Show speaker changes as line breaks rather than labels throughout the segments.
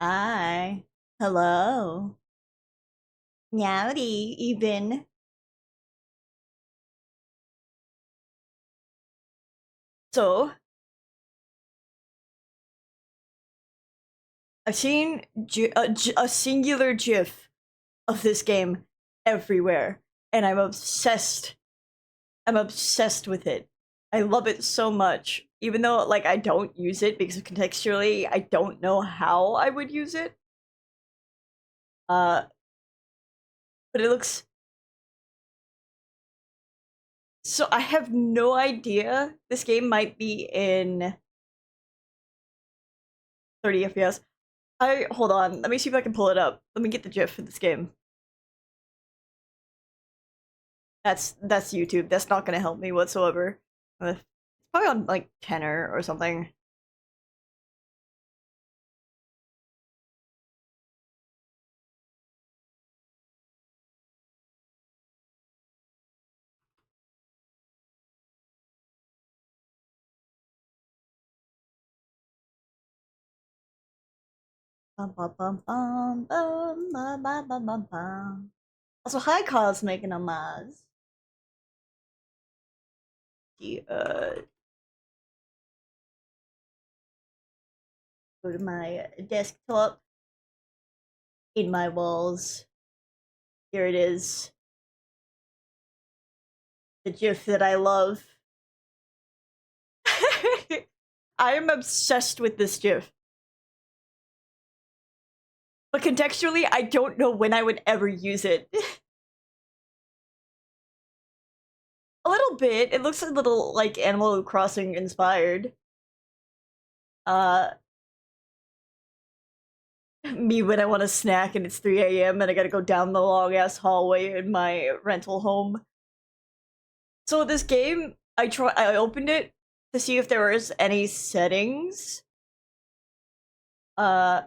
Hi. Hello. Howdy, even. So, I've seen a singular GIF of this game everywhere, and I'm obsessed. I'm obsessed with it. I love it so much, even though like I don't use it because contextually I don't know how I would use it. Uh, but it looks so. I have no idea. This game might be in 30 FPS. I hold on. Let me see if I can pull it up. Let me get the GIF for this game. That's YouTube. That's not gonna help me whatsoever. It's probably on like tenor or something. Bum, bum, bum, bum, bum, bum, bum, bum, bum, bum. Also, hi, Cosmic and Amaz. The, go to my desktop in my walls. Here it is. The GIF that I love. I am obsessed with this GIF. But contextually, I don't know when I would ever use it. A little bit. It looks a little like Animal Crossing inspired. Uh, me when I want a snack and it's 3 a.m. and I gotta go down the long ass hallway in my rental home. So this game, I opened it to see if there was any settings. Uh,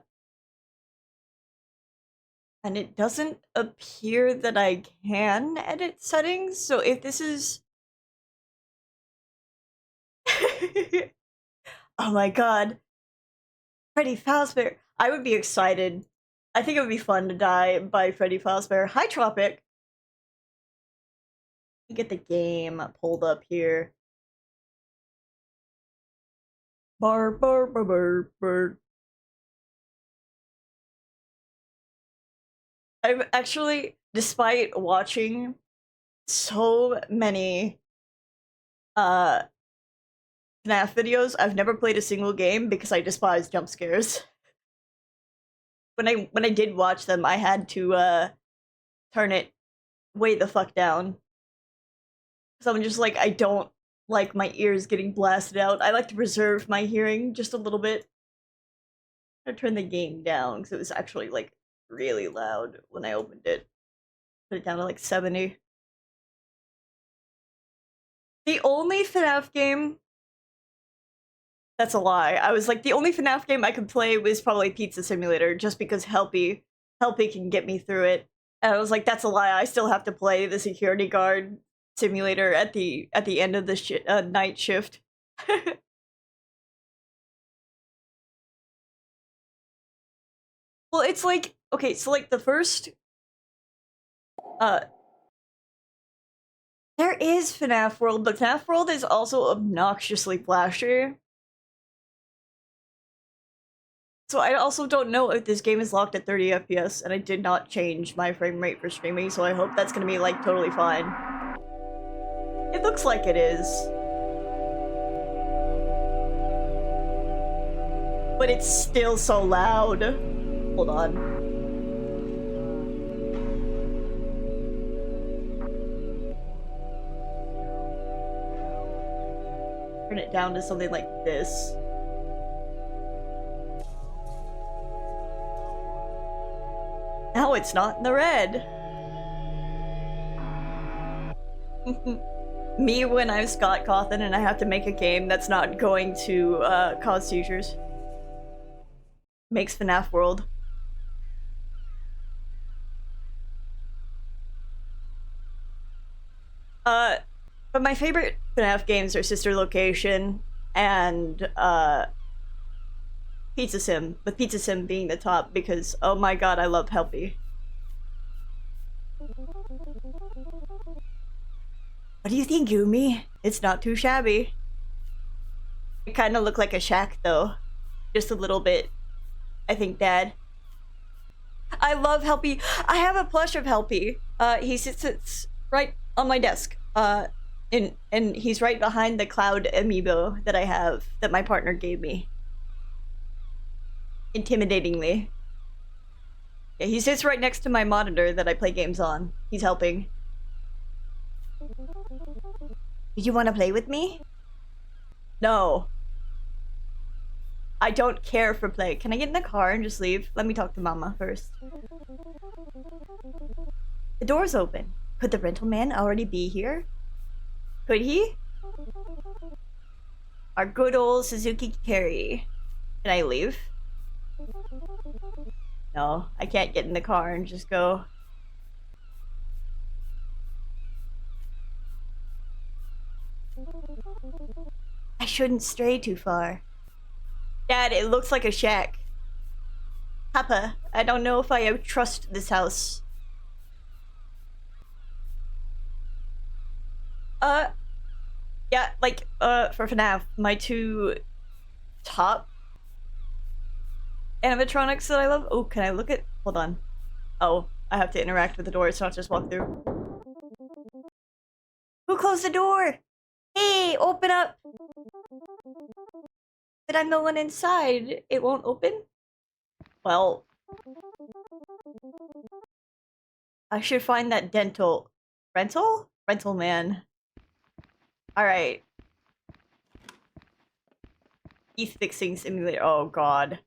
and it doesn't appear that I can edit settings. So if this is, oh my god, Freddy Fazbear, I would be excited. I think it would be fun to die by Freddy Fazbear. Hi, Tropic. Get the game pulled up here. Bar bar bar bar bar. I've actually, despite watching so many uh FNAF videos, I've never played a single game because I despise jump scares. When I did watch them, I had to turn it way the fuck down. So I'm just like, I don't like my ears getting blasted out. I like to preserve my hearing just a little bit. I turned the game down because it was actually like really loud when I opened it. Put it down to like 70. The only FNAF game, that's a lie. I was like, the only FNAF game I could play was probably Pizza Simulator, just because Helpy can get me through it. And I was like, that's a lie. I still have to play the security guard simulator at the end of the night shift. Well, it's like, okay, so like the first uh there is FNAF World, but FNAF World is also obnoxiously flashy. So I also don't know if this game is locked at 30 FPS, and I did not change my frame rate for streaming, so I hope that's gonna be like totally fine. It looks like it is. But it's still so loud. Hold on. Turn it down to something like this. Now it's not in the red. Me when I'm Scott Cawthon and I have to make a game that's not going to cause seizures. Makes FNAF World. But my favorite FNAF games are Sister Location and Pizza Sim, with Pizza Sim being the top because, oh my god, I love Helpy. What do you think, Yumi? It's not too shabby. It kind of looked like a shack, though. Just a little bit. I think, Dad. I love Helpy. I have a plush of Helpy. He sits right on my desk. And he's right behind the Cloud amiibo that I have, that my partner gave me. Intimidatingly. Yeah, he sits right next to my monitor that I play games on. He's helping. Did you want to play with me? No. I don't care for play. Can I get in the car and just leave? Let me talk to Mama first. The door's open. Could the rental man already be here? Could he? Our good old Suzuki Carry. Can I leave? No, I can't get in the car and just go. I shouldn't stray too far. Dad, it looks like a shack. Papa, I don't know if I trust this house. Yeah, like, for FNAF, my two top animatronics that I love. Oh, can I look at? Hold on. Oh, I have to interact with the door. It's not just walk through. Who closed the door? Hey, open up! But I'm the one inside. It won't open? Well, I should find that dental rental man. Alright. Teeth fixing simulator. Oh god.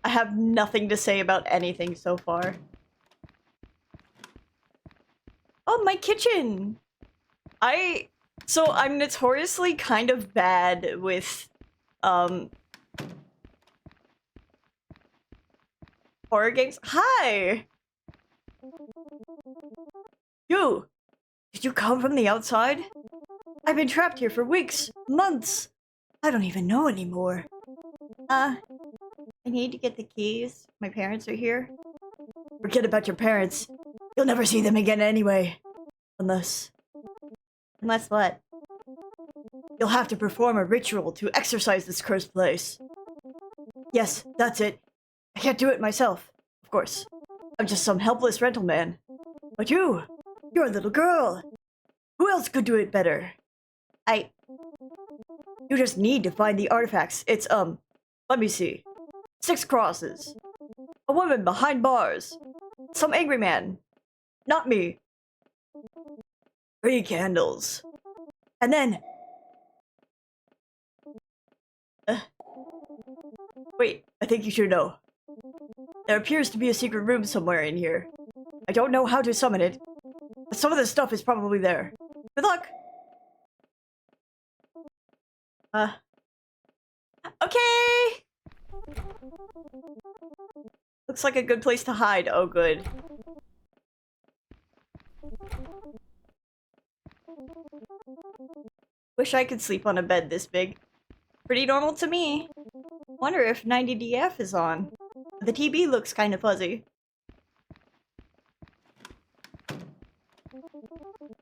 I have nothing to say about anything so far. Oh, my kitchen! So I'm notoriously kind of bad with, horror games. Hi! You! Did you come from the outside? I've been trapped here for weeks, months. I don't even know anymore. I need to get the keys. My parents are here. Forget about your parents. You'll never see them again anyway. Unless what? You'll have to perform a ritual to exorcise this cursed place. Yes, that's it. I can't do it myself, of course. I'm just some helpless rental man. But you're a little girl. Who else could do it better? You just need to find the artifacts. It's, let me see. 6 crosses. A woman behind bars. Some angry man. Not me. 3 candles. And then... Wait, I think you should know. There appears to be a secret room somewhere in here. I don't know how to summon it, but some of the stuff is probably there. Good luck! Okay! Looks like a good place to hide. Oh, good. Wish I could sleep on a bed this big. Pretty normal to me. Wonder if 90DF is on. The TV looks kind of fuzzy.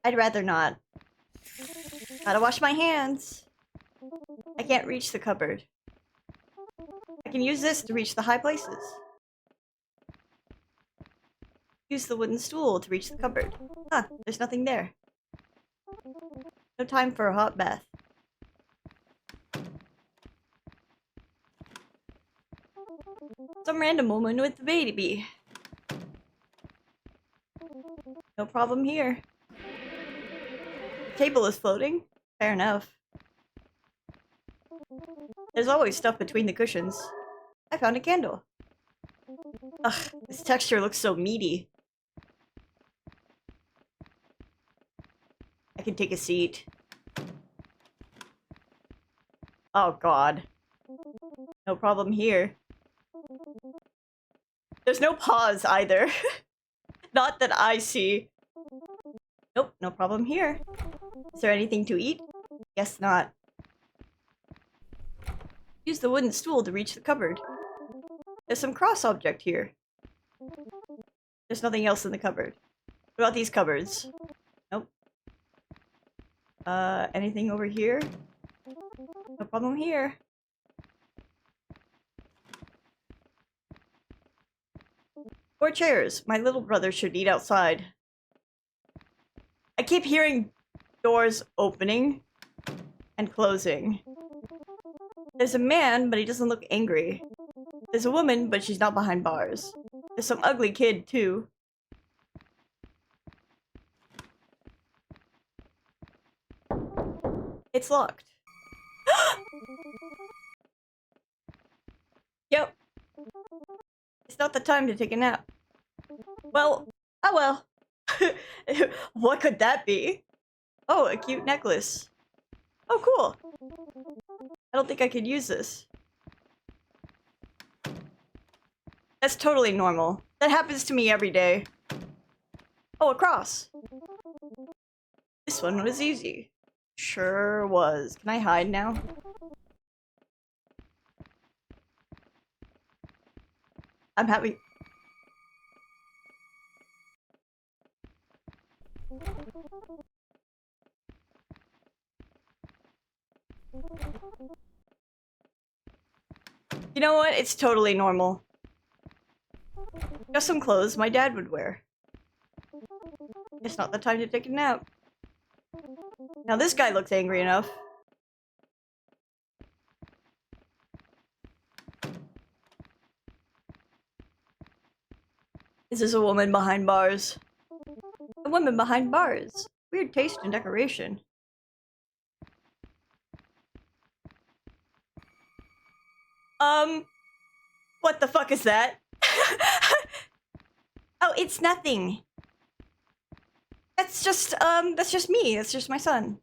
I'd rather not. Gotta wash my hands. I can't reach the cupboard. I can use this to reach the high places. Use the wooden stool to reach the cupboard. Huh, there's nothing there. No time for a hot bath. Some random woman with the baby. No problem here. The table is floating. Fair enough. There's always stuff between the cushions. I found a candle. Ugh, this texture looks so meaty. I can take a seat. Oh god. No problem here. There's no pause either. Not that I see. Nope, no problem here. Is there anything to eat? Guess not. Use the wooden stool to reach the cupboard. There's some cross object here. There's nothing else in the cupboard. What about these cupboards? Nope. Anything over here? No problem here. Four chairs. My little brother should eat outside. I keep hearing doors opening and closing. There's a man, but he doesn't look angry. There's a woman, but she's not behind bars. There's some ugly kid, too. It's locked. Yep. It's not the time to take a nap. Well, oh well. What could that be? Oh, a cute necklace. Oh, cool. I don't think I could use this. That's totally normal. That happens to me every day. Oh, a cross. This one was easy. Sure was. Can I hide now? I'm happy. You know what? It's totally normal. Just some clothes my dad would wear. It's not the time to take a nap. Now this guy looks angry enough. Is this a woman behind bars? A woman behind bars. Weird taste in decoration. What the fuck is that? Oh, it's nothing. That's just me. That's just my son.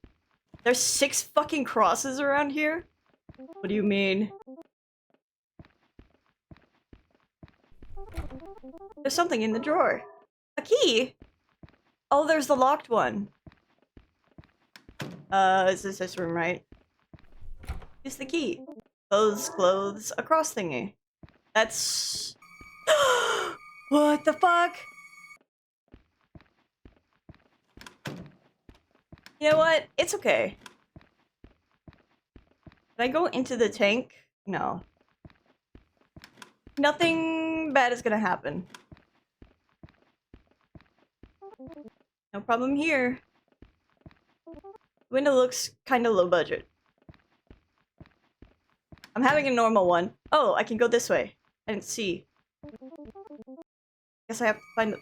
There's 6 fucking crosses around here? What do you mean? There's something in the drawer. A key? Oh, there's the locked one. Is this room right? Use the key. Clothes, a cross thingy. That's... What the fuck? You know what? It's okay. Can I go into the tank? No. Nothing bad is gonna happen. No problem here. Window looks kinda low budget. I'm having a normal one. Oh, I can go this way. I didn't see. Guess I have to find the...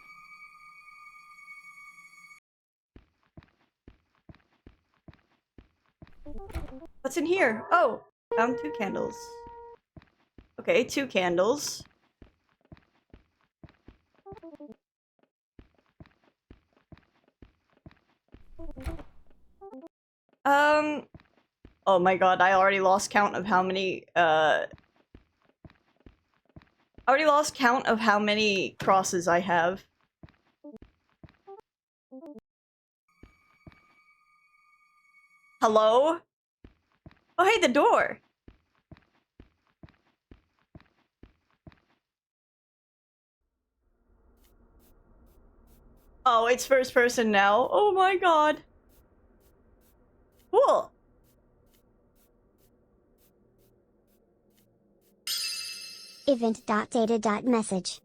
What's in here? Oh, found 2 candles. Okay, 2 candles. Oh my god, I already lost count of how many, crosses I have. Hello? Oh, hey, the door! Oh, it's first person now. Oh my god. Cool.
Event.data.message.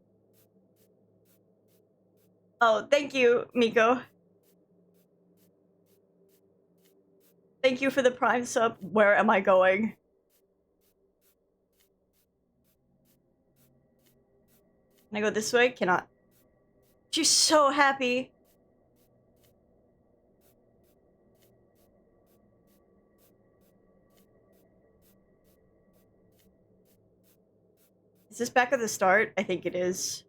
Oh, thank you, Miko. Thank you for the Prime sub. Where am I going? Can I go this way? Cannot. She's so happy. Is this back at the start? I think it is.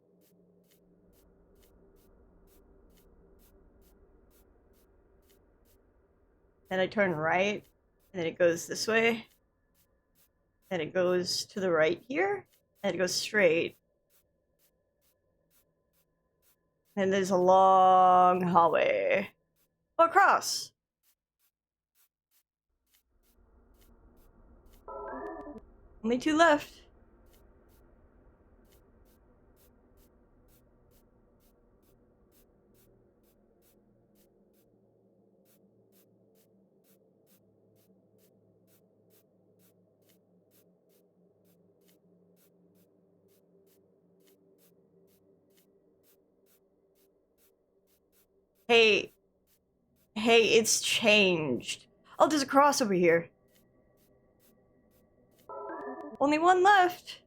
Then I turn right, and then it goes this way. Then it goes to the right here, and it goes straight. And there's a long hallway. Across. Only 2 left. Hey. Hey, it's changed. Oh, there's a cross over here. Only 1 left.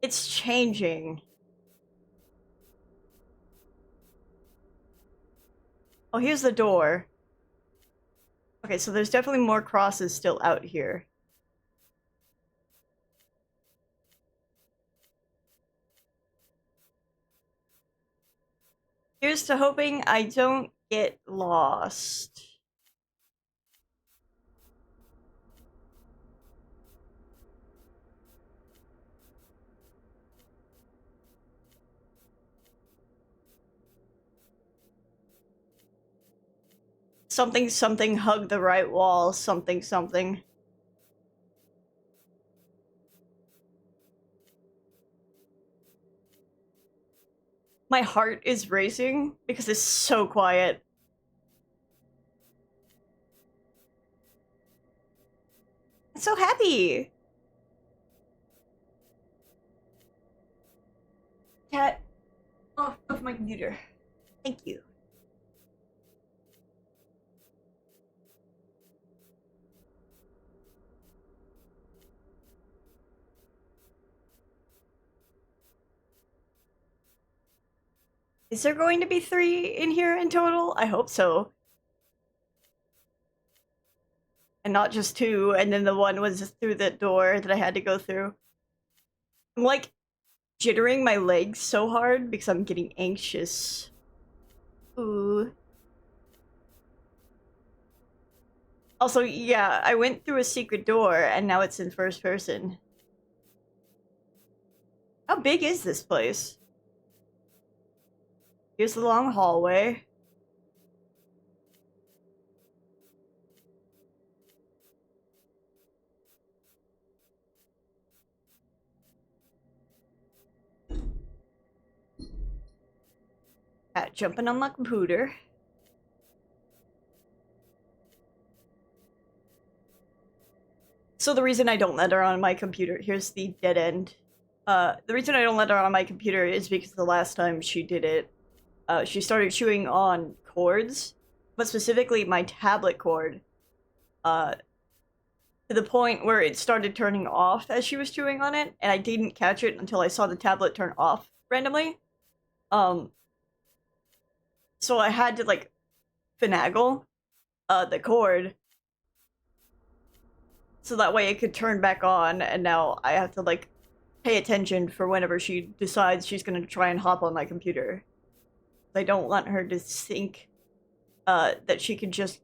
It's changing. Oh, here's the door. Okay, so there's definitely more crosses still out here. Here's to hoping I don't get lost. Something something hug the right wall, something something. My heart is racing because it's so quiet. I'm so happy. Cat, off of my computer. Thank you. Is there going to be 3 in here in total? I hope so. And not just 2, and then the one was through the door that I had to go through. I'm like jittering my legs so hard because I'm getting anxious. Ooh. Also, yeah, I went through a secret door and now it's in first person. How big is this place? Here's the long hallway. Cat jumping on my computer. So the reason I don't let her on my computer, here's the dead end. The reason I don't let her on my computer is because the last time she did it, she started chewing on cords, but specifically my tablet cord, to the point where it started turning off as she was chewing on it, and I didn't catch it until I saw the tablet turn off randomly. Um, so I had to, like, finagle, the cord, so that way it could turn back on, and now I have to, like, pay attention for whenever she decides she's gonna try and hop on my computer. I don't want her to think that she can just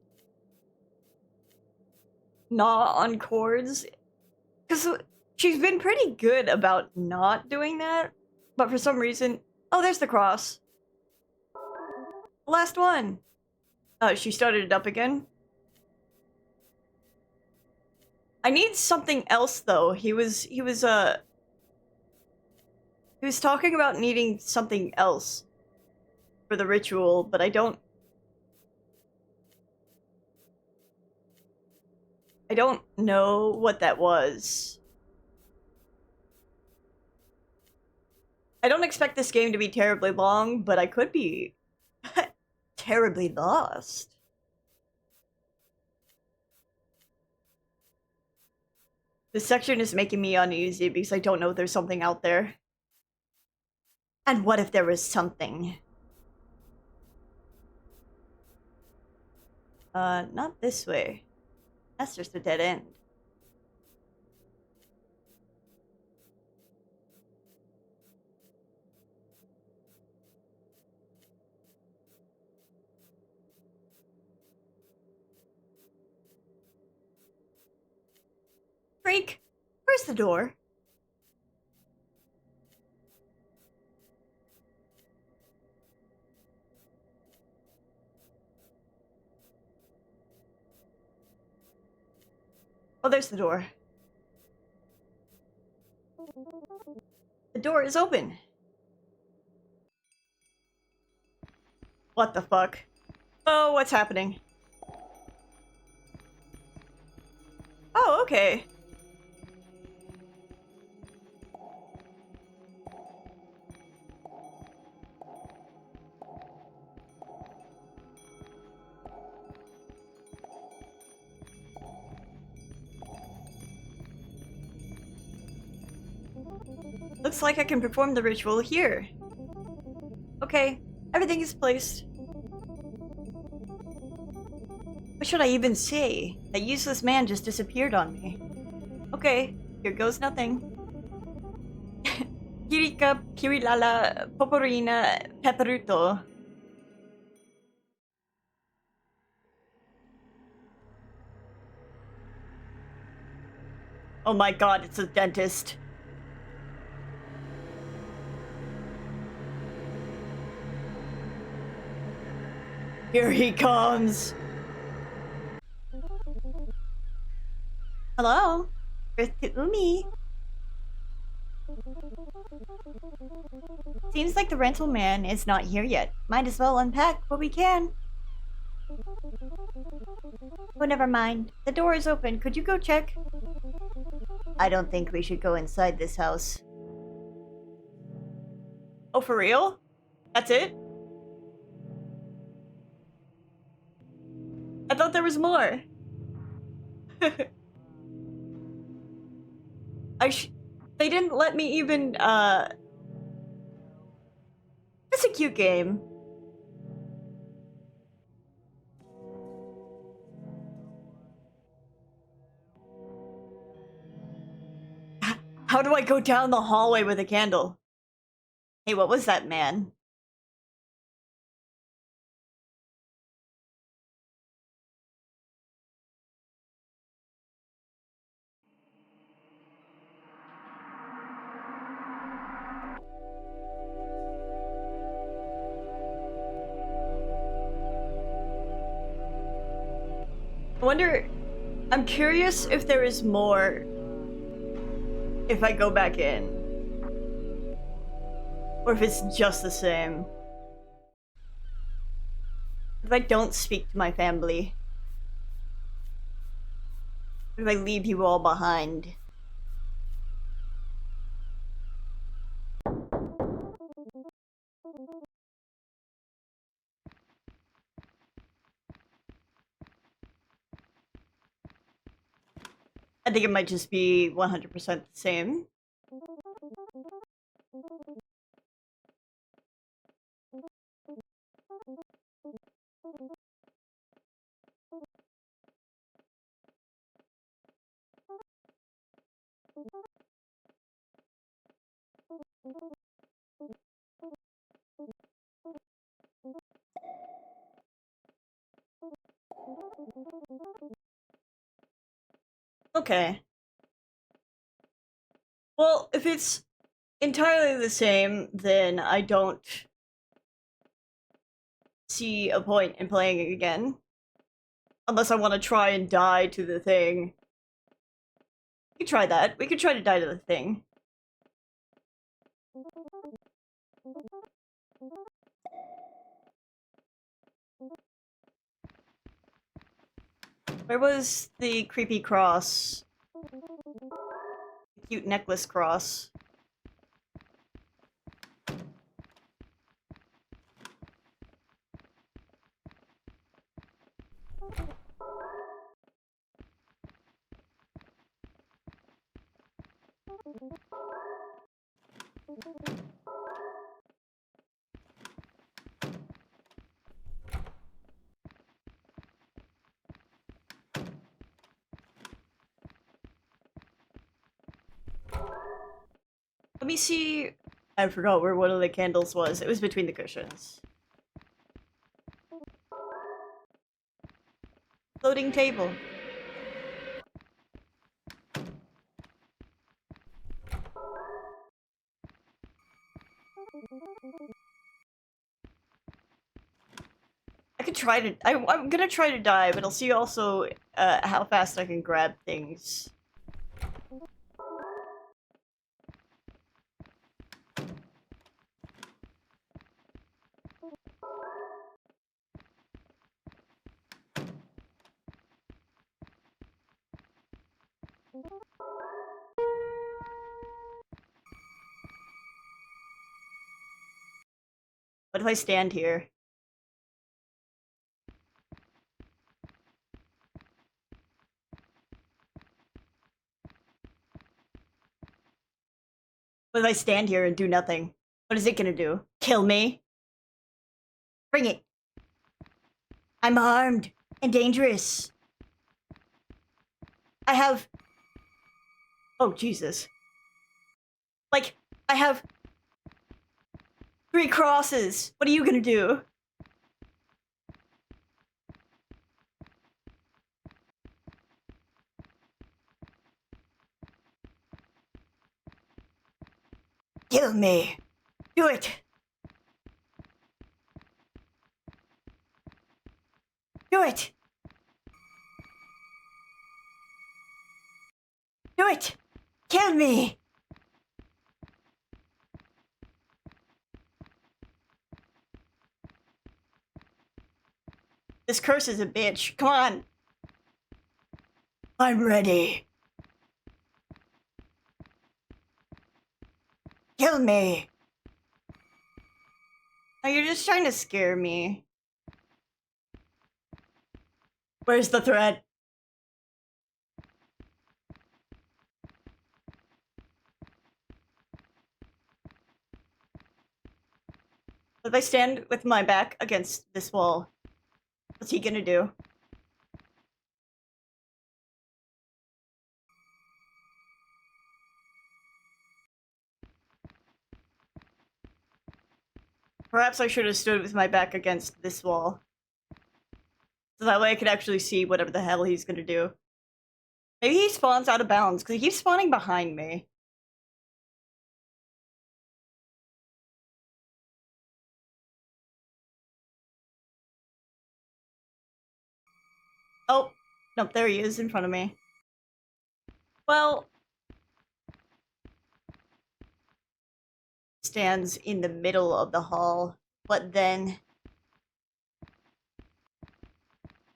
gnaw on cords. Because she's been pretty good about not doing that. But for some reason... Oh, there's the cross. Last one. She started it up again. I need something else, though. He was talking about needing something else for the ritual, but I don't know what that was. I don't expect this game to be terribly long, but I could be terribly lost. This section is making me uneasy because I don't know if there's something out there. And what if there was something? Not this way. That's just a dead end. the door. Oh, there's the door. The door is open. What the fuck? Oh, what's happening? Oh, okay. Looks like I can perform the ritual here. Okay, everything is placed. What should I even say? That useless man just disappeared on me. Okay, here goes nothing. Kirika, Pirilala, Poporina, Pepperuto. Oh my god, it's a dentist. Here he comes. Hello? Earth to Umi. Seems like the rental man is not here yet. Might as well unpack what we can. Oh, never mind. The door is open. Could you go check? I don't think we should go inside this house. Oh, for real? That's it? I thought there was more. They didn't let me even, It's a cute game. How do I go down the hallway with a candle? Hey, what was that, man? I wonder... I'm curious if there is more if I go back in. Or if it's just the same. If I don't speak to my family. If I leave you all behind. I think it might just be 100% the same. Okay. Well, if it's entirely the same, then I don't see a point in playing it again. Unless I want to try and die to the thing. We could try that. We could try to die to the thing. Where was the creepy cross? The cute necklace cross. Let me see. I forgot where one of the candles was. It was between the cushions. Floating table. I could try to. I'm gonna try to dive, but I'll see also how fast I can grab things. What if I stand here? What if I stand here and do nothing? What is it gonna do? Kill me? Bring it! I'm armed and dangerous. I have... Oh, Jesus. Like, I have 3 crosses. What are you gonna do? Kill me. Do it. Do it. Do it. Kill me. This curse is a bitch. Come on. I'm ready. Kill me. Oh, you're just trying to scare me. Where's the threat? If I stand with my back against this wall, what's he gonna do? Perhaps I should have stood with my back against this wall. So that way I could actually see whatever the hell he's gonna do. Maybe he spawns out of bounds, because he keeps spawning behind me. Oh, nope, there he is in front of me. Well... stands in the middle of the hall. What then?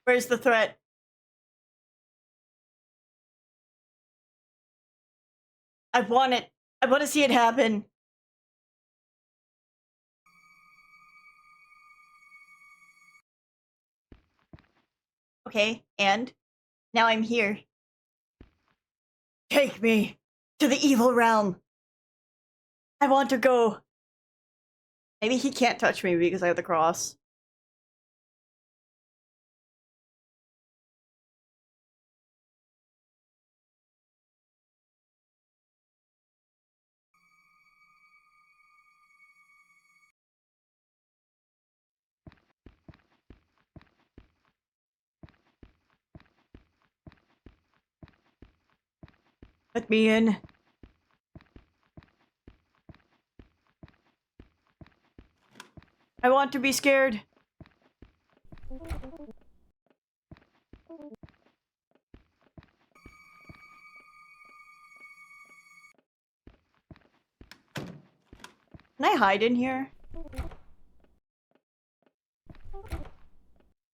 Where's the threat? I want it. I want to see it happen. Okay, and? Now I'm here. Take me to the evil realm. I want to go. Maybe he can't touch me because I have the cross. Let me in. I want to be scared. Can I hide in here?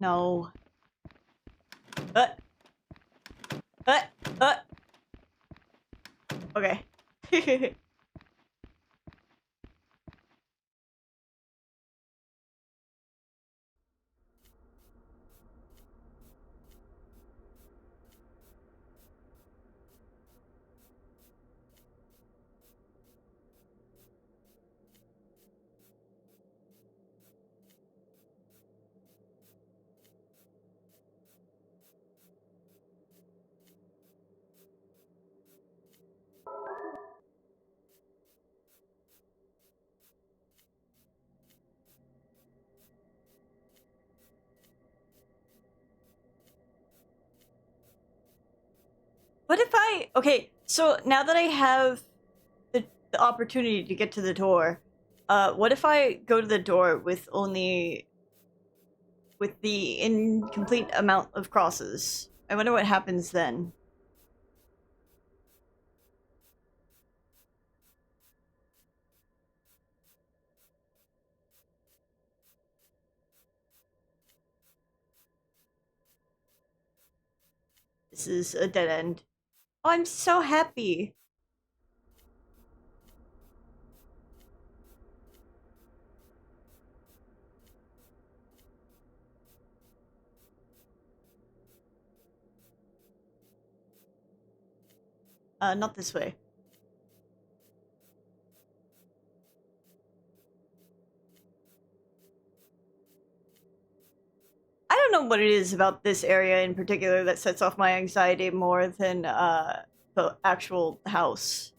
No. Uh. Uh. Uh. Okay. What if I... Okay, so now that I have the opportunity to get to the door, What if I go to the door with the incomplete amount of crosses? I wonder what happens then. This is a dead end. Oh, I'm so happy. Not this way. I don't know what it is about this area in particular that sets off my anxiety more than the actual house.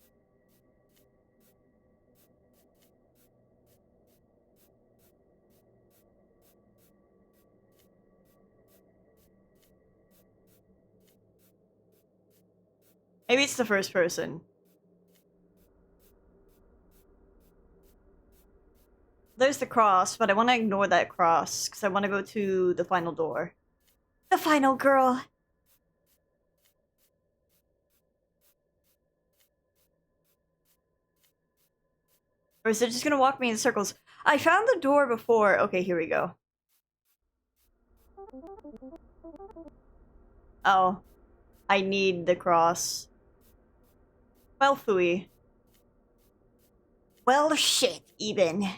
Maybe it's the first person. There's the cross, but I want to ignore that cross because I want to go to the final door. The final girl. Or is it just gonna walk me in circles? I found the door before. Okay, here we go. Oh, I need the cross. Well, phooey. Well, shit, even.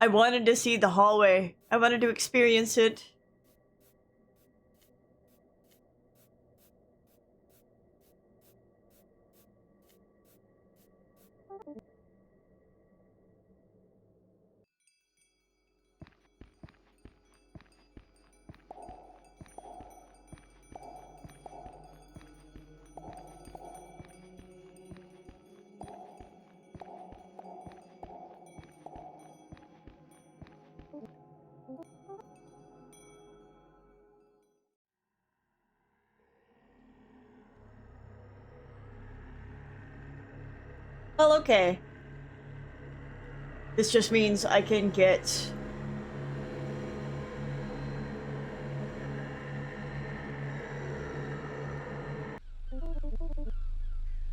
I wanted to see the hallway. I wanted to experience it. Well, okay. This just means I can get...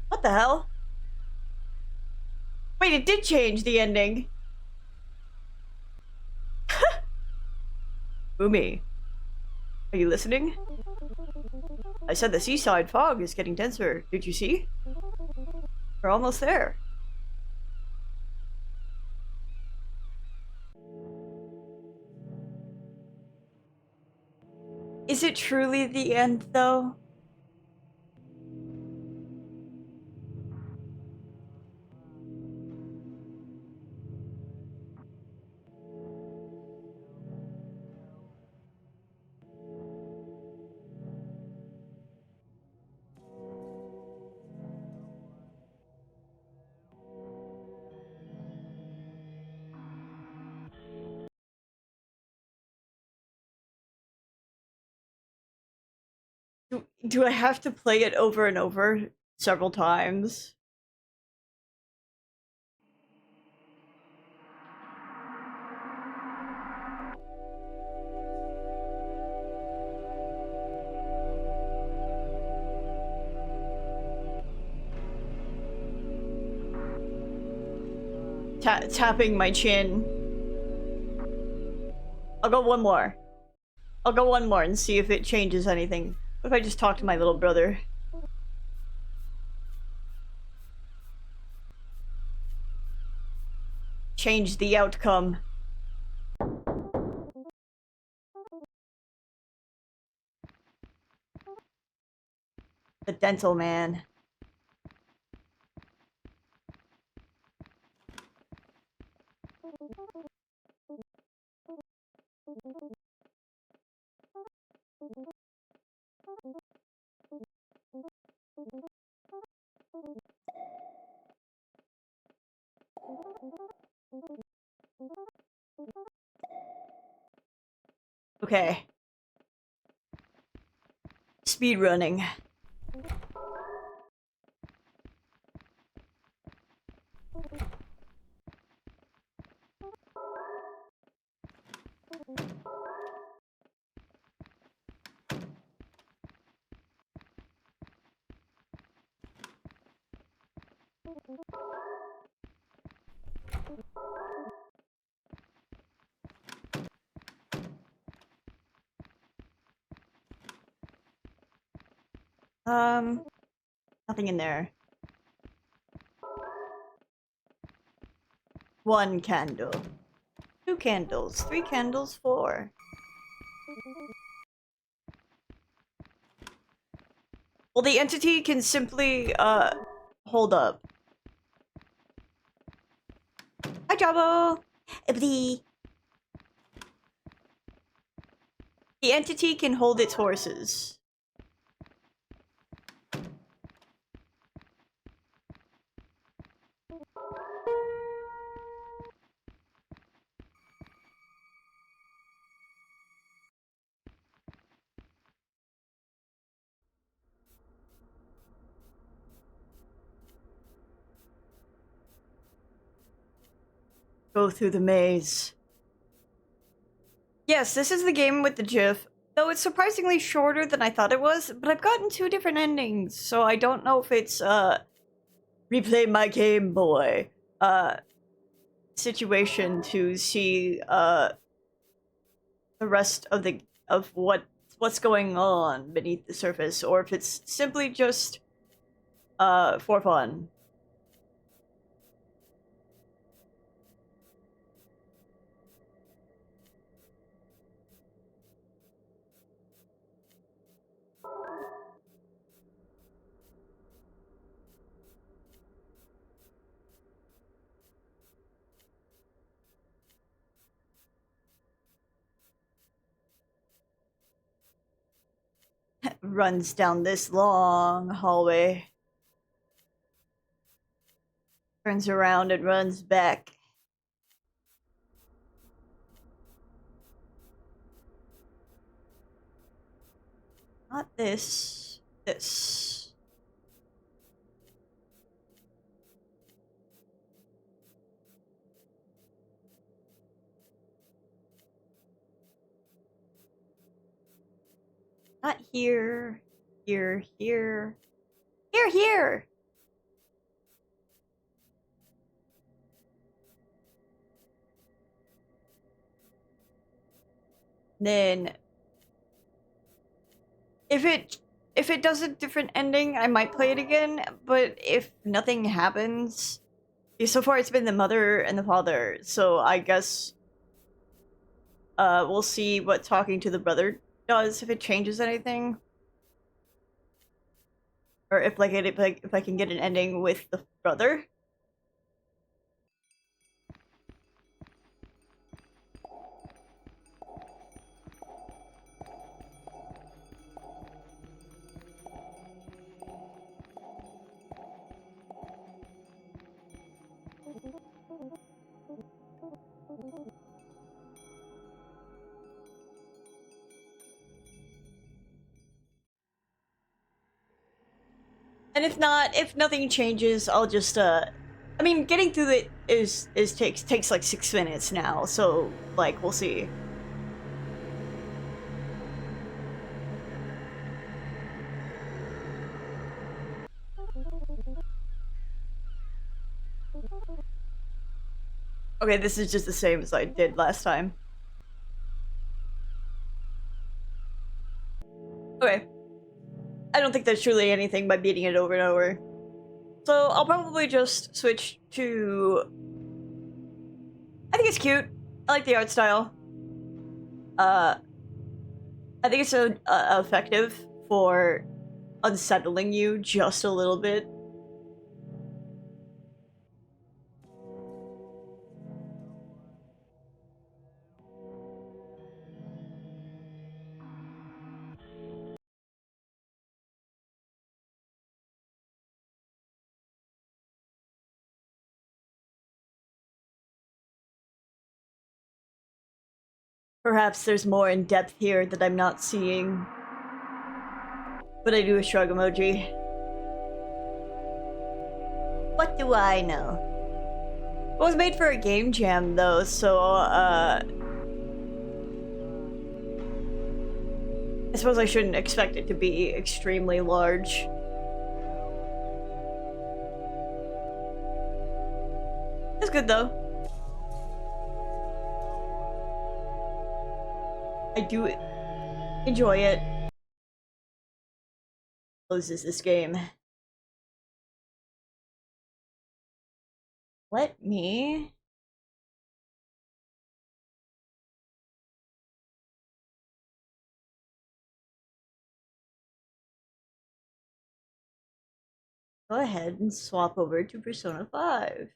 What the hell? Wait, it did change the ending. Umi, are you listening? I said the seaside fog is getting denser. Did you see? We're almost there. Is it truly the end, though? Do I have to play it over and over several times? Tapping my chin. I'll go one more. I'll go one more and see if it changes anything. What if I just talk to my little brother? Change the outcome. The dental man. Okay. Speed running. Nothing in there. One candle. Two candles. Three candles. Four. Well, the entity can simply, hold up. Hi, Jabo! The entity can hold its horses. Go through the maze. Yes, this is the game with the GIF. Though it's surprisingly shorter than I thought it was, but I've gotten two different endings, so I don't know if it's, replay my Game Boy, situation to see, the rest of what's going on beneath the surface, or if it's simply just, for fun. Runs down this long hallway. Turns around and runs back. Not this. This. Not here. Here. Here. Here. Here. Then if it does a different ending, I might play it again, but if nothing happens, so far it's been the mother and the father, so I guess we'll see what talking to the brother does, if it changes anything. Or if if I can get an ending with the brother. And if not, if nothing changes, I'll just I mean, getting through it is takes like 6 minutes now, so like we'll see. Okay, this is just the same as I did last time. Okay. I don't think there's truly anything by beating it over and over. So I'll probably just switch to... I think it's cute. I like the art style. Uh, I think it's effective for unsettling you just a little bit. Perhaps there's more in depth here that I'm not seeing. But I do a shrug emoji. What do I know? It was made for a game jam though, so I suppose I shouldn't expect it to be extremely large. It's good though. I do enjoy it. Closes this game. Let me go ahead and swap over to Persona 5.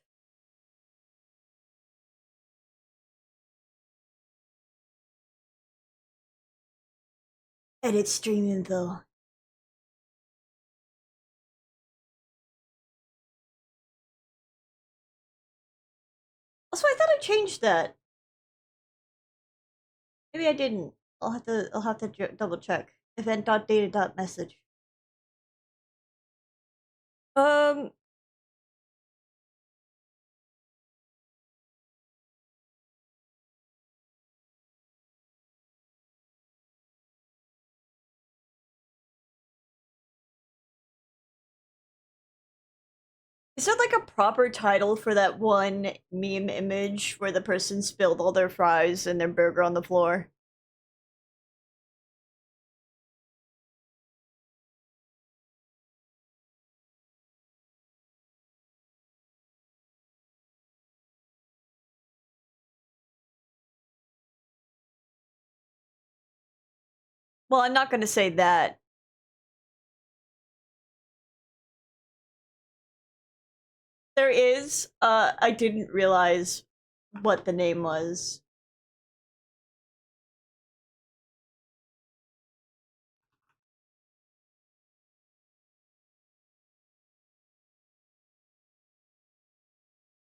And it's streaming though. Also, I thought I changed that. Maybe I didn't. I'll have to double check. Event.data.message. Um is there like a proper title for that one meme image where the person spilled all their fries and their burger on the floor? Well, I'm not gonna say that. There is, I didn't realize what the name was.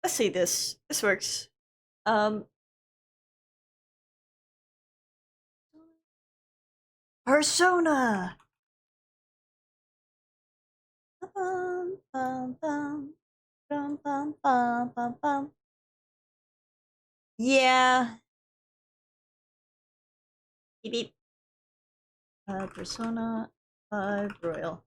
Let's see this. This works. Um Persona! Bum, bum, bum, bum, bum, bum, bum, bum. Yeah. Beep, beep. Persona 5 Royal.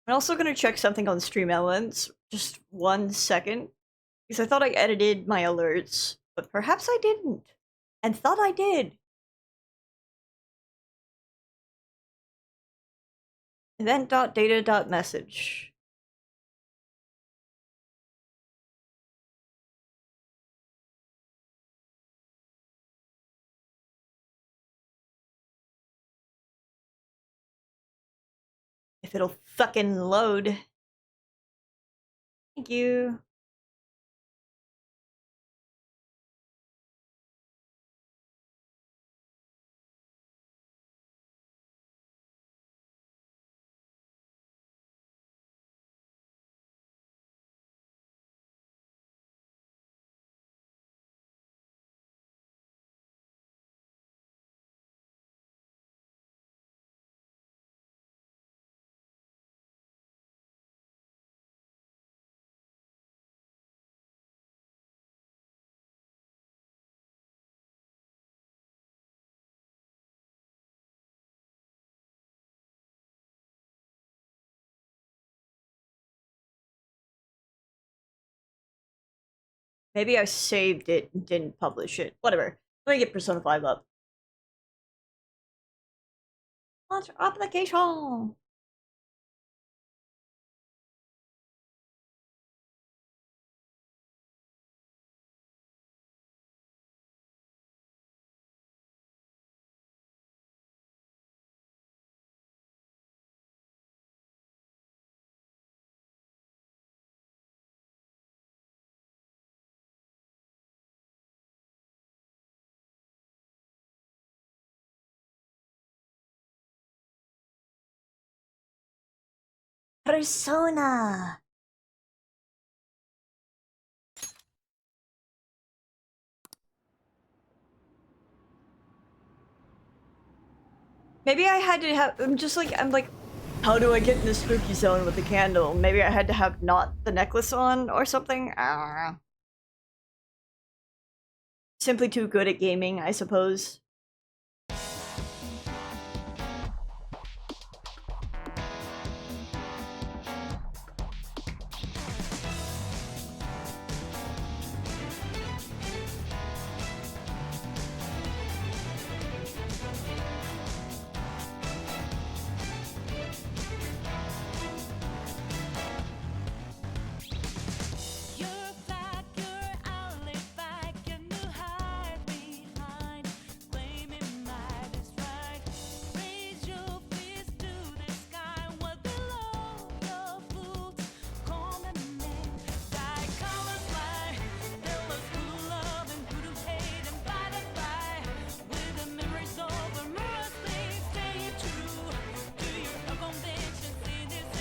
I'm also gonna check something on Stream Elements. Just 1 second. Because I thought I edited my alerts, but perhaps I didn't. And thought I did. Event.data.message. If it'll fucking load. Thank you. Maybe I saved it and didn't publish it. Whatever. Let me get Persona 5 up. Launch application! Persona. Maybe I had to have. I'm like, how do I get in the spooky zone with the candle? Maybe I had to have not the necklace on or something. I don't know. Simply too good at gaming, I suppose.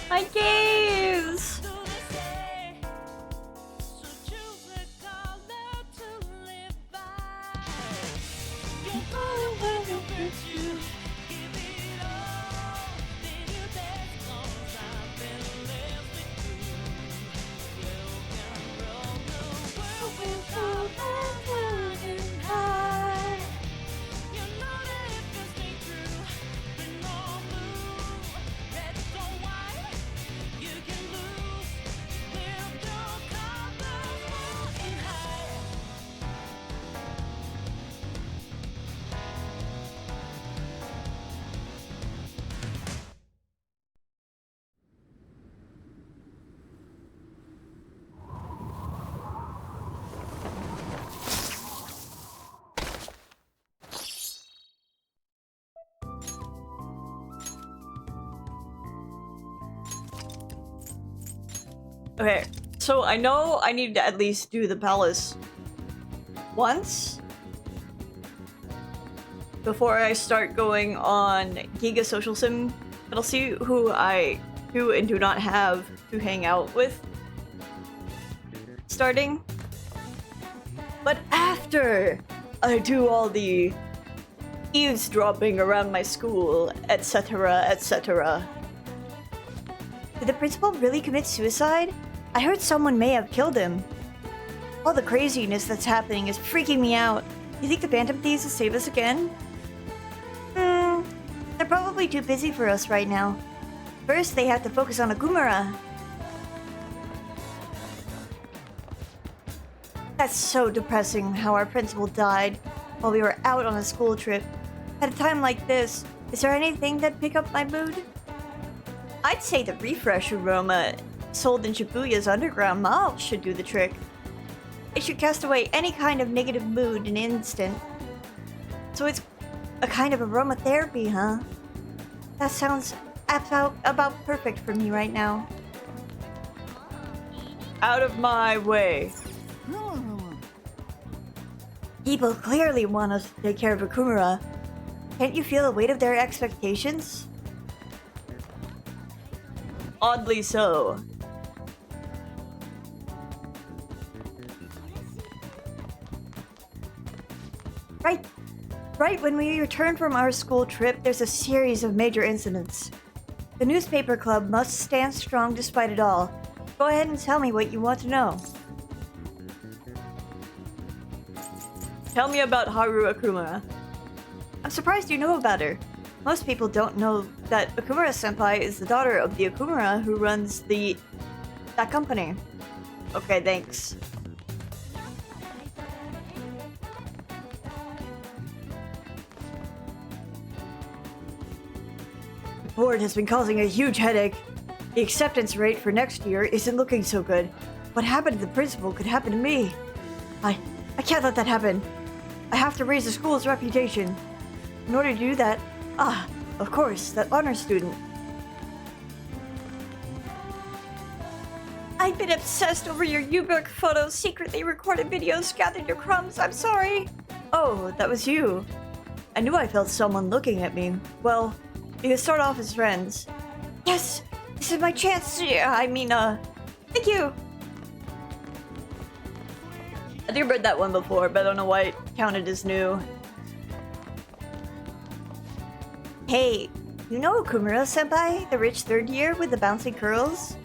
My gaze! Okay, so I know I need to at least do the palace once before I start going on Giga Social Sim, but I'll see who I do and do not have to hang out with starting. But after I do all the eavesdropping around my school, etc., etc. Did the principal really commit suicide? I heard someone may have killed him. All the craziness that's happening is freaking me out. You think the Phantom Thieves will save us again? They're probably too busy for us right now. First, they have to focus on Akumura. That's so depressing how our principal died while we were out on a school trip. At a time like this, is there anything that'd pick up my mood? I'd say the refresh aroma sold in Shibuya's underground mall should do the trick. It should cast away any kind of negative mood in an instant. So it's a kind of aromatherapy, huh? That sounds about perfect for me right now. Out of my way. People clearly want us to take care of Akumura. Can't you feel the weight of their expectations? Oddly so. Right when we return from our school trip, there's a series of major incidents. The newspaper club must stand strong despite it all. Go ahead and tell me what you want to know. Tell me about Haru Akumura. I'm surprised you know about her. Most people don't know that Akumura-senpai is the daughter of the Akumura who runs that company. Okay, thanks. The board has been causing a huge headache. The acceptance rate for next year isn't looking so good. What happened to the principal could happen to me. I can't let that happen. I have to raise the school's reputation. In order to do that, of course, that honor student. I've been obsessed over your yearbook photos, secretly recorded videos, gathered your crumbs. I'm sorry. Oh, that was you. I knew I felt someone looking at me. Well, we could start off as friends. Yes, This is my chance. Thank you. I think I read that one before, but I don't know why it counted as new. Hey, you know Okumura-senpai, the rich third year with the bouncy curls?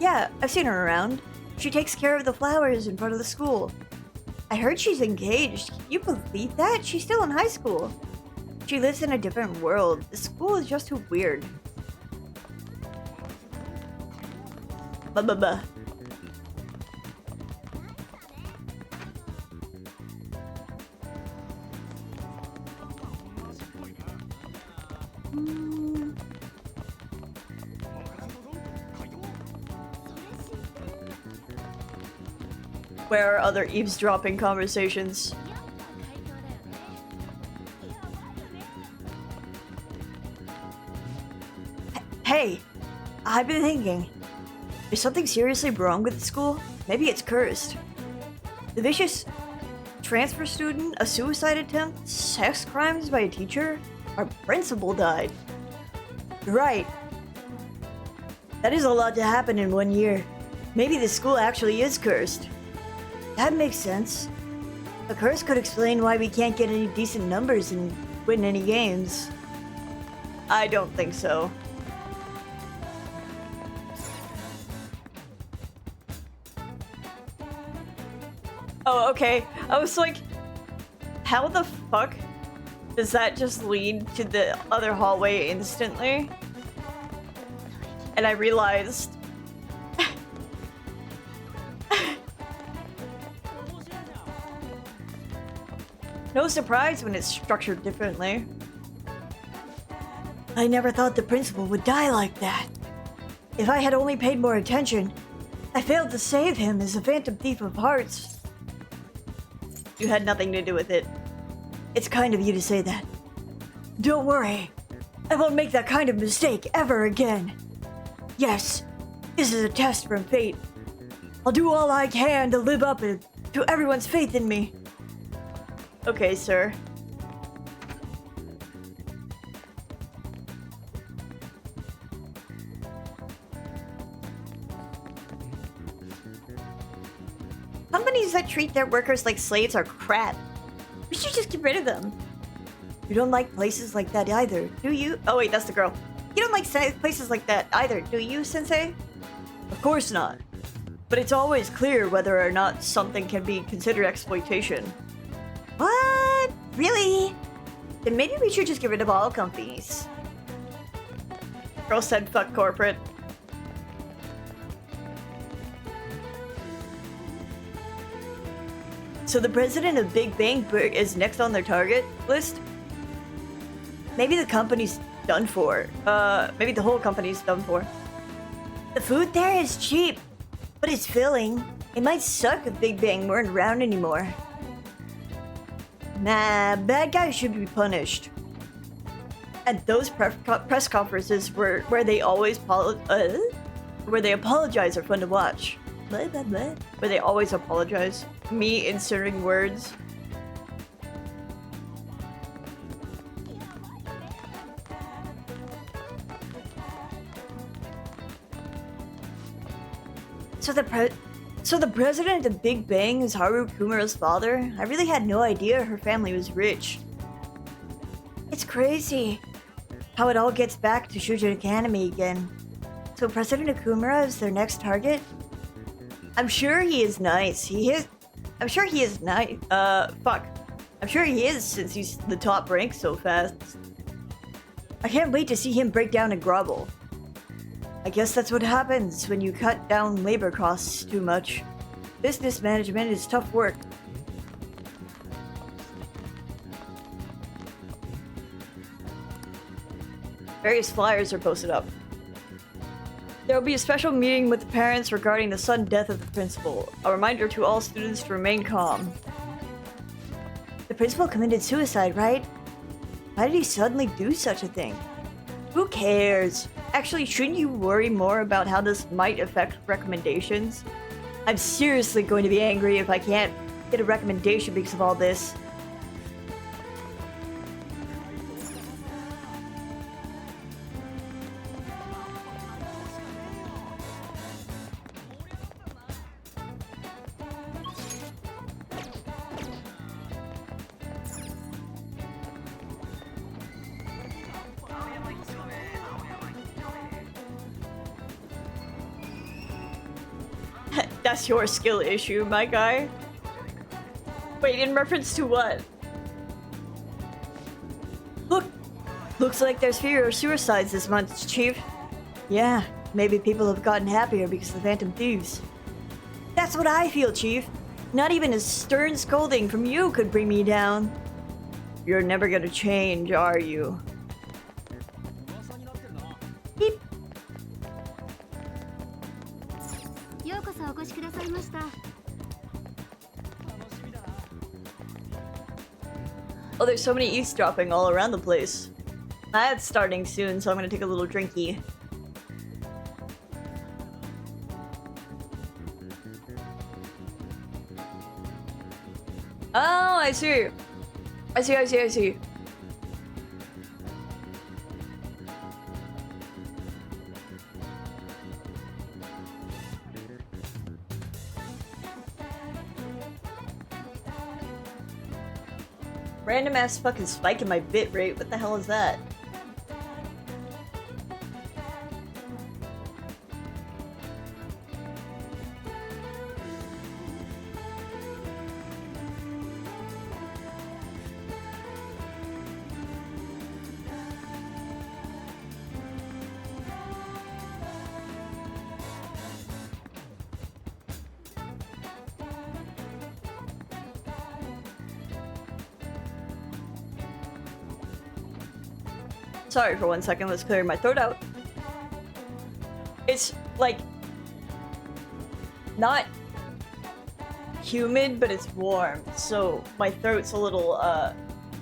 Yeah, I've seen her around. She takes care of the flowers in front of the school. I heard she's engaged. Can you believe that? She's still in high school. She lives in a different world. The school is just too weird. Ba. Where are other eavesdropping conversations? Hey, I've been thinking. Is something seriously wrong with the school? Maybe it's cursed. The vicious transfer student, a suicide attempt, sex crimes by a teacher, our principal died. You're right. That is a lot to happen in 1 year. Maybe the school actually is cursed. That makes sense. A curse could explain why we can't get any decent numbers and win any games. I don't think so. Oh, okay. I was like, how the fuck does that just lead to the other hallway instantly? And I realized... No surprise when it's structured differently. I never thought the principal would die like that. If I had only paid more attention, I failed to save him as a phantom thief of hearts. You had nothing to do with it. It's kind of you to say that. Don't worry. I won't make that kind of mistake ever again. Yes, this is a test from fate. I'll do all I can to live up to everyone's faith in me. Okay, sir. Companies that treat their workers like slaves are crap. We should just get rid of them. You don't like places like that either, do you? Oh wait, that's the girl. You don't like places like that either, do you, Sensei? Of course not. But it's always clear whether or not something can be considered exploitation. What? Really? Then maybe we should just get rid of all companies. Girl said fuck corporate. So the president of Big Bang is next on their target list? Maybe the company's done for. Maybe the whole company's done for. The food there is cheap, but it's filling. It might suck if Big Bang weren't around anymore. Nah, bad guys should be punished. And those press conferences where they always where they apologize are fun to watch. Blah, blah, blah. Where they always apologize. Me inserting words. So the president of Big Bang is Haru Kumura's father? I really had no idea her family was rich. It's crazy how it all gets back to Shuja Academy again. So President Okumura is their next target? I'm sure he is nice. I'm sure he is nice. Fuck. I'm sure he is since he's the top rank so fast. I can't wait to see him break down and grovel. I guess that's what happens when you cut down labor costs too much. Business management is tough work. Various flyers are posted up. There will be a special meeting with the parents regarding the sudden death of the principal. A reminder to all students to remain calm. The principal committed suicide, right? Why did he suddenly do such a thing? Who cares? Actually, shouldn't you worry more about how this might affect recommendations? I'm seriously going to be angry if I can't get a recommendation because of all this. That's your skill issue, my guy. Wait, in reference to what? Look! Looks like there's fewer suicides this month, Chief. Yeah, maybe people have gotten happier because of the Phantom Thieves. That's what I feel, Chief. Not even a stern scolding from you could bring me down. You're never gonna change, are you? Beep. Oh, there's so many eavesdropping all around the place. That's starting soon, so I'm gonna take a little drinky. Oh, I see. I see. Random ass fucking spike in my bit rate. What the hell is that? Sorry for 1 second, let's clear my throat out. It's like not humid, but it's warm, so my throat's a little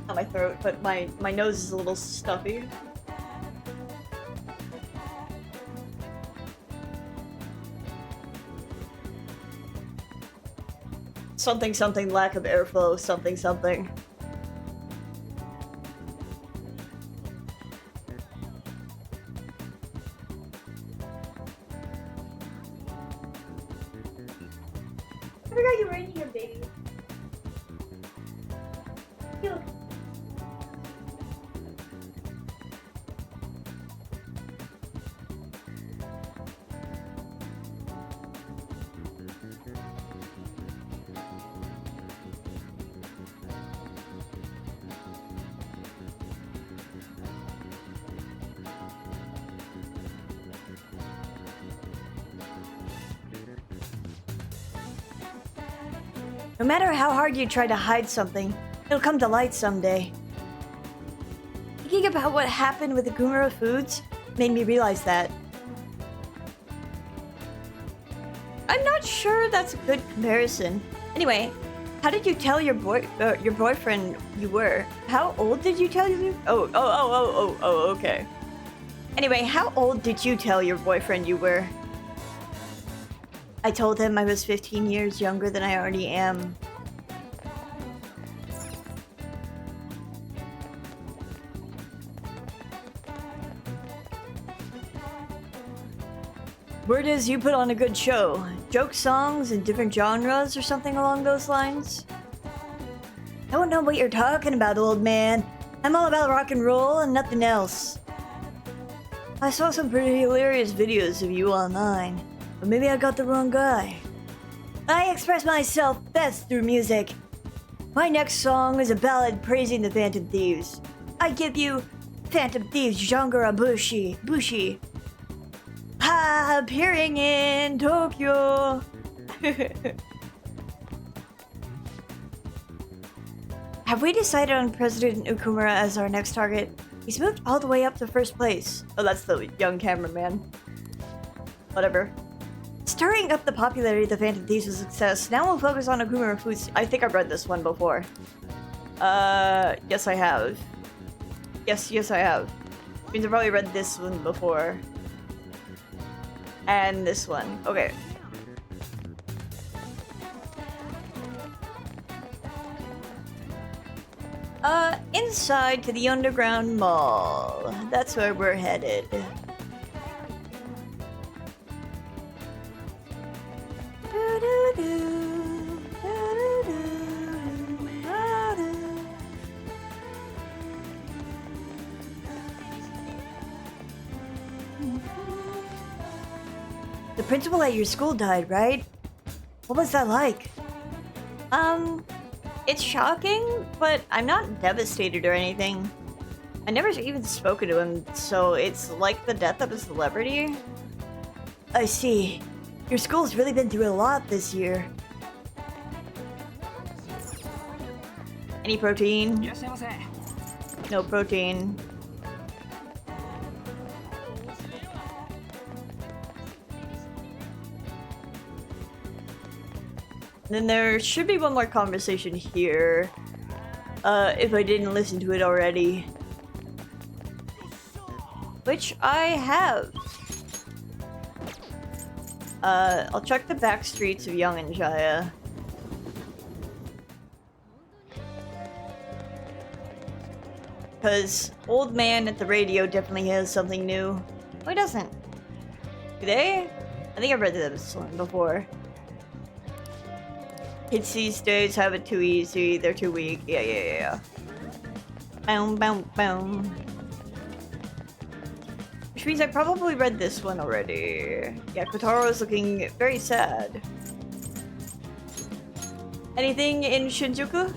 not my throat, but my nose is a little stuffy. Something lack of airflow, something. I forgot you were in here, baby. You look. No matter how hard you try to hide something, it'll come to light someday. Thinking about what happened with the Gumara Foods made me realize that. I'm not sure that's a good comparison. Anyway, how did you tell your boyfriend you were? How old did you tell you? Oh, okay. Anyway, how old did you tell your boyfriend you were? I told him I was 15 years younger than I already am. Word is you put on a good show. Joke songs in different genres or something along those lines? I don't know what you're talking about, old man. I'm all about rock and roll and nothing else. I saw some pretty hilarious videos of you online. But maybe I got the wrong guy. I express myself best through music. My next song is a ballad praising the Phantom Thieves. I give you Phantom Thieves Jangara Bushi. Appearing in Tokyo. Have we decided on President Okumura as our next target? He's moved all the way up to first place. Oh, that's the young cameraman. Whatever. Stirring up the popularity of the Phantom Thieves was a success. Now we'll focus on Okumura Foods. I think I've read this one before. Yes I have. Yes I have. Means I've probably read this one before. And this one. Okay. Inside to the underground mall. That's where we're headed. The principal at your school died, right? What was that like? It's shocking, but I'm not devastated or anything. I never even spoken to him, so it's like the death of a celebrity. I see. Your school's really been through a lot this year. Any protein? No protein. Then there should be one more conversation here. If I didn't listen to it already. Which I have. I'll check the back streets of Young and Jaya. Because old man at the radio definitely has something new. Oh, he doesn't. Do they? I think I've read this one before. Kids these days have it too easy. They're too weak. Yeah. Boom, boom, boom. Which means I probably read this one already. Yeah, Kotaro is looking very sad. Anything in Shinjuku?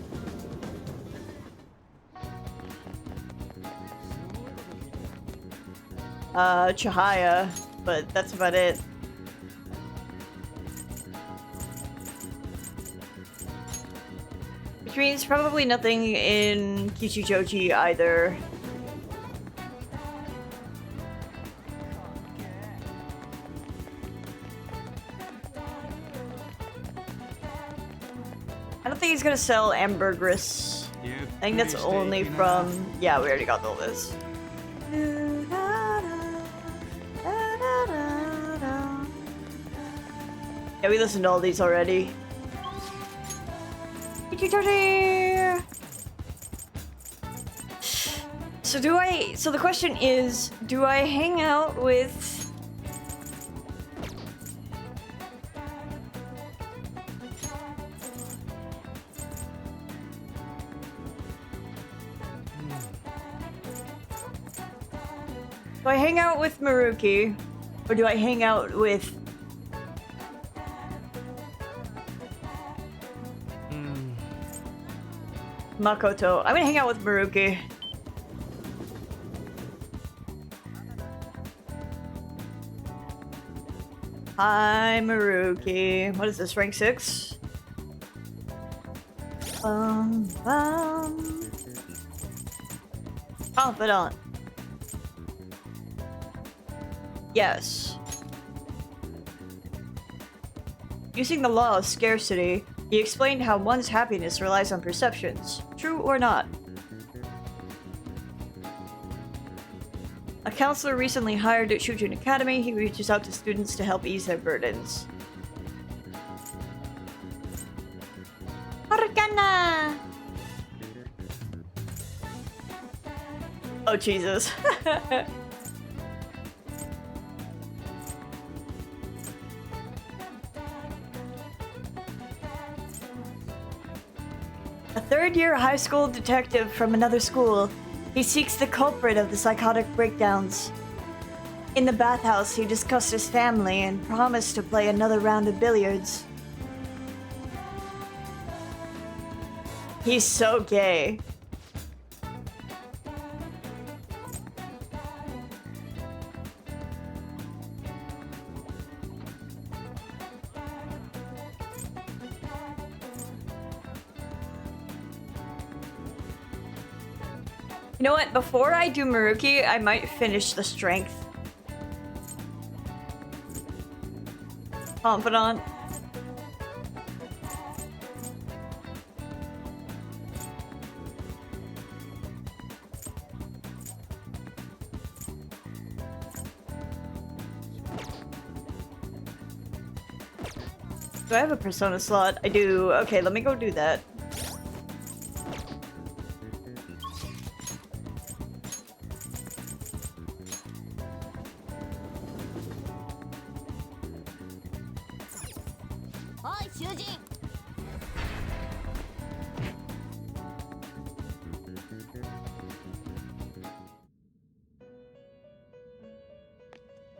Chihaya, but that's about it. Which means probably nothing in Kichijoji either. I don't think he's gonna sell ambergris. I think that's only from... Yeah, we already got all this. Yeah, we listened to all these already. So the question is, do I hang out with... Do I hang out with Maruki? Or do I hang out with... Makoto? I'm gonna hang out with Maruki. Hi, Maruki. What is this, rank 6? Confidant. Yes. Using the law of scarcity, he explained how one's happiness relies on perceptions. True or not? A counselor recently hired at Shujin Academy. He reaches out to students to help ease their burdens. Arcana! Oh, Jesus. A third-year high school detective from another school. He seeks the culprit of the psychotic breakdowns. In the bathhouse, he discussed his family and promised to play another round of billiards. He's so gay. You know what? Before I do Maruki, I might finish the strength. Confidant. Do I have a persona slot? I do. Okay, let me go do that.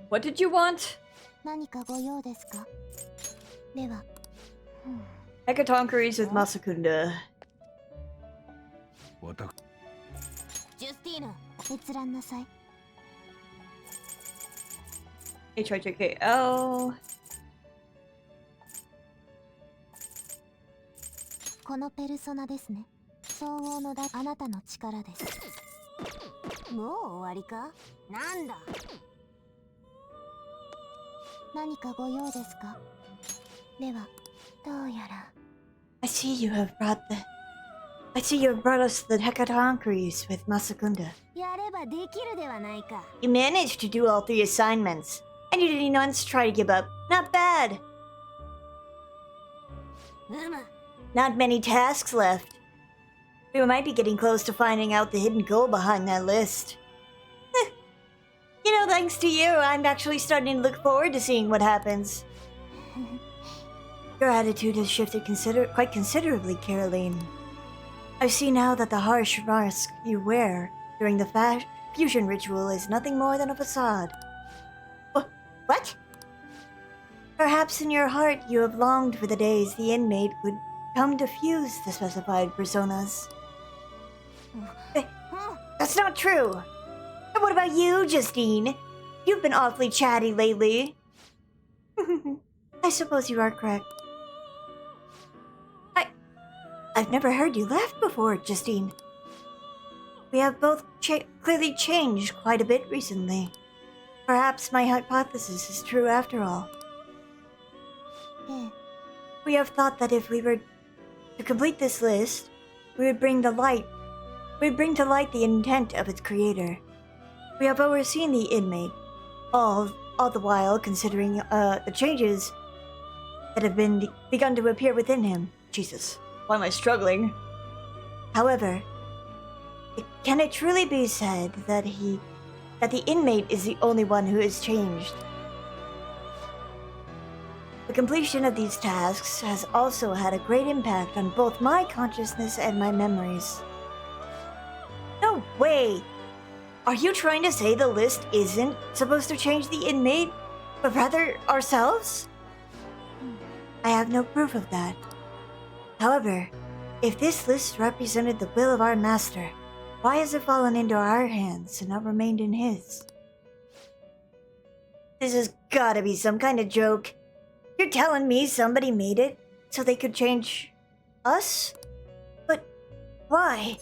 What did you want?
何かご用ですか？では、
Hekatonkeries with Masakunda.
ジュスティーヌ、閲覧なさい。
HIJKL.
このペルソナですね。相応のだ、あなたの力です。もう終わりか？なんだ。何かご用ですか？では、どうやら。
I see you have brought us the Hekatonkeries with Masakunda.
やればできるではないか。
You managed to do all 3 assignments, and you didn't once try to give up. Not bad.
うむ。
Not many tasks left. We might be getting close to finding out the hidden goal behind that list. You know, thanks to you, I'm actually starting to look forward to seeing what happens. Your attitude has shifted quite considerably, Caroline. I see now that the harsh mask you wear during the fusion ritual is nothing more than a facade. What? Perhaps in your heart you have longed for the days the inmate would come to fuse the specified personas. That's not true. And what about you, Justine? You've been awfully chatty lately. I suppose you are correct. I've never heard you laugh before, Justine. We have both clearly changed quite a bit recently. Perhaps my hypothesis is true after all. We have thought that if we were to complete this list, we would bring to light the intent of its creator. We have overseen the inmate, all the while considering the changes that have begun to appear within him. Jesus, why am I struggling? However, can it truly be said that the inmate is the only one who has changed? The completion of these tasks has also had a great impact on both my consciousness and my memories. No way! Are you trying to say the list isn't supposed to change the inmate, but rather ourselves? I have no proof of that. However, if this list represented the will of our master, why has it fallen into our hands and not remained in his? This has gotta be some kind of joke. You're telling me somebody made it so they could change us? But why?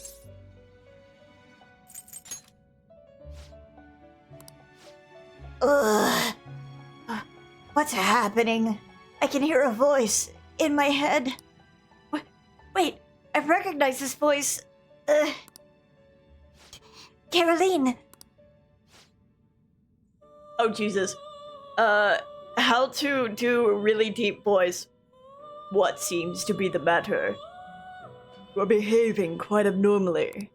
Ugh. What's happening? I can hear a voice in my head. Wait, I recognize this voice. Caroline! Oh, Jesus. How to do a really deep voice? What seems to be the matter? You're behaving quite abnormally.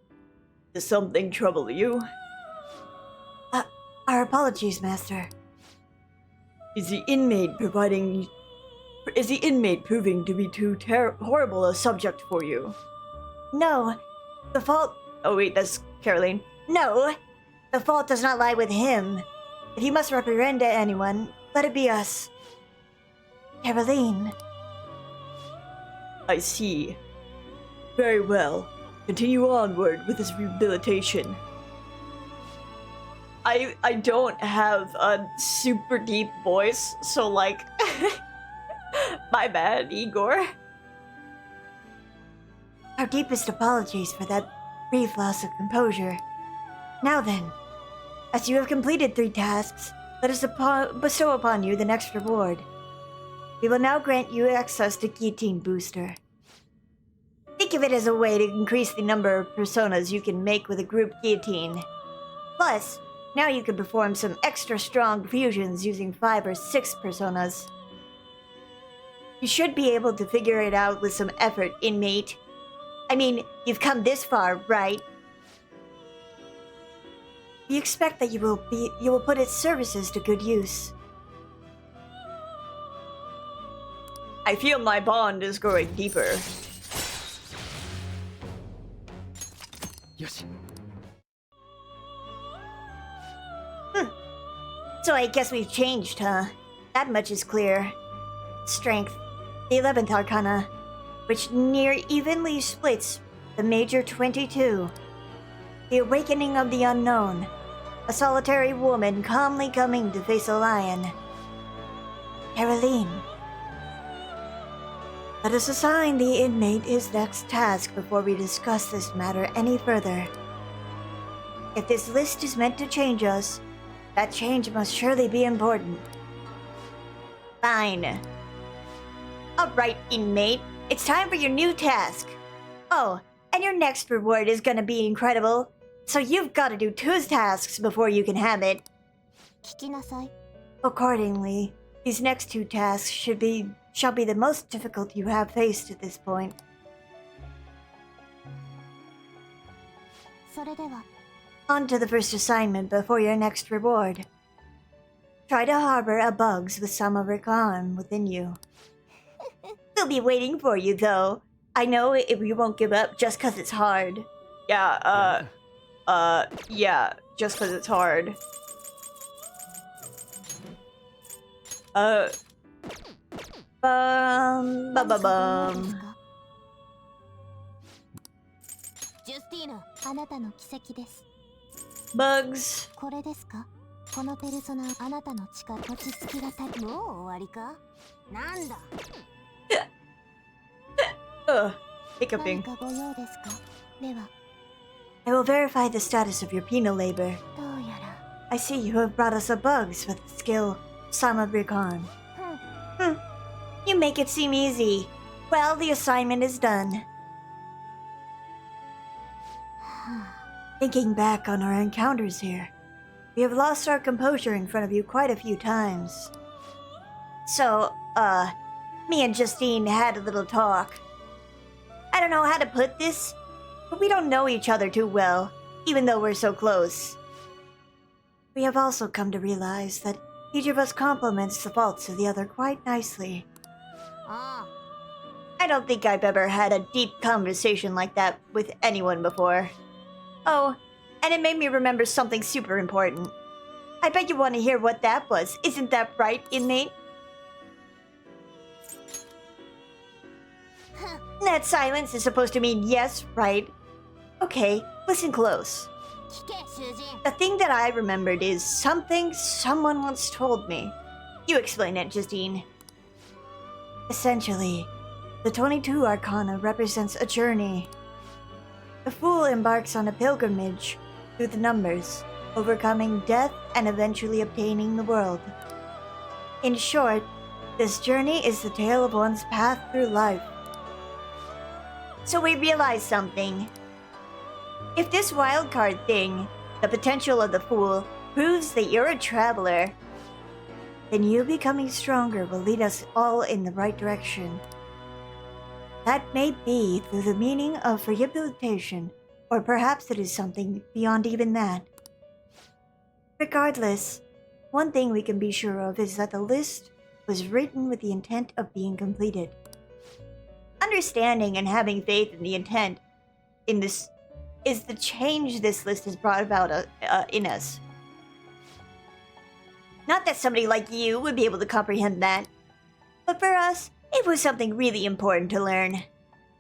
Does something trouble you? Our apologies, Master. Is the inmate proving to be too horrible a subject for you? No. The fault... Oh wait, that's Caroline. No! The fault does not lie with him. If you must reprehend anyone, let it be us. Caroline. I see. Very well. Continue onward with this rehabilitation. I don't have a super deep voice, so like... My bad, Igor. Our deepest apologies for that brief loss of composure. Now then, as you have completed 3 tasks, let us bestow upon you the next reward. We will now grant you access to Guillotine Booster. Think of it as a way to increase the number of personas you can make with a group guillotine. Plus, now you can perform some extra strong fusions using 5 or 6 personas. You should be able to figure it out with some effort, inmate. I mean, you've come this far, right? We expect that you will put its services to good use. I feel my bond is growing deeper.
Yoshi.
So I guess we've changed, huh? That much is clear. Strength. The 11th Arcana, which near evenly splits the major 22. The awakening of the unknown. A solitary woman calmly coming to face a lion. Caroline. Let us assign the inmate his next task before we discuss this matter any further. If this list is meant to change us, that change must surely be important. Fine. Alright, inmate. It's time for your new task. Oh, and your next reward is gonna be incredible. So you've gotta do 2 tasks before you can have it.
聞きなさい。
Accordingly, these next 2 tasks shall be the most difficult you have faced at this point.
それでは、
On to the first assignment before your next reward. Try to harbor a bugs with some of Rakan within you. They'll be waiting for you, though. I know if you won't give up just 'cause it's hard. Yeah, just 'cause it's hard. Bum.
ジュスティーヌ、あなたの奇跡です。
Bugs.
これですか？このペルソナ、あなたの力、落ち着きがたもう終わりか？なんだ？
Hiccuping.
何かご用ですか？では、
I will verify the status of your penal labor.
どうやら。
I see you have brought us a bugs with the skill Some of Rakan. You make it seem easy. Well, the assignment is done. Thinking back on our encounters here, we have lost our composure in front of you quite a few times. So, me and Justine had a little talk. I don't know how to put this, but we don't know each other too well, even though we're so close. We have also come to realize that each of us complements the faults of the other quite nicely. I don't think I've ever had a deep conversation like that with anyone before. Oh, and it made me remember something super important. I bet you want to hear what that was. Isn't that right, inmate? That silence is supposed to mean yes, right? Okay, listen close.
聞け、囚人。
The thing that I remembered is something someone once told me. You explain it, Justine. Essentially, the 22 Arcana represents a journey. The fool embarks on a pilgrimage through the numbers, overcoming death and eventually obtaining the world. In short, this journey is the tale of one's path through life. So we realize something. If this wildcard thing, the potential of the fool, proves that you're a traveler, then you becoming stronger will lead us all in the right direction. That may be through the meaning of rehabilitation, or perhaps it is something beyond even that. Regardless, one thing we can be sure of is that the list was written with the intent of being completed. Understanding and having faith in the intent in this is the change this list has brought about in us. Not that somebody like you would be able to comprehend that, but for us, it was something really important to learn.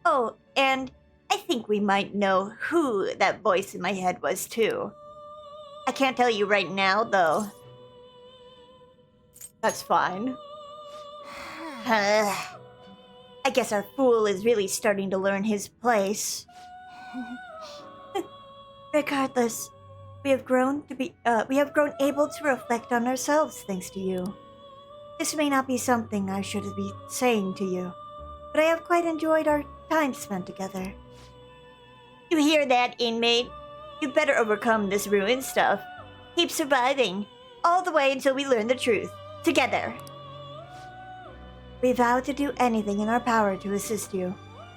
Oh, and I think we might know who that voice in my head was too. I can't tell you right now, though. That's fine. I guess our fool is really starting to learn his place. Regardless, we have grown able to reflect on ourselves thanks to you. This may not be something I should be saying to you, but I have quite enjoyed our time spent together. You hear that, inmate? You better overcome this ruined stuff. Keep surviving, all the way until we learn the truth, together. We vow to do anything in our power to assist you,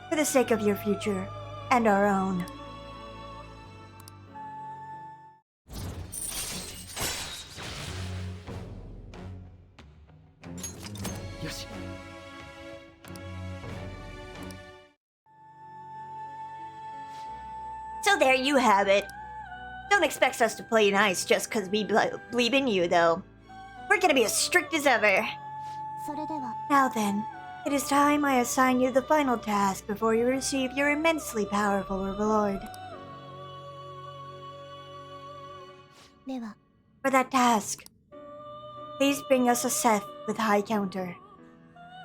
for the sake of your future and our own. So there you have it. Don't expect us to play nice just because we believe in you, though. We're gonna be as strict as ever.
それでは、
Now then, It is time I assign you the final task before you receive your immensely powerful reward.
では
For that task, please bring us a Seth with high counter.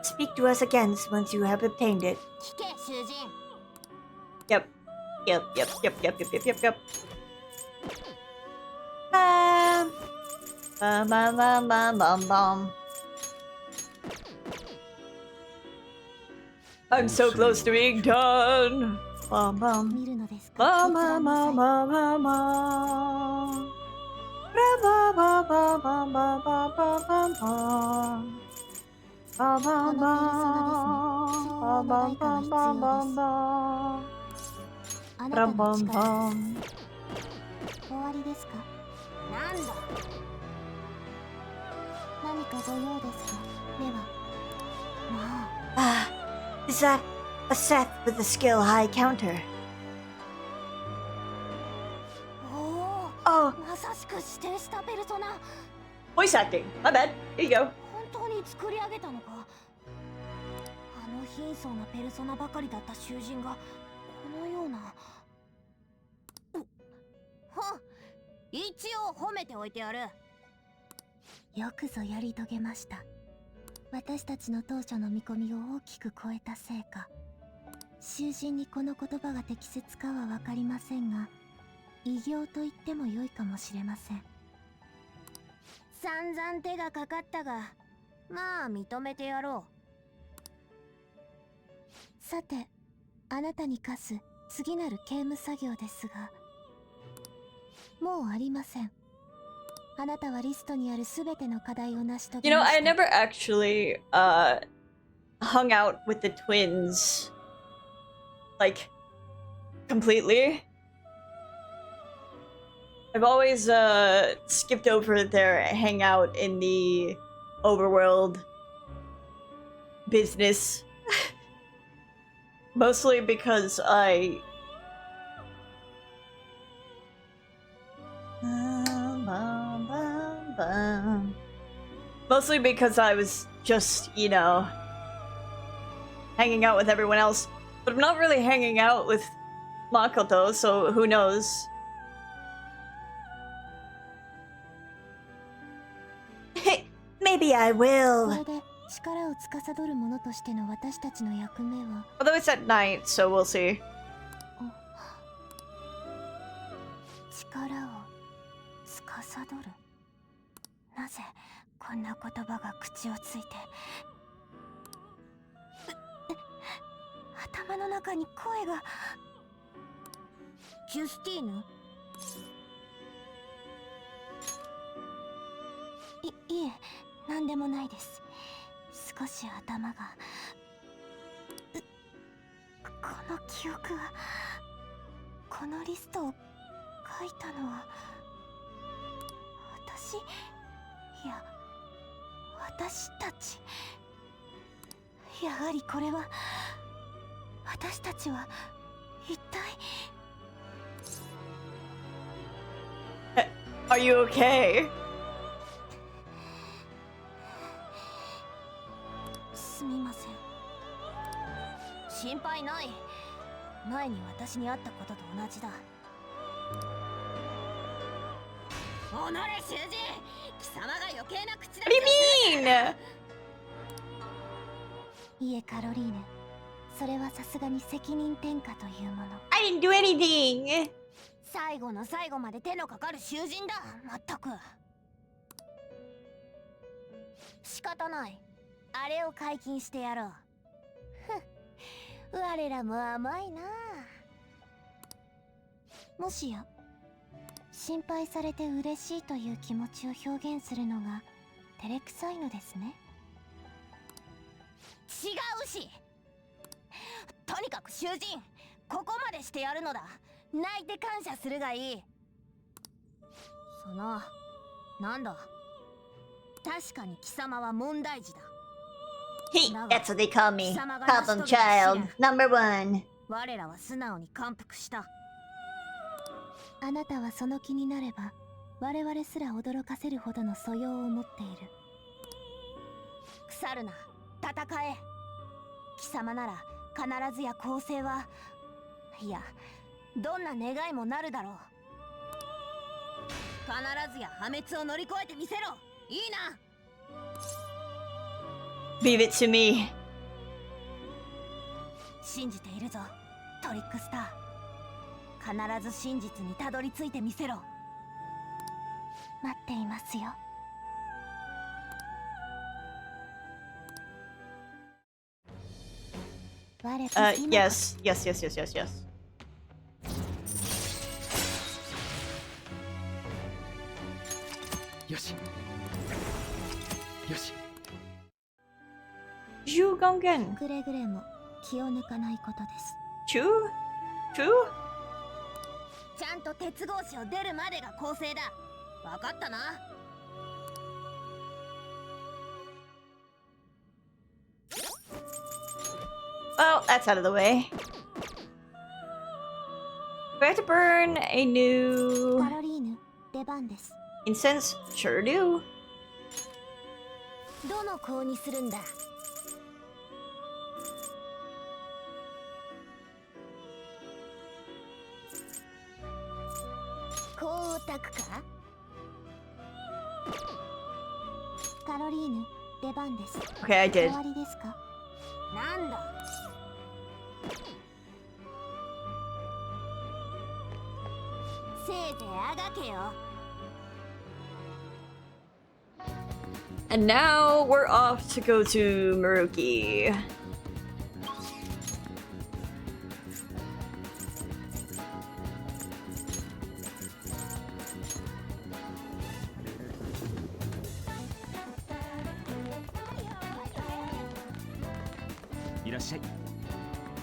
Speak to us again once you have obtained it.
聞け囚人
Yep. Yep. Bam. Bum, bum, bum, bum, bum, bum. I'm so close to being done. Bum, bum.
見るのですか
Bum,
決
bum,
断なさ
bum,
い
bum, bum, bum. Bum, bum, bum, bum, bum, bum, bum, bum, bum. Bum,
こ
bum,
のペルソナですね。相応
bum.
の
Bum,
代価が
bum,
必
bum,
要
bum,
です。
bum.
あなた
Bum,
の
bum,
力
bum.
終わりですかなんだ何かご用ですかではまあ
Ah, is that a Seth with a skill high counter?
お
Oh,
おまさしく指定したペルソナ
voice acting. My bad. Here you go.
本当に作り上げたのかあの貧相なペルソナばかりだった囚人がこのようなは一応褒めておいてやるよくぞやり遂げました私たちの当初の見込みを大きく超えたせいか囚人にこの言葉が適切かは分かりませんが偉業と言っても良いかもしれません散々手がかかったがまあ認めてやろうさてあなたに課す次なる刑務作業ですがもうありませんあなたはリストにあるすべての課題を成し遂
You
げ
know,
まし
I
た
never actually hung out with the twins like completely. I've always skipped over their hangout in the overworld business. Mostly because I Mostly because I was just, you know, hanging out with everyone else. But I'm not really hanging out with Makoto, so who knows? Maybe I
こ
will.
れで力を司る者としての私たちの役目は
Although it's at night, so we'll see.
力を司るなぜこんな言葉が口をついて頭の中に声がジュスティーヌいえ何でもないです少し頭がこの記憶はこのリストを書いたのは私いや私たちやはりこれは私たちは一体
Are you okay?
すみません心配ない前に私に会ったことと同じだおのれ囚人貴様が余計な口だ
What do you mean?
いえカロリーヌそれはさすがに責任転嫁というもの
I didn't do anything.
最後の最後まで手のかかる囚人だまったく仕方ないあれを解禁してやろうふん我らも甘いなもしや心配されて嬉しいという気持ちを表現するのが照れくさいのですね違うしとにかく囚人ここまでしてやるのだ泣いて感謝するがいいなんだ確かに貴様は問題児だ
Hey, that's what they call me. Problem child. Number one.
我らは素直に感服したあなたはその気になれば我々すら驚かせるほどの素養を持っている腐るな戦え貴様なら必ずや公正は、いや、どんな願いもなるだろう。必ずや破滅を乗り越えてみせろ。いいな。
Leave it to me.
信じているぞ、トリックスター。必ず真実にたどり着いてみせろ。待っていますよ。
Yes, yes, yes, yes, yes, yes.
よしよし。
Jugongen.
くれぐれも気を抜かないことです。
Chu? Chu?
ちゃんと鉄格子を出るまでが公正だ。わかったな。
Well, that's out of the way. Do I have to burn a
カ
new
ロリーヌ、出番です。
incense? Sure do.
どの香にするんだ。香を焚くか。カロリーヌ、出番です。
Okay, I
終
did.
わりですか。なんだ。せいぜいあがけよ。
And now we're off to go to Maruki.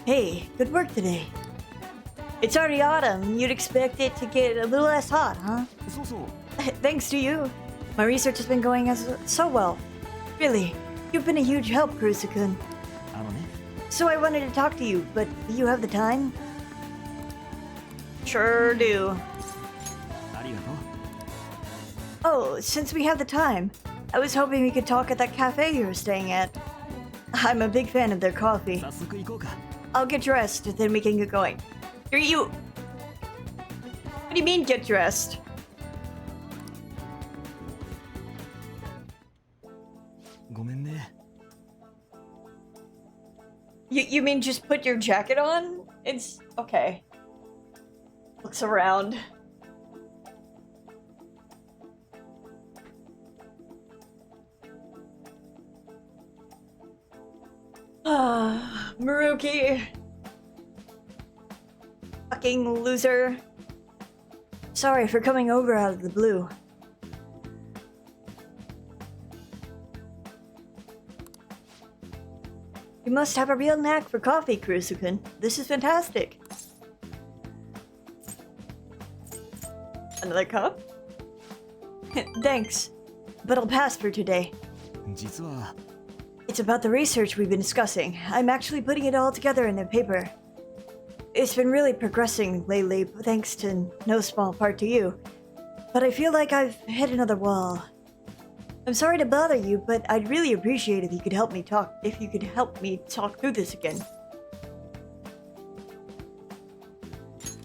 Hey, good work today. It's already autumn. You'd expect it to get a little less hot, huh?
そうそう。
Thanks to you. My research has been going so well. Really, you've been a huge help, Kurusu-kun.
あのね。
So I wanted to talk to you, but do you have the time? Sure do.
ありがとう。
Oh, since we have the time, I was hoping we could talk at that cafe you were staying at. I'm a big fan of their coffee.
早速行こうか。
I'll get dressed, then we can get going. You... What do you mean, get dressed?
ごめんね。
You mean just put your jacket on? It's... okay. Looks around. Ah, Maruki. Fucking loser. Sorry for coming over out of the blue. You must have a real knack for coffee, Kurusu-kun. This is fantastic. Another cup? Thanks, but I'll pass for today.
実は
It's about the research we've been discussing. I'm actually putting it all together in a paper. It's been really progressing lately, thanks to no small part to you. But I feel like I've hit another wall. I'm sorry to bother you, but I'd really appreciate if you could help me talk through this again.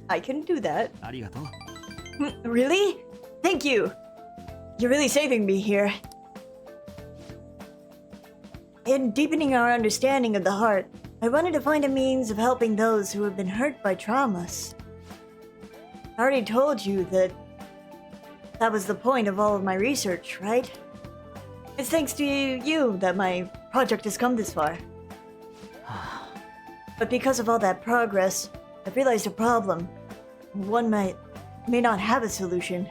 I can do that.
ありがとう。
Really? Thank you. You're really saving me here. In deepening our understanding of the heart, I wanted to find a means of helping those who have been hurt by traumas. I already told you that was the point of all of my research, right? It's thanks to you that my project has come this far. But because of all that progress, I've realized a problem. One may not have a solution.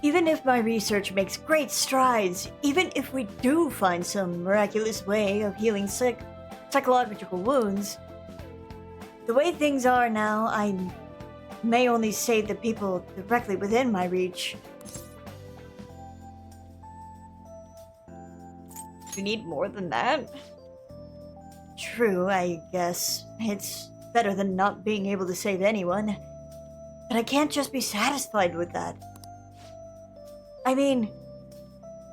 Even if my research makes great strides, even if we do find some miraculous way of healing psychological wounds, the way things are now, I may only save the people directly within my reach. You need more than that? True, I guess. It's better than not being able to save anyone. But I can't just be satisfied with that. I mean,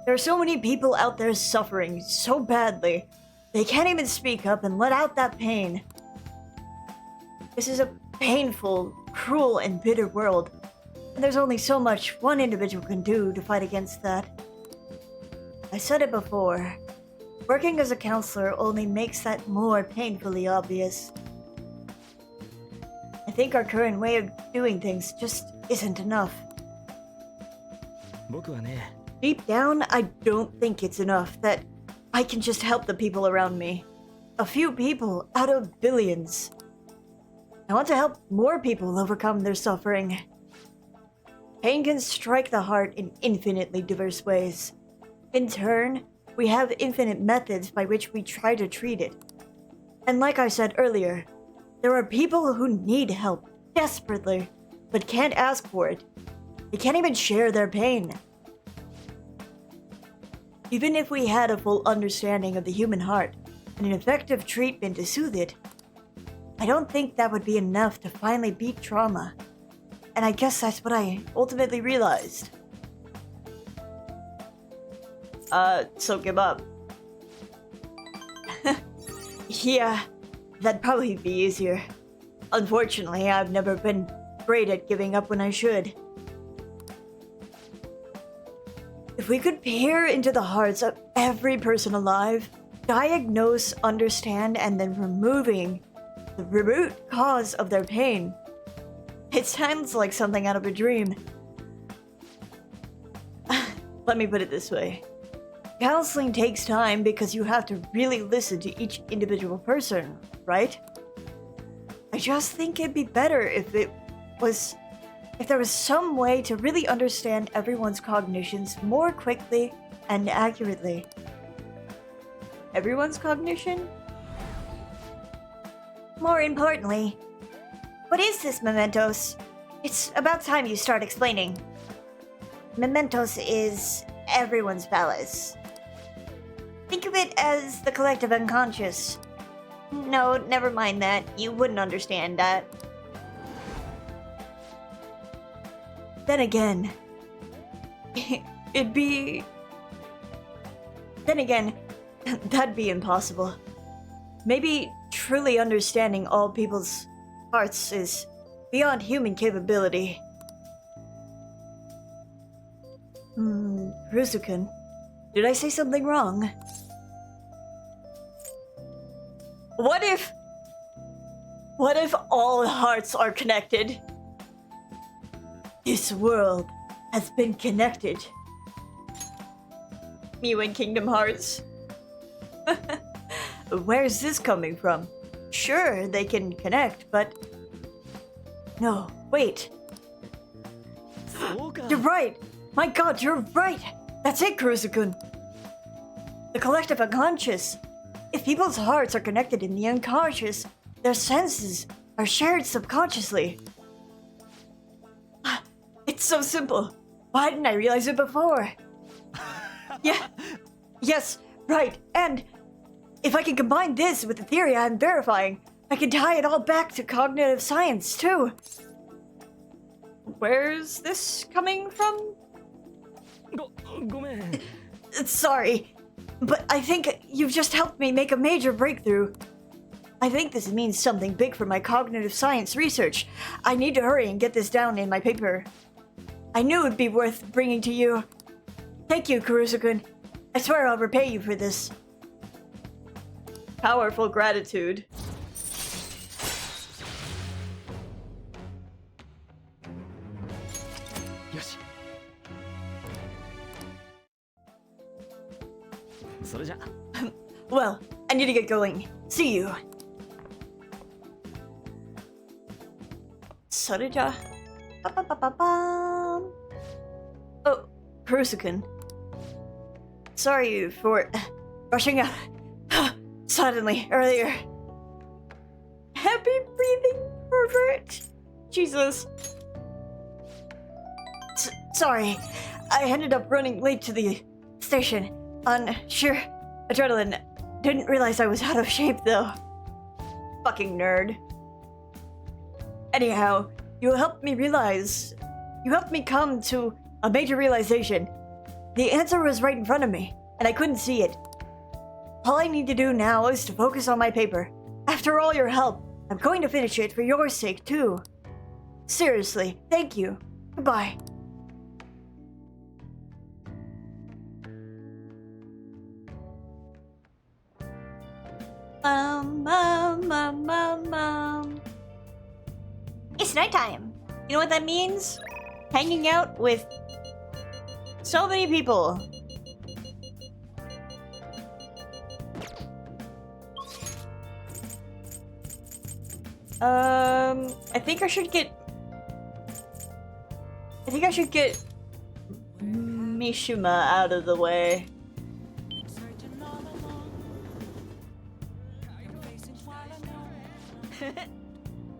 There are so many people out there suffering so badly, they can't even speak up and let out that pain. This is a painful, cruel, and bitter world, and there's only so much one individual can do to fight against that. I said it before, working as a counselor only makes that more painfully obvious. I think our current way of doing things just isn't enough.
僕はね、
Deep down, I don't think it's enough that I can just help the people around me. A few people out of billions. I want to help more people overcome their suffering. Pain can strike the heart in infinitely diverse ways. In turn, we have infinite methods by which we try to treat it. And like I said earlier, there are people who need help desperately, but can't ask for it. They can't even share their pain. Even if we had a full understanding of the human heart and an effective treatment to soothe it, I don't think that would be enough to finally beat trauma. And I guess that's what I ultimately realized. So give up. Yeah, that'd probably be easier. Unfortunately, I've never been great at giving up when I should. If we could peer into the hearts of every person alive, diagnose, understand, and then removing the root cause of their pain, it sounds like something out of a dream. Let me put it this way. Counseling takes time because you have to really listen to each individual person, right? I just think it'd be better if there was some way to really understand everyone's cognitions more quickly and accurately. Everyone's cognition? More importantly, what is this mementos? It's about time you start explaining. Mementos is everyone's phallus. Think of it as the collective unconscious. No, never mind that. You wouldn't understand that. Then again, that'd be impossible. Maybe truly understanding all people's hearts is beyond human capability. Rusuken, did I say something wrong? What if all hearts are connected? This world has been connected. You and Kingdom Hearts. Where's this coming from? Sure, they can connect, but... No, wait.
そうか。
You're right! My god, you're right! That's it, Kurusu-kun! The collective unconscious. If people's hearts are connected in the unconscious, their senses are shared subconsciously. It's so simple. Why didn't I realize it before? Yeah. Yes, right. And if I can combine this with the theory I'm verifying, I can tie it all back to cognitive science, too. Where's this coming from?
ごめん。
Sorry, but I think you've just helped me make a major breakthrough. I think this means something big for my cognitive science research. I need to hurry and get this down in my paper. I knew it'd be worth bringing to you. Thank you, Kurusu-kun. I swear I'll repay you for this. Powerful gratitude.
Yoshi. それじゃ。
Well, I need to get going. See you. Soreja. Ba-ba-ba-ba-bum. Oh, Kurusu-kun. Sorry for rushing out suddenly earlier. Happy breathing, pervert. Jesus. Sorry, I ended up running late to the station on sheer adrenaline. Didn't realize I was out of shape though. Fucking nerd. Anyhow, you helped me come to a major realization. The answer was right in front of me, and I couldn't see it. All I need to do now is to focus on my paper. After all your help, I'm going to finish it for your sake, too. Seriously, thank you. Goodbye. It's nighttime. You know what that means? Hanging out with so many people. I think I should get Mishima out of the way.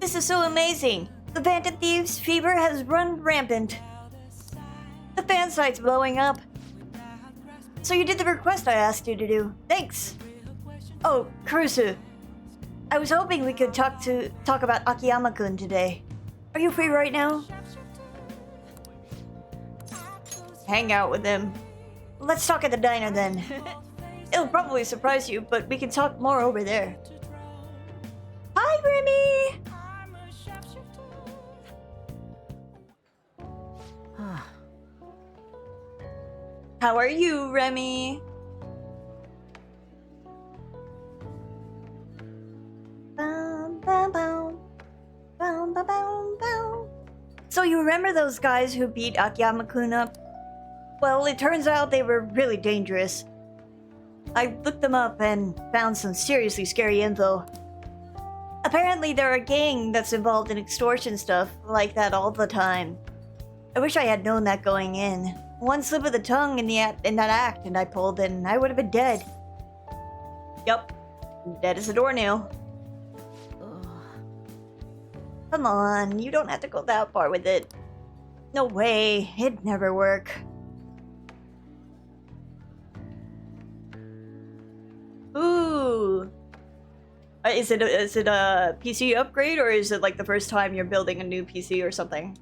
This is so amazing! The Bandit Thieves fever has run rampant. The fan site's blowing up. So you did the request I asked you to do. Thanks! Oh, Kurusu. I was hoping we could talk about Akiyama-kun today. Are you free right now? Hang out with him. Let's talk at the diner then. It'll probably surprise you, but we can talk more over there. Hi, Remy! How are you, Remy? So you remember those guys who beat Akiyama-kun up? Well, it turns out they were really dangerous. I looked them up and found some seriously scary info. Apparently they're a gang that's involved in extortion stuff like that all the time. I wish I had known that going in. One slip of the tongue in that act and I pulled and I would have been dead. Yup, dead as a doornail. Come on, you don't have to go that far with it. No way, it'd never work. Ooh. Is it a PC upgrade or is it like the first time you're building a new PC or something?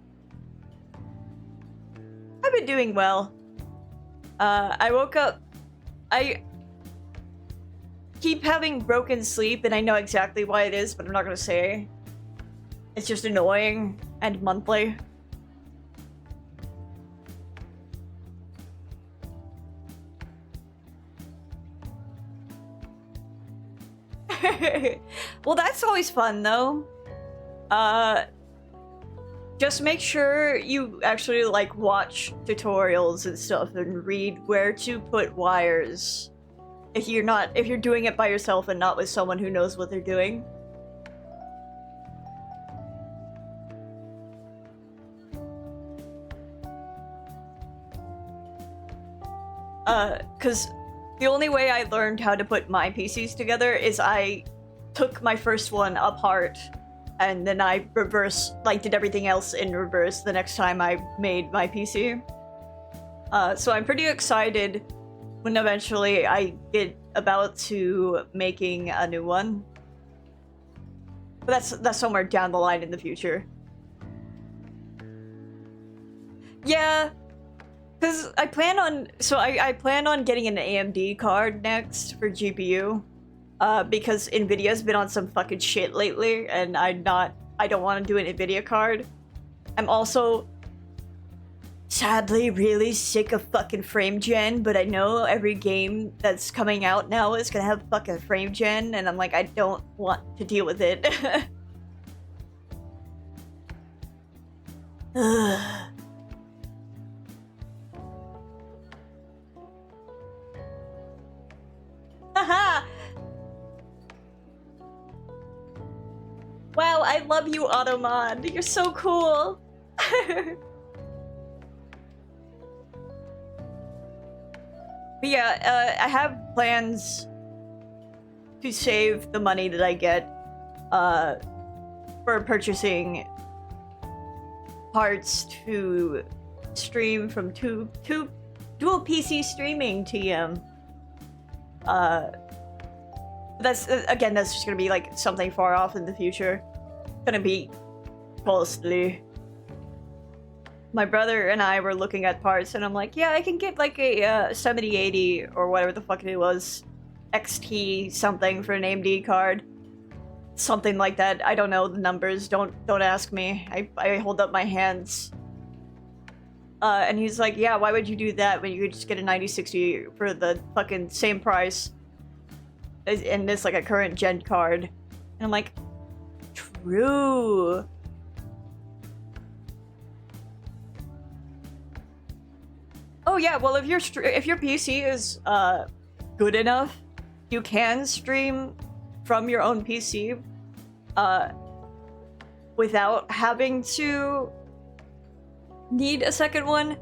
I've been doing well. I woke up. I keep having broken sleep and I know exactly why it is, but I'm not gonna say. It's just annoying and monthly. Well, that's always fun though. Just make sure you actually like watch tutorials and stuff and read where to put wires. If you're doing it by yourself and not with someone who knows what they're doing. Cause the only way I learned how to put my PCs together is I took my first one apart and then I did everything else in reverse the next time I made my PC. So I'm pretty excited when eventually I get about to making a new one. But that's somewhere down the line in the future. Yeah. Because I plan on getting an AMD card next for GPU, because Nvidia's been on some fucking shit lately, and I don't want to do an Nvidia card. I'm also sadly really sick of fucking frame gen, but I know every game that's coming out now is gonna have fucking frame gen, and I'm like, I don't want to deal with it. Ugh. Haha! Wow, I love you, Automod. You're so cool. But yeah, I have plans to save the money that I get for purchasing parts to stream from two dual PC streaming TM. That's just gonna be like something far off in the future. Gonna be costly. my brother and I were looking at parts, and I'm like, yeah, I can get like a 7080 or whatever the fuck it was, XT something for an AMD card, something like that. I don't know the numbers. Don't ask me. I hold up my hands. And he's like, yeah, why would you do that when you could just get a 9060 for the fucking same price? And it's like a current gen card. And I'm like, true. Oh yeah, well if your PC is good enough, you can stream from your own PC without having to need a second one.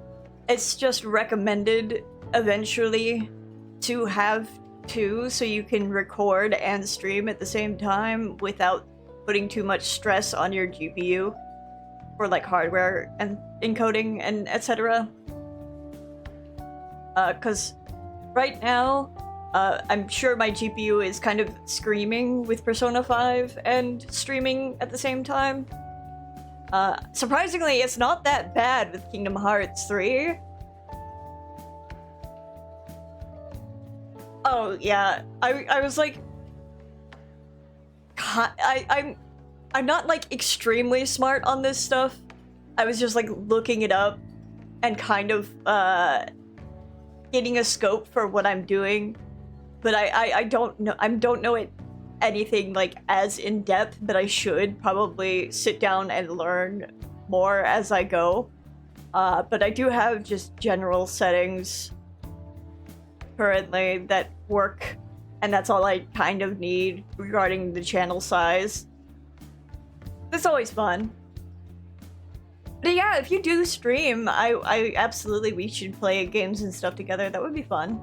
It's just recommended eventually to have two so you can record and stream at the same time without putting too much stress on your GPU for like hardware and encoding and etc. Because right now I'm sure my GPU is kind of screaming with Persona 5 and streaming at the same time. Surprisingly, it's not that bad with Kingdom Hearts 3. Oh yeah, I was like, I'm not like extremely smart on this stuff. I was just like looking it up and kind of getting a scope for what I'm doing, but I don't know it anything like as in depth, but I should probably sit down and learn more as I go. But I do have just general settings currently that work, and that's all I kind of need regarding the channel size. It's always fun. But yeah, if you do stream, I absolutely, we should play games and stuff together. That would be fun.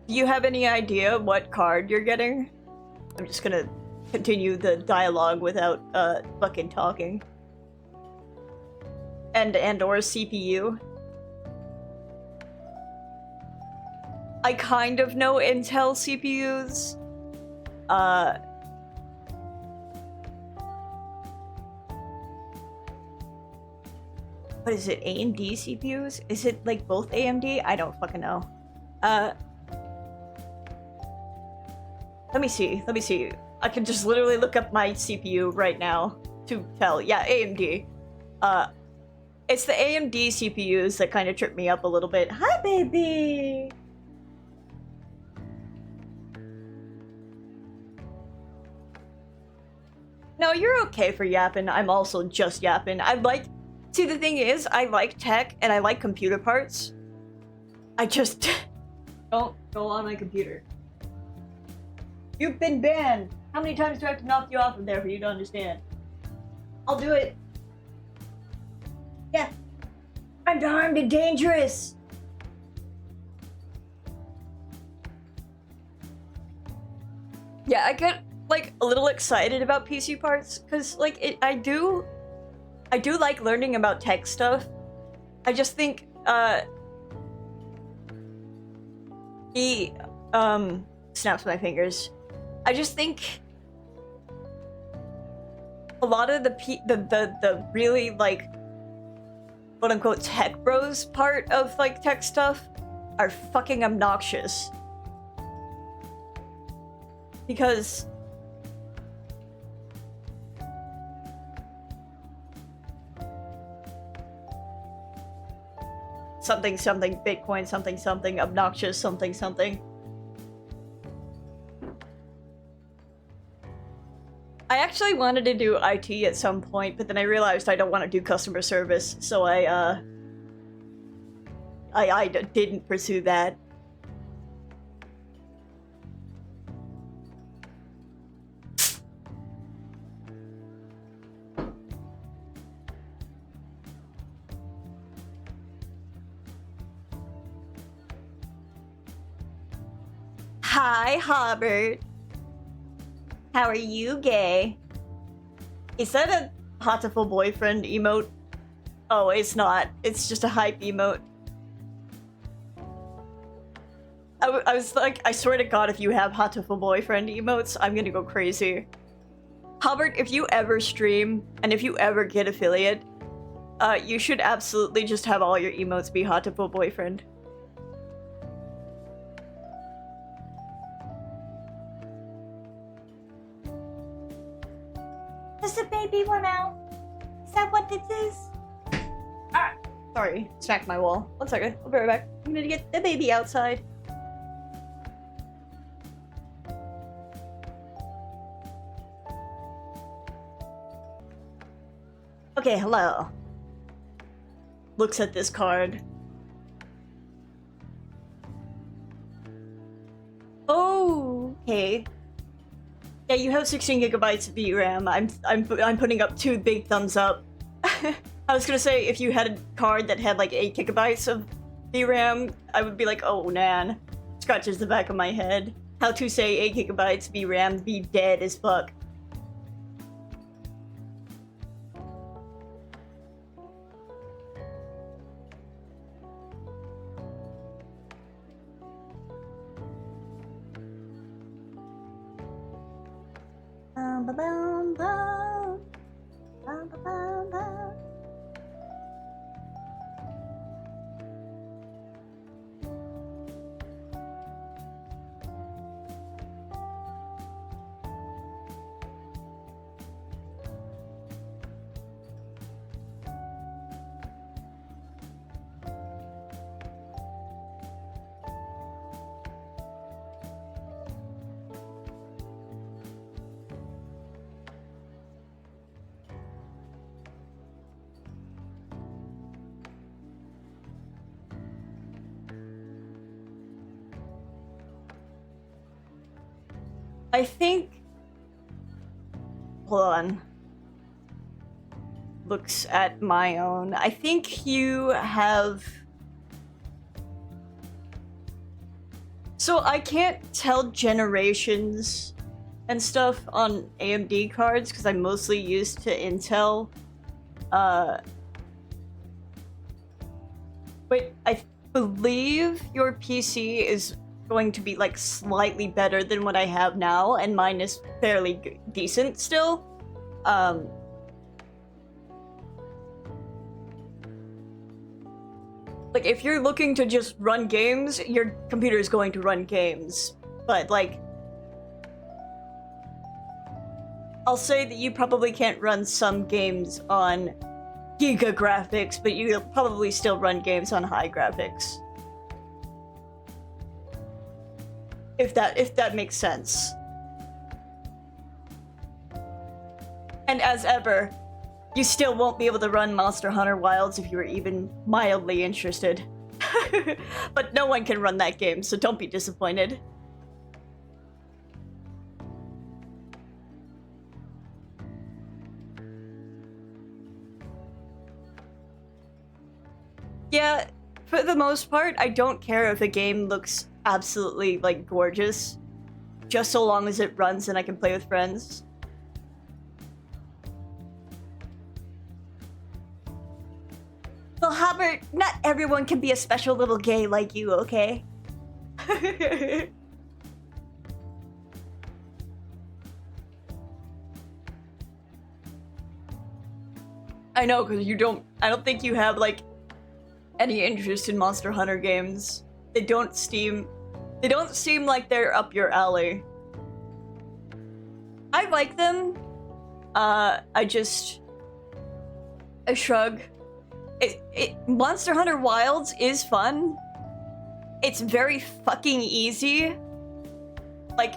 Do you have any idea what card you're getting? I'm just gonna continue the dialogue without fucking talking. And or CPU. I kind of know Intel CPUs. What is it? AMD CPUs? Is it like both AMD? I don't fucking know. Let me see. I can just literally look up my CPU right now to tell. Yeah, AMD. It's the AMD CPUs that kind of trip me up a little bit. Hi, baby! No, you're okay for yapping. I'm also just yapping. See, the thing is, I like tech and I like computer parts. I just don't go on my computer. You've been banned. How many times do I have to knock you off of there for you to understand? I'll do it. Yeah. I'm armed and dangerous. Yeah, I get like a little excited about PC parts because like I do like learning about tech stuff. I just think he snaps my fingers. I just think a lot of the really like quote unquote tech bros part of like tech stuff are fucking obnoxious. Because something something Bitcoin something something obnoxious something something. I actually wanted to do IT at some point, but then I realized I don't want to do customer service, so I didn't pursue that. Hi, Hobbert. How are you, gay? Is that a Hatoful boyfriend emote? Oh, it's not. It's just a hype emote. I was like, I swear to God, if you have Hatoful boyfriend emotes, I'm gonna go crazy. Albert, if you ever stream and if you ever get affiliate, you should absolutely just have all your emotes be Hatoful boyfriend.
Does the baby run out? Is that what this is?
Ah, sorry, smacked my wall. 1 second, I'll be right back. I'm gonna get the baby outside. Okay, hello. Looks at this card. Oh, okay. Yeah, you have 16 gigabytes of VRAM. I'm putting up 2 big thumbs up. I was gonna say if you had a card that had like 8 gigabytes of VRAM, I would be like, oh man. Scratches the back of my head. How to say 8 gigabytes VRAM be dead as fuck. I think... Hold on. Looks at my own. I think you have... So I can't tell generations and stuff on AMD cards because I'm mostly used to Intel. But I believe your PC is going to be like slightly better than what I have now, and mine is fairly decent still. Like if you're looking to just run games, your computer is going to run games. But like, I'll say that you probably can't run some games on Giga graphics, but you'll probably still run games on high graphics. If that makes sense. And as ever, you still won't be able to run Monster Hunter Wilds if you were even mildly interested. But no one can run that game, so don't be disappointed. Yeah, for the most part, I don't care if a game looks absolutely, like, gorgeous. Just so long as it runs and I can play with friends. Well, Hubbard, not everyone can be a special little gay like you, okay? I know, because I don't think you have, like, any interest in Monster Hunter games. They don't seem like they're up your alley. I like them. I shrug. Monster Hunter Wilds is fun. It's very fucking easy. Like,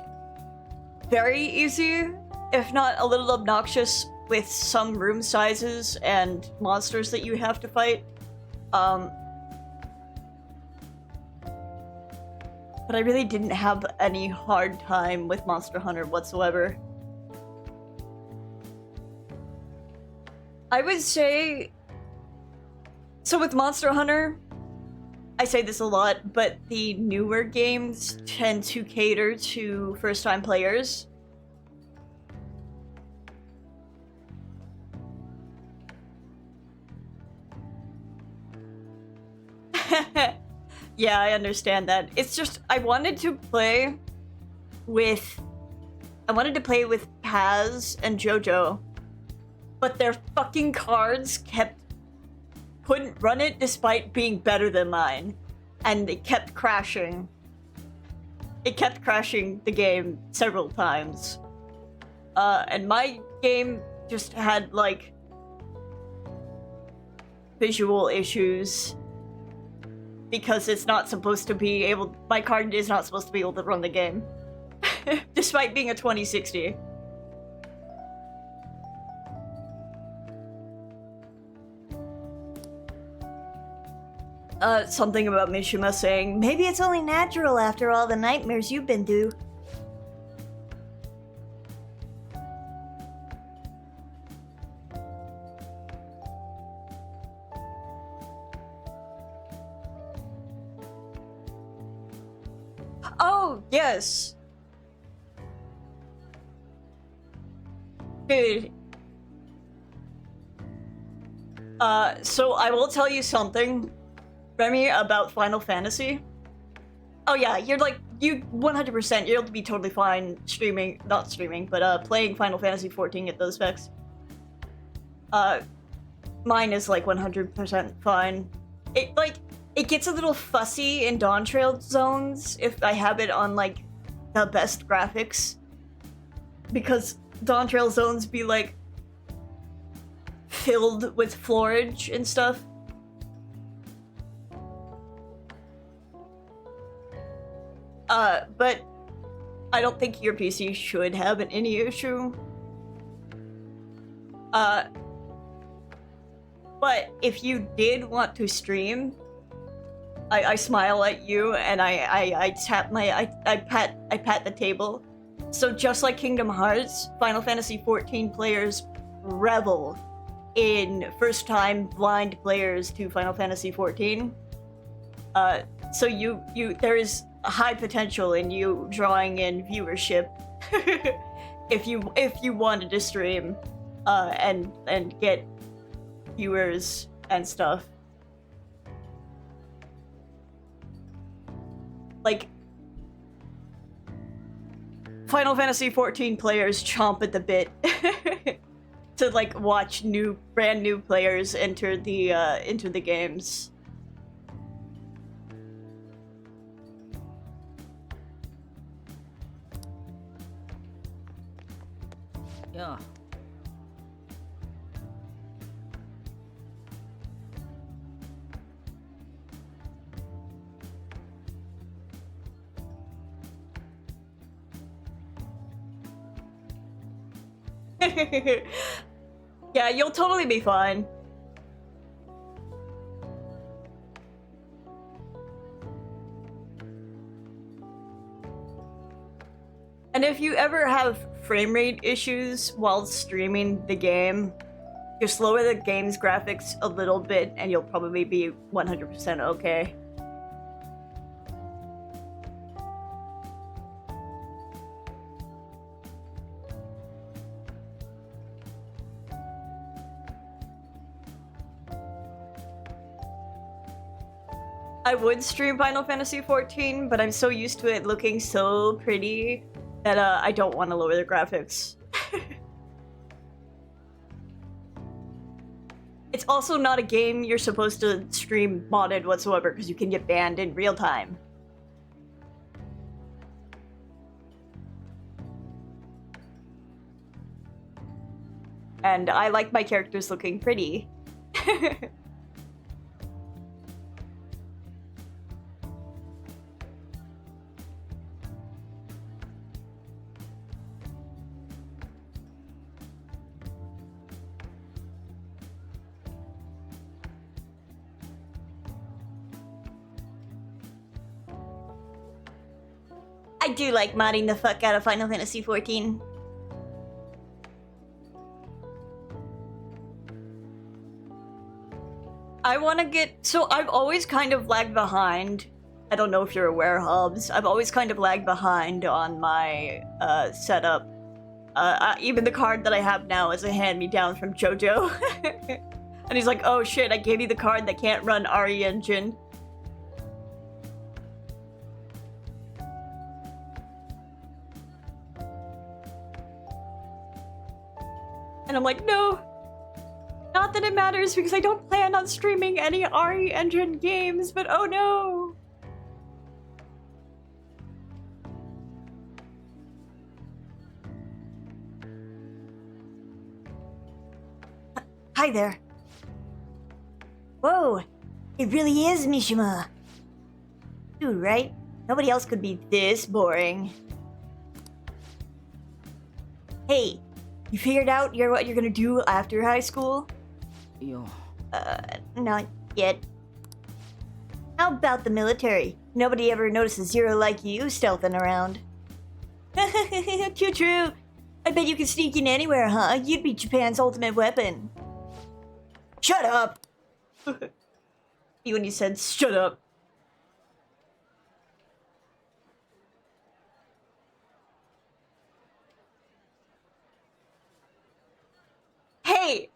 very easy, if not a little obnoxious with some room sizes and monsters that you have to fight. But I really didn't have any hard time with Monster Hunter whatsoever. I would say... So with Monster Hunter, I say this a lot, but the newer games tend to cater to first-time players. Yeah, I understand that. It's just, I wanted to play with I wanted to play with Kaz and JoJo, but their fucking cards couldn't run it despite being better than mine, and it kept crashing. It kept crashing the game several times. And my game just had, like, visual issues because it's not supposed to be able. My card is not supposed to be able to run the game, despite being a 2060. Something about Mishima saying, maybe it's only natural after all the nightmares you've been through. Oh, yes. Dude. So I will tell you something, Remy, about Final Fantasy. Oh yeah, you 100%, you'll be totally fine not streaming, but playing Final Fantasy 14 at those specs. Mine is like 100% fine. It gets a little fussy in Dawn Trail zones if I have it on, like, the best graphics. Because Dawn Trail zones be, like, filled with floorage and stuff. But I don't think your PC should have any issue. But if you did want to stream, I smile at you and I pat the table. So just like Kingdom Hearts, Final Fantasy 14 players revel in first-time blind players to Final Fantasy 14. So there is a high potential in you drawing in viewership if you wanted to stream and get viewers and stuff. Like, Final Fantasy 14 players chomp at the bit to, like, watch brand new players enter the games.
Yeah.
Yeah, you'll totally be fine. And if you ever have frame rate issues while streaming the game, just lower the game's graphics a little bit and you'll probably be 100% okay. I would stream Final Fantasy 14, but I'm so used to it looking so pretty that I don't want to lower the graphics. It's also not a game you're supposed to stream modded whatsoever because you can get banned in real time. And I like my characters looking pretty. I do like modding the fuck out of Final Fantasy 14. I want to get... So I've always kind of lagged behind. I don't know if you're aware, Hubs. I've always kind of lagged behind on my setup. Even the card that I have now is a hand-me-down from JoJo. And he's like, oh shit, I gave you the card that can't run RE Engine. And I'm like, no. Not that it matters because I don't plan on streaming any RE Engine games, but oh no. Hi there. Whoa, it really is Mishima. Dude, right? Nobody else could be this boring. Hey, you figured out what you're gonna do after high school?
いや
Not yet. How about the military? Nobody ever noticed a zero like you stealthing around. Too true. I bet you could sneak in anywhere, huh? You'd be Japan's ultimate weapon. Shut up! When you said shut up. Hey!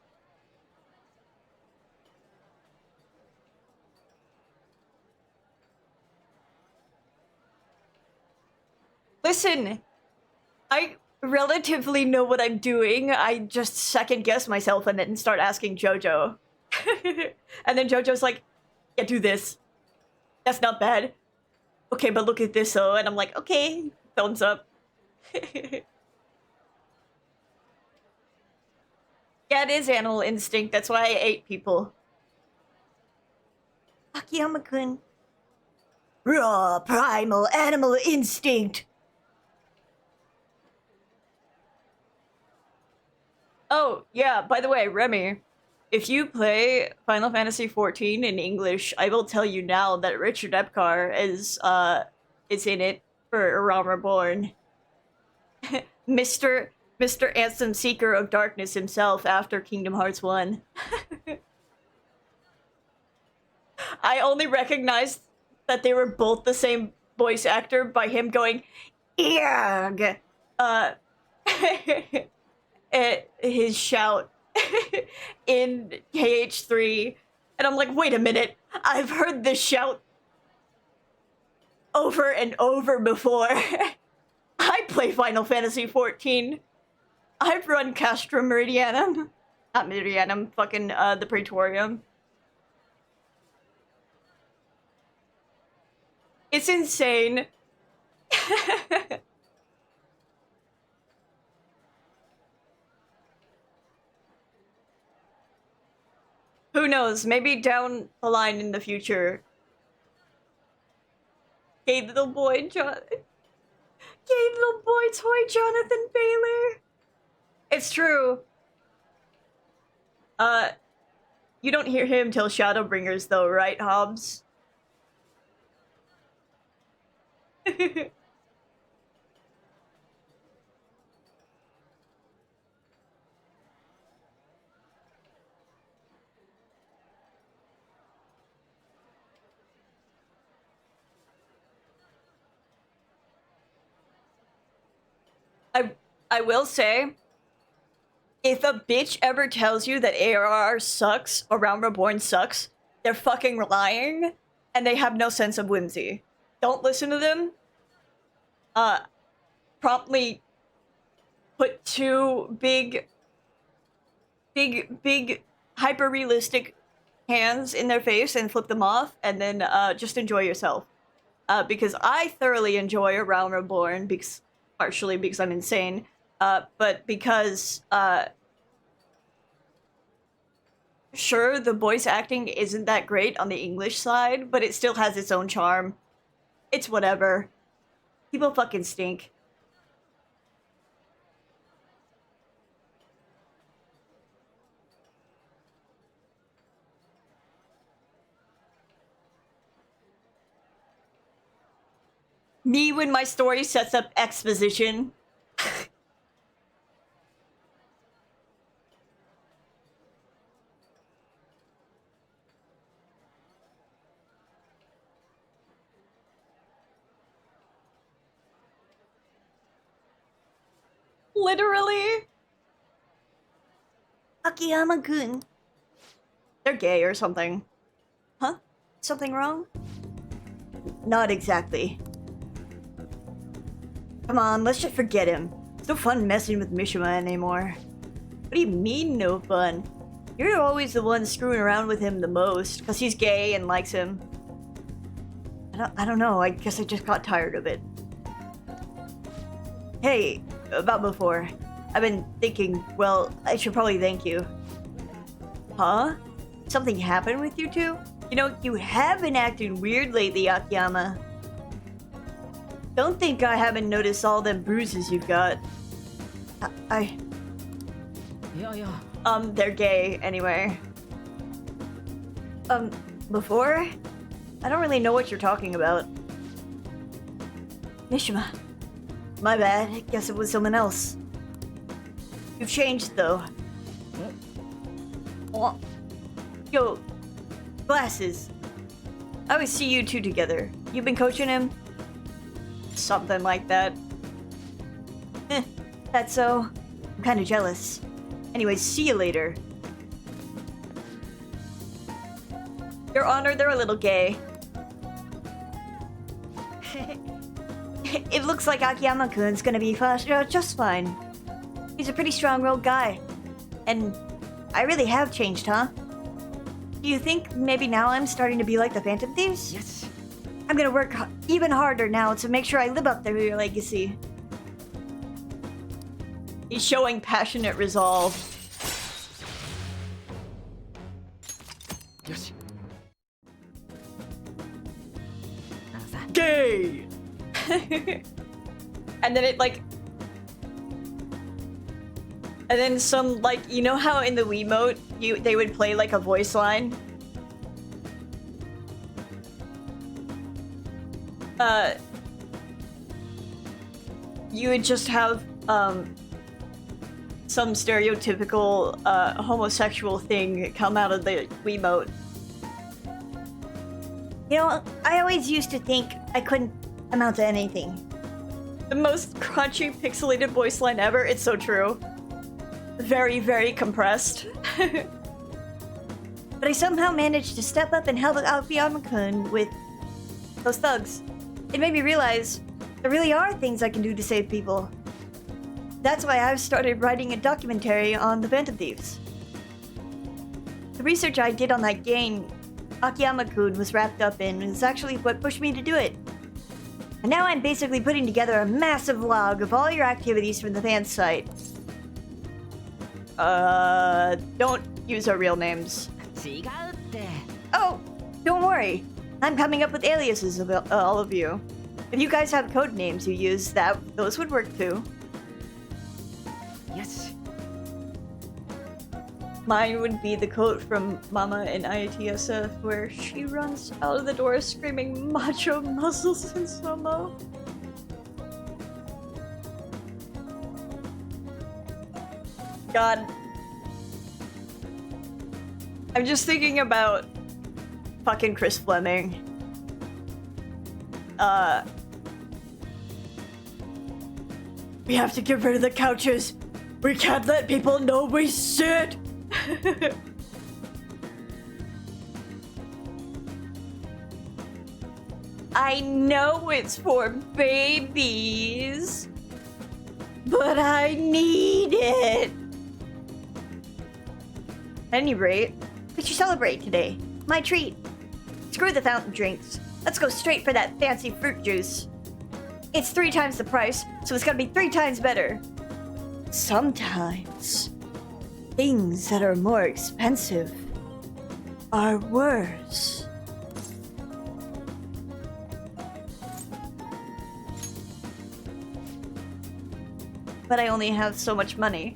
Listen, I relatively know what I'm doing. I just second guess myself and then start asking JoJo. And then JoJo's like, yeah, do this. That's not bad. Okay, but look at this though. And I'm like, okay, thumbs up. Yeah, it is animal instinct. That's why I ate people. Akiyama-kun. Raw primal animal instinct. Oh, yeah, by the way, Remy, if you play Final Fantasy XIV in English, I will tell you now that Richard Epcar is in it for Realm Reborn. Mr. Ansem Seeker of Darkness himself after Kingdom Hearts 1. I only recognized that they were both the same voice actor by him going, "Earg!" His shout in KH3. And I'm like, wait a minute, I've heard this shout over and over before. I play Final Fantasy XIV. I've run Castra Meridianum. Not Meridianum, fucking the Praetorium. It's insane. Who knows? Maybe down the line in the future. Gay little boy Jonathan. Gay little boy toy Jonathan Baylor. It's true. You don't hear him till Shadowbringers though, right, Hobbs? I will say, if a bitch ever tells you that ARR sucks or Realm Reborn sucks, they're fucking lying and they have no sense of whimsy. Don't listen to them. Promptly put two big hyper-realistic hands in their face and flip them off and then just enjoy yourself. Because I thoroughly enjoy A Realm Reborn, partially because I'm insane, but because, sure, the voice acting isn't that great on the English side, but it still has its own charm. It's whatever. People fucking stink. Me when my story sets up exposition. Literally. Akiyama-kun. They're gay or something. Huh? Something wrong? Not exactly. Come on, let's just forget him. It's no fun messing with Mishima anymore. What do you mean, no fun? You're always the one screwing around with him the most, because he's gay and likes him. I don't know, I guess I just got tired of it. Hey, about before. I've been thinking, well, I should probably thank you. Huh? Something happened with you two? You know, you have been acting weird lately, Akiyama. Don't think I haven't noticed all them bruises you've got.
Yeah.
They're gay, anyway. Before? I don't really know what you're talking about. Mishima. My bad, I guess it was someone else. You've changed, though. Oh. Yo, glasses. I always see you two together. You've been coaching him? Something like that. That's so. I'm kinda jealous. Anyways, see you later. Your Honor, they're a little gay. It looks like Akiyama-kun's gonna be just fine. He's a pretty strong-willed guy. And I really have changed, huh? Do you think maybe now I'm starting to be like the Phantom Thieves?
Yes.
I'm gonna work even harder now to make sure I live up to your legacy. He's showing passionate resolve.
Yoshi.
Gay! And then it like... And then some like, you know how in the Wiimote they would play like a voice line? You would just have some stereotypical homosexual thing come out of the Wiimote. You know, I always used to think I couldn't amount to anything. The most crunchy, pixelated voice line ever. It's so true. Very, very compressed. But I somehow managed to step up and help Akiyama-kun with those thugs. It made me realize there really are things I can do to save people. That's why I've started writing a documentary on the Phantom Thieves. The research I did on that game, Akiyama-kun was wrapped up in, is actually what pushed me to do it. And now I'm basically putting together a massive log of all your activities from the fan site. Don't use our real names. Oh, don't worry. I'm coming up with aliases of all of you. If you guys have code names you use, those would work too.
Yes.
Mine would be the quote from Mama in IATSF where she runs out of the door screaming macho muscles in slow-mo. God. I'm just thinking about fucking Chris Fleming. We have to get rid of the couches. We can't let people know we sit. I know it's for babies, but I need it. At any rate, we should celebrate today. My treat. Screw the fountain drinks. Let's go straight for that fancy fruit juice. It's 3 times the price, so it's gonna be 3 times better. Sometimes, things that are more expensive are worse. But I only have so much money.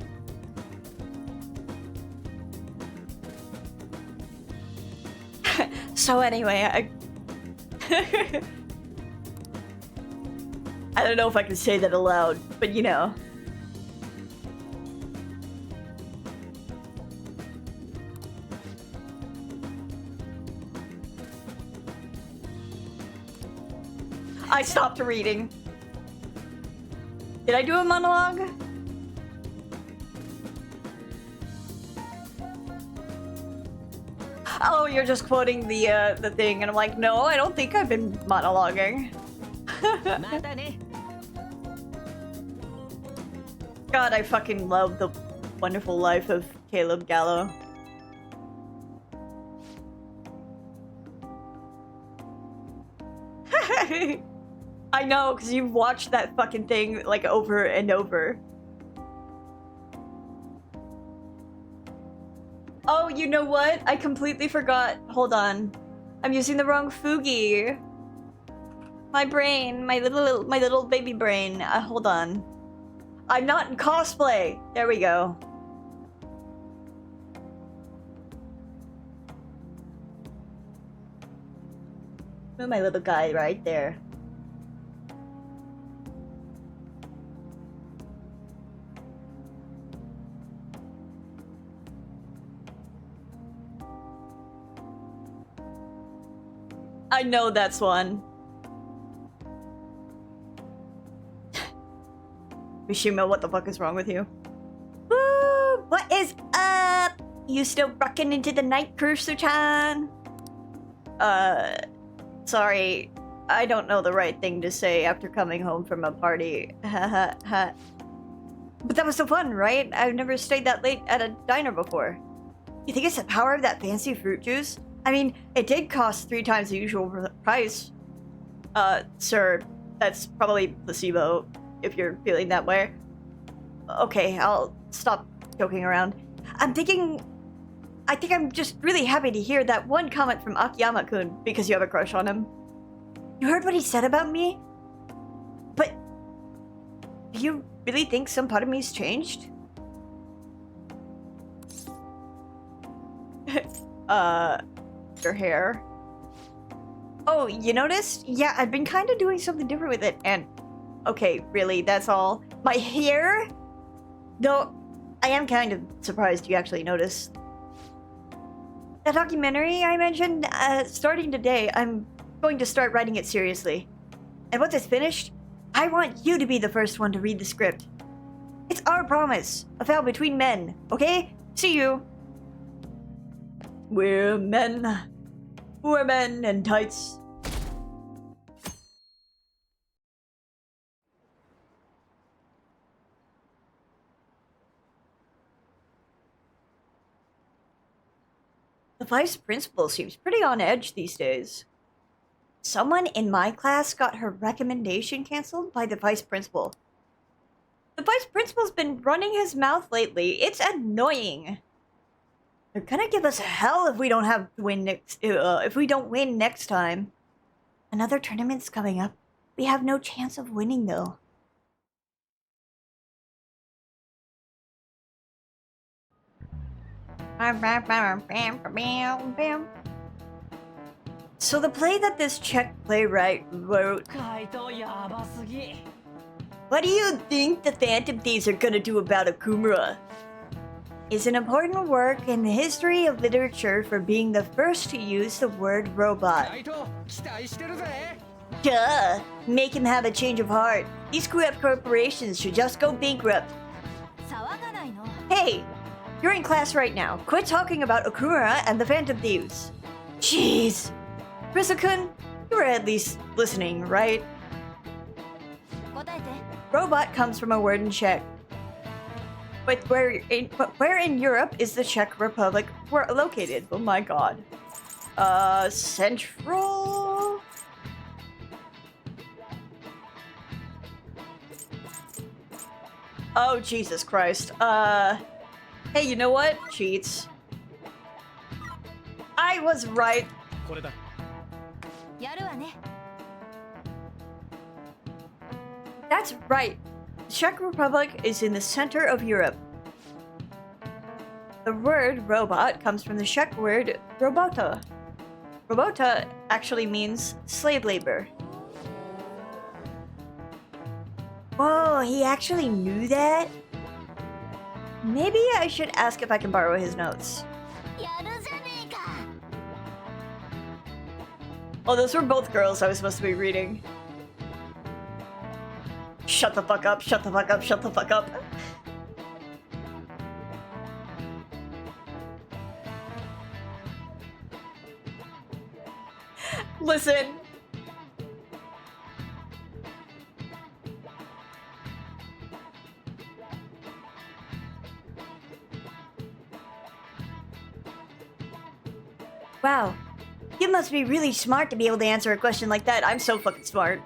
So anyway, I don't know if I can say that aloud, but you know. I stopped reading. Did I do a monologue? Oh, you're just quoting the thing, and I'm like, no, I don't think I've been monologuing. God, I fucking love the Wonderful Life of Caleb Gallo. I know, because you've watched that fucking thing like over and over. Oh, you know what? I completely forgot. Hold on. I'm using the wrong Fugi. My brain, my little baby brain. Hold on. I'm not in cosplay. There we go. Move my little guy right there. I know that's one. Mishima, what the fuck is wrong with you? Woo! What is up? You still rocking into the night, Kursu-chan? Sorry. I don't know the right thing to say after coming home from a party. But that was so fun, right? I've never stayed that late at a diner before. You think it's the power of that fancy fruit juice? I mean, it did cost 3 times the usual price. Sir, that's probably placebo, if you're feeling that way. Okay, I'll stop joking around. I think I'm just really happy to hear that one comment from Akiyama-kun because you have a crush on him. You heard what he said about me? But do you really think some part of me's changed? Your hair. Oh, you noticed? Yeah, I've been kind of doing something different with it, and okay, really, that's all. My hair? Though, I am kind of surprised you actually noticed. That documentary I mentioned, starting today, I'm going to start writing it seriously. And once it's finished, I want you to be the first one to read the script. It's our promise, a vow between men, okay? See you. We're men. We're men in tights. The vice principal seems pretty on edge these days. Someone in my class got her recommendation canceled by the vice principal. The vice principal's been running his mouth lately. It's annoying. They're gonna give us hell if we don't if we don't win next time. Another tournament's coming up. We have no chance of winning though. So the play that this Czech playwright wrote... What do you think the Phantom Thieves are gonna do about Okumura? Is an important work in the history of literature for being the first to use the word robot. Duh! Make him have a change of heart. These screw-up corporations should just go bankrupt. Hey! You're in class right now. Quit talking about Okumura and the Phantom Thieves. Jeez! Risa-kun, you were at least listening, right? Robot comes from a word in Czech. But where in Europe is the Czech Republic located? Oh my god. Central? Oh, Jesus Christ. Hey, you know what? Cheats. I was right. That's right. The Czech Republic is in the center of Europe. The word robot comes from the Czech word robota. Robota actually means slave labor. Whoa, he actually knew that? Maybe I should ask if I can borrow his notes. Oh, those were both girls I was supposed to be reading. Shut the fuck up, shut the fuck up, shut the fuck up. Listen. Wow. You must be really smart to be able to answer a question like that. I'm so fucking smart.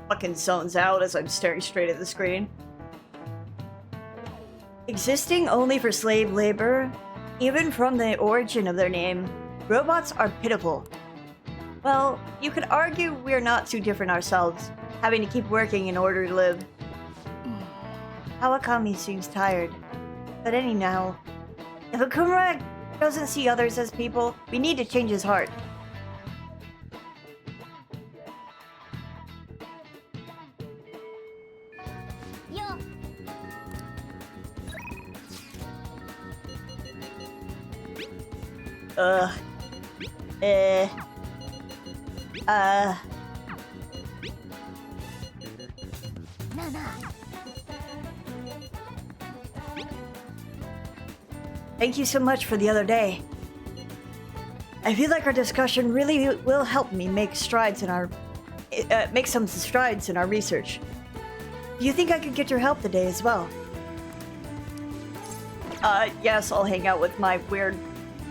Fucking zones out as I'm staring straight at the screen. Existing only for slave labor, even from the origin of their name, robots are pitiful. Well, you could argue we're not too different ourselves, having to keep working in order to live. Kawakami seems tired, but anyhow, if Akumura doesn't see others as people, we need to change his heart. Thank you so much for the other day. I feel like our discussion really will help me make strides in our make some strides in our research. Do you think I could get your help today as well? Yes, I'll hang out with my weird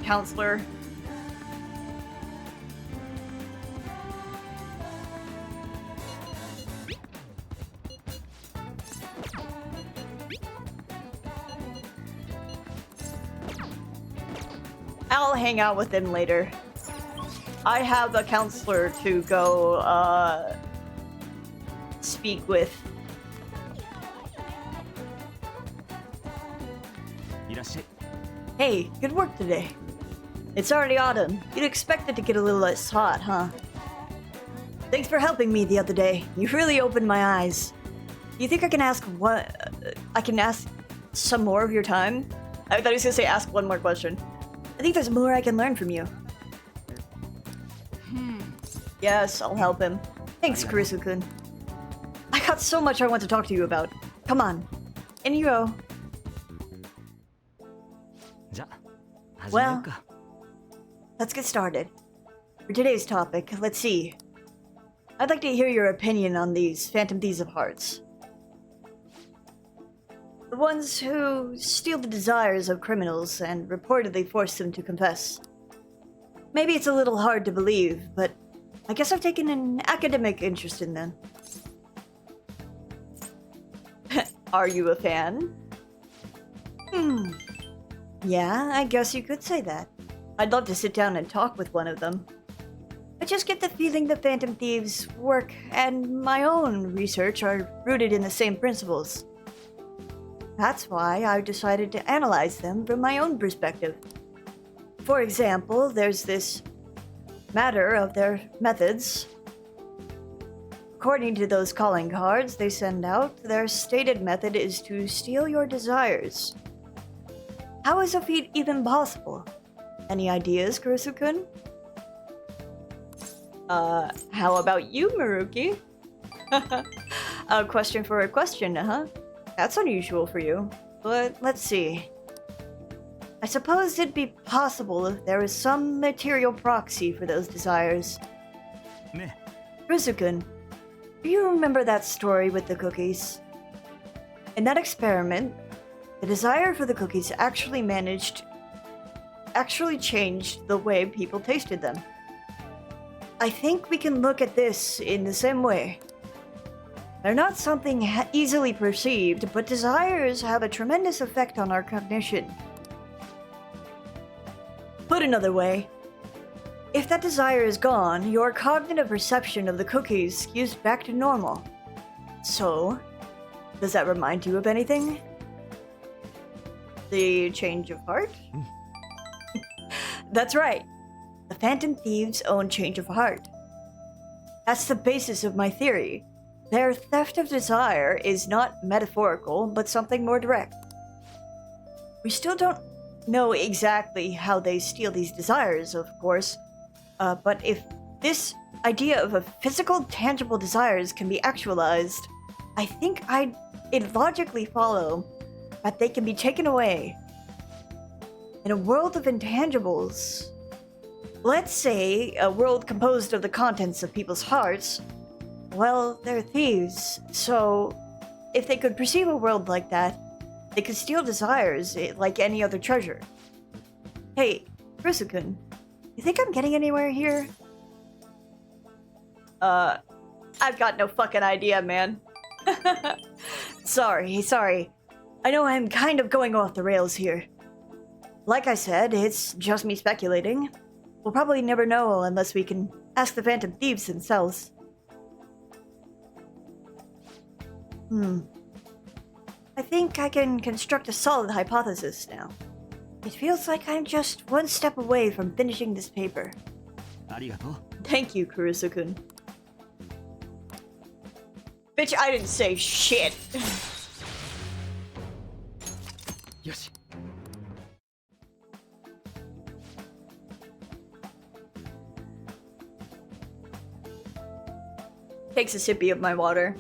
counselor. I'll hang out with him later. I have a counselor to go, speak with. Hey, good work today. It's already autumn. You'd expect it to get a little less hot, huh? Thanks for helping me the other day. You really opened my eyes. Do you think I can ask some more of your time? I thought he was gonna say ask one more question. I think there's more I can learn from you. Yes, I'll help him. Thanks, Kurisu-kun. I got so much I want to talk to you about. Come on. In you go. Well, let's get started. For today's topic, let's see. I'd like to hear your opinion on these Phantom Thieves of Hearts. The ones who steal the desires of criminals and reportedly force them to confess. Maybe it's a little hard to believe, but I guess I've taken an academic interest in them. Are you a fan? Yeah, I guess you could say that. I'd love to sit down and talk with one of them. I just get the feeling the Phantom Thieves' work and my own research are rooted in the same principles. That's why I decided to analyze them from my own perspective. For example, there's this matter of their methods. According to those calling cards they send out, their stated method is to steal your desires. How is a feat even possible? Any ideas, Kurisu-kun? How about you, Maruki? A question for a question, huh? That's unusual for you. But let's see. I suppose it'd be possible if there was some material proxy for those desires. Kurisu-kun, do you remember that story with the cookies? In that experiment, the desire for the cookies actually changed the way people tasted them. I think we can look at this in the same way. They're not something easily perceived, but desires have a tremendous effect on our cognition. Put another way, if that desire is gone, your cognitive perception of the cookies skews back to normal. So, does that remind you of anything? The change of heart? That's right. The Phantom Thieves' own change of heart. That's the basis of my theory. Their theft of desire is not metaphorical, but something more direct. We still don't know exactly how they steal these desires, of course, but if this idea of a physical, tangible desires can be actualized, I think it'd logically follow that they can be taken away. In a world of intangibles, let's say a world composed of the contents of people's hearts, well, they're thieves, so if they could perceive a world like that, they could steal desires like any other treasure. Hey, Risukun, you think I'm getting anywhere here? I've got no fucking idea, man. Sorry. I know I'm kind of going off the rails here. Like I said, it's just me speculating. We'll probably never know unless we can ask the Phantom Thieves themselves. I think I can construct a solid hypothesis now. It feels like I'm just one step away from finishing this paper. Thank you, Kurusu-kun. Bitch, I didn't say shit.
Yoshi.
Takes a sippy of my water.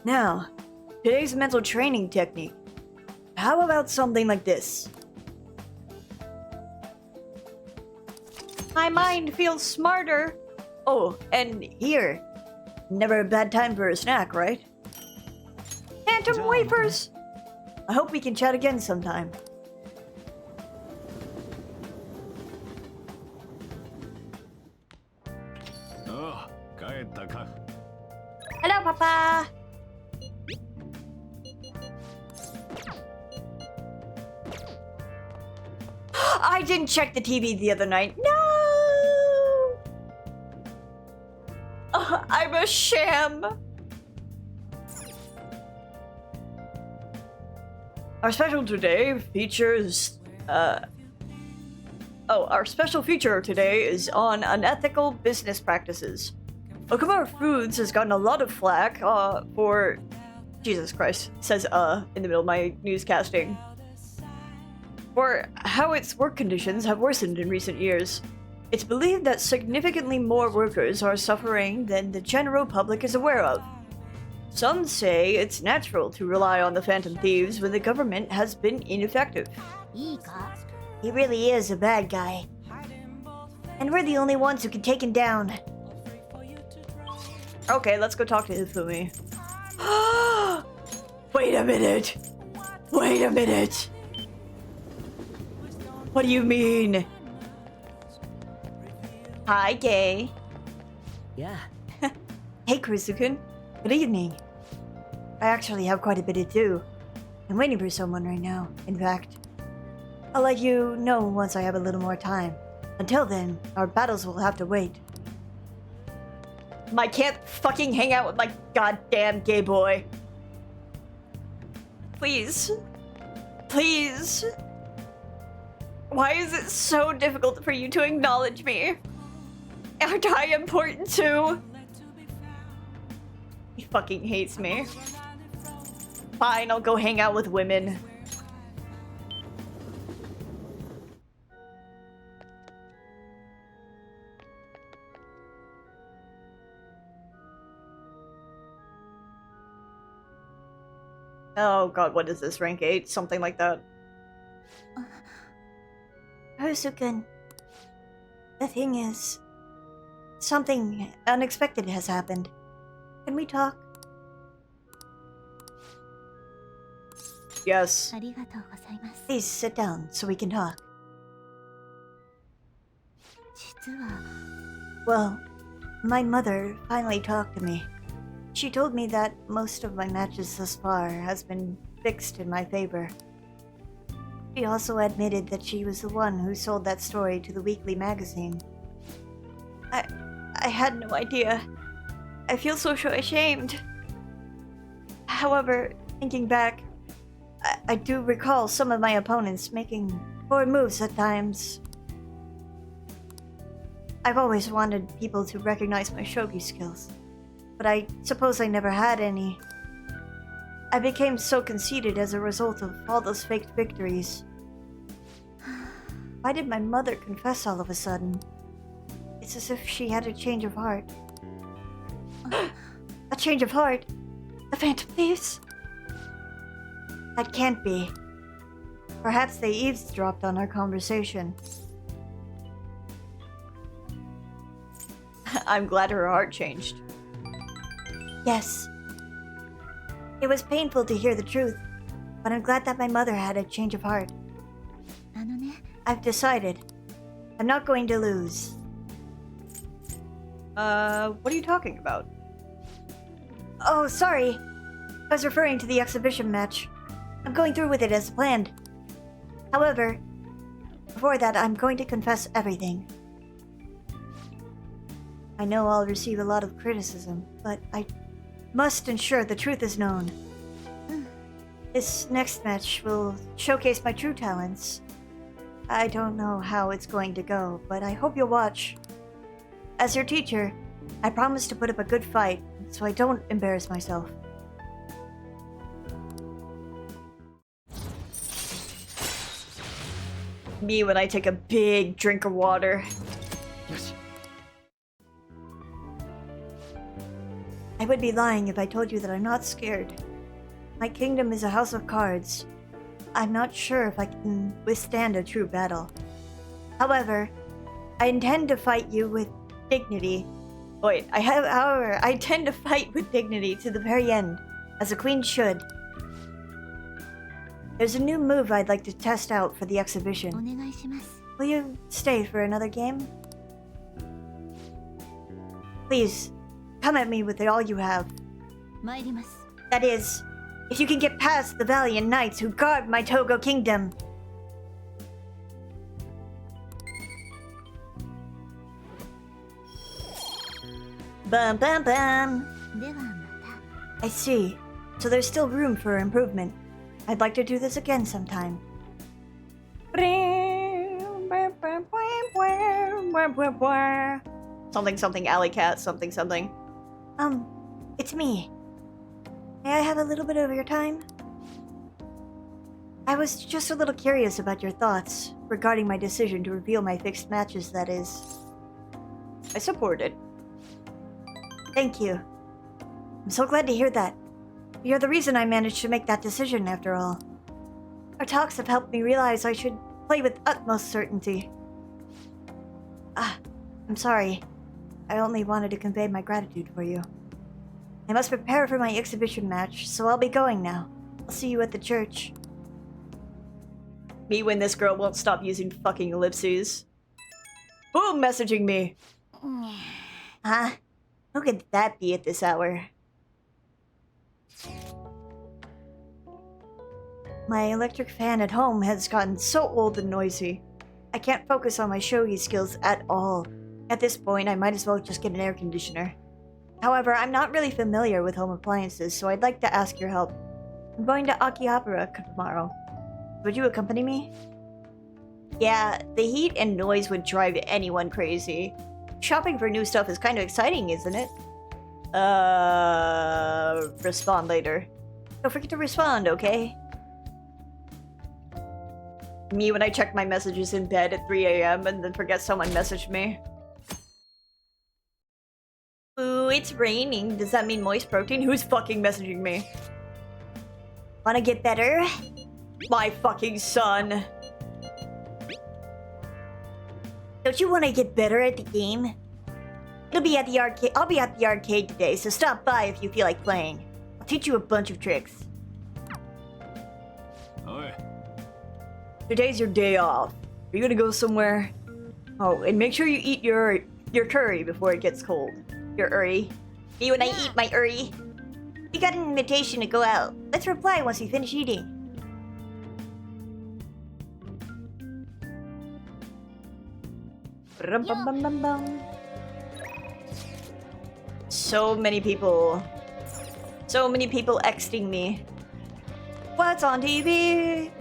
Now, today's mental training technique. How about something like this? My mind feels smarter. Oh, and here. Never a bad time for a snack, right? Phantom wafers! I hope we can chat again sometime. Hello, Papa! I didn't check the TV the other night. No! I'm a sham. Our special today features, our special feature today is on unethical business practices. Okamura Foods has gotten a lot of flack, for... Jesus Christ, says, in the middle of my newscasting. For how its work conditions have worsened in recent years. It's believed that significantly more workers are suffering than the general public is aware of. Some say it's natural to rely on the Phantom Thieves when the government has been ineffective. He really is a bad guy. And we're the only ones who can take him down. Okay, let's go talk to Hifumi. Wait a minute! What do you mean? Hi, Gay.
Yeah.
Hey, Kurusu-kun. Good evening. I actually have quite a bit to do. I'm waiting for someone right now, in fact. I'll let you know once I have a little more time. Until then, our battles will have to wait. I can't fucking hang out with my goddamn gay boy. Please. Please. Why is it so difficult for you to acknowledge me? Aren't I important too? He fucking hates me. Fine, I'll go hang out with women. Oh god, what is this? Rank 8? Something like that. Kurusu-kun. The thing is... something unexpected has happened. Can we talk? Yes. Please sit down so we can talk. Well, my mother finally talked to me. She told me that most of my matches thus far has been fixed in my favor. She also admitted that she was the one who sold that story to the weekly magazine. I had no idea. I feel so ashamed. However, thinking back, I do recall some of my opponents making poor moves at times. I've always wanted people to recognize my shogi skills, but I suppose I never had any. I became so conceited as a result of all those faked victories. Why did my mother confess all of a sudden? It's as if she had a change of heart. A change of heart? The Phantom Thieves? That can't be. Perhaps they eavesdropped on our conversation. I'm glad her heart changed. Yes. It was painful to hear the truth, but I'm glad that my mother had a change of heart.
あのね、
I've decided. I'm not going to lose. What are you talking about? Oh, sorry. I was referring to the exhibition match. I'm going through with it as planned. However, before that, I'm going to confess everything. I know I'll receive a lot of criticism, but I must ensure the truth is known. This next match will showcase my true talents. I don't know how it's going to go, but I hope you'll watch. As your teacher, I promise to put up a good fight, so I don't embarrass myself. Me when I take a big drink of water.
よし
I would be lying if I told you that I'm not scared. My kingdom is a house of cards. I'm not sure if I can withstand a true battle. However, I intend to fight you with dignity. However, I intend to fight with dignity to the very end, as a queen should. There's a new move I'd like to test out for the
お
exhibition.
願いします。
Will you stay for another game? Please, come at me with it all you have.
参ります。
That is, if you can get past the valiant knights who guard my Togo kingdom. Bum bum bum.
ではまた。
I see. So there's still room for improvement. I'd like to do this again sometime. Something something alley cat something something. It's me. May I have a little bit of your time? I was just a little curious about your thoughts regarding my decision to reveal my fixed matches, that is. I support it. Thank you. I'm so glad to hear that. You're the reason I managed to make that decision, after all. Our talks have helped me realize I should play with utmost certainty. I'm sorry. I only wanted to convey my gratitude for you. I must prepare for my exhibition match, so I'll be going now. I'll see you at the church. Me when this girl won't stop using fucking ellipses. Boom, messaging me. Huh? Who could that be at this hour? My electric fan at home has gotten so old and noisy. I can't focus on my shogi skills at all. At this point, I might as well just get an air conditioner. However, I'm not really familiar with home appliances, so I'd like to ask your help. I'm going to Akihabara tomorrow. Would you accompany me? Yeah, the heat and noise would drive anyone crazy. Shopping for new stuff is kind of exciting, isn't it? Respond later. Don't forget to respond, okay? Me when I check my messages in bed at 3 a.m. and then forget someone messaged me. Ooh, it's raining. Does that mean moist protein? Who's fucking messaging me? Wanna get better? My fucking son. Don't you wanna get better at the game? It'll be at the arcade. I'll be at the arcade today, so stop by if you feel like playing. I'll teach you a bunch of tricks.
Oi.
Today's your day off. Are you gonna go somewhere? Oh, and make sure you eat your curry before it gets cold. Your uri. Me when I eat my uri. We got an invitation to go out. Let's reply once we finish eating. Rum-bum-bum-bum-bum. So many people. So many people texting me. What's on TV?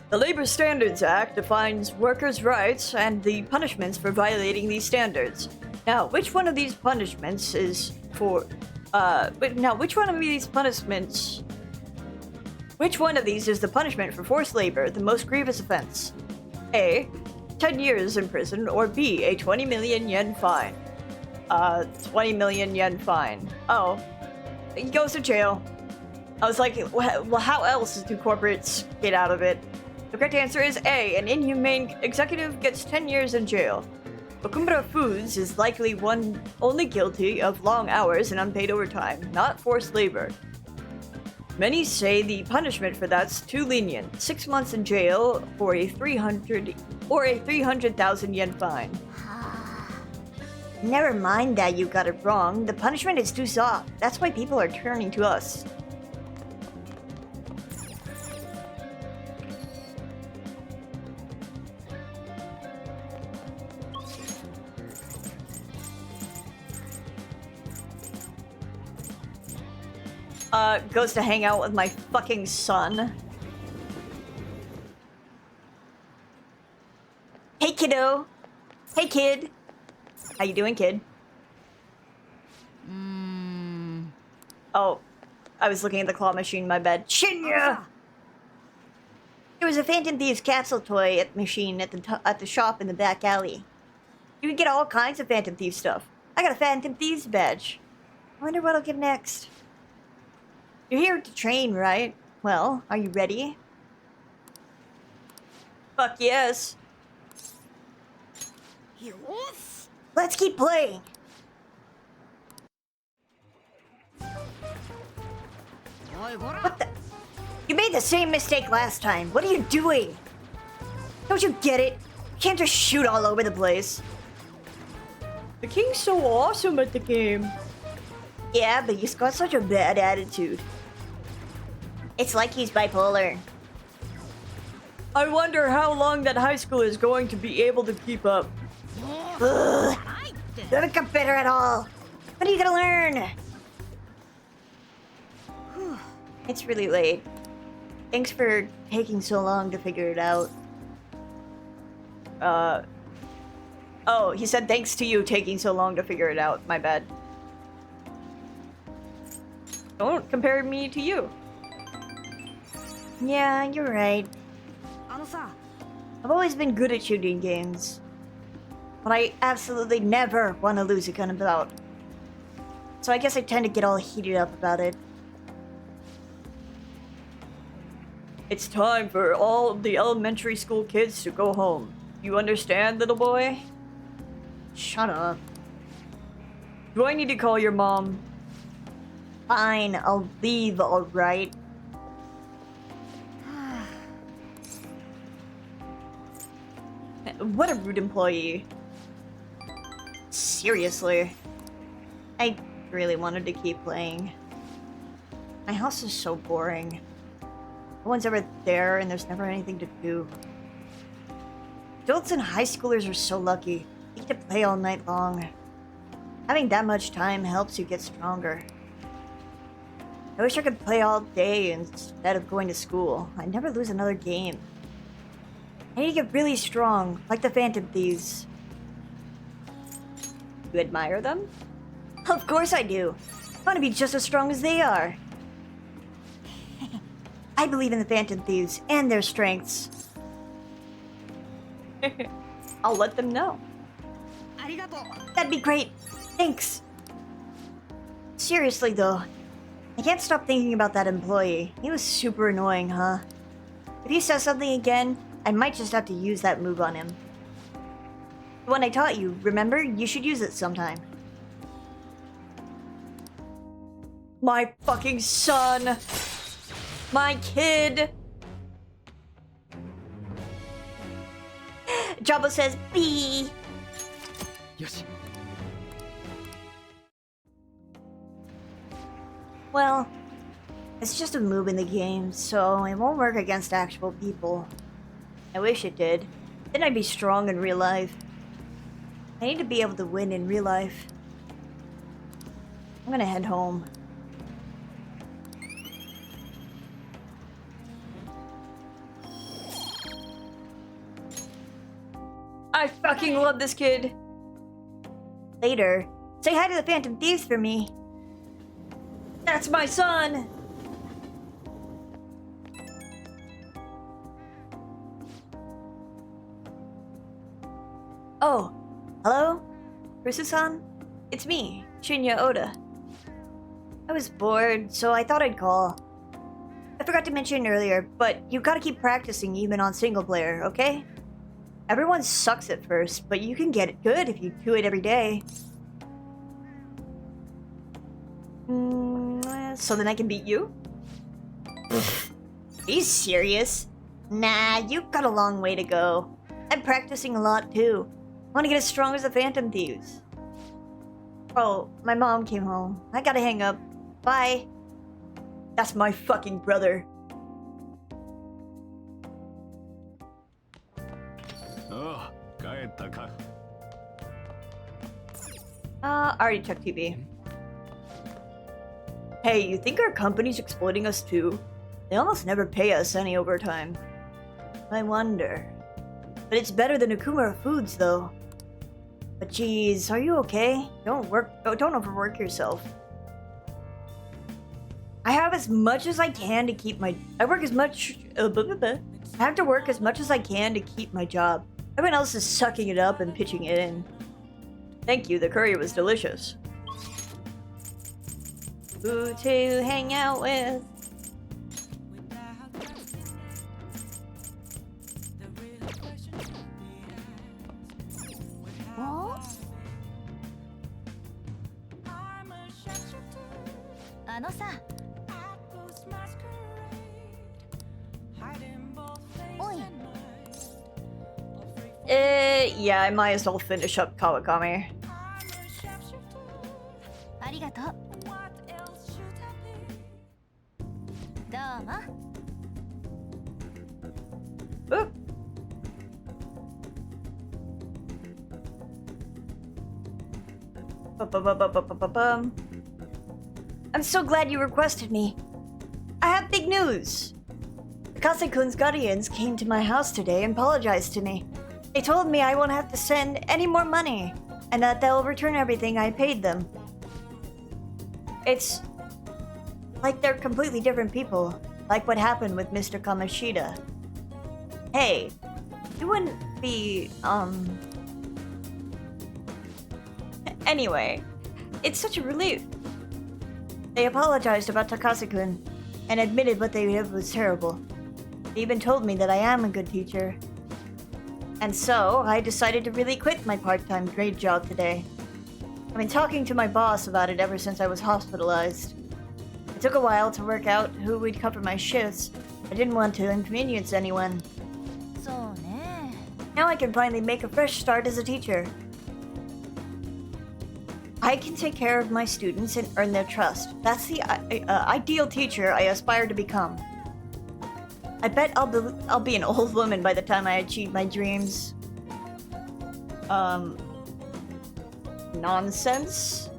The Labor Standards Act defines workers' rights and the punishments for violating these standards. Now, which one of these punishments is for... which one of these punishments... Which one of these is the punishment for forced labor, the most grievous offense? A. 10 years in prison, or B. A 20 million yen fine. 20 million yen fine. Oh. He goes to jail. I was like, well, how else do corporates get out of it? The correct answer is A. An inhumane executive gets 10 years in jail. Okumbara Foods is likely one only guilty of long hours and unpaid overtime, not forced labor. Many say the punishment for that's too lenient. 6 months in jail or a 300,000 yen fine. Never mind that you got it wrong. The punishment is too soft. That's why people are turning to us. Goes to hang out with my fucking son. Hey, kiddo. Hey, kid. How you doing, kid? Oh, I was looking at the claw machine in my bed. Shinya! There was a Phantom Thieves capsule toy machine at the shop in the back alley. You can get all kinds of Phantom Thieves stuff. I got a Phantom Thieves badge. I wonder what I'll get next. You're here to train, right? Well, are you ready? Fuck yes. Let's keep playing. What the? You made the same mistake last time. What are you doing? Don't you get it? You can't just shoot all over the place. The king's so awesome at the game. Yeah, but he's got such a bad attitude. It's like he's bipolar. I wonder how long that high school is going to be able to keep up. Ugh. Doesn't get better at all. When are you gonna learn? It's really late. Thanks for taking so long to figure it out. Oh, he said thanks to you taking so long to figure it out. My bad. Don't compare me to you. Yeah, you're right. I've always been good at shooting games. But I absolutely never want to lose a gun about. So I guess I tend to get all heated up about it. It's time for all the elementary school kids to go home. You understand, little boy? Shut up. Do I need to call your mom? Fine, I'll leave, alright? What a rude employee. Seriously. I really wanted to keep playing. My house is so boring. No one's ever there and there's never anything to do. Adults and high schoolers are so lucky. You get to play all night long. Having that much time helps you get stronger. I wish I could play all day instead of going to school. I'd never lose another game. I need to get really strong, like the Phantom Thieves. You admire them? Of course I do. I want to be just as strong as they are. I believe in the Phantom Thieves and their strengths. I'll let them know. That'd be great. Thanks. Seriously though, I can't stop thinking about that employee. He was super annoying, huh? If he says something again, I might just have to use that move on him. The one I taught you, remember? You should use it sometime. My fucking son! My kid! Jabba says B!
Yoshi.
Well, it's just a move in the game, so it won't work against actual people. I wish it did. Then I'd be strong in real life. I need to be able to win in real life. I'm gonna head home. I fucking love this kid. Later, say hi to the Phantom Thieves for me. That's my son! Oh, hello? Risu-san? It's me, Shinya Oda. I was bored, so I thought I'd call. I forgot to mention earlier, but you gotta keep practicing even on single player, okay? Everyone sucks at first, but you can get it good if you do it every day. So then I can beat you? Are you serious? Nah, you've got a long way to go. I'm practicing a lot too. I want to get as strong as the Phantom Thieves. Oh, my mom came home. I gotta hang up. Bye. That's my fucking brother.
Oh, 帰ったか。
I already checked TV. Hey, you think our company's exploiting us too? They almost never pay us any overtime. I wonder. But it's better than Akumara Foods, though. But geez, are you okay? Don't overwork yourself. I have as much as I can to keep my... I have to work as much as I can to keep my job. Everyone else is sucking it up and pitching it in. Thank you, the curry was delicious. Who to hang out with?
Oh? あのさ。おい。
Yeah, I might as well finish up Kawakami.
ありがとう。どうも。
Oop. Ba-ba-ba-ba-ba-ba-bum. I'm so glad you requested me. I have big news. Kase-kun's guardians came to my house today and apologized to me. They told me I won't have to send any more money, and that they'll return everything I paid them. It's like they're completely different people, like what happened with Mr. Kamashita. Hey, you wouldn't be, Anyway, it's such a relief. They apologized about Takase-kun and admitted what they did was terrible. They even told me that I am a good teacher. And so, I decided to really quit my part-time grade job today. I've been talking to my boss about it ever since I was hospitalized. It took a while to work out who would cover my shifts. I didn't want to inconvenience anyone.
そうね。
Now I can finally make a fresh start as a teacher. I can take care of my students and earn their trust. That's the ideal teacher I aspire to become. I bet I'll be an old woman by the time I achieve my dreams. Nonsense?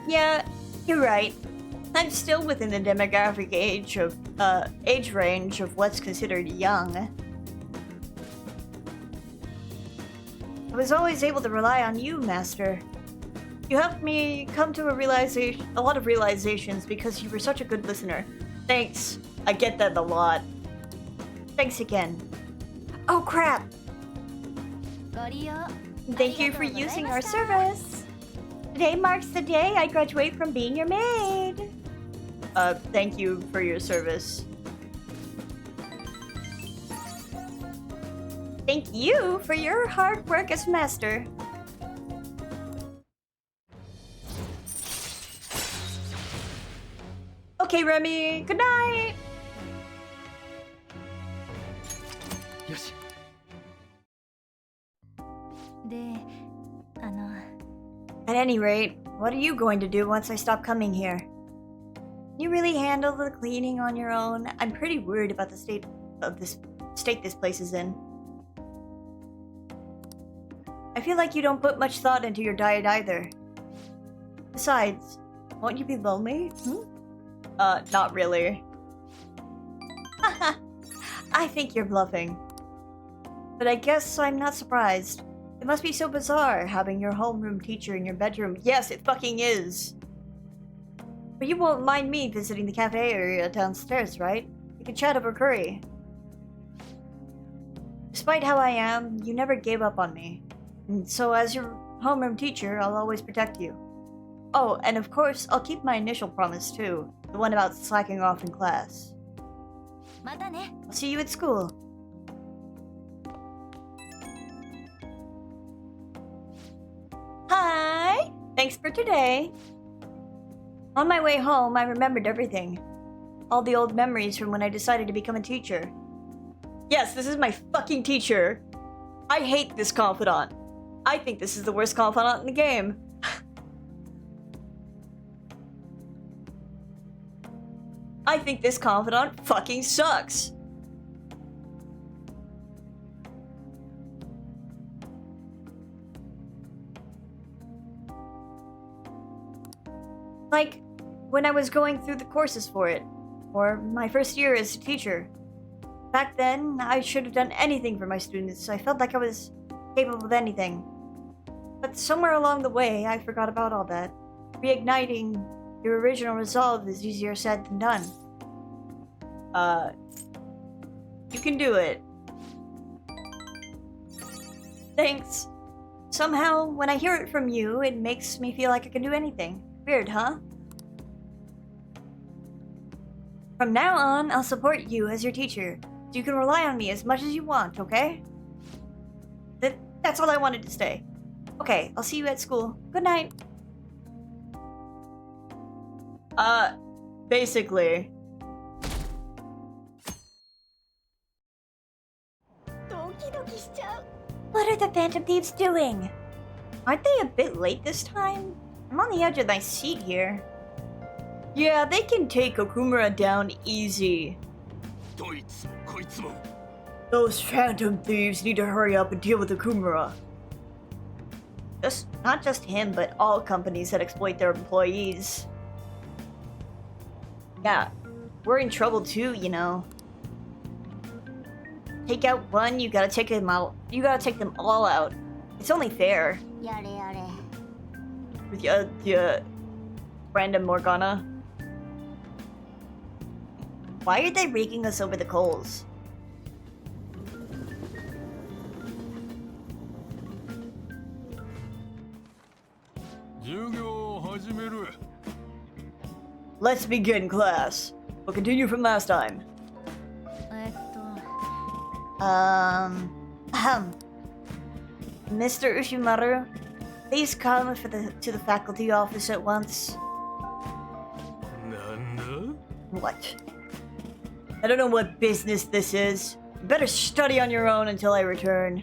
Yeah, you're right. I'm still within the demographic age range of what's considered young. I was always able to rely on you, Master. You helped me come to a lot of realizations because you were such a good listener. Thanks. I get that a lot. Thanks again. Oh crap!
ご利用
Thank you for using our service. Today marks the day I graduate from being your maid. Thank you for your service. Thank you for your hard work as master. Okay, Remy. Good night.
よし。
で、
At any rate, what are you going to do once I stop coming here? Can you really handle the cleaning on your own? I'm pretty worried about the state this place is in. I feel like you don't put much thought into your diet either. Besides, won't you be lonely? Not really. I think you're bluffing. But I guess I'm not surprised. It must be so bizarre having your homeroom teacher in your bedroom. Yes, it fucking is. But you won't mind me visiting the cafe area downstairs, right? We can chat over curry. Despite how I am, you never gave up on me. And so as your homeroom teacher, I'll always protect you. Oh, and of course, I'll keep my initial promise too. The one about slacking off in class.
またね。
I'll see you at school. Hi! Thanks for today. On my way home, I remembered everything. All the old memories from when I decided to become a teacher. Yes, this is my fucking teacher. I hate this confidant. I think this is the worst confidant in the game. I think this confidant fucking sucks. Like, when I was going through the courses for it, or my first year as a teacher. Back then, I should have done anything for my students. I felt like I was capable of anything. But somewhere along the way, I forgot about all that. Reigniting your original resolve is easier said than done. You can do it. Thanks. Somehow, when I hear it from you, it makes me feel like I can do anything. Weird, huh? From now on, I'll support you as your teacher. So you can rely on me as much as you want, okay? That's all I wanted to say. Okay, I'll see you at school. Good night. Basically. What are the Phantom Thieves doing? Aren't they a bit late this time? I'm on the edge of my seat here. Yeah, they can take Okumura down easy.
どいつもこいつも
Those Phantom Thieves need to hurry up and deal with Okumura. Not just him, but all companies that exploit their employees. Yeah, we're in trouble too, you know. Take out one, you gotta take them out. You gotta take them all out. It's only fair.
やれやれ。
With random Morgana. Why are they raking us over the coals? Let's begin class. We'll continue from last time. Mr. Ushimaru, please come to the faculty office at once.
なんだ
What? I don't know what business this is. You better study on your own until I return.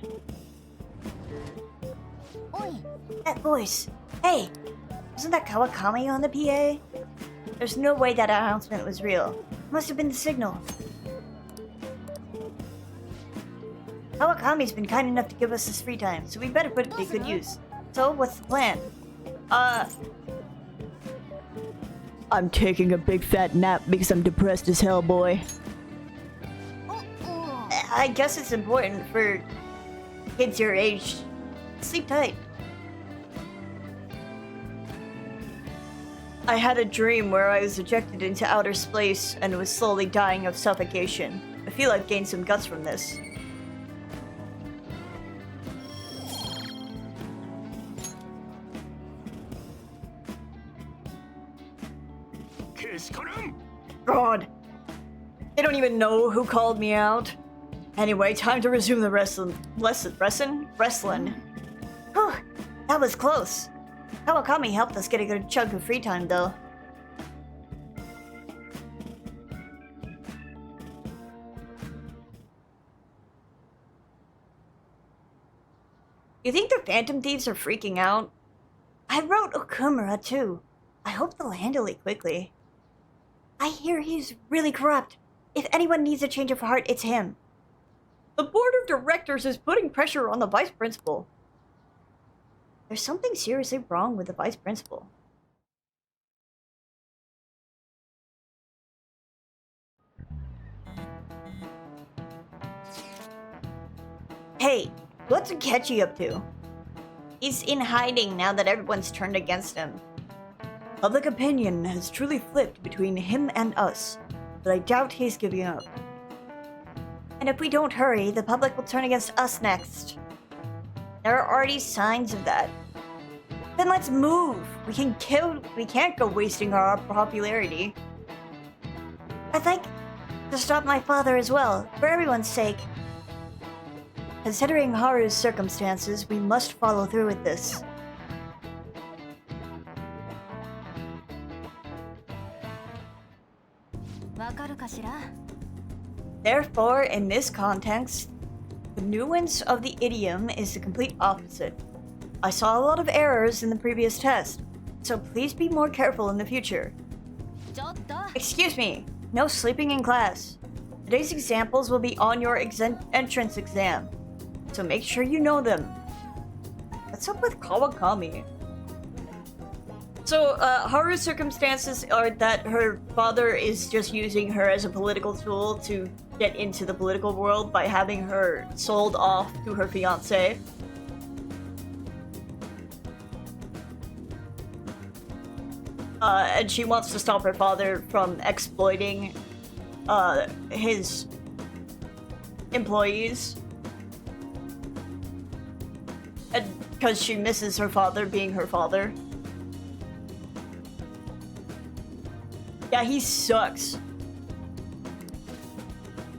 おい。
That voice. Hey, wasn't that Kawakami on the PA? There's no way that announcement was real. It must have been the signal. Kawakami's been kind enough to give us this free time, so we better put it to good use. So, what's the plan? I'm taking a big fat nap because I'm depressed as hell, boy. I guess it's important for kids your age. Sleep tight. I had a dream where I was ejected into outer space and was slowly dying of suffocation. I feel I've gained some guts from this. God, they don't even know who called me out. Anyway, time to resume the wrestling. Whew, that was close. Kawakami helped us get a good chunk of free time, though. You think the Phantom Thieves are freaking out? I wrote Okumura, too. I hope they'll handle it quickly. I hear he's really corrupt. If anyone needs a change of heart, it's him. The board of directors is putting pressure on the vice principal. There's something seriously wrong with the vice principal. Hey, what's Akechi up to? He's in hiding now that everyone's turned against him. Public opinion has truly flipped between him and us, but I doubt he's giving up. And if we don't hurry, the public will turn against us next. There are already signs of that. Then let's move! We can't go wasting our popularity.
I'd like to stop my father as well, for everyone's sake.
Considering Haru's circumstances, we must follow through with this. Therefore, in this context, the nuance of the idiom is the complete opposite. I saw a lot of errors in the previous test, so please be more careful in the future. Excuse me, no sleeping in class. Today's examples will be on your entrance exam, so make sure you know them. What's up with Kawakami? So, Haru's circumstances are that her father is just using her as a political tool to get into the political world by having her sold off to her fiancé. And she wants to stop her father from exploiting his employees. And because she misses her father being her father. Yeah, he sucks.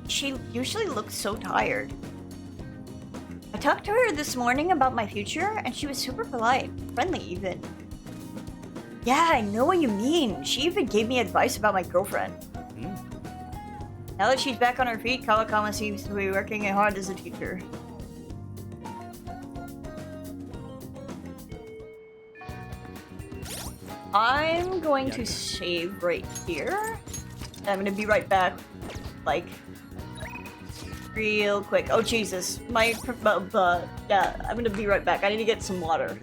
She usually looks so tired. I talked to her this morning about my future, and she was super polite, friendly even. Yeah, I know what you mean. She even gave me advice about my girlfriend. Now that she's back on her feet, Kawakama seems to be working hard as a teacher. I'm going to save right here. I'm gonna be right back, like, real quick. Oh Jesus, yeah, I'm gonna be right back. I need to get some water.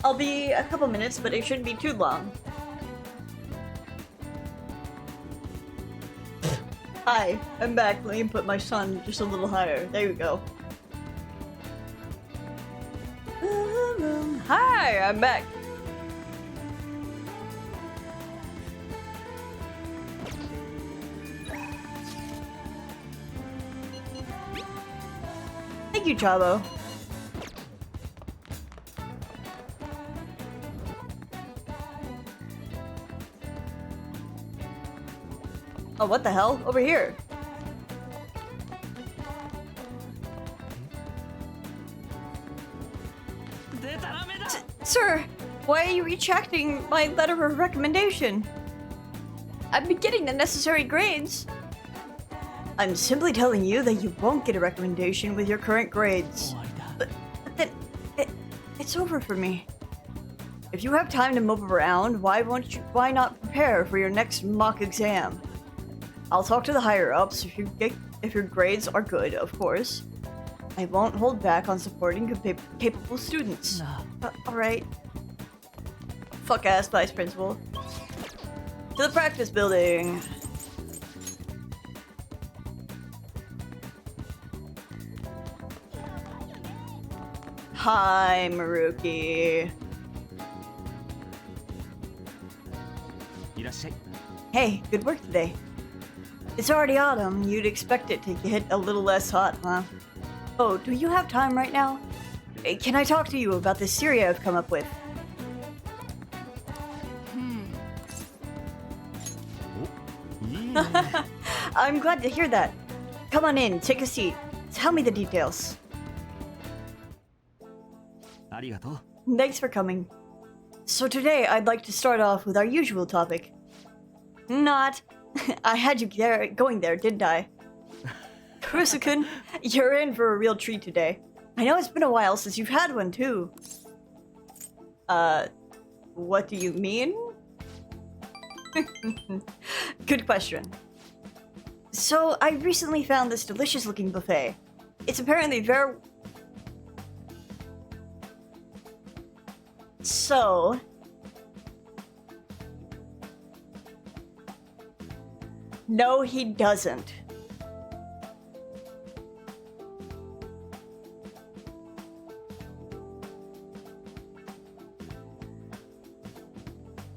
I'll be a couple minutes, but it shouldn't be too long. Hi, I'm back. Let me put my sun just a little higher. There you go. Hi, I'm back. Thank you, Chavo. Oh, what the hell? Over here. Sir, why are you retracting my letter of recommendation? I've been getting the necessary grades. I'm simply telling you that you won't get a recommendation with your current grades. But then, it's over for me. If you have time to move around, why not prepare for your next mock exam? I'll talk to the higher-ups if your grades are good, of course. I won't hold back on supporting capable students. Alright. Fuck-ass vice principal. To the practice building. Hi, Maruki. Hey, good work today. It's already autumn. You'd expect it to get a little less hot, huh? Oh, do you have time right now? Can I talk to you about this theory I've come up with? I'm glad to hear that. Come on in, take a seat. Tell me the details. Thanks for coming. So today, I'd like to start off with our usual topic. Not. I had you going there, didn't I? Kurusu-kun, you're in for a real treat today. I know it's been a while since you've had one, too. What do you mean? Good question. So, I recently found this delicious-looking buffet. It's apparently very... So... No, he doesn't.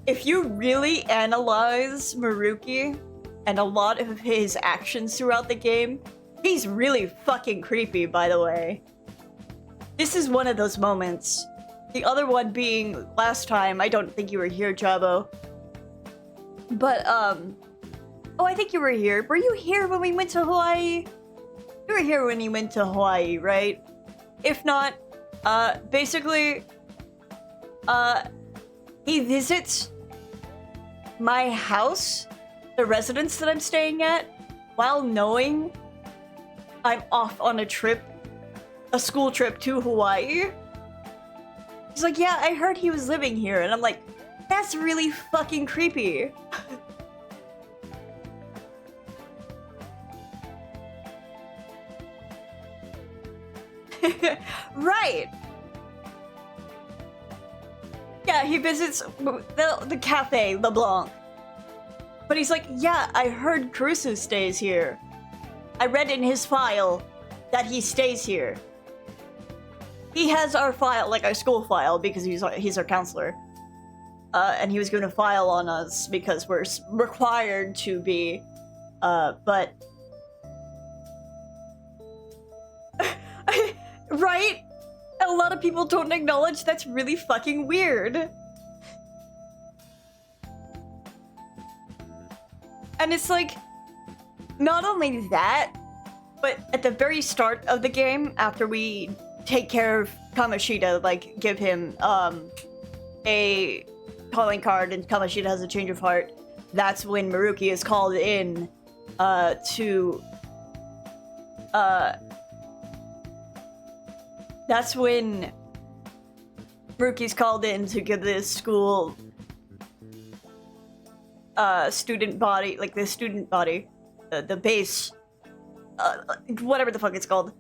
If you really analyze Maruki and a lot of his actions throughout the game, he's really fucking creepy, by the way. This is one of those moments The other one being last time, I don't think you were here, Chabo. But, oh, I think you were here. Were you here when we went to Hawaii? You were here when you went to Hawaii, right? If not, basically, he visits my house, the residence that I'm staying at, while knowing I'm off on a trip, a school trip to Hawaii. He's like, yeah, I heard he was living here. And I'm like, that's really fucking creepy. Right. Yeah, he visits the cafe, LeBlanc. But he's like, yeah, I heard Caruso stays here. I read in his file that he stays here. He has our file, like our school file, because he's our counselor. And he was going to file on us because we're required to be. But... Right? A lot of people don't acknowledge that's really fucking weird. And it's like, not only that, but at the very start of the game, after we take care of Kamoshida, like give him a calling card and Kamoshida has a change of heart, that's when Maruki is called in that's when Maruki's called in to give this school student body, like the student body, the base, whatever the fuck it's called,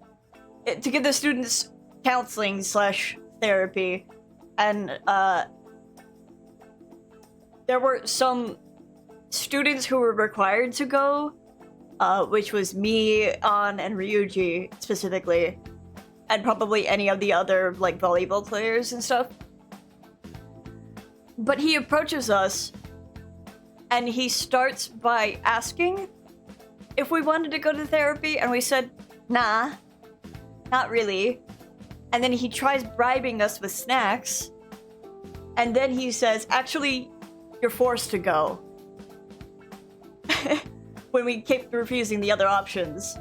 to give the students counseling / therapy. And there were some students who were required to go, which was me, An, and Ryuji specifically, and probably any of the other like volleyball players and stuff. But he approaches us and he starts by asking if we wanted to go to therapy, and we said, nah, not really. And then he tries bribing us with snacks, and then he says, actually, you're forced to go. When we kept refusing the other options.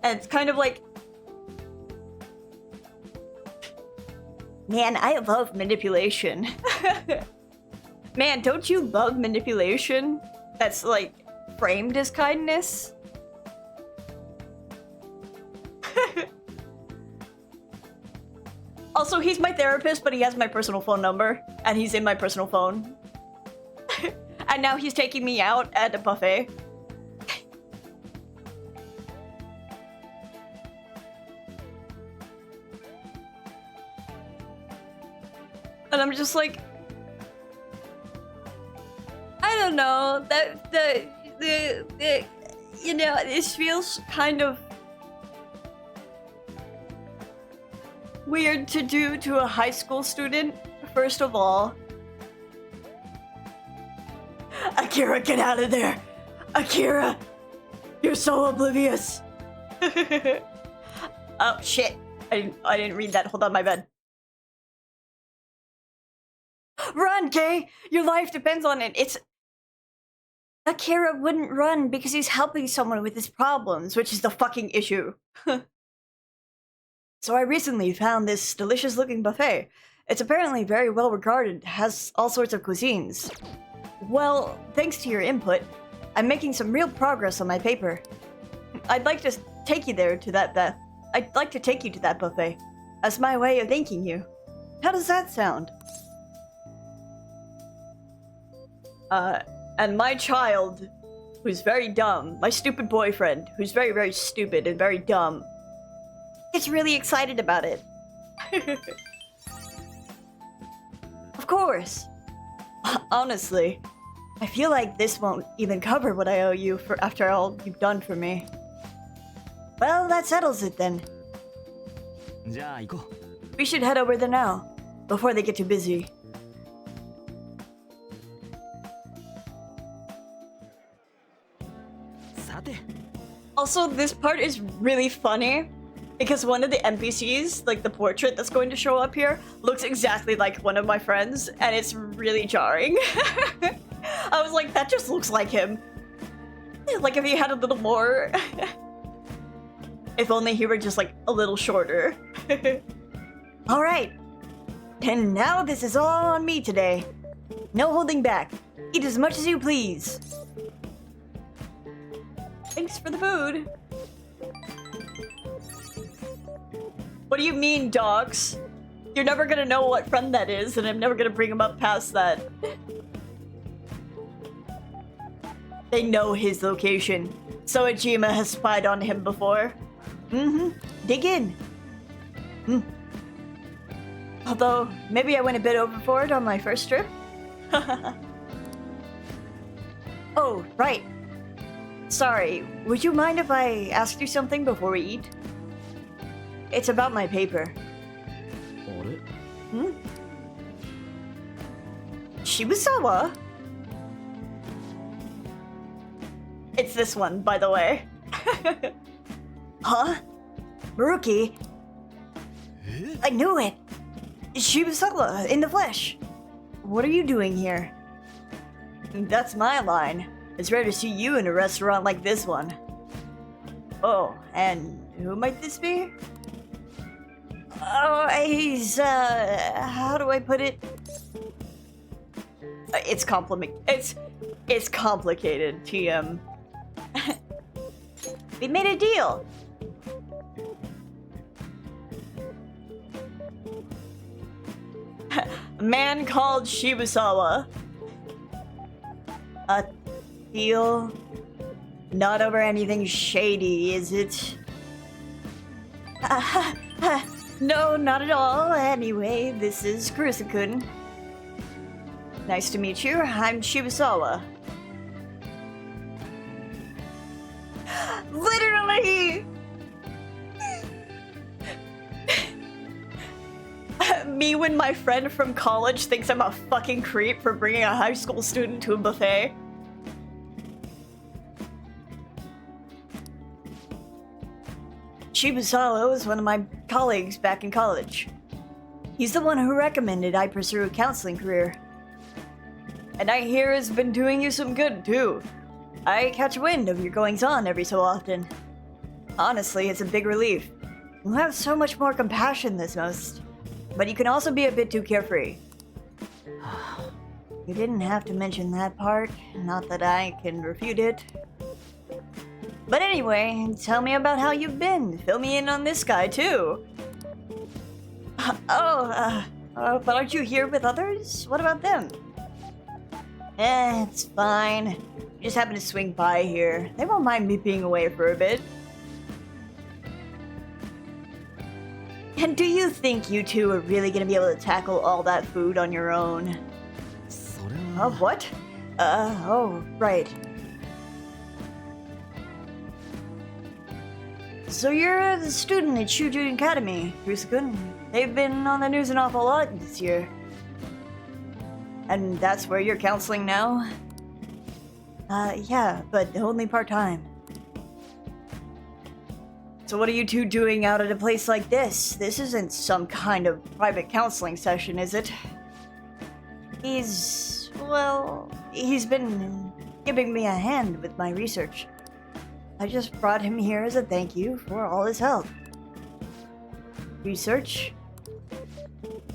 And it's kind of like, man, I love manipulation. Man, don't you love manipulation? That's like framed as kindness? Also, he's my therapist, but he has my personal phone number, and he's in my personal phone. And now he's taking me out at a buffet. And I'm just like, I don't know, you know, this feels kind of weird to do to a high school student, first of all. Akira, get out of there! Akira! You're so oblivious! Oh, shit. I didn't read that. Hold on, my bad. Run, Kay! Your life depends on it. It's... Akira wouldn't run because he's helping someone with his problems, which is the fucking issue. So I recently found this delicious-looking buffet. It's apparently very well regarded, has all sorts of cuisines. Well, thanks to your input, I'm making some real progress on my paper. I'd like to take you there to that I'd like to take you to that buffet as my way of thanking you. How does that sound? And my child, who's very dumb, my stupid boyfriend, who's very, very stupid and very dumb, gets really excited about it. Of course. Honestly, I feel like this won't even cover what I owe you for after all you've done for me. Well, that settles it then. We should head over there now, before they get too busy. Also, this part is really funny Because one of the NPCs, like the portrait that's going to show up here, looks exactly like one of my friends, and it's really jarring. I was like, that just looks like him. Like if he had a little more... If only he were just like a little shorter.
Alright. And now this is all on me today. No holding back. Eat as much as you please.
Thanks for the food. What do you mean, dogs? You're never gonna know what friend that is, and I'm never gonna bring him up past that. They know his location. So Ijima has spied on him before.
Dig in.
Although, maybe I went a bit overboard on my first trip.
Oh, right. Sorry, would you mind if I asked you something before we eat? It's about my paper.
Shibusawa? It's this one, by the way.
Huh? Maruki? I knew it! Shibusawa, in the flesh! What are you doing here?
That's my line. It's rare to see you in a restaurant like this one. Oh, and who might this be?
Oh, he's, how do I put it?
It's complicated, TM.
We made a deal!
A man called Shibusawa.
A deal? Not over anything shady, is it? No, not at all. Anyway, this is Kurusa-kun.
Nice to meet you. I'm Shibusawa.
Literally!
Me when my friend from college thinks I'm a fucking creep for bringing a high school student to a buffet.
Shibusawa was one of my colleagues back in college. He's the one who recommended I pursue a counseling career.
And I hear it's been doing you some good, too.
I catch wind of your goings-on every so often. Honestly, it's a big relief. You have so much more compassion than most. But you can also be a bit too carefree. You didn't have to mention that part. Not that I can refute it. But anyway, tell me about how you've been. Fill me in on this guy, too. But aren't you here with others? What about them? It's fine. You just happen to swing by here. They won't mind me being away for a bit. And do you think you two are really gonna be able to tackle all that food on your own? What? Oh, right. So you're a student at Shuju Academy, Kurusa-kun. They've been on the news an awful lot this year. And that's where you're counseling now? Yeah, but only part-time.
So what are you two doing out at a place like this? This isn't some kind of private counseling session, is it?
He's been giving me a hand with my research. I just brought him here as a thank you for all his help. Research?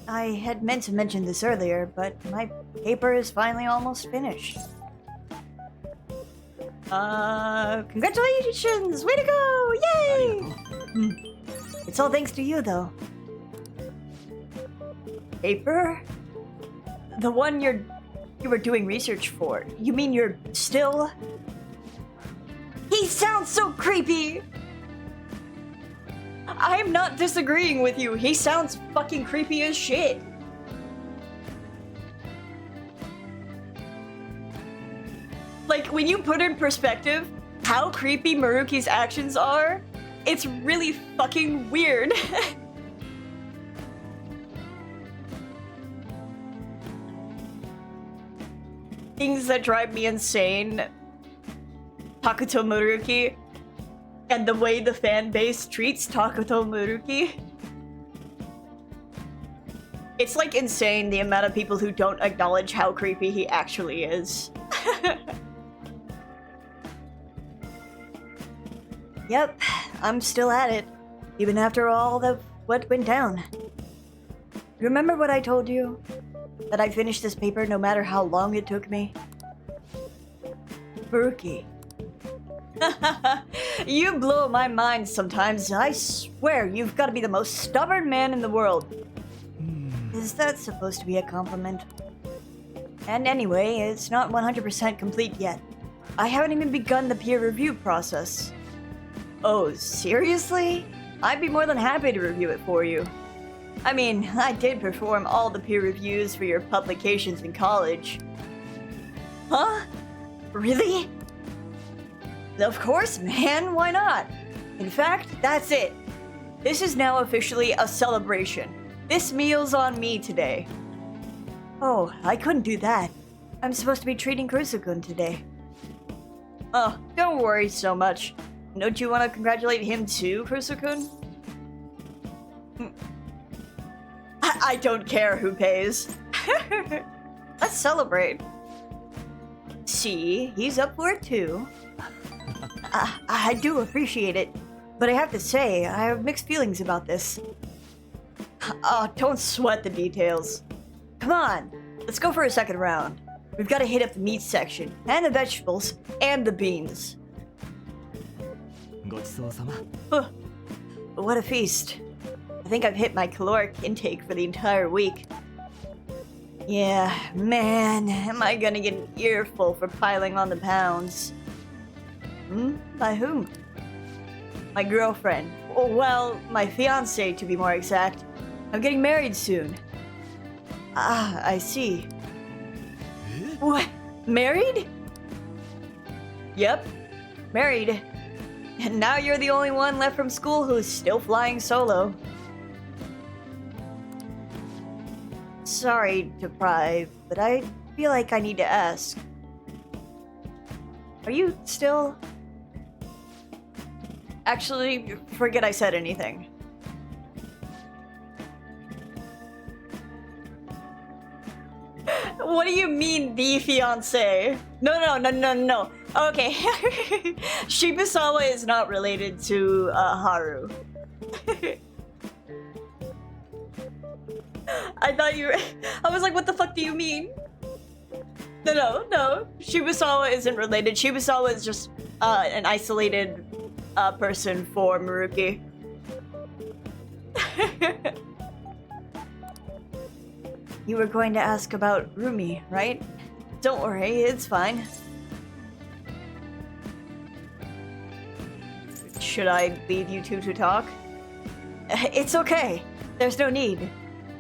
I had meant to mention this earlier, but my paper is finally almost finished. Congratulations! Way to go! Yay! It's all thanks to you, though.
Paper? The one you were doing research for. You mean you're still...
He sounds so creepy!
I'm not disagreeing with you. He sounds fucking creepy as shit. Like, when you put in perspective how creepy Maruki's actions are, it's really fucking weird. Things that drive me insane. Takuto Maruki. and the way the fan base treats Takuto Muruki. It's like insane the amount of people who don't acknowledge how creepy he actually is. Yep, I'm still at it, even after all what went down. Remember what I told you? That I'd finish this paper no matter how long it took me? Muruki. You blow my mind sometimes. I swear you've got to be the most stubborn man in the world. Is that supposed to be a compliment? And anyway, it's not 100% complete yet. I haven't even begun the peer review process. Oh, seriously? I'd be more than happy to review it for you. I mean, I did perform all the peer reviews for your publications in college. Huh? Really? Of course, man, why not? In fact, that's it. This is now officially a celebration. This meal's on me today. Oh, I couldn't do that. I'm supposed to be treating Kurusu-kun today. Oh, don't worry so much. Don't you want to congratulate him too, Kurusu-kun? I don't care who pays. Let's celebrate. See, he's up for it too. I do appreciate it, but I have to say, I have mixed feelings about this. Oh, don't sweat the details. Come on, let's go for a second round. We've got to hit up the meat section, and the vegetables, and the beans. Huh. What a feast. I think I've hit my caloric intake for the entire week. Yeah, man, am I gonna get an earful for piling on the pounds? By whom? My girlfriend. Oh, well, my fiancé to be more exact. I'm getting married soon. Ah, I see. What? Married? Yep, married. And now you're the only one left from school who's still flying solo. Sorry to pry, but I feel like I need to ask. Are you still... Actually, forget I said anything. What do you mean, the fiancé? No. Okay. Shibusawa is not related to Haru. I thought you were... I was like, what the fuck do you mean? No. Shibusawa isn't related. Shibusawa is just an isolated person for Muruki. You were going to ask about Rumi, right? Don't worry, it's fine. Should I leave you two to talk? It's okay. There's no need.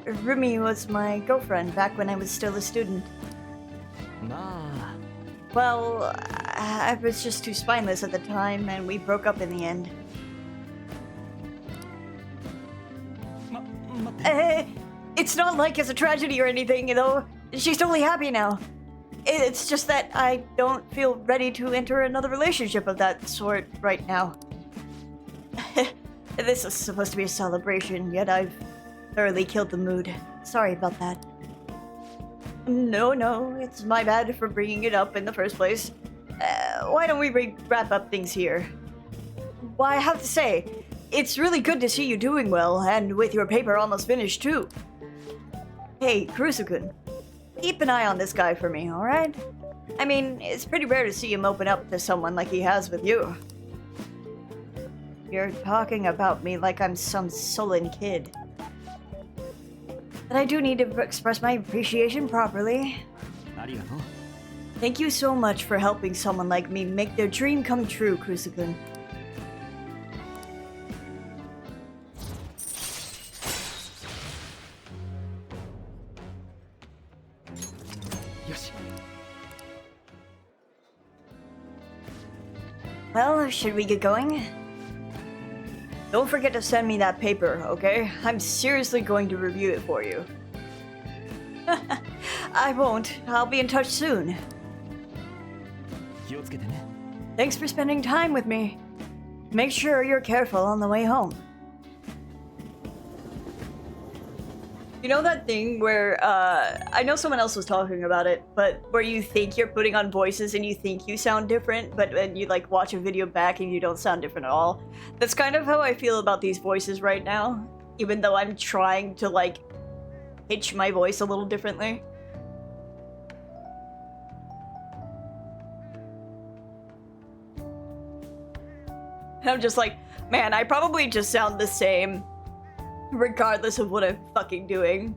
Rumi was my girlfriend back when I was still a student. Well, I was just too spineless at the time, and we broke up in the end. It's not like it's a tragedy or anything, you know. She's totally happy now. It's just that I don't feel ready to enter another relationship of that sort right now. This is supposed to be a celebration, yet I've thoroughly killed the mood. Sorry about that. No, it's my bad for bringing it up in the first place. Why don't we wrap up things here? Well, I have to say, it's really good to see you doing well, and with your paper almost finished too. Hey, Kurusu-kun, keep an eye on this guy for me, alright? I mean, it's pretty rare to see him open up to someone like he has with you. You're talking about me like I'm some sullen kid. But I do need to express my appreciation properly. Thank you so much for helping someone like me make their dream come true, Kurusu-kun. Well, should we get going? Don't forget to send me that paper, okay? I'm seriously going to review it for you. I won't. I'll be in touch soon. Thanks for spending time with me.
Make sure you're careful on the way home.
You know that thing where, I know someone else was talking about it, but where you think you're putting on voices and you think you sound different, but when you, like, watch a video back and you don't sound different at all? That's kind of how I feel about these voices right now, even though I'm trying to, like, pitch my voice a little differently. I'm just like, man, I probably just sound the same regardless of what I'm fucking doing.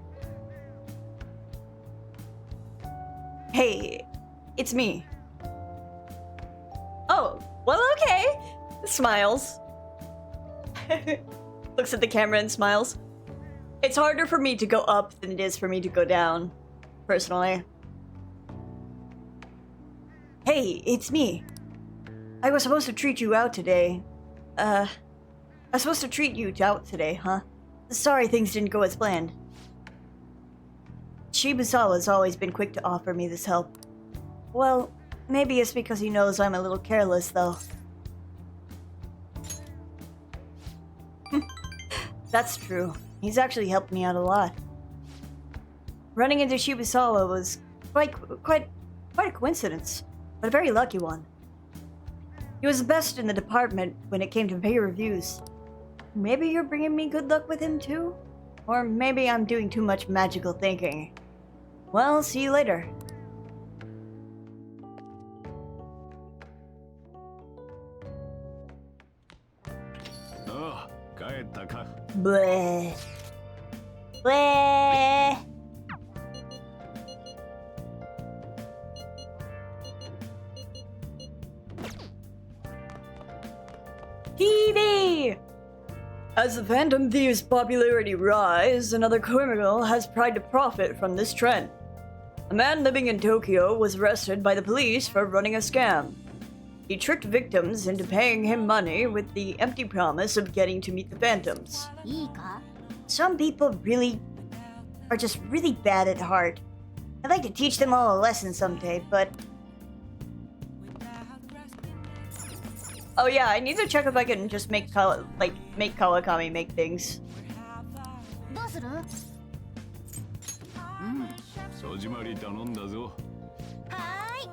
Hey, it's me. Oh, well, okay. Smiles. Looks at the camera and smiles. It's harder for me to go up than it is for me to go down, personally.
Hey, it's me. I was supposed to treat you out today. I was supposed to treat you out today, huh? Sorry things didn't go as planned. Shibusawa's always been quick to offer me this help. Well, maybe it's because he knows I'm a little careless, though. That's true. He's actually helped me out a lot. Running into Shibusawa was quite a coincidence, but a very lucky one. He was the best in the department when it came to peer reviews. Maybe you're bringing me good luck with him too? Or maybe I'm doing too much magical thinking. Well, see you later.
Oh, 帰ったか。
Bleh. Bleh.
TV! As the Phantom Thief's popularity rise, another criminal has tried to profit from this trend. A man living in Tokyo was arrested by the police for running a scam. He tricked victims into paying him money with the empty promise of getting to meet the Phantoms.
いいか
Some people are just really bad at heart. I'd like to teach them all a lesson someday, but
Oh yeah, I need to check if I can just make Kawakami make things.
どうするは
戸締まり頼んだぞ。
ーい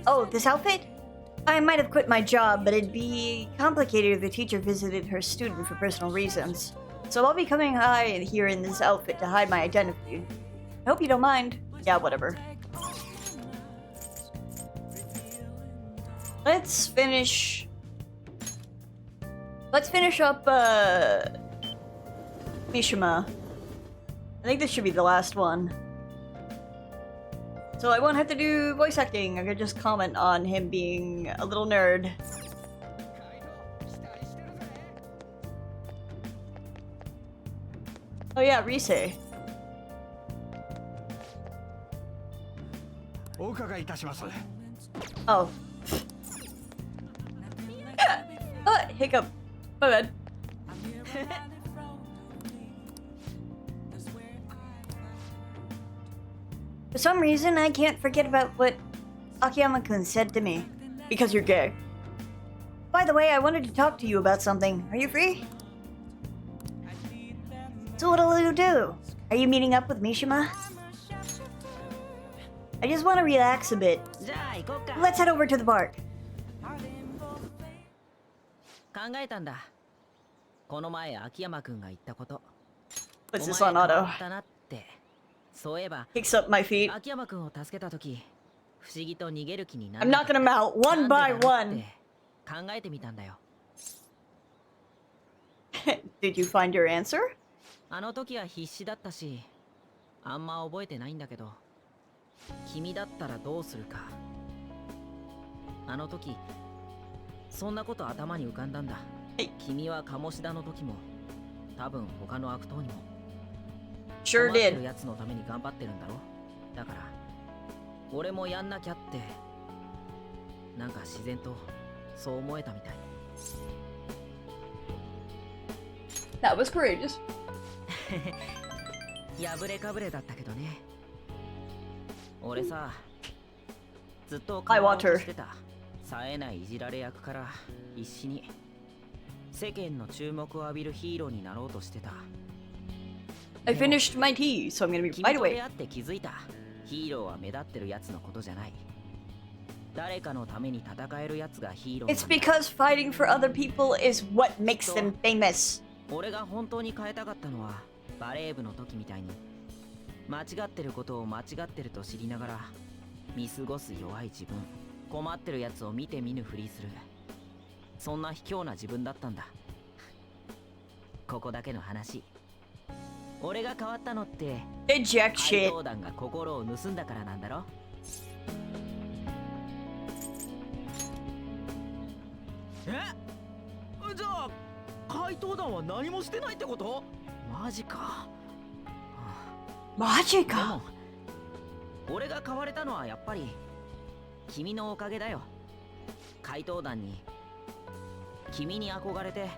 oh, this outfit? I might have quit my job, but it'd be complicated if the teacher visited her student for personal reasons. So I'll be coming here in this outfit to hide my identity. I hope you don't mind.
Yeah, whatever. Let's finish up Mishima. I think this should be the last one. So I won't have to do voice acting. I could just comment on him being a little nerd. Oh yeah, Rise.
お伺いいたします。
Oh. Hiccup. My bad.
For some reason, I can't forget about what Akiyama-kun said to me.
Because you're gay.
By the way, I wanted to talk to you about something. Are you free? So what'll you do? Are you meeting up with Mishima? I just want to relax a bit.
じゃあ行こうか。
Let's head over to the park.
考えたんだ。この前秋山くんが言ったこと。
Puts
お
this
前
on
変
auto.
わったなって。そういえば
Kicks up my feet.
秋山くんを助けたとき、不思議と逃げる気にな
I'm knocking him out one
な
by
んでだろう
one.
って考えてみたんだよ。
Did you find your answer?
あの時は必死だったし、あんま覚えてないんだけど、君だったらどうするか。あの時、そんなこと頭に浮かんだんだ。君は鴨志田の時も、多分他の悪党にも。
Sure
困ってる
did.
やつのために頑張ってるんだろ。だから、俺もやんなきゃって、なんか自然とそう思えたみたい。
That was courageous.
破れかぶれだったけどね。俺さ、ずっと
I
変わ
want
ろう
her.
としてた。冴えないいじられ役から必死に世間の注目を浴びるヒーローになろうとしてた。
I finished my tea, so I'm gonna be
君
right
と出
away.
会って気づいた。ヒーローは目立ってるやつのことじゃない。誰かのために戦えるやつがヒーロー
It's
なんだ。
because fighting for other people is what makes them famous.
俺が本当に変えたかったのはバレー部の時みたいに間違ってることを間違ってると知りながら見過ごす弱い自分、困ってるやつを見て見ぬふりする、そんな卑怯な自分だったんだ。ここだけの話、俺が変わったのって
They jack
怪
shit.
盗団が心を盗んだからなんだろ。え、じゃあ怪盗団は何もしてないってこと？マジか。で
Magica.
も俺が変われたのはやっぱり君のおかげだよ。怪盗団に君に憧れて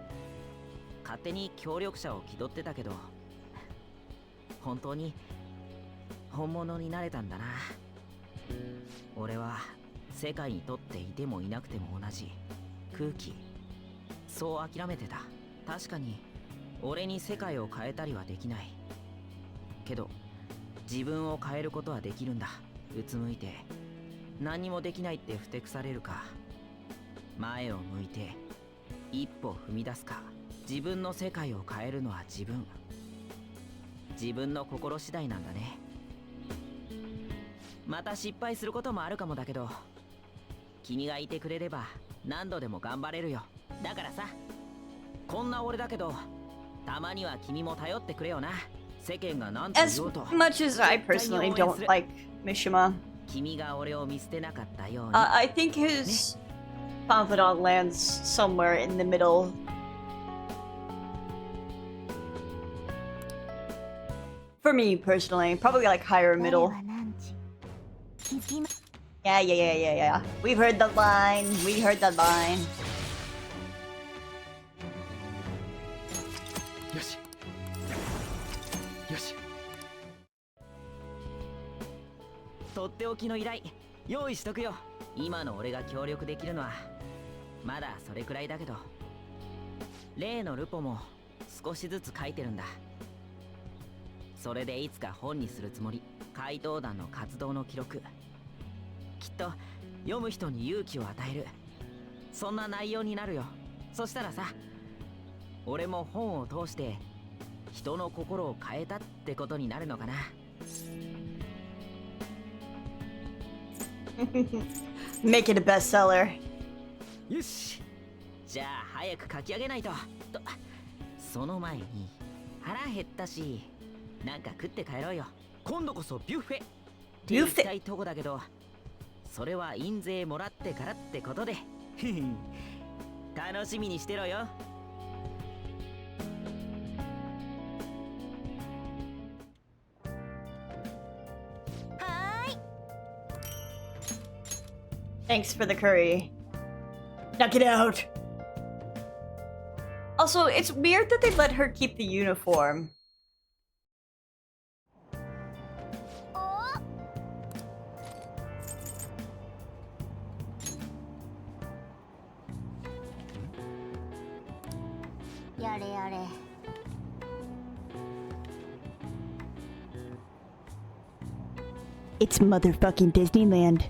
勝手に協力者を気取ってたけど、本当に本物になれたんだな。俺は世界にとっていてもいなくても同じ空気、そう諦めてた。確かに俺に世界を変えたりはできないけど、自分を変えることはできるんだ。うつむいて何にもできないってふてくされるか、前を向いて一歩踏み出すか、自分の世界を変えるのは自分の心次第なんだね。また失敗することもあるかもだけど、君がいてくれれば何度でも頑張れるよ。だからさ、こんな俺だけどたまには君も頼ってくれよな。世間が何と
As
言おうと
much as I personally don't like Mishima,
君が俺を見捨てなかったように。
I think his confidant lands somewhere in the middle. For me personally, probably like higher
我
middle.
は何時気づきま
Yeah. We've heard the line. We heard the line.
よしよし、とっておきの依頼用意しとくよ。今の俺が協力できるのはまだそれくらいだけど、例のルポも少しずつ書いてるんだ。それでいつか本にするつもり。怪盗団の活動の記録、きっと読む人に勇気を与える、そんな内容になるよ。そしたらさ、俺も本を通して人の心を変えたってことになるのかな。
Make it a bestseller.
よし、じゃあ早く書き上げないと。と、その前に腹減ったし、なんか食って帰ろうよ。今度こそビュッフェ。
ビュッフェ
って言いたいとこだけど、それは印税もらってからってことで。楽しみにしてろよ。
はーい。
Thanks for the curry. Knock it out. Also, it's weird that they let her keep the uniform.
やれやれ。
It's motherfucking Disneyland.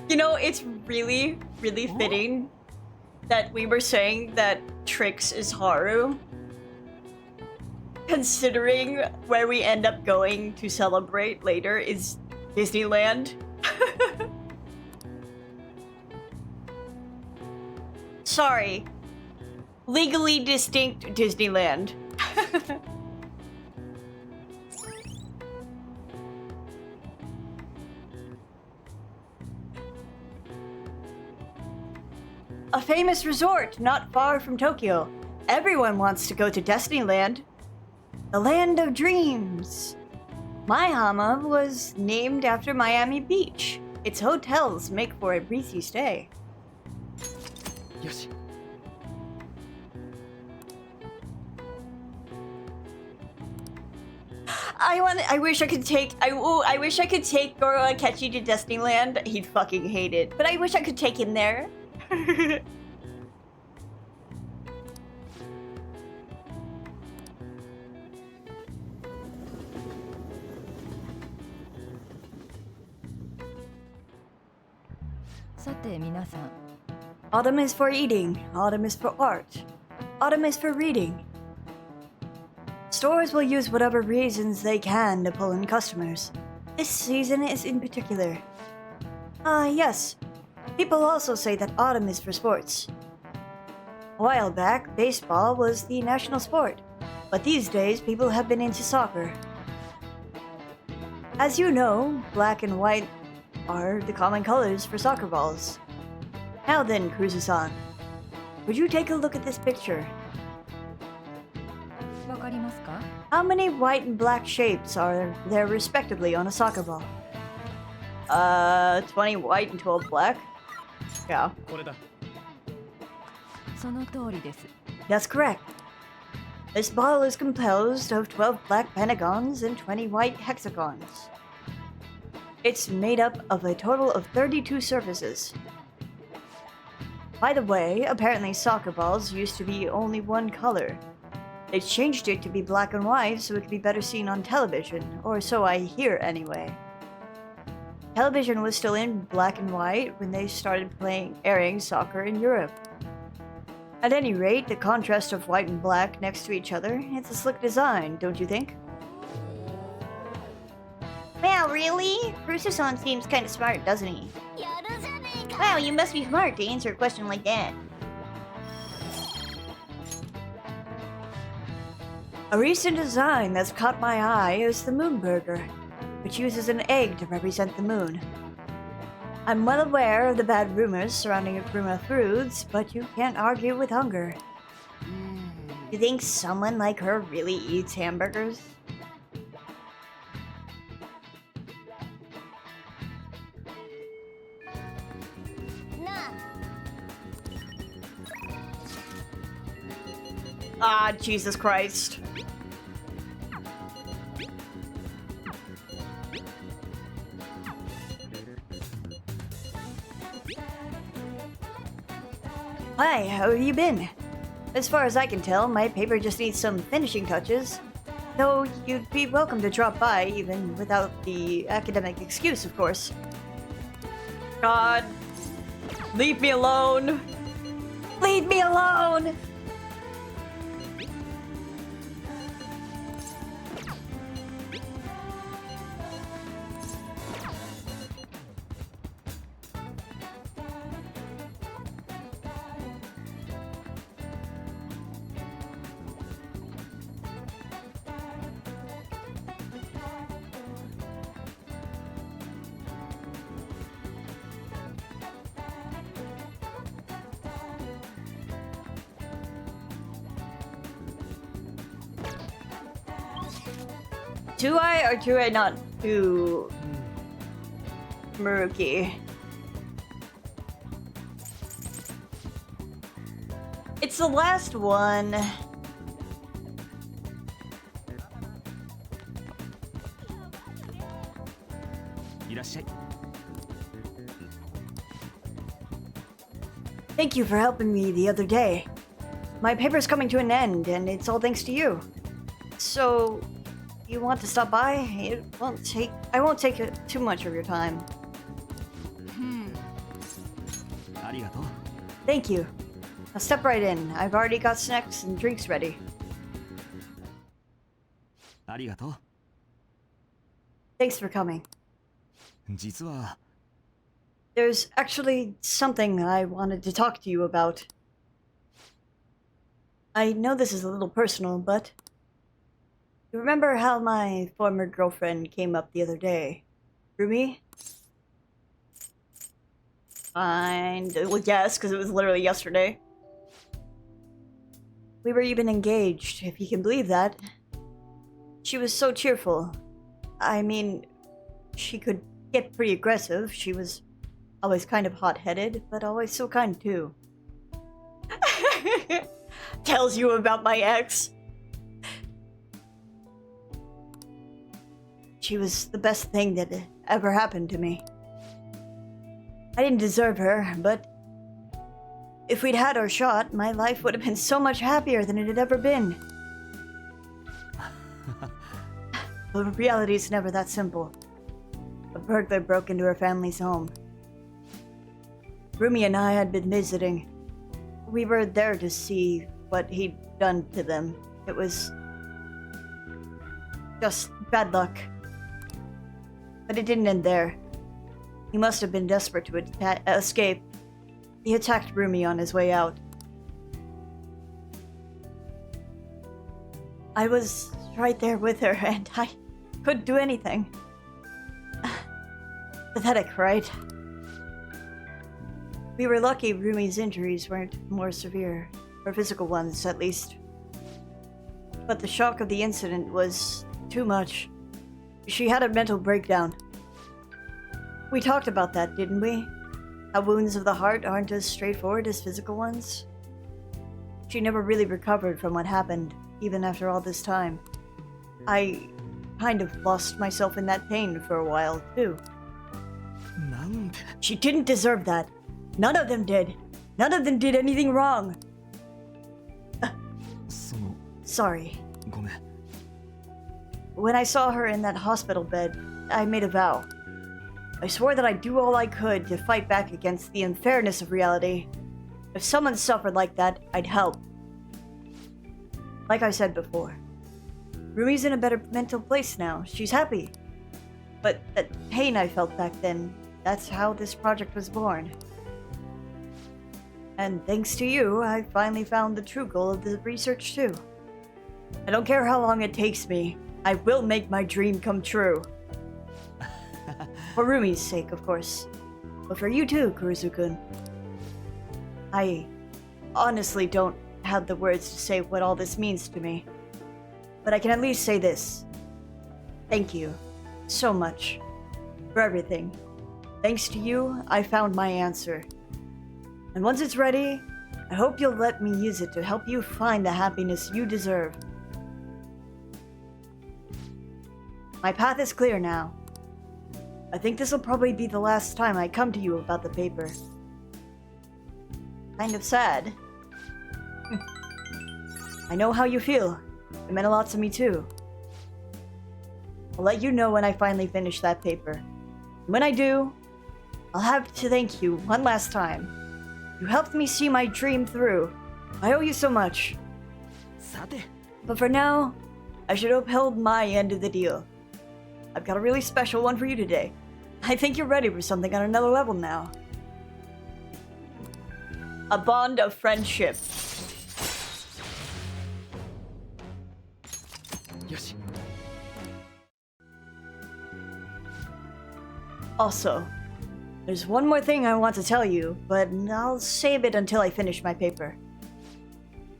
You know, it's really, really fitting that we were saying that Trix is Haru. Considering where we end up going to celebrate later is Disneyland. Sorry. Legally distinct Disneyland. A famous resort not far from Tokyo. Everyone wants to go to Disneyland. The land of dreams. My hama was named after Miami Beach. Its hotels make for a breezy stay.
よし。
I wish I could take. I wish I could take Goro Akechi to Destiny Land. He'd fucking hate it. But I wish I could take him there.
さて皆さん、
Autumn is for eating. Autumn is for art. Autumn is for reading. Stores will use whatever reasons they can to pull in customers. This season is in particular. Yes. People also say that autumn is for sports. A while back, baseball was the national sport, but these days people have been into soccer. As you know, black and white are the common colors for soccer balls. Now then, Cruiser-san, would you take a look at this picture?
わかりますか？
How many white and black shapes are there respectively on a soccer ball?
20 white and 12 black. Yeah.
これだ。
その通りです。
That's correct. This ball is composed of 12 black pentagons and 20 white hexagons. It's made up of a total of 32 surfaces. By the way, apparently soccer balls used to be only one color. They changed it to be black and white so it could be better seen on television, or so I hear anyway. Television was still in black and white when they started airing soccer in Europe. At any rate, the contrast of white and black next to each other, it's a slick design, don't you think?
Wow, really? Cruiser-san seems kind of smart, doesn't he?
やるじゃねえか。
Wow, you must be smart to answer a question like that.
A recent design that's caught my eye is the Moon Burger, which uses an egg to represent the moon. I'm well aware of the bad rumors surrounding Akuma foods, but you can't argue with hunger.
You think someone like her really eats hamburgers? Ah, Jesus Christ.
Hi, how have you been? As far as I can tell, my paper just needs some finishing touches. Though you'd be welcome to drop by, even without the academic excuse, of course.
God. Leave me alone.
Leave me alone!
Do I or do I not do Maruki? It's the last one.
Thank you for helping me the other day. My paper's coming to an end, and it's all thanks to you. So, you want to stop by? I won't take too much of your time.
ありがとう。
Thank you. Now step right in. I've already got snacks and drinks ready.
ありがとう。
Thanks for coming.
実は
There's actually something I wanted to talk to you about. I know this is a little personal, but you remember how my former girlfriend came up the other day? Rumi?
Fine. Well, yes, because it was literally yesterday.
We were even engaged, if you can believe that. She was so cheerful. I mean, she could get pretty aggressive. She was always kind of hot-headed, but always so kind too.
Tells you about my ex.
she was the best thing that ever happened to me. I didn't deserve her, but if we'd had our shot, my life would have been so much happier than it had ever been. But reality's never that simple. A burglar broke into her family's home. Rumi and I had been visiting. We were there to see what he'd done to them. It was just bad luck. But it didn't end there. He must have been desperate to escape. He attacked Rumi on his way out. I was right there with her, and I couldn't do anything. Pathetic, right? We were lucky Rumi's injuries weren't more severe, or physical ones, at least. But the shock of the incident was too much. She had a mental breakdown. We talked about that, didn't we? How wounds of the heart aren't as straightforward as physical ones. She never really recovered from what happened, even after all this time. I kind of lost myself in that pain for a while, too. She didn't deserve that. None of them did. None of them did anything wrong. Sorry. When I saw her in that hospital bed, I made a vow. I swore that I'd do all I could to fight back against the unfairness of reality. If someone suffered like that, I'd help. Like I said before, Rumi's in a better mental place now. She's happy. But that pain I felt back then, that's how this project was born. And thanks to you, I finally found the true goal of the research too. I don't care how long it takes me, I will make my dream come true. For Rumi's sake, of course. But for you too, Kurusu-kun. I honestly don't have the words to say what all this means to me. But I can at least say this. Thank you so much for everything. Thanks to you, I found my answer. And once it's ready, I hope you'll let me use it to help you find the happiness you deserve. My path is clear now. I think this will probably be the last time I come to you about the paper. Kind of sad. I know how you feel. It meant a lot to me too. I'll let you know when I finally finish that paper. And when I do, I'll have to thank you one last time. You helped me see my dream through. I owe you so much. But for now, I should uphold my end of the deal. I've got a really special one for you today. I think you're ready for something on another level now. A bond of friendship. Also, there's one more thing I want to tell you, but I'll save it until I finish my paper.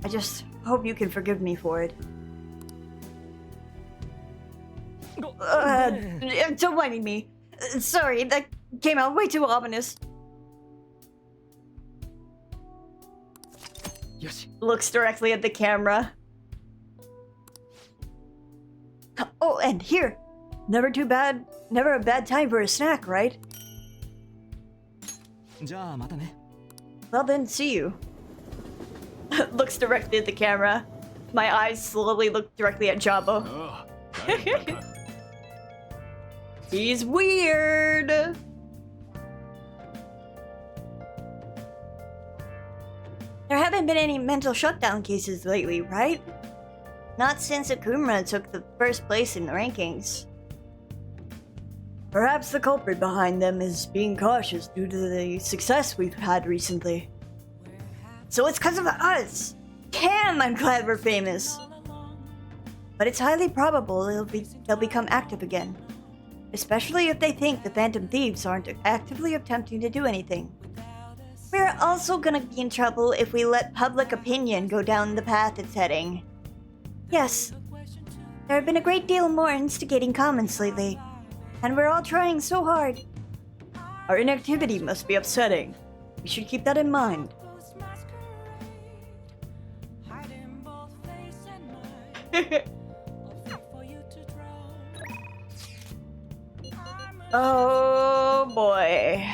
I just hope you can forgive me for it. Don't mind me. Sorry, that came out way too ominous. Looks directly at the camera. Oh, and here. Never a bad time for a snack, right? Well then, see you. Looks directly at the camera. My eyes slowly look directly at Jabo. He's weird! There haven't been any mental shutdown cases lately, right? Not since Akumura took the first place in the rankings. Perhaps the culprit behind them is being cautious due to the success we've had recently. So it's because of us! Damn, I'm glad we're famous! But it's highly probable they'll become active again. Especially if they think the Phantom Thieves aren't actively attempting to do anything. We're also gonna be in trouble if we let public opinion go down the path it's heading. Yes, there have been a great deal more instigating comments lately, and we're all trying so hard. Our inactivity must be upsetting. We should keep that in mind.
Oh boy.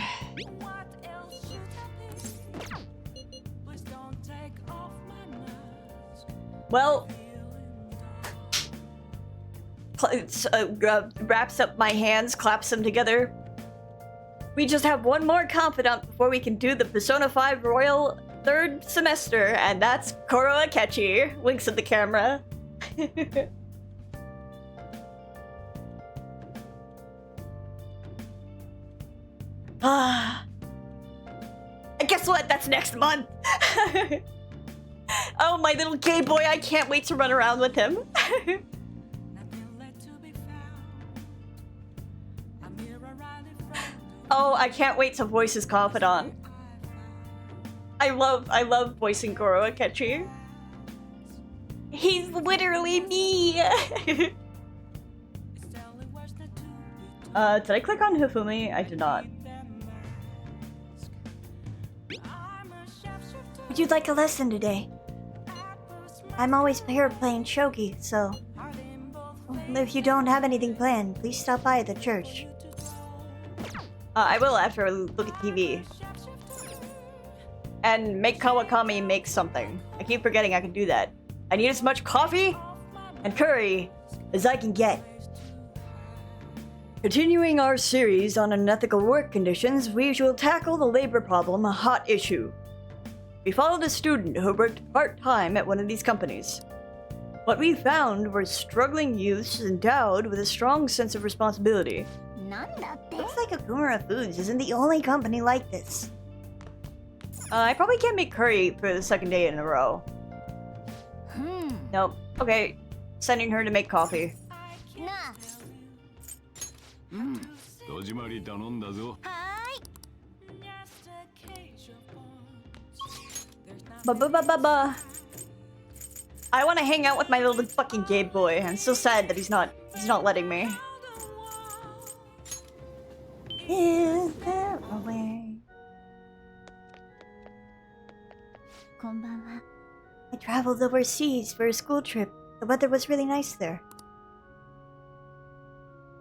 Well, wraps up my hands, claps them together. We just have one more confidant before we can do the Persona 5 Royal third semester, and that's Koro Akechi. Winks at the camera. Ah. And guess what? That's next month. Oh, my little gay boy, I can't wait to run around with him. Oh, I can't wait to voice his confidant. I love voicing Goro Akechi. He's literally me. Did I click on Hifumi? I did not.
Would you like a lesson today? I'm always here playing shogi, so if you don't have anything planned, please stop by the church.
I will after I look at TV. And make Kawakami make something. I keep forgetting I can do that. I need as much coffee and curry as I can get. Continuing our series on unethical work conditions, we will tackle the labor problem, a hot issue. We followed a student who worked part-time at one of these companies. What we found were struggling youths endowed with a strong sense of responsibility.
Looks like Akumura Foods isn't the only company like this.
I probably can't make curry for the second day in a row. Nope. Okay, sending her to make coffee.
戸締まり頼んだぞ。
Ba. I want to hang out with my little fucking gay boy. I'm so sad that he's not letting me.
Is there a way?
こんばんは。
I traveled overseas for a school trip. The weather was really nice there.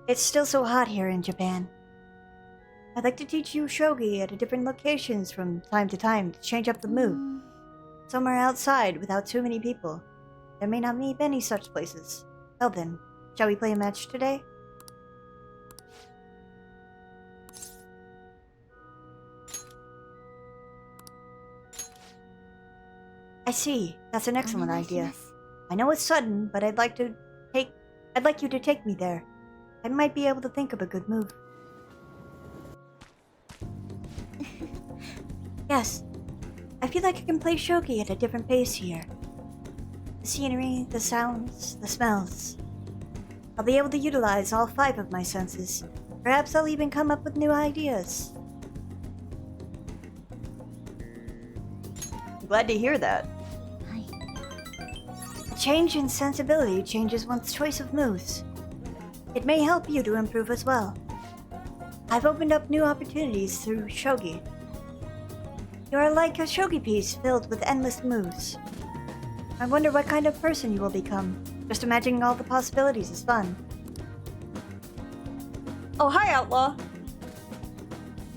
It's still so hot here in Japan. I'd like to teach you shogi at different locations from time to time to change up the mood. Somewhere outside without too many people. There may not be many such places. Well then, shall we play a match today? I see. That's an excellent idea. I know it's sudden, but I'd like you to take me there. I might be able to think of a good move. Yes. I feel like I can play shogi at a different pace here. The scenery, the sounds, the smells. I'll be able to utilize all 5 of my senses. Perhaps I'll even come up with new ideas.
I'm glad to hear that.
A change in sensibility changes one's choice of moves. It may help you to improve as well. I've opened up new opportunities through shogi. You are like a shogi piece filled with endless moves. I wonder what kind of person you will become. Just imagining all the possibilities is fun.
Oh, hi, Outlaw.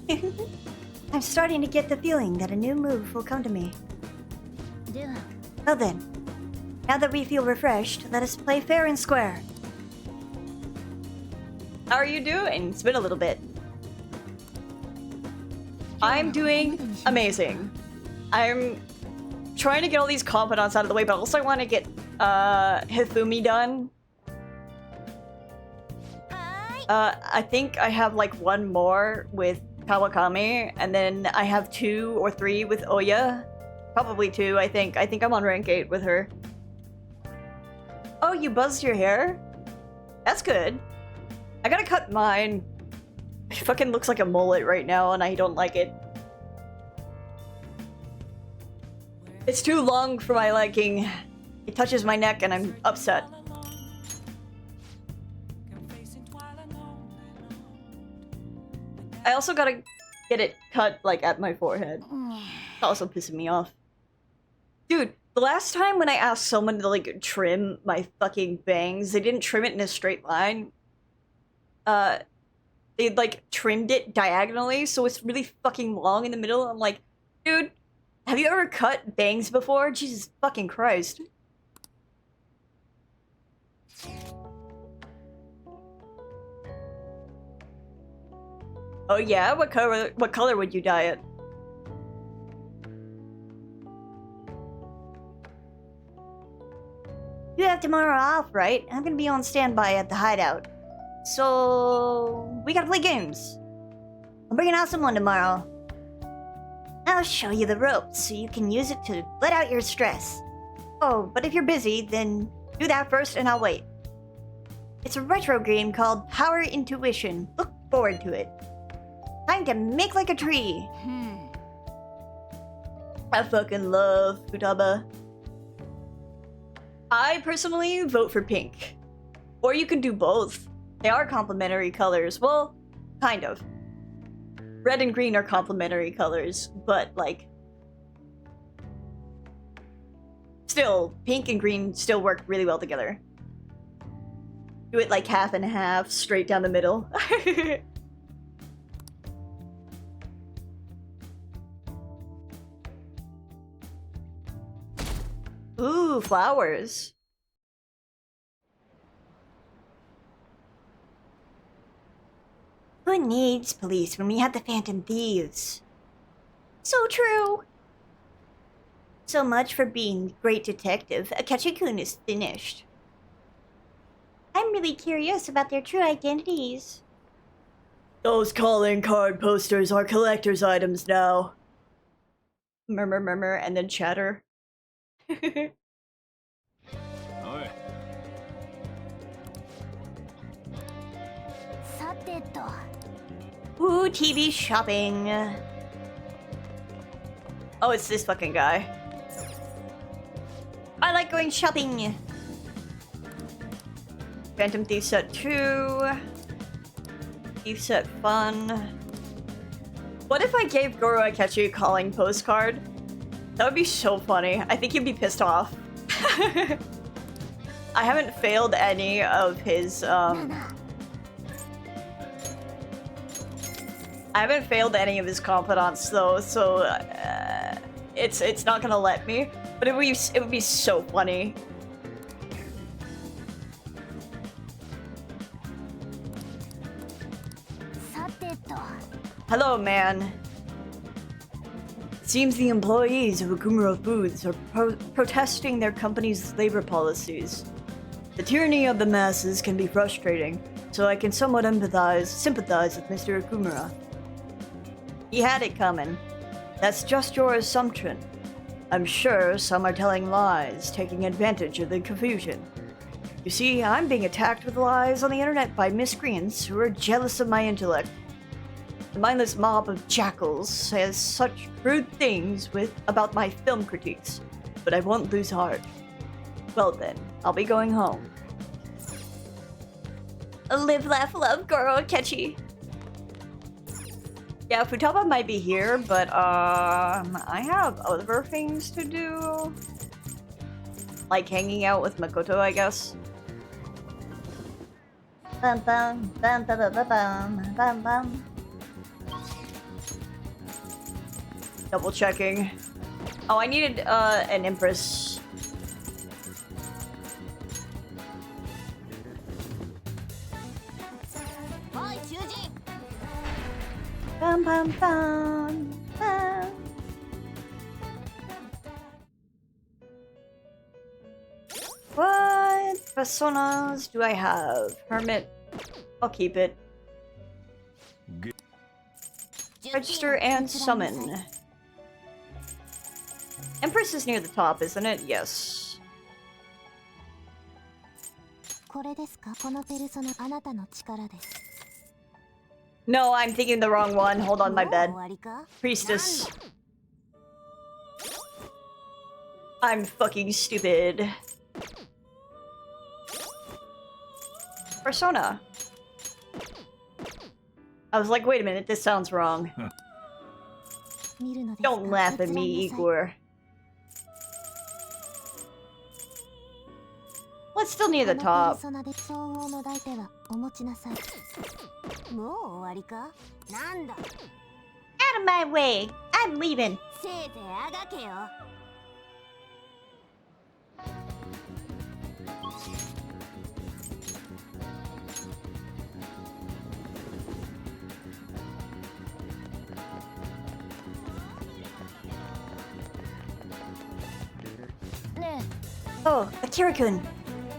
I'm starting to get the feeling that a new move will come to me.
では、
Well then, now that we feel refreshed, let us play fair and square.
How are you doing? It's been a little bit. I'm doing amazing. I'm trying to get all these confidants out of the way, but also I want to get Hifumi done. I think I have like one more with Kawakami, and then I have 2 or 3 with Oya. Probably 2, I think. I think I'm on rank 8 with her. Oh, you buzzed your hair? That's good. I gotta cut mine. It fucking looks like a mullet right now, and I don't like it. It's too long for my liking. It touches my neck, and I'm upset. I also gotta get it cut, like, at my forehead. It's also pissing me off. Dude, the last time when I asked someone to, like, trim my fucking bangs, they didn't trim it in a straight line. they like trimmed it diagonally, so it's really fucking long in the middle. I'm like, dude, have you ever cut bangs before? Jesus fucking Christ. Oh yeah, what color would you dye it?
You have tomorrow off, right? I'm gonna be on standby at the hideout. So we gotta play games. I'm bringing out someone tomorrow. I'll show you the ropes so you can use it to let out your stress. Oh, but if you're busy, then do that first and I'll wait. It's a retro game called Power Intuition. Look forward to it. Time to make like a tree.
I fucking love Futaba. I personally vote for pink. Or you can do both. They are complementary colors. Well, kind of. Red and green are complementary colors, but like... Still, pink and green still work really well together. Do it like half and half, straight down the middle. Ooh, flowers.
Who needs police when we have the Phantom Thieves? So true. So much for being great detective. Akechi-kun is finished. I'm really curious about their true identities.
Those calling card posters are collector's items now. Murmur, murmur, and then chatter.
おい
さてと
Ooh, TV shopping.
Oh, it's this fucking guy.
I like going shopping.
Phantom Thief set 2. Thief set fun. What if I gave Goro Akechi a calling postcard? That would be so funny. I think he'd be pissed off. I haven't failed any of his, I haven't failed any of his confidants though, so it's not gonna let me. But it would be so funny. Hello, man. It seems the employees of Okumura Foods are protesting their company's labor policies. The tyranny of the masses can be frustrating, so I can somewhat sympathize with Mr. Okumura. He had it coming. That's just your assumption. I'm sure some are telling lies, taking advantage of the confusion. You see, I'm being attacked with lies on the internet by miscreants who are jealous of my intellect. The mindless mob of jackals says such crude things about my film critiques, but I won't lose heart. Well then, I'll be going home.
Live, laugh, love, Goro Akechi.
Yeah, Futaba might be here, but I have other things to do. Like hanging out with Makoto, I guess.
Bum bum bum bum bum bum bum bum.
Double checking. Oh, I needed an Empress.
Bum bum bum bum.
What personas do I have? Hermit. I'll keep it. Register and summon. Empress is near the top, isn't it? Yes.
これですかこのペルソナあなたの力です
No, I'm thinking the wrong one. Hold on, my
もう
bad.
終わりか
Priestess. I'm fucking stupid. Persona. I was like, wait a minute, this sounds wrong.
見るのですか
Don't laugh at
閲覧
me,
なさい
Igor. Let's still near the
このペル
top.
ソナで相応の相手はお持ちなさい。もう終わりか？なんだ。
Out of my way! I'm leaving!
せいぜいあがけよ。ねえ。
Oh, Akira-kun.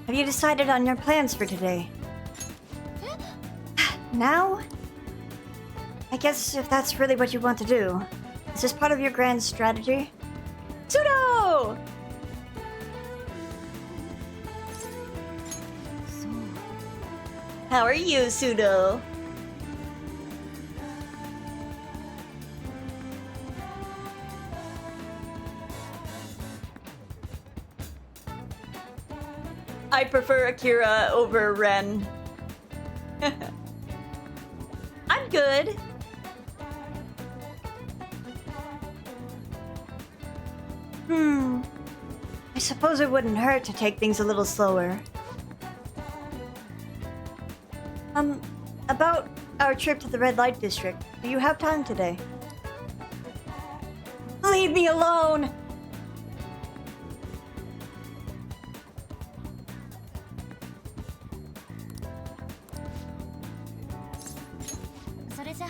Have you decided on your plans for today? Now? I guess if that's really what you want to do. Is this part of your grand strategy? Pseudo!
そう。
How are you, Pseudo?
I prefer Akira over Ren.
I'm good. I suppose it wouldn't hurt to take things a little slower. About our trip to the red light district. Do you have time today? Leave me alone!
それじゃ。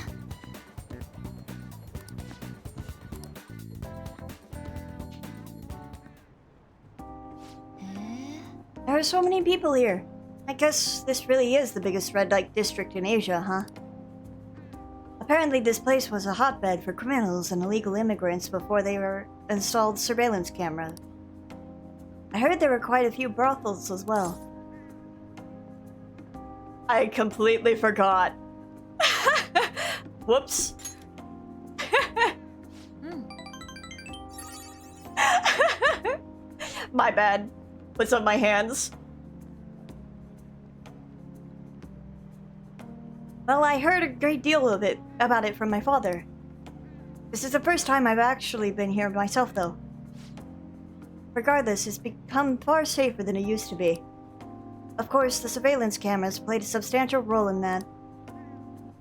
There are so many people here. I guess this really is the biggest red light district in Asia, huh? Apparently this place was a hotbed for criminals and illegal immigrants before they were installed surveillance cameras. I heard there were quite a few brothels as well.
I completely forgot. Whoops. My bad. What's on my hands?
Well, I heard a great deal about it from my father. This is the first time I've actually been here myself, though. Regardless, it's become far safer than it used to be. Of course, the surveillance cameras played a substantial role in that.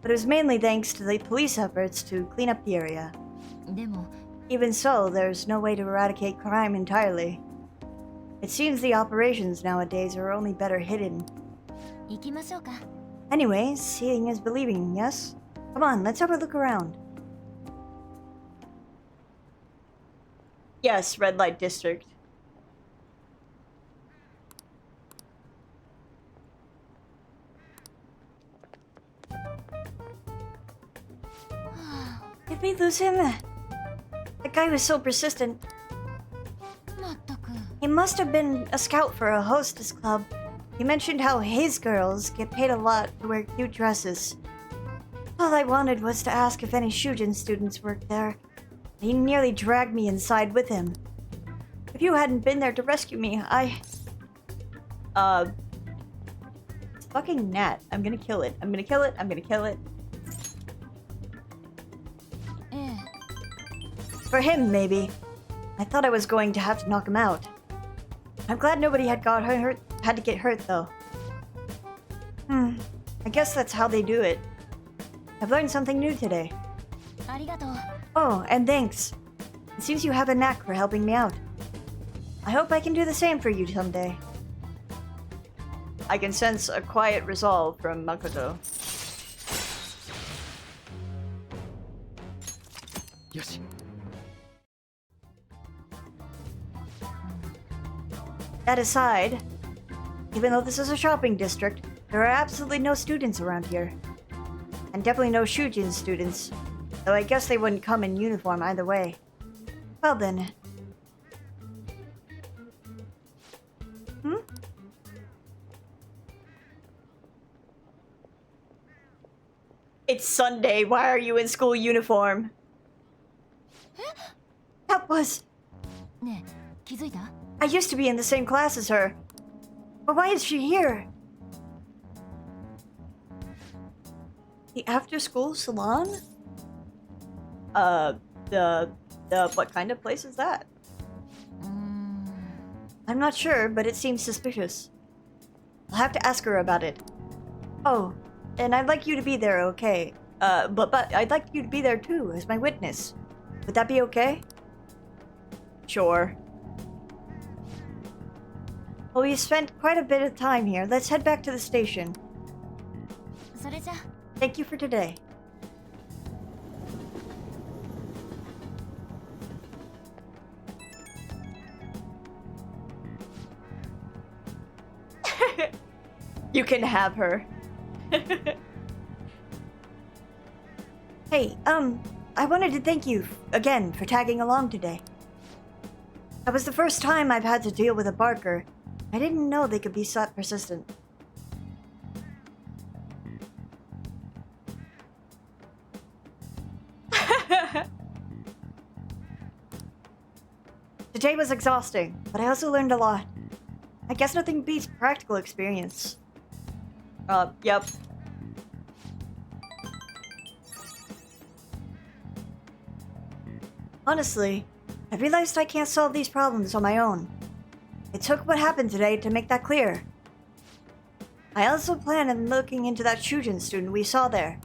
But it was mainly thanks to the police efforts to clean up the area.
でも、
Even so, there's no way to eradicate crime entirely. It seems the operations nowadays are only better hidden.
行きましょうか。
Anyway, seeing is believing, yes? Come on, let's have a look around.
Yes, red light district.
Did we lose him? The guy was so persistent.
まったく。
He must have been a scout for a hostess club. He mentioned how his girls get paid a lot to wear cute dresses. All I wanted was to ask if any Shujin students worked there. He nearly dragged me inside with him. If you hadn't been there to rescue me,
It's fucking gnat. I'm gonna kill it. I'm gonna kill it. I'm gonna kill it.
ええ。
For him, maybe. I thought I was going to have to knock him out. I'm glad nobody had to get hurt, though. I guess that's how they do it. I've learned something new today.
ありがとう。
Oh, and thanks. It seems you have a knack for helping me out. I hope I can do the same for you someday.
I can sense a quiet resolve from Makoto.
よし
That aside, even though this is a shopping district, there are absolutely no students around here. And definitely no Shujin students, though I guess they wouldn't come in uniform either way. Well then.
It's Sunday. Why are you in school uniform?
That was...
ねえ、気づいた？
I used to be in the same class as her. But why is she here?
The after-school salon? What kind of place is that?
うーん。
I'm not sure, but it seems suspicious. I'll have to ask her about it. Oh, and I'd like you to be there, okay? But I'd like you to be there too, as my witness. Would that be okay?
Sure.
Well, we spent quite a bit of time here. Let's head back to the station.
それじゃ
Thank you for today.
You can have her.
Hey, I wanted to thank you again for tagging along today. That was the first time I've had to deal with a barker. I didn't know they could be so persistent. Today was exhausting, but I also learned a lot. I guess nothing beats practical experience.
Yep.
Honestly, I realized I can't solve these problems on my own. It took what happened today to make that clear. I also plan on looking into that Shujin student we saw there.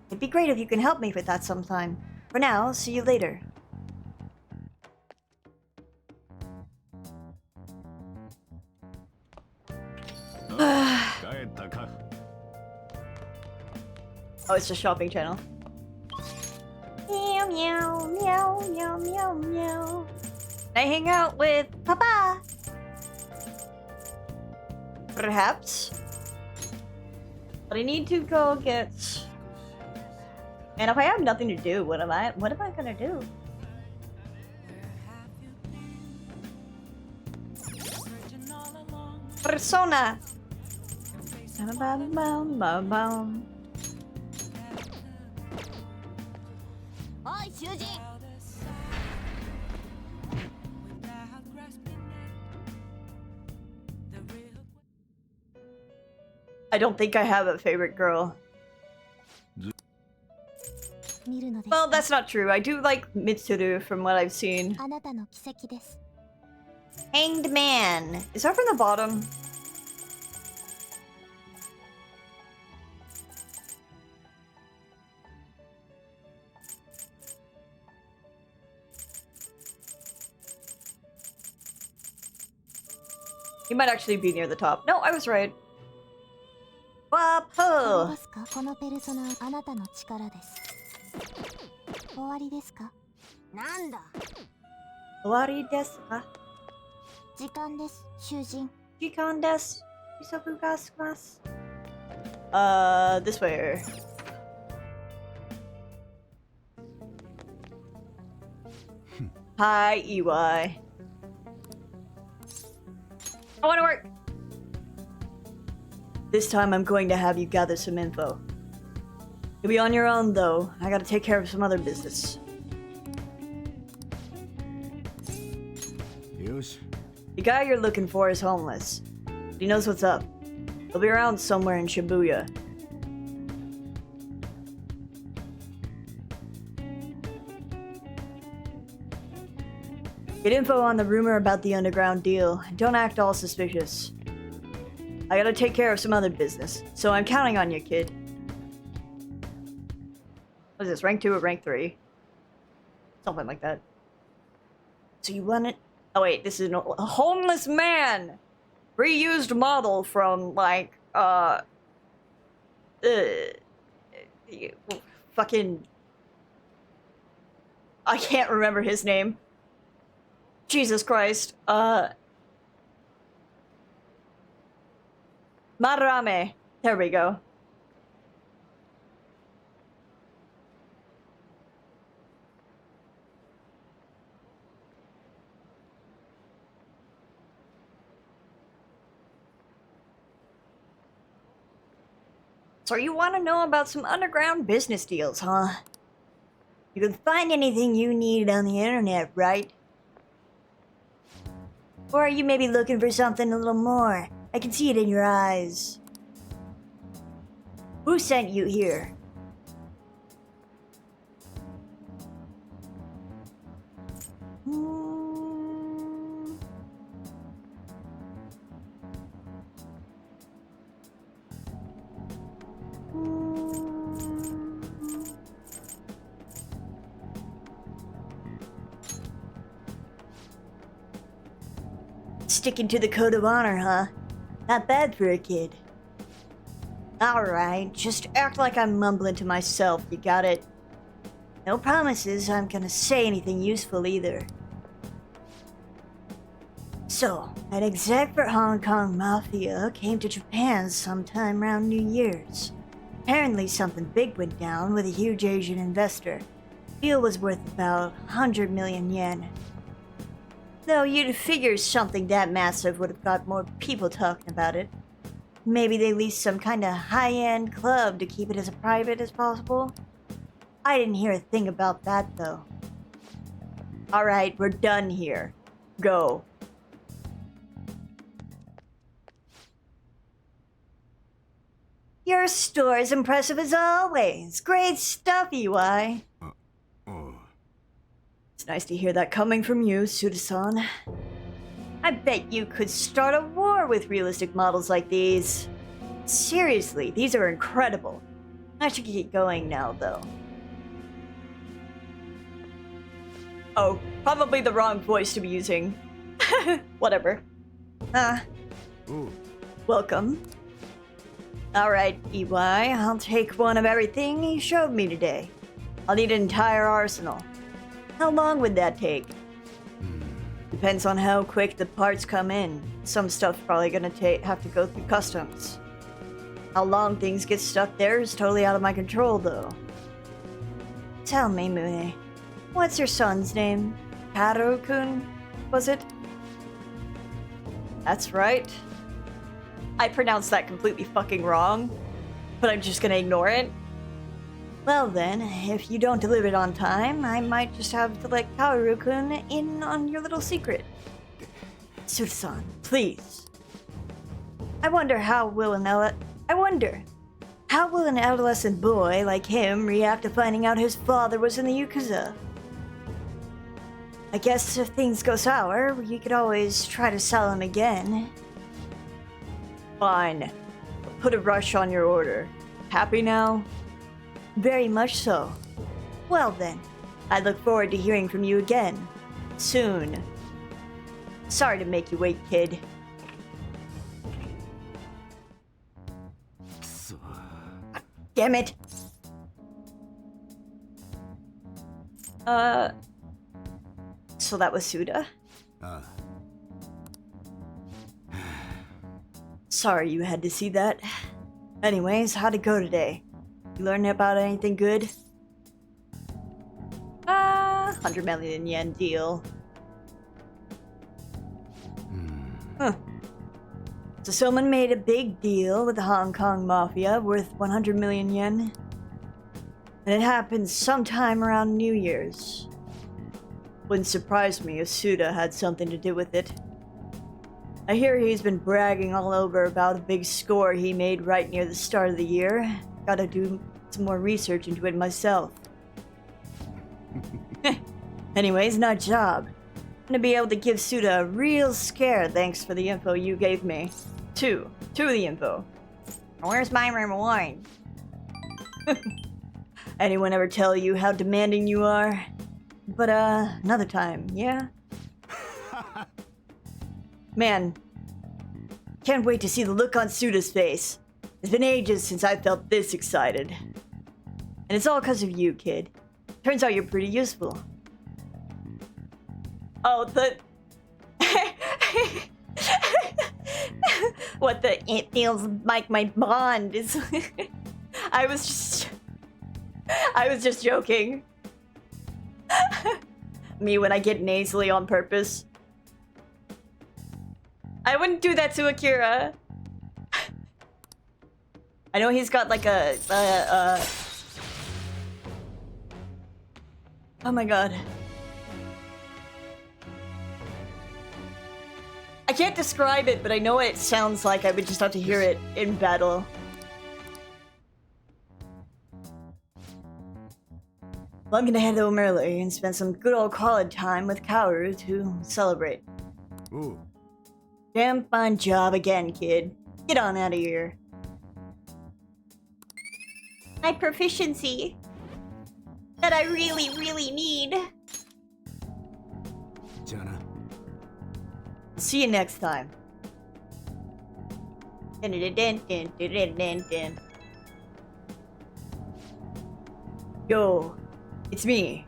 It'd be great if you can help me with that sometime. For now, see you later.
Oh, it's a shopping channel.
Meow meow meow meow meow meow. I hang out with Papa.
Perhaps. But I need to go get. And if I have nothing to do, what am I gonna do?
Persona.
Bum, bum, bum, bum.
おい囚人
I don't think I have a favorite girl.
見るのです
Well, that's not true. I do like Mitsuru from what I've seen.
あなたの奇跡です
Hanged Man.
Is that from the bottom? He might actually be near the top. No, I was right.
これ
Wapo!
ですかこのペルソナはあなたの力です終わりですかなんだ
Owari desu ka?
時間です囚人
Jikan desu. Isobu ga sumasu.
This way. Hi, EY. I want to work! This time I'm going to have you gather some info. You'll be on your own, though. I gotta take care of some other business.
よし
The guy you're looking for is homeless. He knows what's up. He'll be around somewhere in Shibuya. Get info on the rumor about the underground deal, and don't act all suspicious. I gotta take care of some other business, so I'm counting on you, kid. What is this, rank 2 or rank 3? Something like that. So you want it? Oh wait, this is a homeless man! Reused model from, like, fucking... I can't remember his name. Jesus Christ. Marame. There we go.
So you want to know about some underground business deals, huh? You can find anything you need on the internet, right? Or are you maybe looking for something a little more? I can see it in your eyes. Who sent you here? Sticking to the code of honor, huh? Not bad for a kid. Alright, just act like I'm mumbling to myself, you got it? No promises I'm gonna say anything useful either. So, an exec for Hong Kong Mafia came to Japan sometime around New Year's. Apparently something big went down with a huge Asian investor. Deal was worth about 100 million yen. Though you'd figure something that massive would have got more people talking about it. Maybe they leased some kind of high-end club to keep it as private as possible? I didn't hear a thing about that, though. Alright, we're done here. Go. Your store is impressive as always. Great stuff, EY.
Oh.
It's nice to hear that coming from you, Suda-san.
I bet you could start a war with realistic models like these. Seriously, these are incredible. I should get going now, though.
Oh, probably the wrong voice to be using. Whatever.
Ooh.
Welcome.
Alright, EY, I'll take one of everything you showed me today. I'll need an entire arsenal. How long would that take?
Depends on how quick the parts come in. Some stuff's probably gonna have to go through customs. How long things get stuck there is totally out of my control, though.
Tell me, Mune, what's your son's name? Haru-kun, was it?
That's right. I pronounced that completely fucking wrong, but I'm just gonna ignore it.
Well then, if you don't deliver it on time, I might just have to let Kaoru-kun in on your little secret. Suda-san, please. I wonder how will an adolescent boy like him react to finding out his father was in the Yakuza? I guess if things go sour, you could always try to sell him again.
Fine. Put a rush on your order. Happy now?
Very much so. Well then, I look forward to hearing from you again. Soon. Sorry to make you wait, kid. Damn it!
So that was Suda? Sorry you had to see that. Anyways, how'd it go today? You learn about anything good? 100 million yen deal. Huh. So someone made a big deal with the Hong Kong Mafia worth 100 million yen. And it happened sometime around New Year's. Wouldn't surprise me if Suda had something to do with it. I hear he's been bragging all over about a big score he made right near the start of the year. Gotta do some more research into it myself. Anyways, not job. I'm gonna be able to give Suda a real scare thanks for the info you gave me. Two of the info.
Where's my reward?
Anyone ever tell you how demanding you are? But another time, yeah? Man, can't wait to see the look on Suda's face. It's been ages since I felt this excited. And it's all because of you, kid. Turns out you're pretty useful. Oh, what it feels like my bond is... I was just joking. Me when I get nasally on purpose. I wouldn't do that to Akira. I know he's got like a oh my god. I can't describe it, but I know what it sounds like. I would just have to hear it in battle. Well, I'm gonna head home early and spend some good old college time with Kaoru to celebrate.
Ooh.
Damn fine job again, kid. Get on out of here.
My proficiency that I really, really need.
Jana.
See you next time. Yo, it's me.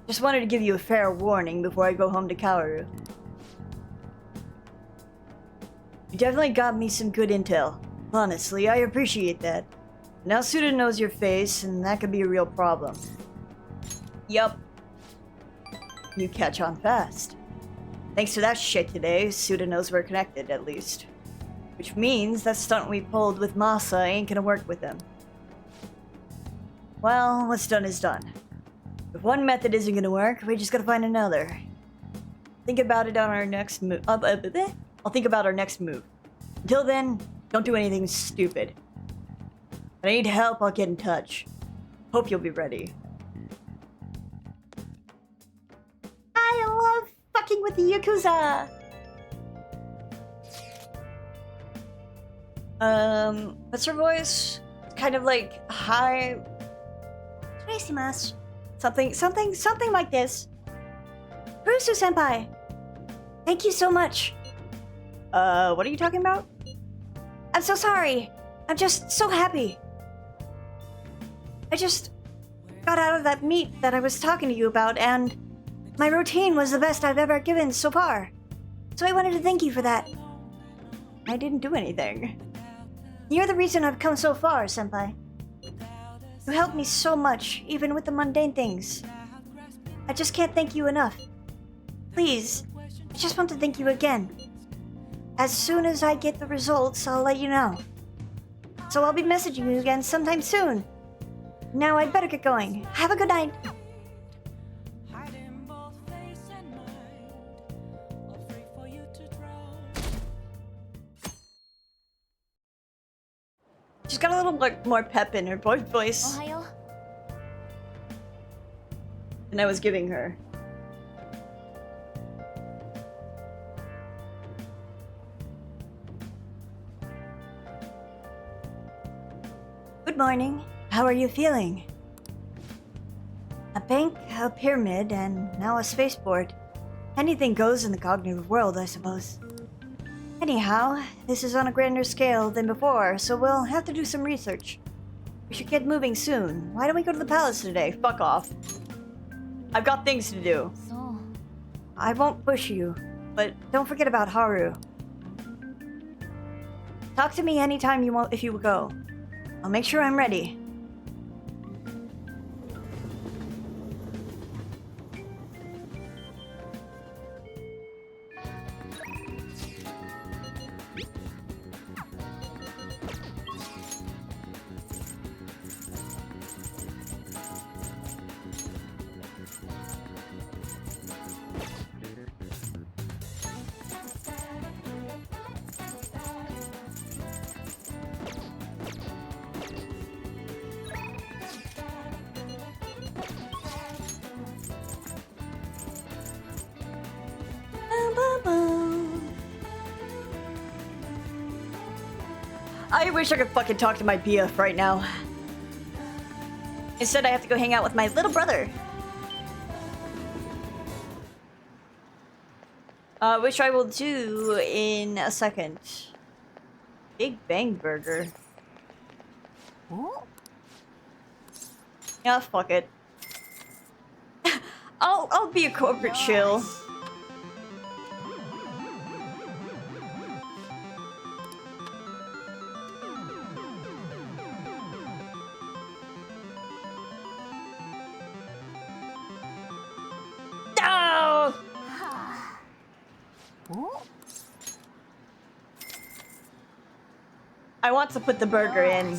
Just wanted to give you a fair warning before I go home to Kaoru. You definitely got me some good intel. Honestly, I appreciate that. Now Suda knows your face, and that could be a real problem. Yup. You catch on fast. Thanks to that shit today, Suda knows we're connected, at least. Which means that stunt we pulled with Masa ain't gonna work with him. Well, what's done is done. If one method isn't gonna work, we just gotta find another. Think about it on our next move. I'll think about our next move. Until then, don't do anything stupid. If I need help, I'll get in touch. Hope you'll be ready. I love fucking with the Yakuza! What's her voice? Kind of like high. Something like this. Furusu senpai! Thank you so much. What are you talking about? I'm so sorry. I'm just so happy. I just got out of that meet that I was talking to you about, and my routine was the best I've ever given so far. So I wanted to thank you for that. I didn't do anything. You're the reason I've come so far, senpai. You helped me so much, even with the mundane things. I just can't thank you enough. Please, I just want to thank you again. As soon as I get the results, I'll let you know. So I'll be messaging you again sometime soon. Now I'd better get going. Have a good night. She's got a little more pep in her voice
Ohayo.
than I was giving her. Good morning. How are you feeling? A bank, a pyramid, and now a spaceport. Anything goes in the cognitive world, I suppose. Anyhow, this is on a grander scale than before, so we'll have to do some research. We should get moving soon. Why don't we go to the palace today? Fuck off. I've got things to do.
So,
I won't push you, but don't forget about Haru. Talk to me anytime you want if you go. I'll make sure I'm ready. I wish I could fucking talk to my BF right now. Instead, I have to go hang out with my little brother. Which I will do in a second. Big Bang Burger. Yeah, fuck it. I'll be a corporate shill. I want to put the burger in.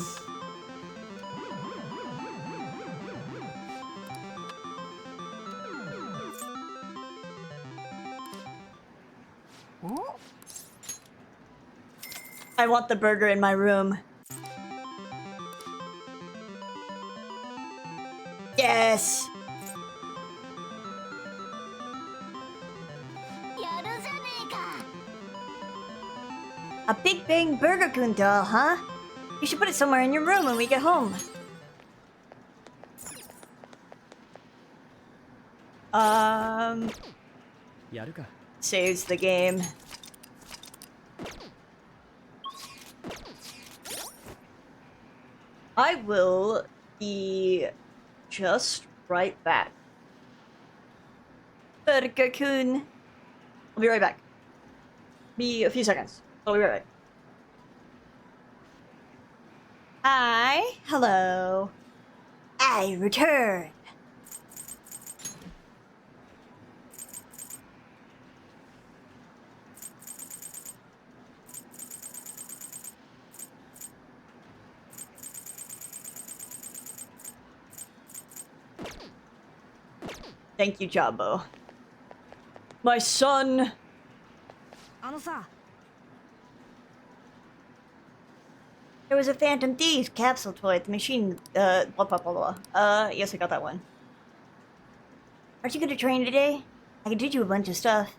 I want the burger in my room. Yes! A Big Bang Burger Kun doll, huh? You should put it somewhere in your room when we get home. Saves the game. I will be just right back. Burger-kun. I'll be right back. Be a few seconds. I'll be right back. Hi. Hello. I return. Thank you, Jabbo. My son.
あのさ、
There was a Phantom Thieves capsule toy at the machine. Blah, blah, blah, blah. Yes, I got that one. Aren't you gonna train today? I can teach you a bunch of stuff.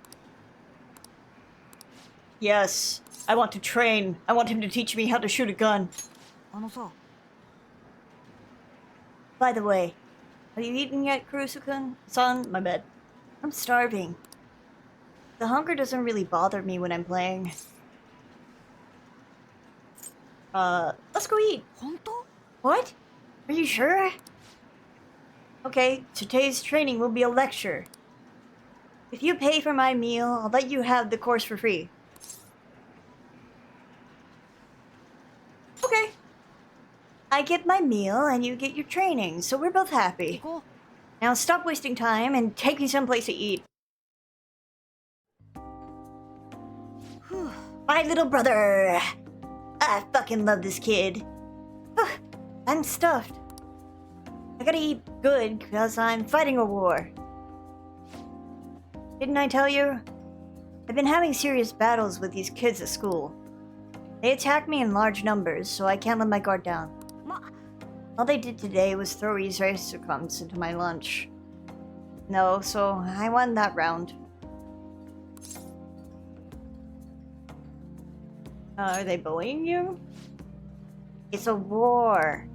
Yes, I want to train. I want him to teach me how to shoot a gun.
あのさ、
By the way, have you eaten yet, Kurusu-kun? Son, my bad. I'm starving. The hunger doesn't really bother me when I'm playing. Let's go eat.
本当？
What? Are you sure? Okay, today's training will be a lecture. If you pay for my meal, I'll let you have the course for free. Okay. I get my meal and you get your training, so we're both
行
happy.
こう。
Now stop wasting time and take me someplace to eat.
ふう。
My little brother! I fucking love this kid. I'm stuffed. I gotta eat good because I'm fighting a war. Didn't I tell you? I've been having serious battles with these kids at school. They attack me in large numbers, so I can't let my guard down.
ま、
All they did today was throw eraser crumbs into my lunch. No, so I won that round. Are they bullying you? It's a war.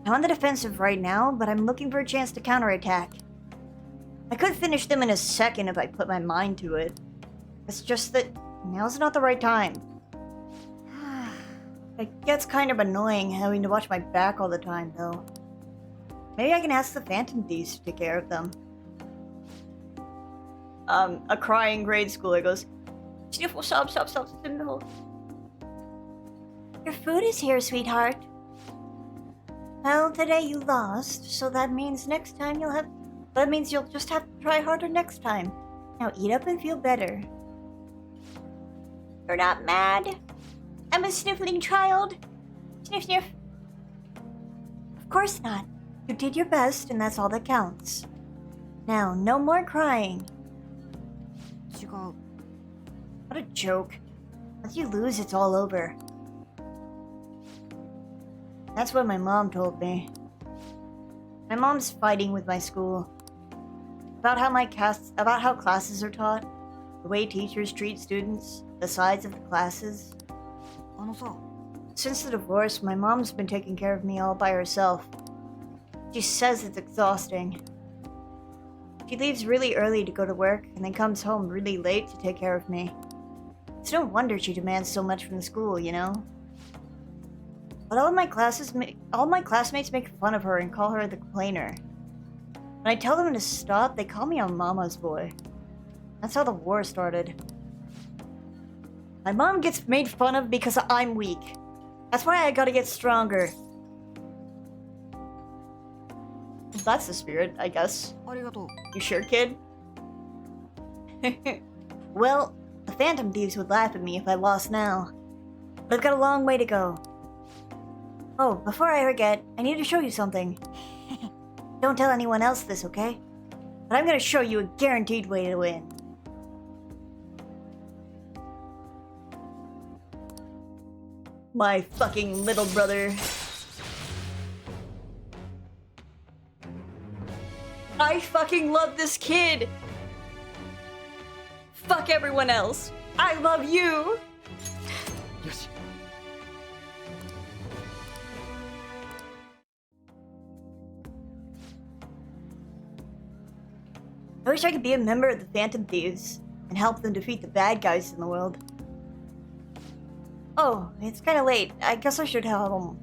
I'm on the defensive right now, but I'm looking for a chance to counterattack. I could finish them in a second if I put my mind to it. It's just that now's not the right time. It gets kind of annoying having to watch my back all the time, though. Maybe I can ask the Phantom Thieves to take care of them. A crying grade schooler goes, Sniffle, sob, sniffle. Your food is here, sweetheart. Well, today you lost, so that means next time you'll have... That means you'll just have to try harder next time. Now eat up and feel better. You're not mad? I'm a sniffling child. Sniff, sniff. Of course not. You did your best, and that's all that counts. Now, no more crying.
違う。
What a joke. Once you lose, it's all over. That's what my mom told me. My mom's fighting with my school. About how classes are taught, the way teachers treat students, the size of the classes.
あのさ、
Since the divorce, my mom's been taking care of me all by herself. She says it's exhausting. She leaves really early to go to work and then comes home really late to take care of me. It's no wonder she demands so much from the school, you know? But all my classmates make fun of her and call her the complainer. When I tell them to stop, they call me a mama's boy. That's how the war started. My mom gets made fun of because I'm weak. That's why I gotta get stronger. That's the spirit, I guess.
ありがとう。
You sure, kid? Well, the Phantom Thieves would laugh at me if I lost now. But I've got a long way to go. Oh, before I forget, I need to show you something. Don't tell anyone else this, okay? But I'm gonna show you a guaranteed way to win. My fucking little brother. I fucking love this kid! Fuck everyone else! I love you!
よし。
I wish I could be a member of the Phantom Thieves.
and help them defeat the bad guys in the world. Oh, it's kind of late. I guess I should head home.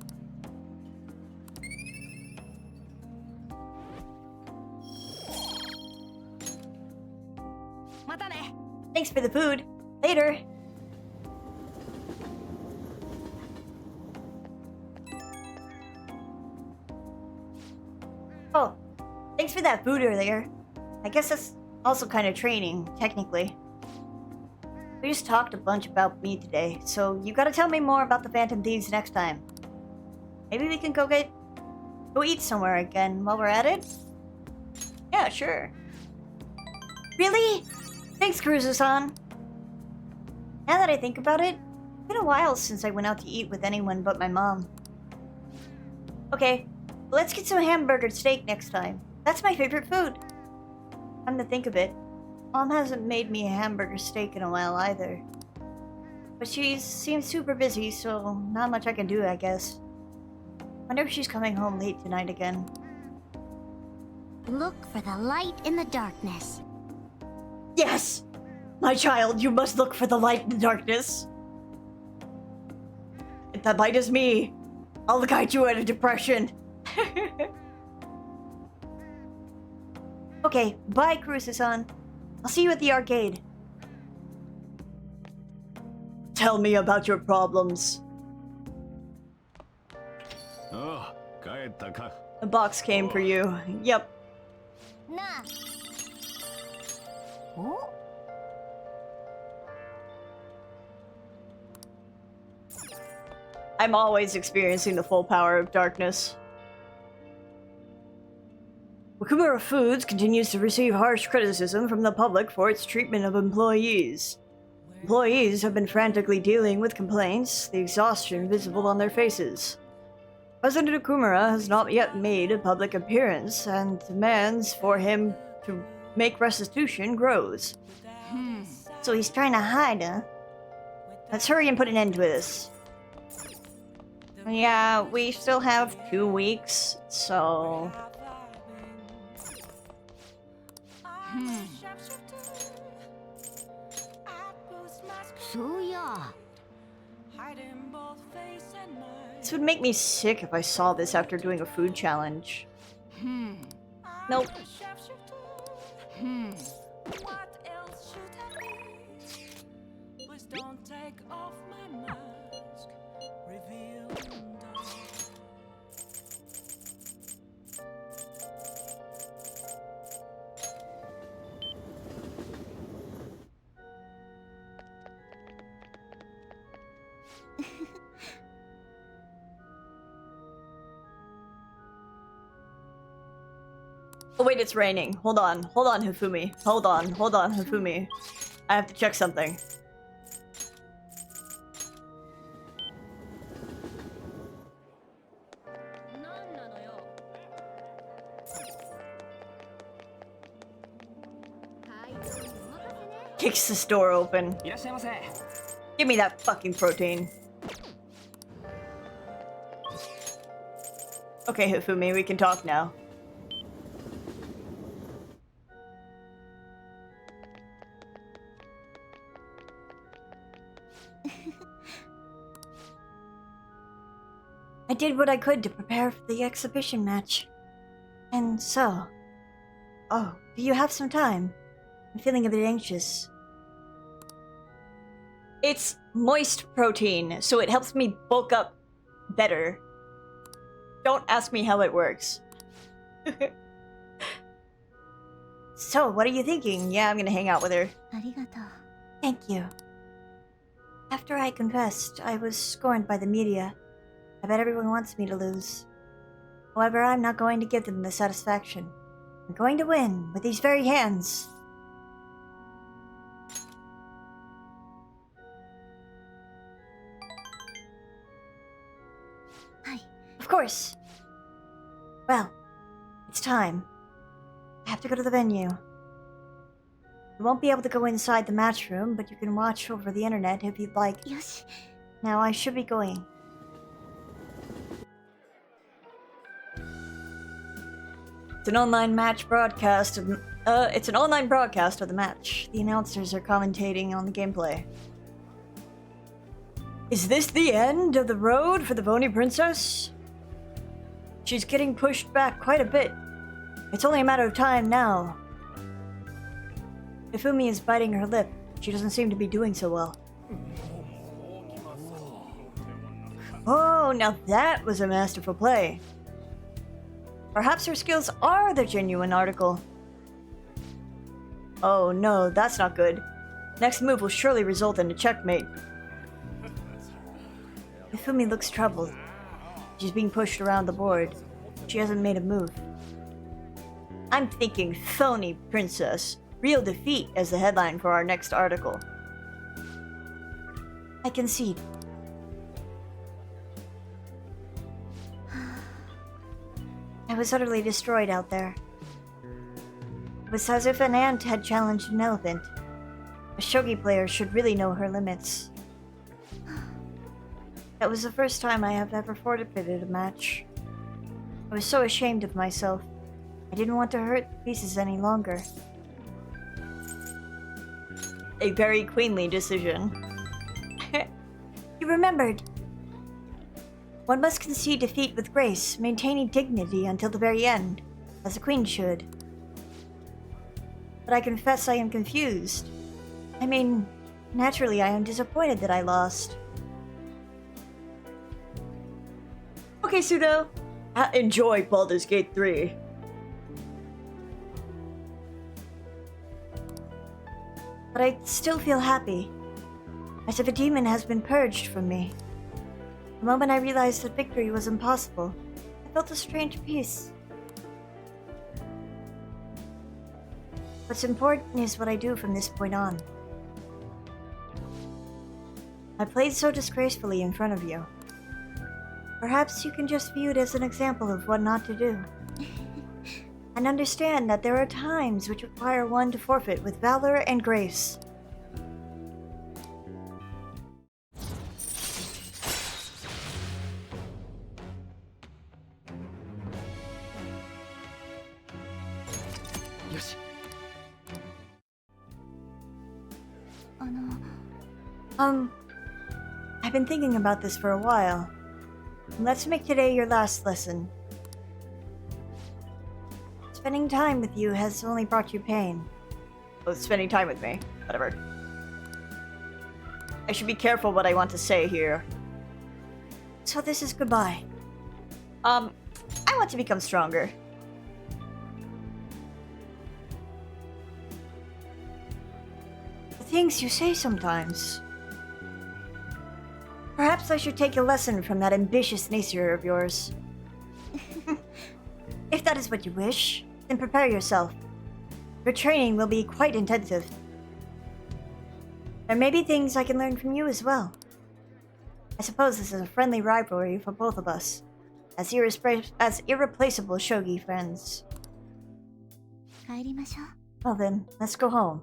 Thanks for the food. Later. Oh, thanks for that food earlier. I guess that's also kind of training, technically. We just talked a bunch about me today, so you gotta tell me more about the Phantom Thieves next time. Maybe we can go eat somewhere again while we're at it? Yeah, sure. Really? Thanks, Kurusu-san. Now that I think about it, it's been a while since I went out to eat with anyone but my mom. Okay, let's get some hamburger steak next time. That's my favorite food. Come to think of it, Mom hasn't made me a hamburger steak in a while either. But she seems super busy, so not much I can do, I guess. Wonder if she's coming home late tonight again.
Look for the light in the darkness.
Yes! My child, you must look for the light in the darkness. If that light is me, I'll guide you out of depression.
Okay, bye, Kurusu-san. I'll see you at the arcade.
Tell me about your problems.
ああ、帰ったか。
The box came for you. Yep.
なあ。お？
I'm always experiencing the full power of darkness. Wakumura Foods continues to receive harsh criticism from the public for its treatment of employees. Employees have been frantically dealing with complaints, the exhaustion visible on their faces. President Okumura has not yet made a public appearance, and demands for him to make restitution grows.
So he's trying to hide, huh? Let's hurry and put an end to this.
Yeah, we still have 2 weeks, so...
So yeah.
This would make me sick if I saw this after doing a food challenge. Nope.
What else should I be? Please don't take off my mask. Reveal and
Oh wait, it's raining. Hold on, Hifumi. Hold on, Hifumi. I have to check something. Kicks this door open. Give me that fucking protein. Okay, Hifumi, we can talk now.
I did what I could to prepare for the exhibition match. And so... Oh, do you have some time? I'm feeling a bit anxious.
It's moist protein, so it helps me bulk up better. Don't ask me how it works.
So, what are you thinking?
Yeah, I'm gonna hang out with her.
ありがとう。
Thank you. After I confessed, I was scorned by the media. I bet everyone wants me to lose. However, I'm not going to give them the satisfaction. I'm going to win with these very hands.
Hi.
Of course. Well, it's time. I have to go to the venue. You won't be able to go inside the match room, but you can watch over the internet if you'd like.
よし。
Now I should be going.
It's an online match broadcast
It's an online broadcast of the match. The announcers are commentating on the gameplay. Is this the end of the road for the Bony Princess? She's getting pushed back quite a bit. It's only a matter of time now. Ifumi is biting her lip. She doesn't seem to be doing so well. Oh, now that was a masterful play. Perhaps her skills are the genuine article. Oh no, that's not good. Next move will surely result in a checkmate. Ifumi looks troubled. She's being pushed around the board. She hasn't made a move. I'm thinking phony princess. Real defeat as the headline for our next article. I concede. I was utterly destroyed out there. It was as if an ant had challenged an elephant. A shogi player should really know her limits. That was the first time I have ever forfeited a match. I was so ashamed of myself. I didn't want to hurt the pieces any longer. A very queenly decision. You remembered. One must concede defeat with grace, maintaining dignity until the very end, as a queen should. But I confess I am confused. I mean, naturally I am disappointed that I lost. Okay, Sudo. Enjoy Baldur's Gate 3. But I still feel happy, as if a demon has been purged from me. The moment I realized that victory was impossible, I felt a strange peace. What's important is what I do from this point on. I played so disgracefully in front of you. Perhaps you can just view it as an example of what not to do. And understand that there are times which require one to forfeit with valor and grace.
Yoshi.
I've been thinking about this for a while. Let's make today your last lesson. Spending time with you has only brought you pain.
Oh, spending time with me. Whatever. I should be careful what I want to say here.
So this is goodbye.
I want to become stronger.
The things you say sometimes. Perhaps I should take a lesson from that ambitious naysayer of yours. If that is what you wish, then prepare yourself. Your training will be quite intensive. There may be things I can learn from you as well. I suppose this is a friendly rivalry for both of us, as irreplaceable shogi friends.
帰りましょう。
Well then, let's go home.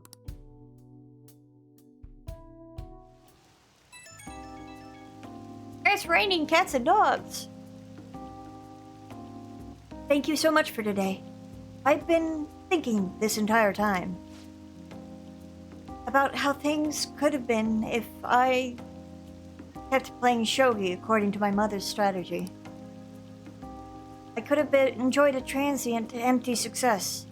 It's raining cats and dogs. Thank you so much for today. I've been thinking this entire time about how things could have been if I kept playing shogi according to my mother's strategy. I could have enjoyed a transient, empty success.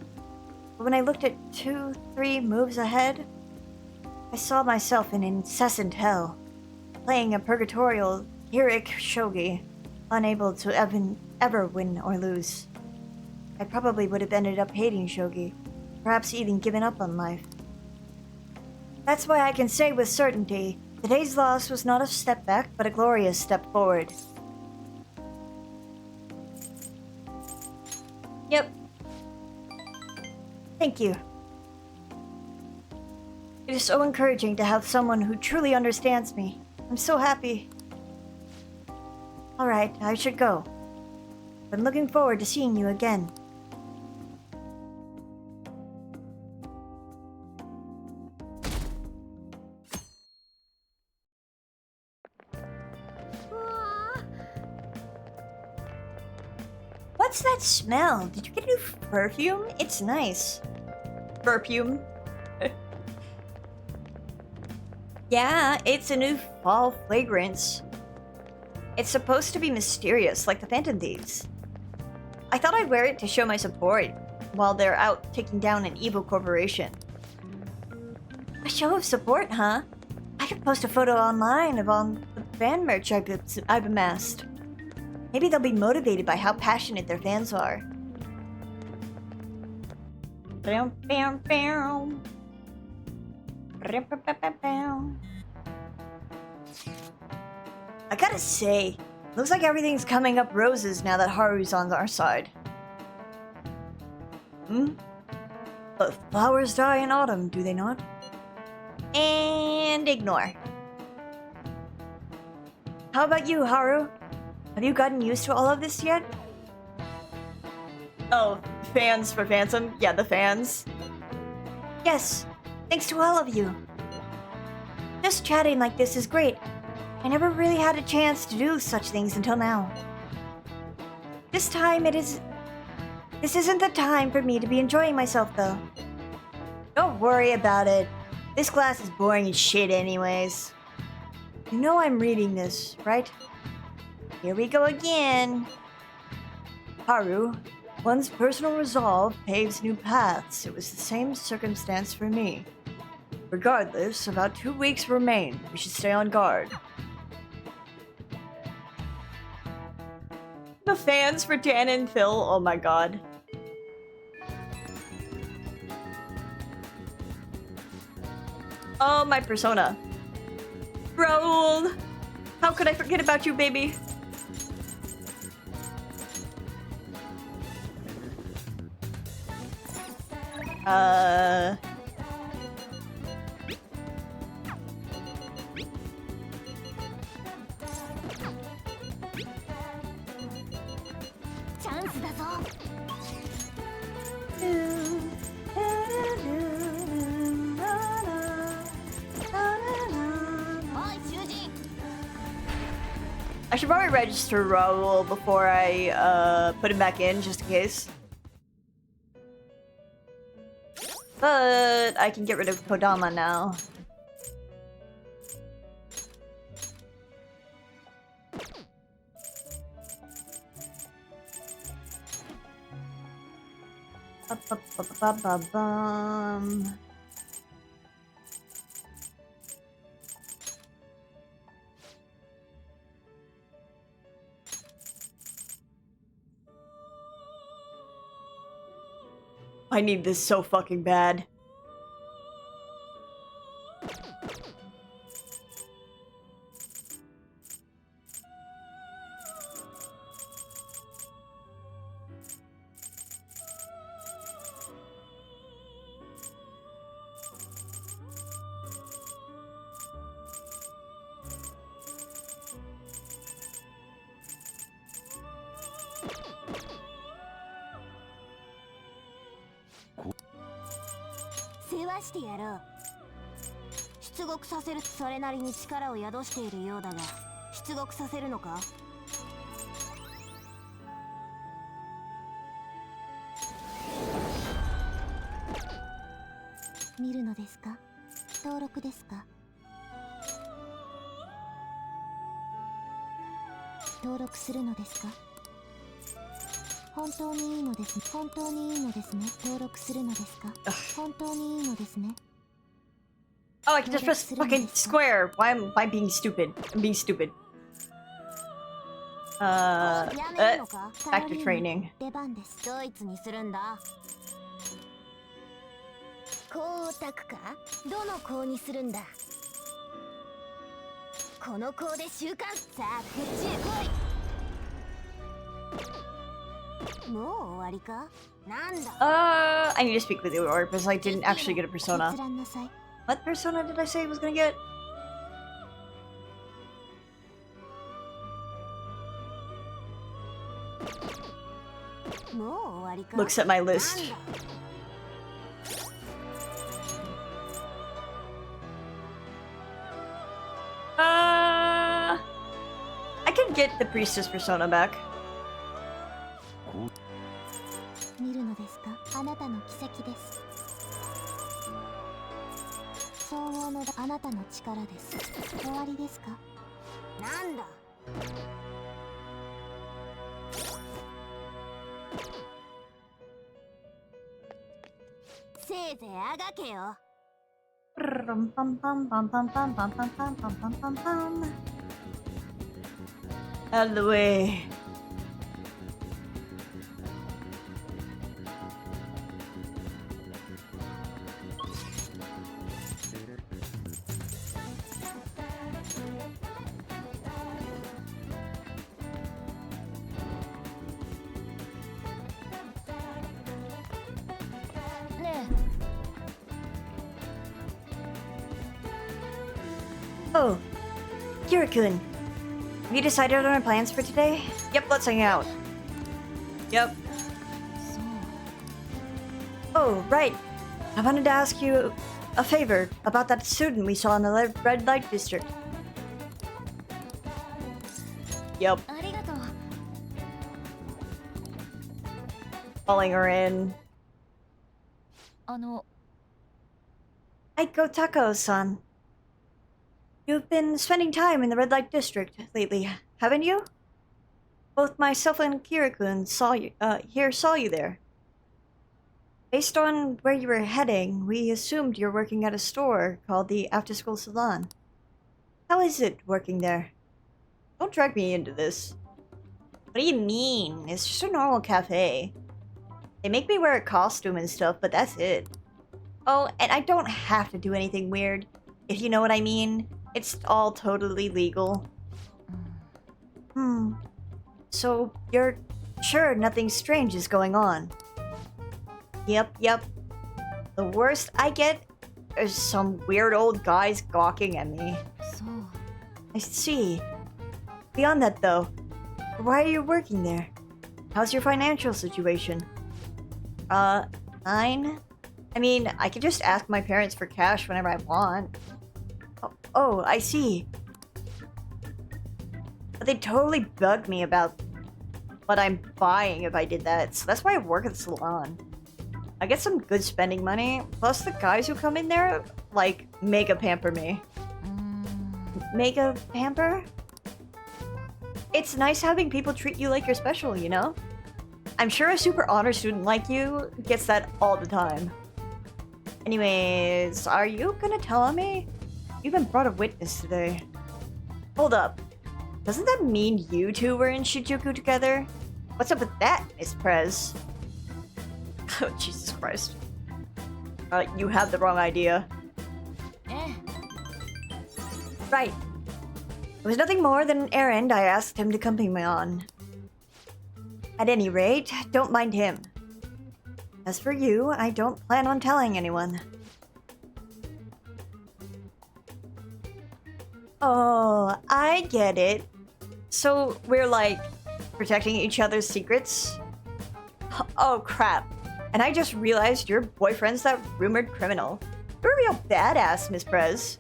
But when I looked at 2-3 moves ahead, I saw myself in incessant hell, playing a purgatorial, heroic shogi, unable to ever win or lose. I probably would have ended up hating shogi, perhaps even given up on life. That's why I can say with certainty, today's loss was not a step back, but a glorious step forward. Yep. Thank you. It is so encouraging to have someone who truly understands me. I'm so happy. Alright, I should go. I'm looking forward to seeing you again. What's that smell? Did you get a new perfume? It's nice.
perfume.
Yeah, it's a new fall fragrance. It's supposed to be mysterious, like the Phantom Thieves. I thought I'd wear it to show my support while they're out taking down an evil corporation. A show of support, huh? I could post a photo online of all the fan merch I've amassed. Maybe they'll be motivated by how passionate their fans are. Bam, bam, bam. I gotta say, looks like everything's coming up roses now that Haru's on our side. But flowers die in autumn, do they not? And ignore. How about you, Haru? Have you gotten used to all of this yet?
Oh, fans for Phantom? Yeah, the fans.
Yes, thanks to all of you. Just chatting like this is great. I never really had a chance to do such things until now. This isn't the time for me to be enjoying myself, though.
Don't worry about it. This class is boring as shit anyways.
You know I'm reading this, right?
Here we go again.
Haru, one's personal resolve paves new paths. It was the same circumstance for me. Regardless, about 2 weeks remain. We should stay on guard.
The fans for Dan and Phil, oh my god. Oh, my persona. Raoul! How could I forget about you, baby?
Chance だぞ。 おい、囚人。
I should probably register Raoul before I put him back in, just in case. But I can get rid of Kodama now. Ba-ba-ba-ba-ba-bum. I need this so fucking bad.
出獄させる。それなりに力を宿しているようだが、出獄させるのか？見るのですか？登録ですか？登録するのですか？本当にいいのですね。本当にいいのですね。登録するのですか？本当にいいのですね。
Oh, I can just press fucking square. Why am I being stupid? I'm being stupid. Back to training.
出番です。ドイツにするんだ。光沢か？どの光にするんだ？この光で週刊さあ、こっちへ来い。もう終わりか？なんだ？
I need to speak with you, or because I didn't actually get a persona.
閲覧なさい。
What persona did I say I was gonna get? Looks at my list. I could get the priestess persona back.
見るのですか？あなたの奇跡です。総合のあなたの力です。終わりですか？なんだ。せいぜいあがけよ。
Pum, pum, pum, pum, pum, pum, pum, pum, pum, pum, pum, pum, pum. Out of the way. Oh, Kira-kun. Have you decided on our plans for today? Yep, let's hang out. Yep. Oh, right. I wanted to ask you a favor about that student we saw in the red light district. Yep.
ありがとう。
Calling her in. Aiko Tako-san. You've been spending time in the red light district lately, haven't you? Both myself and Kira-kun saw you there. Based on where you were heading, we assumed you're working at a store called the After School Salon. How is it working there? Don't drag me into this. What do you mean? It's just a normal cafe. They make me wear a costume and stuff, but that's it. Oh, and I don't have to do anything weird, if you know what I mean. It's all totally legal. So, you're sure nothing strange is going on? Yep. The worst I get is some weird old guys gawking at me. I see. Beyond that, though, why are you working there? How's your financial situation? Fine. I mean, I could just ask my parents for cash whenever I want. Oh, I see. But they totally bugged me about what I'm buying if I did that, so that's why I work at the salon. I get some good spending money, plus the guys who come in there, like, mega pamper me. Mega pamper? It's nice having people treat you like you're special, you know? I'm sure a super honor student like you gets that all the time. Anyways, are you gonna tell on me? You even brought a witness today. Hold up. Doesn't that mean you two were in Shinjuku together? What's up with that, Miss Prez? Oh, Jesus Christ. You have the wrong idea. Right. It was nothing more than an errand I asked him to accompany me on. At any rate, don't mind him. As for you, I don't plan on telling anyone. Oh, I get it. So we're like protecting each other's secrets? Oh crap. And I just realized your boyfriend's that rumored criminal. You're a real badass, Miss Prez.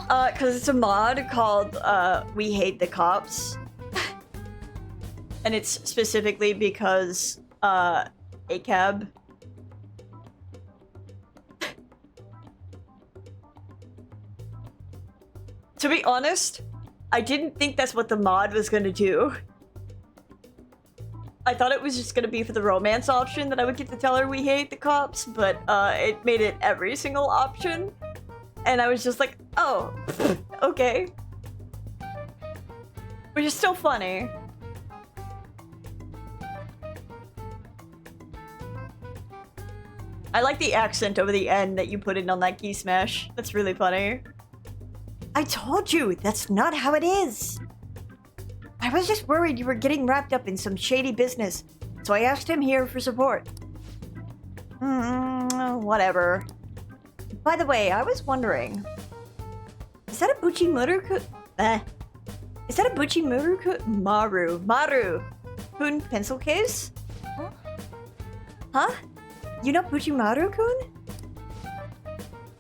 Cause it's a mod called We Hate the Cops. And it's specifically because ACAB. To be honest, I didn't think that's what the mod was gonna do. I thought it was just gonna be for the romance option that I would get to tell her we hate the cops, but it made it every single option. And I was just like, oh, okay. Which is still funny. I like the accent over the end that you put in on that key smash. That's really funny. I told you, that's not how it is. I was just worried you were getting wrapped up in some shady business, so I asked him here for support. Whatever. By the way, I was wondering, is that a Buchi Maru-kun? Is that a Buchi Maru-kun pencil case? Huh? You know Buchi Maru-kun?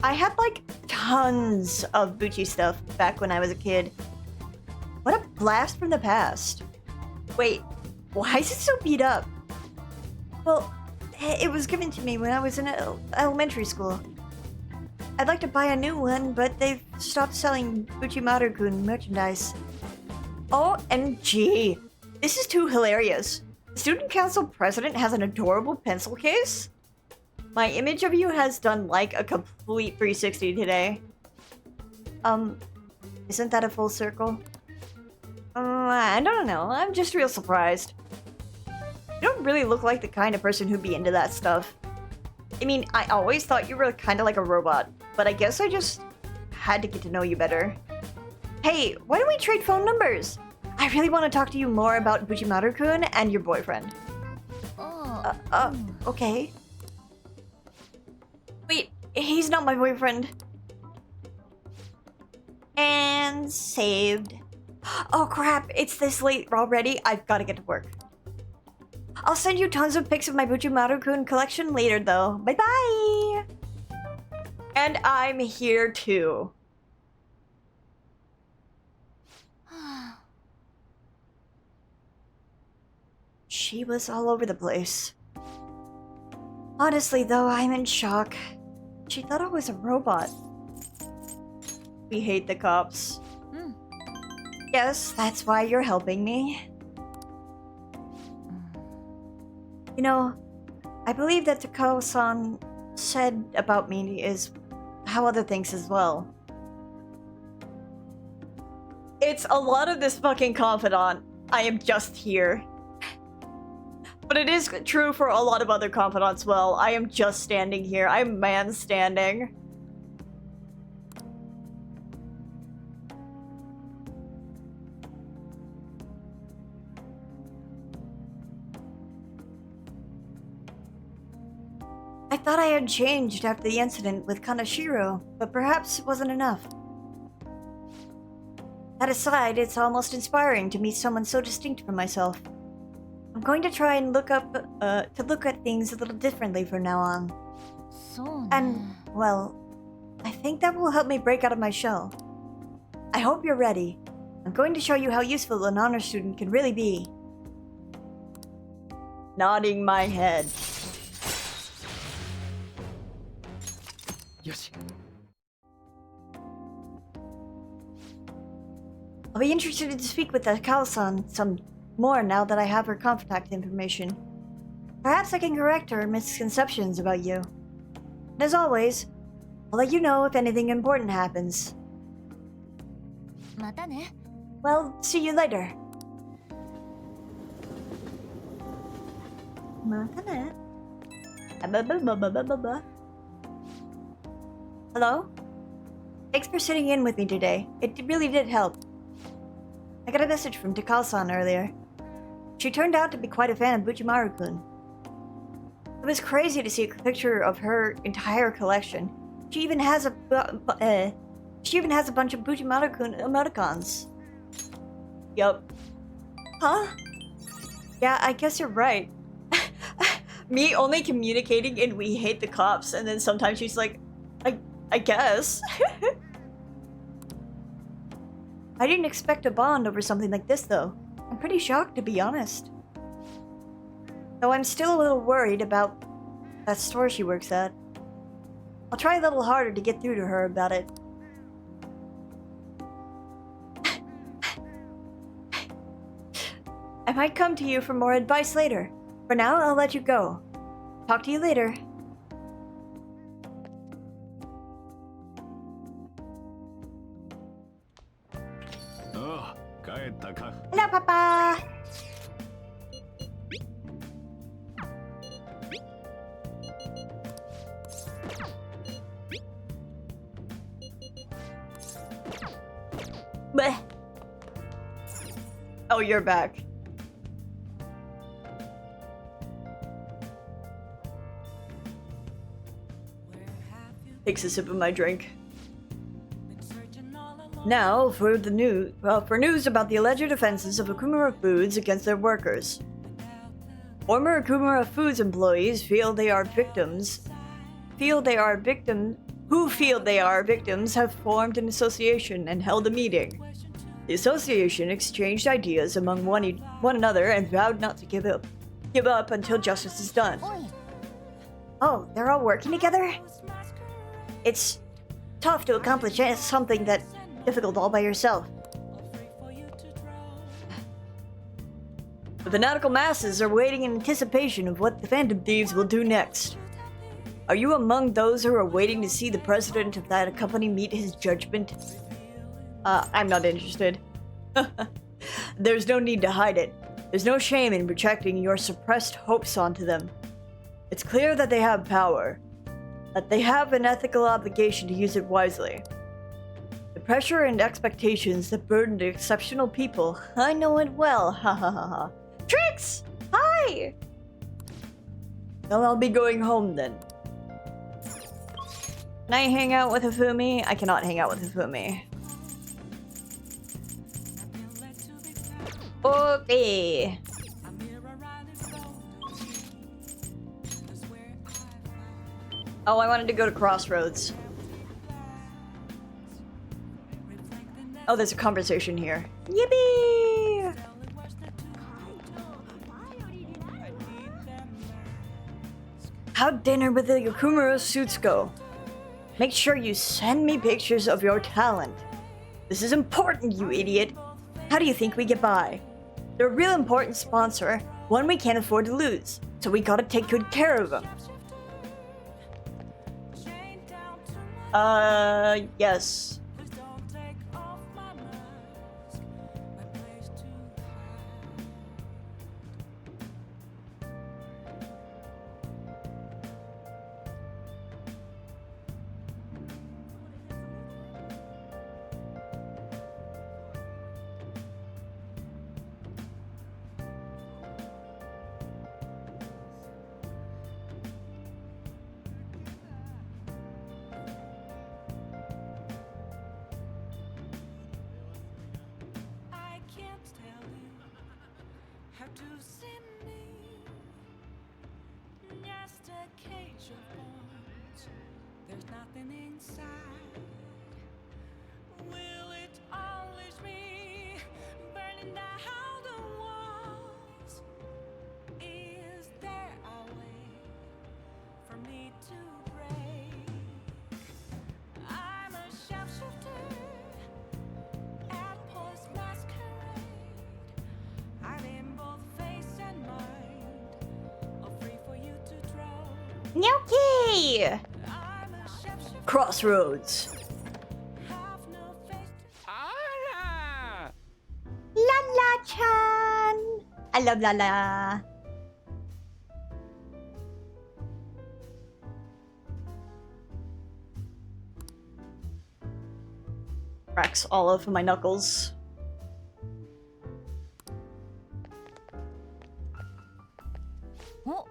I had like tons of Buchi stuff back when I was a kid. What a blast from the past. Wait, why is it so beat up? Well, it was given to me when I was in elementary school. I'd like to buy a new one, but they've stopped selling Buchimaru-kun merchandise. OMG! This is too hilarious. The student council president has an adorable pencil case? My image of you has done like a complete 360 today. Isn't that a full circle? I don't know. I'm just real surprised. You don't really look like the kind of person who'd be into that stuff. I mean, I always thought you were kind of like a robot, but I guess I just had to get to know you better. Hey, why don't we trade phone numbers? I really want to talk to you more about Buchimaru-kun and your boyfriend. Okay. Wait, he's not my boyfriend. And saved. Oh crap, it's this late already. I've got to get to work. I'll send you tons of pics of my Buchimaru-kun collection later though. Bye bye! And I'm here too. She was all over the place. Honestly though, I'm in shock. She thought I was a robot. We hate the cops. Yes, that's why you're helping me. You know, I believe that Takao-san said about me is how other things as well. It's a lot of this fucking confidant. I am just here. But it is true for a lot of other confidants well. I am just standing here. I'm man standing. I thought I had changed after the incident with Kanashiro, but perhaps it wasn't enough. That aside, it's almost inspiring to meet someone so distinct from myself. I'm going to try and look at things a little differently from now on. And, well, I think that will help me break out of my shell. I hope you're ready. I'm going to show you how useful an honor student can really be. Nodding my head.
Yoshi.
I'll be interested to speak with Takao-san some more now that I have her contact information. Perhaps I can correct her misconceptions about you. And as always, I'll let you know if anything important happens. Well, see you later. Hello? Thanks for sitting in with me today. It really did help. I got a message from Takao-san earlier. She turned out to be quite a fan of Buchimaru-kun. It was crazy to see a picture of her entire collection. She even has a bunch of Buchimaru-kun emoticons. Yup. Huh? Yeah, I guess you're right. Me only communicating in "we hate the cops," and then sometimes she's like, I guess. I didn't expect a bond over something like this, though. I'm pretty shocked, to be honest. Though I'm still a little worried about that store she works at. I'll try a little harder to get through to her about it. I might come to you for more advice later. For now, I'll let you go. Talk to you later.
Oh, 帰ったか。
Hello, Papa! Bleh. Oh, you're back. Takes a sip of my drink. Now for the news. For news about the alleged offenses of Akumura Foods against their workers. Former Akumura Foods employees feel they are victims. Who feel they are victims have formed an association and held a meeting. The association exchanged ideas among one another and vowed not to give up until justice is done. Oh, they're all working together? It's tough to accomplish something that difficult all by yourself. The fanatical masses are waiting in anticipation of what the Phantom Thieves will do next. Are you among those who are waiting to see the president of that company meet his judgment? I'm not interested. There's no need to hide it. There's no shame in projecting your suppressed hopes onto them. It's clear that they have power, that they have an ethical obligation to use it wisely. The pressure and expectations that burden the exceptional people, I know it well, ha ha ha ha. Trix! Hi! Well, I'll be going home then. Can I hang out with Hifumi? I cannot hang out with Hifumi. Okay. Oh, I wanted to go to Crossroads. Oh, there's a conversation here. Yippee! How'd dinner with the Yakumura suits go? Make sure you send me pictures of your talent. This is important, you idiot. How do you think we get by? They're a real important sponsor, one we can't afford to lose, so we gotta take good care of them. Yes.
I can't tell you how to see me. Just a cage of bones. There's nothing inside. Will it always be burning down the walls? Is there a way for me to break? I'm a sharpshooter at Post Masquerade. I'm in both face and mind, all free for you to draw.
Okay.
I'm a sharpshooter,
Crossroads.
have no face to
La-la-chan! I love la-la. Cracks all over my knuckles.
Oh,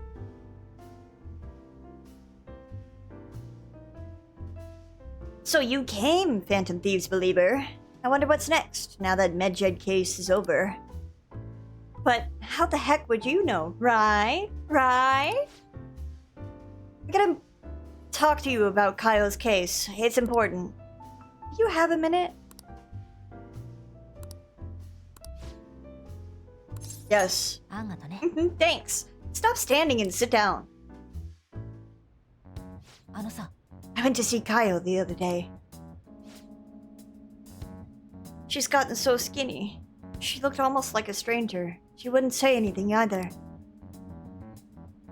So you came, Phantom Thieves believer. I wonder what's next, now that Medjed case is over. But how the heck would you know, right? Right? I gotta talk to you about Kyle's case. It's important. Do you have a minute? Yes.
あんがとね。
Thanks. Stop standing and sit down.
あのさ、
I went to see Kyle the other day. She's gotten so skinny. She looked almost like a stranger. She wouldn't say anything either.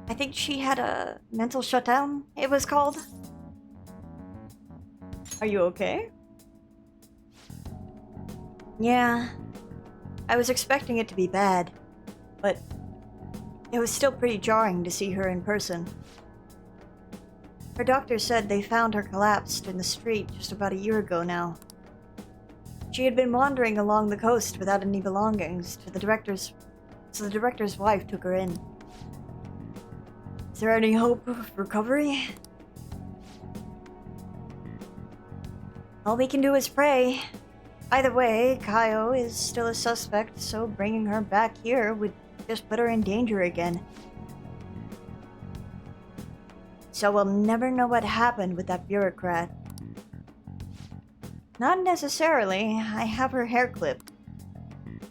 I think she had a mental shutdown, it was called. Are you okay? Yeah. I was expecting it to be bad, but it was still pretty jarring to see her in person. Her doctor said they found her collapsed in the street just about a year ago now. She had been wandering along the coast without any belongings so the director's wife took her in. Is there any hope of recovery? All we can do is pray. Either way, Kaio is still a suspect, so bringing her back here would just put her in danger again. So we'll never know what happened with that bureaucrat. Not necessarily. I have her hair clipped.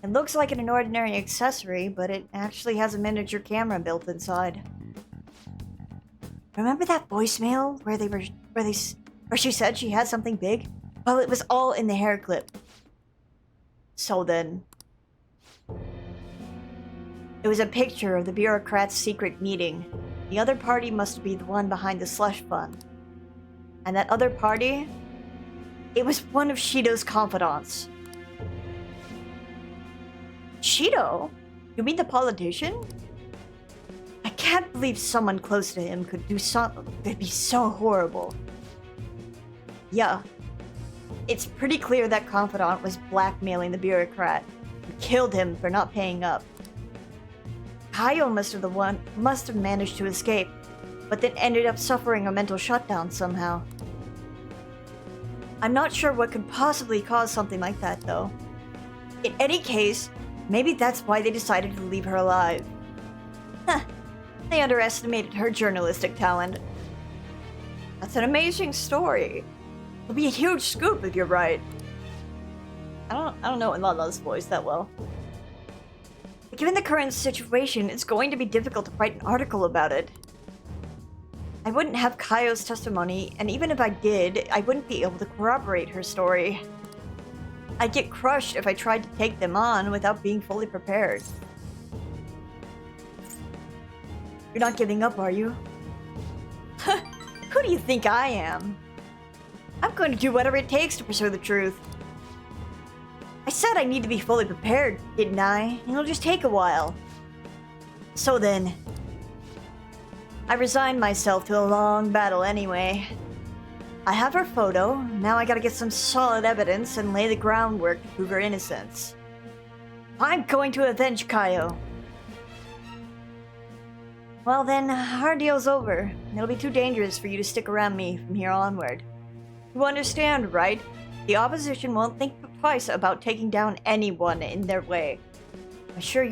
It looks like an ordinary accessory, but it actually has a miniature camera built inside. Remember that voicemail where Or she said she had something big? Well, it was all in the hair clip. So then... It was a picture of the bureaucrat's secret meeting. The other party must be the one behind the slush fund. And that other party? It was one of Shido's confidants. Shido? You mean the politician? I can't believe someone close to him could do something that'd be so horrible. Yeah. It's pretty clear that confidant was blackmailing the bureaucrat and killed him for not paying up. Kaio must have managed to escape, but then ended up suffering a mental shutdown somehow. I'm not sure what could possibly cause something like that, though. In any case, maybe that's why they decided to leave her alive. Huh. They underestimated her journalistic talent. That's an amazing story. It'll be a huge scoop if you're right. I don't know Lala's voice that well. Given the current situation, it's going to be difficult to write an article about it. I wouldn't have Kaio's testimony, and even if I did, I wouldn't be able to corroborate her story. I'd get crushed if I tried to take them on without being fully prepared. You're not giving up, are you? Who do you think I am? I'm going to do whatever it takes to pursue the truth. I said I need to be fully prepared, didn't I? It'll just take a while. So then... I resigned myself to a long battle anyway. I have her photo, now I gotta get some solid evidence and lay the groundwork to prove her innocence. I'm going to avenge Kaio. Well then, our deal's over. It'll be too dangerous for you to stick around me from here onward. You understand, right? The opposition won't think twice about taking down anyone in their way. I'm sure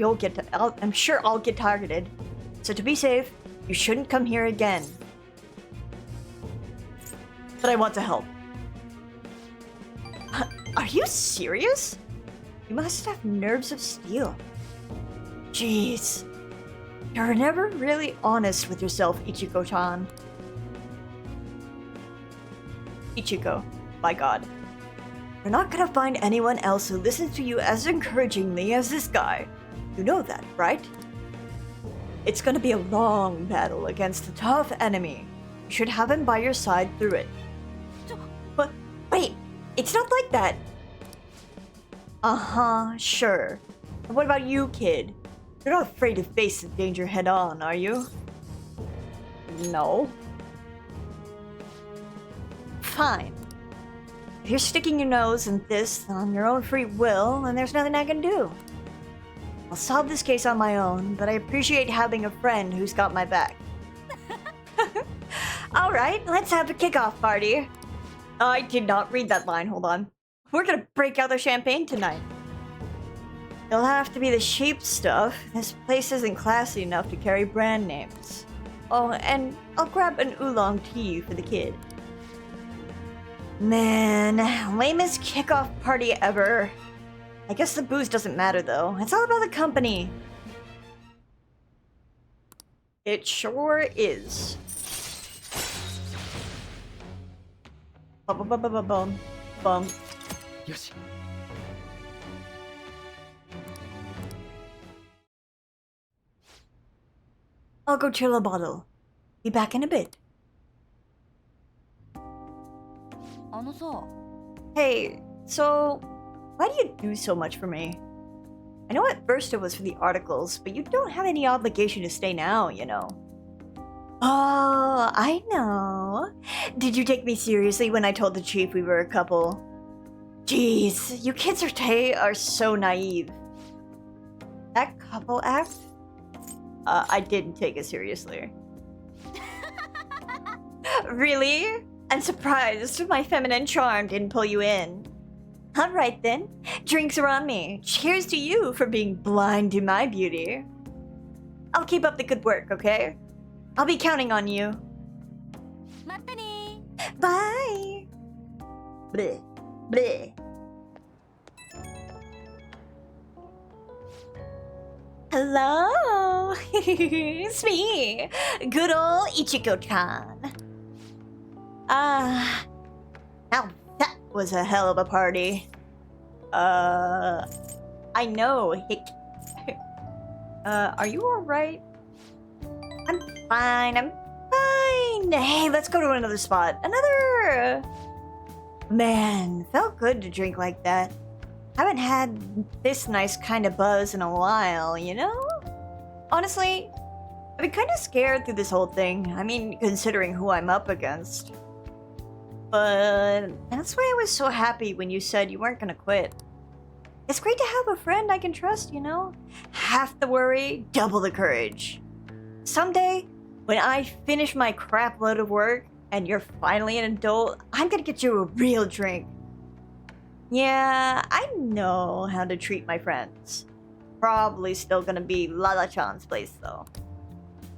I'll get targeted. So to be safe, you shouldn't come here again. But I want to help. Are you serious? You must have nerves of steel. Jeez. You're never really honest with yourself, Ichiko-chan. Ichiko, by God. You're not gonna find anyone else who listens to you as encouragingly as this guy. You know that, right? It's gonna be a long battle against a tough enemy. You should have him by your side through it. But wait, it's not like that. Uh-huh, sure. And what about you, kid? You're not afraid to face the danger head on, are you? No. Fine. If you're sticking your nose in this on your own free will, then there's nothing I can do. I'll solve this case on my own, but I appreciate having a friend who's got my back. Alright, let's have a kickoff party. I did not read that line, hold on. We're gonna break out the champagne tonight. It'll have to be the cheap stuff. This place isn't classy enough to carry brand names. Oh, and I'll grab an oolong tea for the kid. Man, lamest kickoff party ever. I guess the booze doesn't matter though. It's all about the company. It sure is. Bum bum bum bum bum bum.
Yoshi.
I'll go chill a bottle. Be back in a bit.
あのさ、
Hey, so why do you do so much for me? I know at first it was for the articles, but you don't have any obligation to stay now, you know. Oh, I know. Did you take me seriously when I told the chief we were a couple? Jeez, you kids are so naive. That couple act? I didn't take it seriously. Really? I'm surprised my feminine charm didn't pull you in. Alright then, drinks are on me. Cheers to you for being blind to my beauty. I'll keep up the good work, okay? I'll be counting on you.
まったね
Bye! Bleh. Bleh. Hello! It's me! Good old Ichiko-chan.
was a hell of a party. I know, Hick. Are you alright? I'm fine, I'm fine. Hey, let's go to another spot. Another... Man, felt good to drink like that. Haven't had this nice kind of buzz in a while, you know? Honestly, I've been kind of scared through this whole thing. I mean, considering who I'm up against. But that's why I was so happy when you said you weren't gonna quit. It's great to have a friend I can trust, you know? Half the worry, double the courage. Someday, when I finish my crap load of work and you're finally an adult, I'm gonna get you a real drink. Yeah, I know how to treat my friends. Probably still gonna be Lala-chan's place though.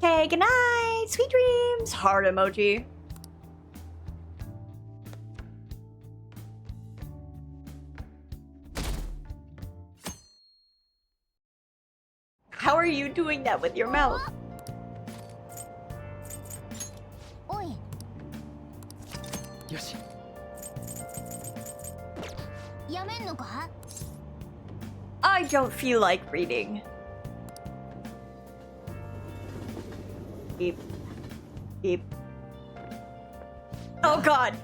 Okay, good night, sweet dreams, heart emoji. How are you doing that with your mouth?
おい、
よし。
やめんのか？
I don't feel like reading. Beep. Beep. Oh god!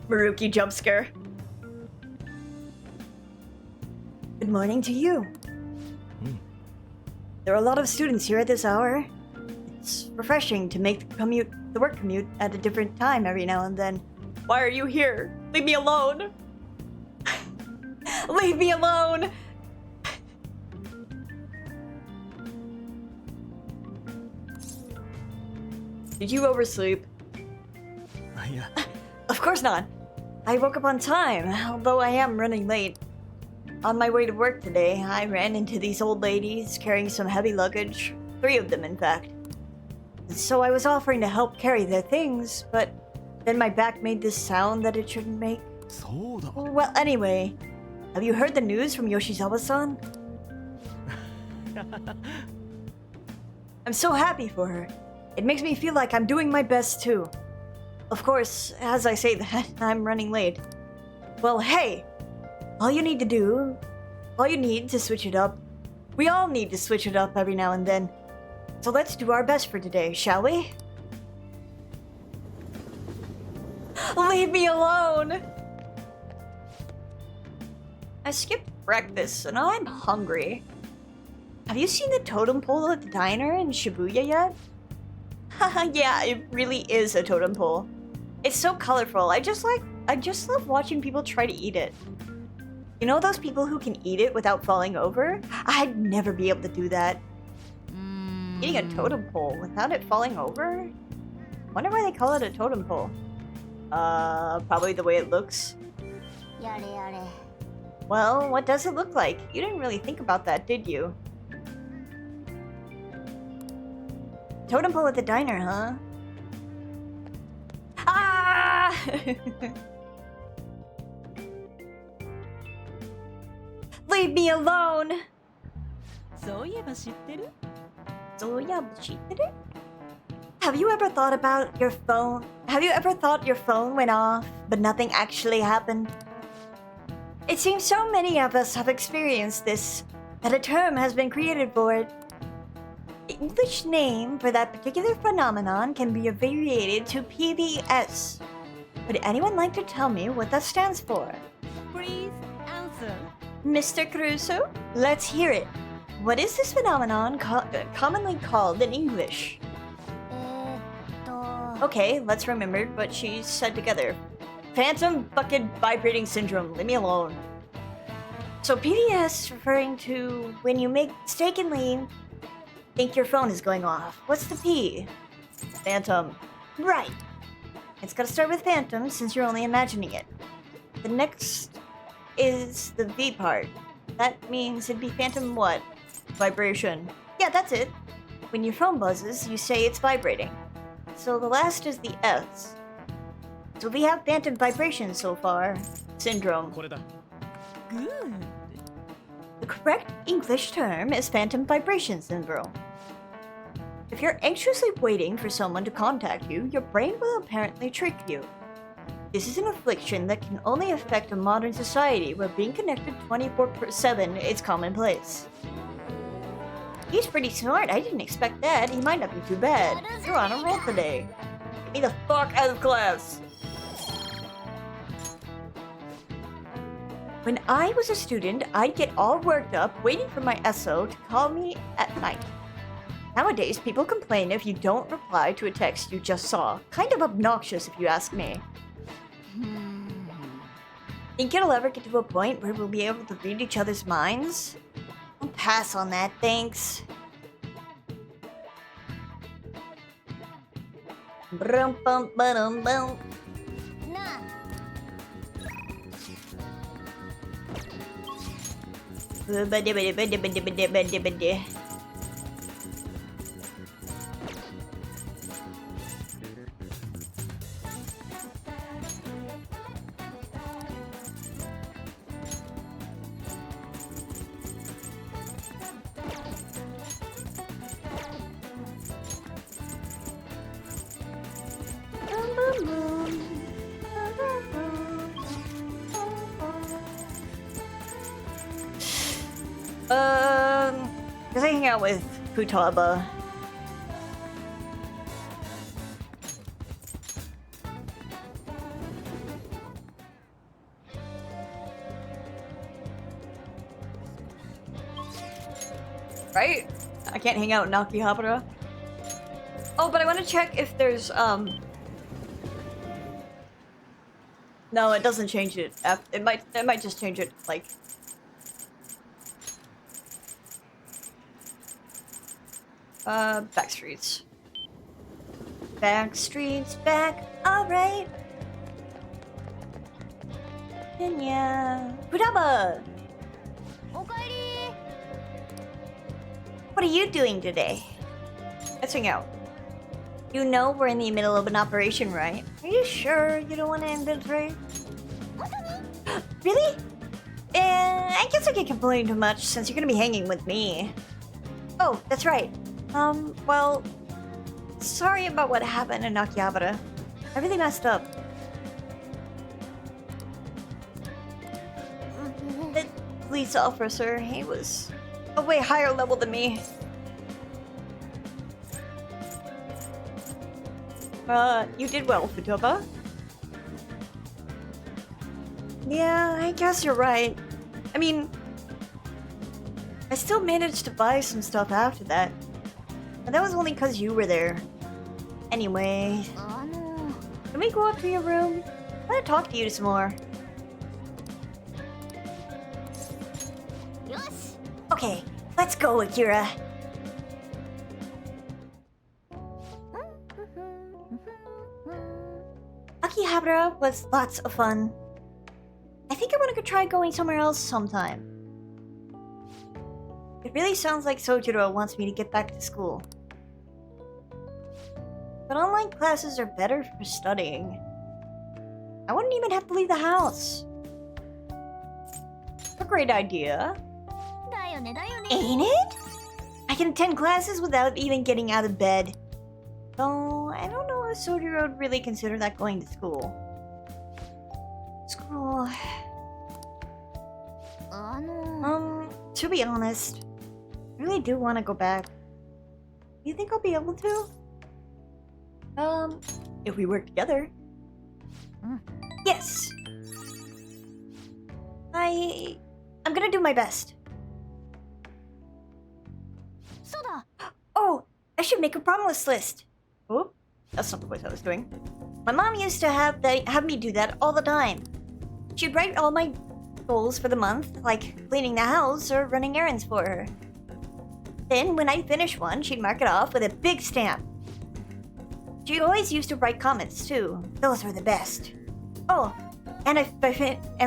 Maruki jump scare. Good morning to you. There are a lot of students here at this hour. It's refreshing to make the work commute at a different time every now and then. Why are you here? Leave me alone! Leave me alone! Did you oversleep?
Yeah.
Of course not. I woke up on time, although I am running late. On my way to work today, I ran into these old ladies carrying some heavy luggage. 3 of them, in fact. So I was offering to help carry their things, but then my back made this sound that it shouldn't make.
そうだ。
Well, anyway, have you heard the news from Yoshizawa-san? I'm so happy for her. It makes me feel like I'm doing my best too. Of course, as I say that, I'm running late. Well, hey! All you need to switch it up. We all need to switch it up every now and then. So let's do our best for today, shall we? Leave me alone! I skipped breakfast and I'm hungry. Have you seen the totem pole at the diner in Shibuya yet? Haha, yeah, it really is a totem pole. It's so colorful. I just love watching people try to eat it. You know those people who can eat it without falling over? I'd never be able to do that. Eating a totem pole without it falling over? Wonder why they call it a totem pole. Probably the way it looks.
やれやれ。
Well, what does it look like? You didn't really think about that, did you? Totem pole at the diner, huh? Ah! Leave me alone!
そういえば知ってる？
Have you ever thought about your phone? Have you ever thought your phone went off, but nothing actually happened? It seems so many of us have experienced this, that a term has been created for it. The English name for that particular phenomenon can be abbreviated to PBS. Would anyone like to tell me what that stands for?
Please answer.
Mr. Caruso, let's hear it. What is this phenomenon commonly called in English? Okay, let's remember what she said together. Phantom bucket vibrating syndrome. Leave me alone. So PDS is referring to when you mistakenly think your phone is going off. What's the P? Phantom. Right. It's gotta start with phantom since you're only imagining it. The next is the V part. That means it'd be phantom what? Vibration. Yeah, that's it. When your phone buzzes, you say it's vibrating. So the last is the S. So we have phantom vibration so far. Syndrome.
これだ。
Good.
The correct English term is phantom vibration syndrome. If you're anxiously waiting for someone to contact you, your brain will apparently trick you.
This is an affliction that can only affect a modern society where being connected 24/7 is commonplace. He's pretty smart. I didn't expect that. He might not be too bad. You're on a roll today. Get me the fuck out of class. When I was a student, I'd get all worked up waiting for my SO to call me at night. Nowadays, people complain if you don't reply to a text you just saw. Kind of obnoxious if you ask me. Think it'll ever get to a point where we'll be able to read each other's minds? I'll pass on that, thanks. Brum bum ba-dum bum.
なあ
Ba-da-ba-da-ba-da-ba-da-ba-da-ba-da. Because I hang out with Futaba. Right? I can't hang out with Nakihabara. Oh, but I want to check if there's, No, it doesn't change it. It might just change it, like... Backstreets. Backstreets back, alright. Yeah. Futaba!
おかえり
What are you doing today? Let's hang out. You know we're in the middle of an operation, right? Are you sure you don't want to infiltrate? Really? I guess I can't complain too much since you're gonna be hanging with me. Oh, that's right. Well, sorry about what happened in Akihabara. I really messed up. The police officer, he was a way higher level than me. You did well, Futaba. Yeah, I guess you're right. I mean, I still managed to buy some stuff after that. But that was only because you were there. Anyway,
あの
can we go up to your room? I want to talk to you some more.
よし
Okay, let's go, Akira. Akihabara was lots of fun. I think I want to try going somewhere else sometime. It really sounds like Sojiro wants me to get back to school. But online classes are better for studying. I wouldn't even have to leave the house. A great idea,
だよねだよね
ain't it? I can attend classes without even getting out of bed. Though, I don't know if Sojiro would really consider that going to school. School...
あの
To be honest, I really do want to go back. Do you think I'll be able to? If we work together. Yes! I'm gonna do my best.
そうだ
Oh, I should make a promise list. Oh, that's not the voice I was doing. My mom used to have me do that all the time. She'd write all my goals for the month, like cleaning the house or running errands for her. Then, when I finished one, she'd mark it off with a big stamp. She always used to write comments too. Those were the best. Oh, and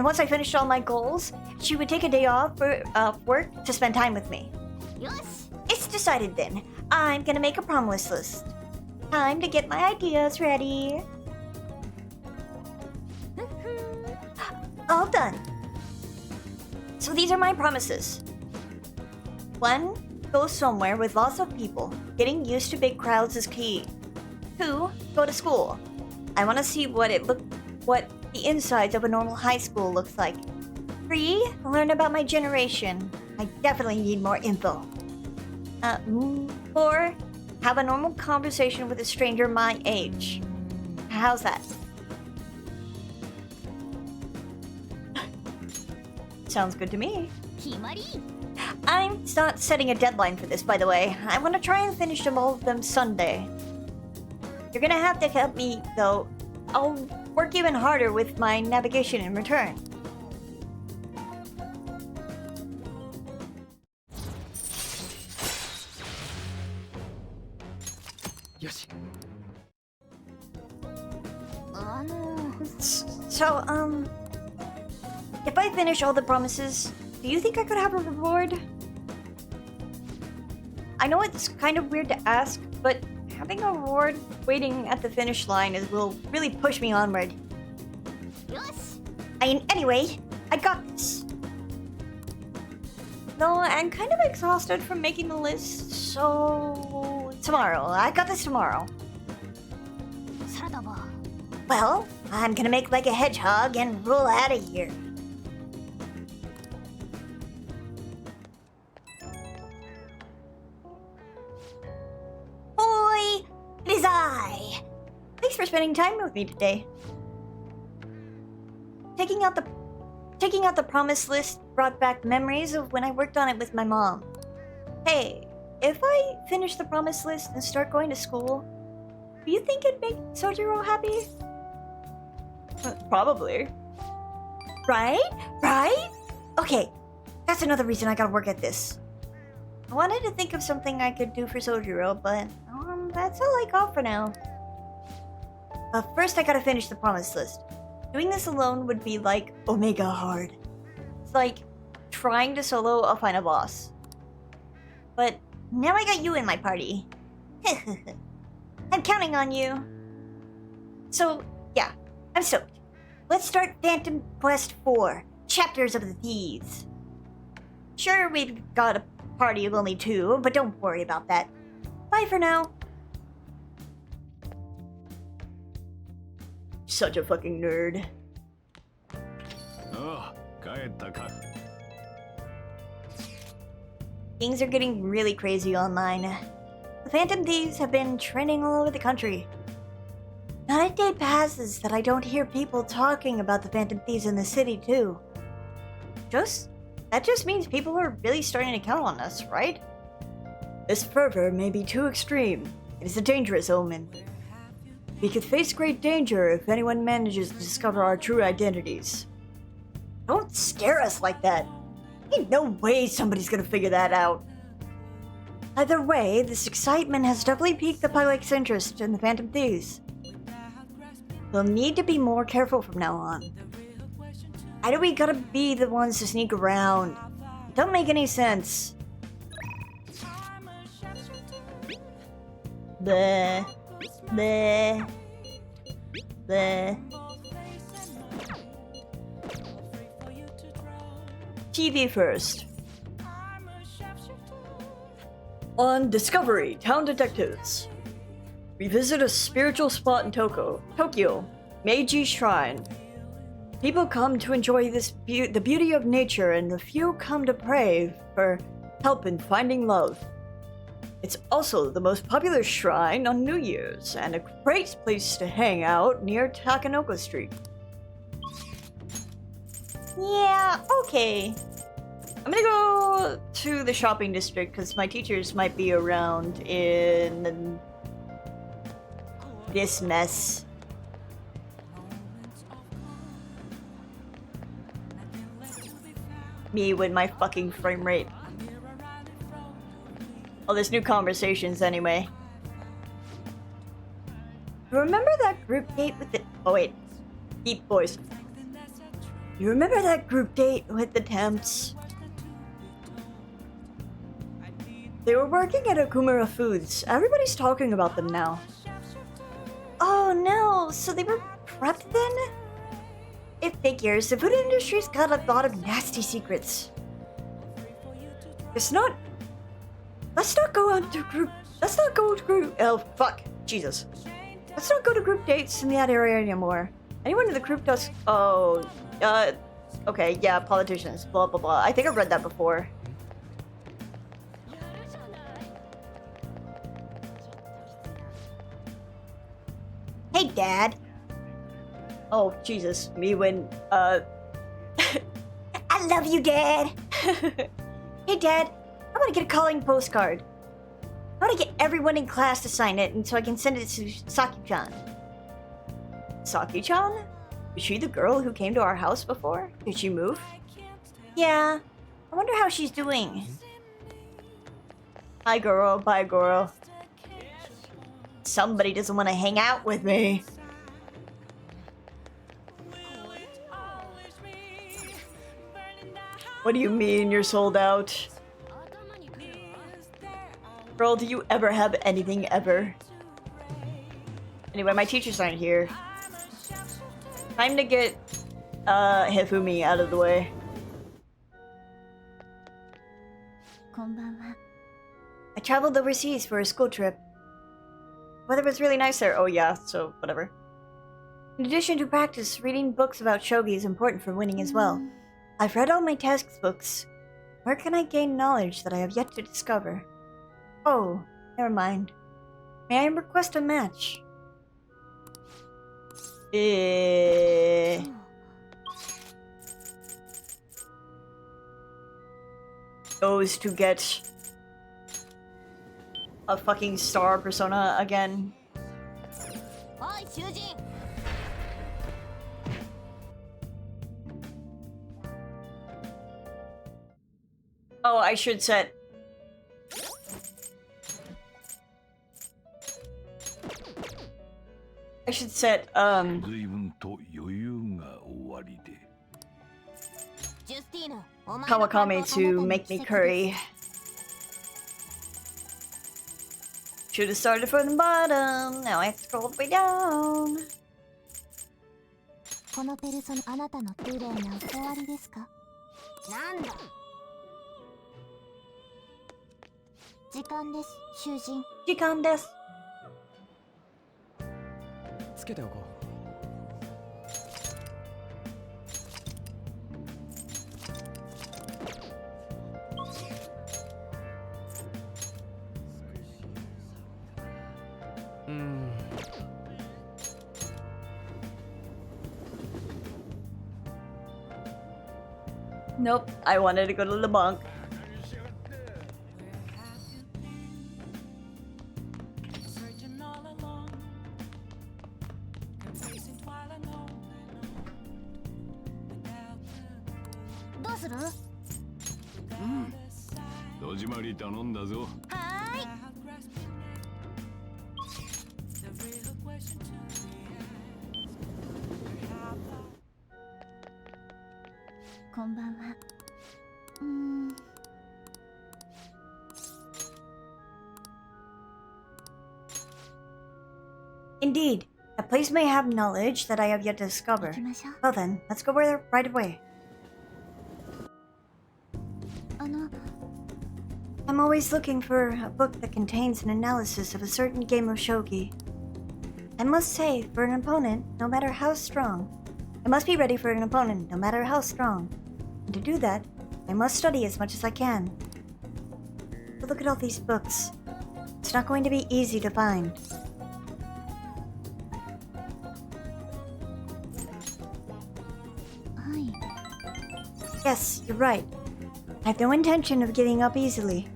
once I finished all my goals, she would take a day off for work to spend time with me.
よし
It's decided then. I'm gonna make a promise list. Time to get my ideas ready. All done. So these are my promises. 1. Go somewhere with lots of people. Getting used to big crowds is key. 2. Go to school. I want to see what the insides of a normal high school looks like. 3. Learn about my generation. I definitely need more info. 4. Have a normal conversation with a stranger my age. How's that? Sounds good to me.
決まり
I'm not setting a deadline for this, by the way. I want to try and finish them all of them Sunday. You're gonna have to help me, though. I'll work even harder with my navigation in return.
Yoshi.
So, if I finish all the promises, do you think I could have a reward? I know it's kind of weird to ask, but having a reward waiting at the finish line will really push me onward.
よし
Anyway, I got this. Though I'm kind of exhausted from making the list, so tomorrow. I got this tomorrow.
サラダは
Well, I'm gonna make like a hedgehog and roll out of here. Boy, it is I. Thanks for spending time with me today. Taking out the promise list brought back memories of when I worked on it with my mom. Hey, if I finish the promise list and start going to school, do you think it'd make Sojiro happy?
Probably.
Right? Okay, that's another reason I gotta work at this. I wanted to think of something I could do for Sojiro, but that's all I got for now. First I gotta finish the promise list. Doing this alone would be like Omega hard. It's like trying to solo a final boss. But now I got you in my party. I'm counting on you. So, yeah, I'm stoked. Let's start Phantom Quest 4, Chapters of the Thieves. Sure, we've got a party of only 2, but don't worry about that. Bye for now.
Such a fucking nerd.
ああ、帰ったか。
Things are getting really crazy online. The Phantom Thieves have been trending all over the country. Not a day passes that I don't hear people talking about the Phantom Thieves in the city, too. That just means people are really starting to count on us, right?
This fervor may be too extreme. It is a dangerous omen. We could face great danger if anyone manages to discover our true identities.
Don't scare us like that. Ain't no way somebody's gonna figure that out. Either way, this excitement has definitely piqued the public's interest in the Phantom Thieves. We'll need to be more careful from now on. Why do we gotta be the ones to sneak around? It don't make any sense.
Bleh. Bleh. Bleh. TV first. On Discovery, Town Detectives. We visit a spiritual spot in Tokyo, Meiji Shrine. People come to enjoy the beauty of nature, and a few come to pray for help in finding love. It's also the most popular shrine on New Year's, and a great place to hang out near Takanoko Street.
Yeah, okay.
I'm gonna go to the shopping district because my teachers might be around in this mess. Me with my fucking frame rate. Oh, there's new conversations anyway.
You remember that group date with the...
Oh wait, deep voice. You remember that group date with the temps? They were working at Okumura Foods. Everybody's talking about them now.
Oh no, so they were prepped then? It figures, the food industry's got a lot of nasty secrets.
Let's not go to group... Oh, fuck. Jesus. Let's not go to group dates in that area anymore.
Anyone in the group does... Oh, okay, yeah, politicians, blah, blah, blah. I think I've read that before. Hey, Dad. Oh, Jesus, me when, I love you, Dad. Hey, Dad, I want to get a calling postcard. I want to get everyone in class to sign it, and so I can send it to Saki-chan. Saki-chan? Was she the girl who came to our house before? Did she move? Yeah. I wonder how she's doing. Hi, girl. Bye, girl. Somebody doesn't want to hang out with me. What do you mean you're sold out? Girl, do you ever have anything ever? Anyway, my teachers aren't here. Time to get Hifumi out of the way.
こんばんは。
I traveled overseas for a school trip. Weather was really nice there. Oh yeah, so whatever. In addition to practice, reading books about shogi is important for winning as well. I've read all my textbooks. Where can I gain knowledge that I have yet to discover? Oh, never mind. May I request a match? Goes to get a fucking star persona again.
おい囚人。
Oh, I should set. I should set,
随分と余裕が終わりで。
ジュスティーヌ、お前の
Kawakame
感動
to
を
make me
季節
curry. Should have started from the bottom. Now I have to go all the way down.
このペルソナ、あなたの綺麗なお終わりですか？なんだ。時間です、囚人。
時間です。
つけておこう。
Nope, I wanted to go to the bunk.
Searching all along, confusing while I know without
どうする？は
戸締まり頼んだぞ。
ーい。
without grasping it. The real question to be asked.
こんばんは。
Indeed, a place may have knowledge that I have yet to discover.
行きましょう。
Well then, let's go there right away.
あの、
I'm always looking for a book that contains an analysis of a certain game of shogi. I must say, for an opponent, no matter how strong, I must be ready for an opponent, no matter how strong. And to do that, I must study as much as I can. But look at all these books. It's not going to be easy to find. Yes, you're right. I have no intention of giving up easily.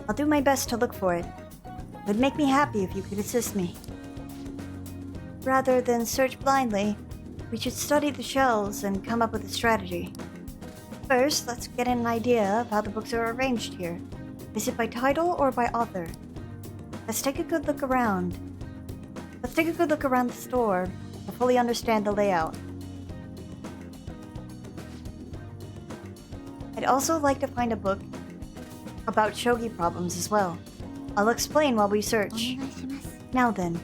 I'll do my best to look for it. It would make me happy if you could assist me. Rather than search blindly, we should study the shelves and come up with a strategy. First, let's get an idea of how the books are arranged here. Is it by title or by author? Let's take a good look around. Let's take a good look around the store to fully understand the layout. I'd also like to find a book about shogi problems as well. I'll explain while we
お
search.
願いします。
Now then,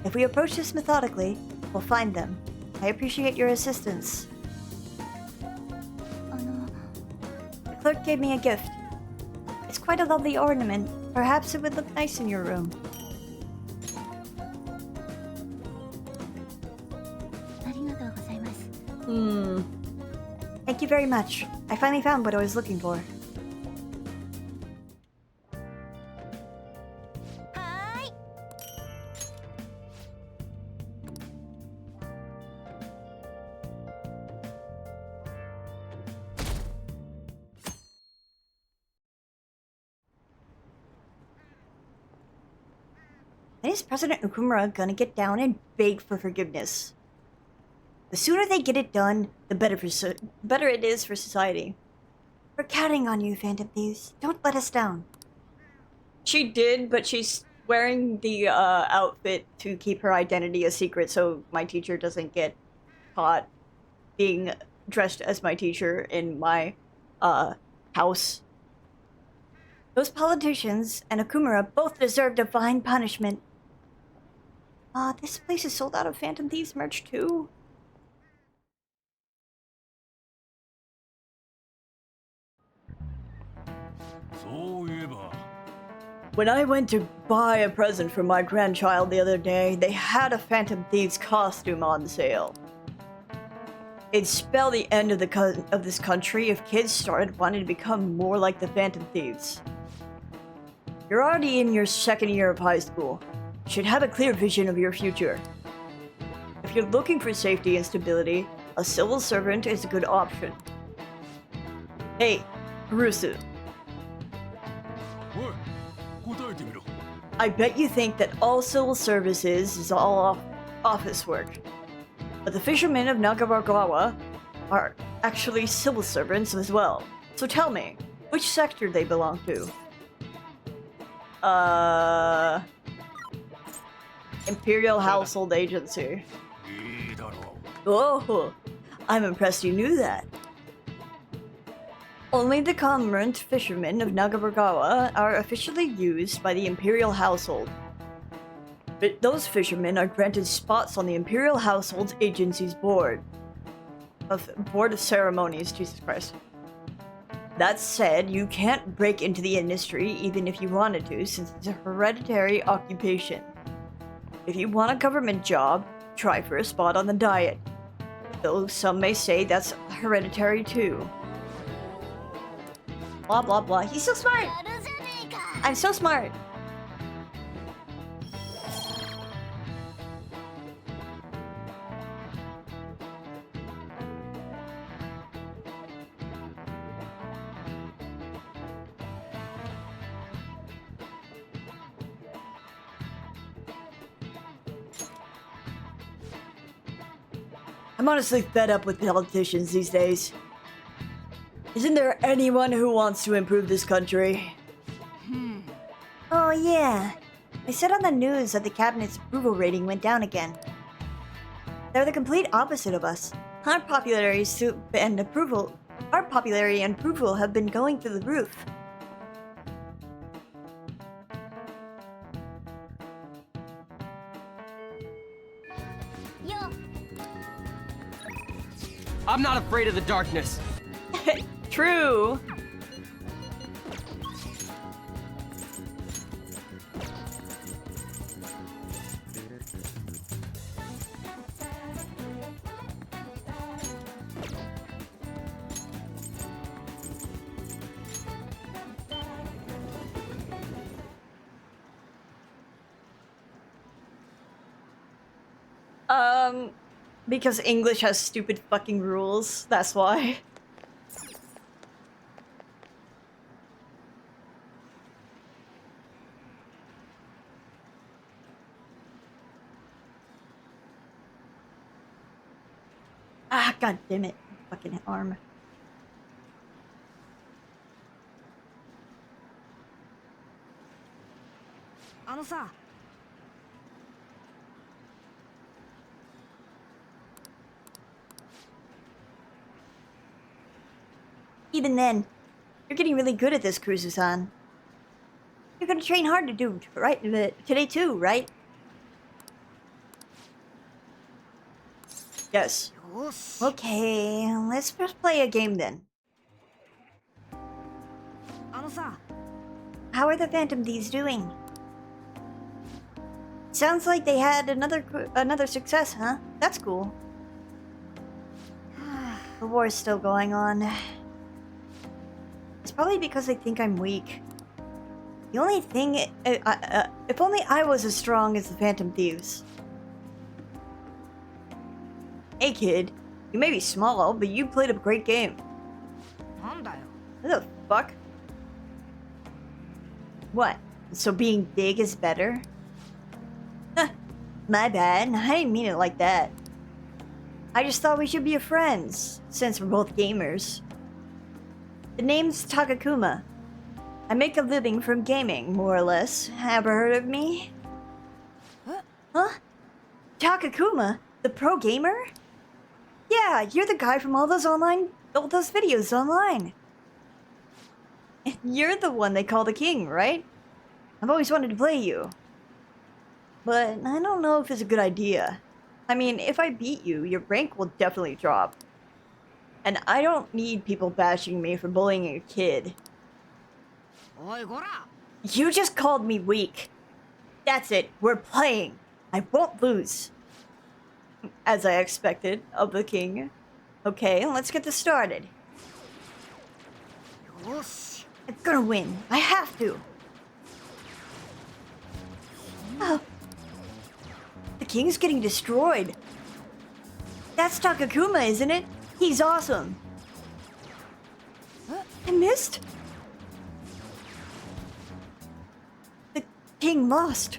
if we approach this methodically, we'll find them. I appreciate your assistance.
あの、
The clerk gave me a gift. It's quite a lovely ornament. Perhaps it would look nice in your room.
ありが
Thank you very much. I finally found what I was looking for.
はーい
When is President Okumura gonna get down and beg for forgiveness? The sooner they get it done, the better it is for society. We're counting on you, Phantom Thieves. Don't let us down.
She did, but she's wearing the outfit to keep her identity a secret so my teacher doesn't get caught being dressed as my teacher in my house.
Those politicians and Okumura both deserve divine punishment. This place is sold out of Phantom Thieves merch too.
When I went to buy a present for my grandchild the other day, they had a Phantom Thieves costume on sale. It'd spell the end of this country if kids started wanting to become more like the Phantom Thieves. You're already in your second year of high school. You should have a clear vision of your future. If you're looking for safety and stability, a civil servant is a good option. Hey, Harusu. I bet you think that all civil services is all office work. But the fishermen of Nagabagawa are actually civil servants as well. So tell me, which sector they belong to? Imperial Household Agency. Oh, I'm impressed you knew that. Only the cormorant fishermen of Nagabagawa are officially used by the Imperial Household. But those fishermen are granted spots on the Imperial Household Agency's board of ceremonies, Jesus Christ. That said, you can't break into the industry even if you wanted to, since it's a hereditary occupation. If you want a government job, try for a spot on the diet. Though some may say that's hereditary too. Blah blah blah. He's so smart!
やるじゃねえか
I'm so smart! I'm honestly fed up with politicians these days. Isn't there anyone who wants to improve this country?
Oh yeah. They said on the news that the cabinet's approval rating went down again. They're the complete opposite of us. Our popularity and approval have been going through the roof.
Yo,
I'm not afraid of the darkness.
True! Because English has stupid fucking rules, that's why. Ah, god damn it. Fucking arm.
Even then, you're getting really good at this, Kurusu-san. You're gonna train hard to do right today too, right?
Yes.
Okay, let's just play a game then.
あのさ
How are the Phantom Thieves doing? Sounds like they had another success, huh? That's cool. The war's still going on. It's probably because they think I'm weak. The only thing... if only I was as strong as the Phantom Thieves. Hey kid, you may be small, but you played a great game.
なんだよ。
What the fuck? What? So being big is better? Huh, my bad. I didn't mean it like that. I just thought we should be friends, since we're both gamers. The name's Takakuma. I make a living from gaming, more or less. Ever heard of me? Huh? Takakuma? The pro gamer? Yeah, you're the guy from all those videos online. You're the one they call the king, right? I've always wanted to play you. But I don't know if it's a good idea. I mean, if I beat you, your rank will definitely drop. And I don't need people bashing me for bullying a kid.
おいこら。
You just called me weak. That's it, we're playing. I won't lose. As I expected of the king. Okay, let's get this started.
よし。
I'm gonna win. I have to. Oh. The king's getting destroyed. That's Takakuma, isn't it? He's awesome. I missed. The king lost.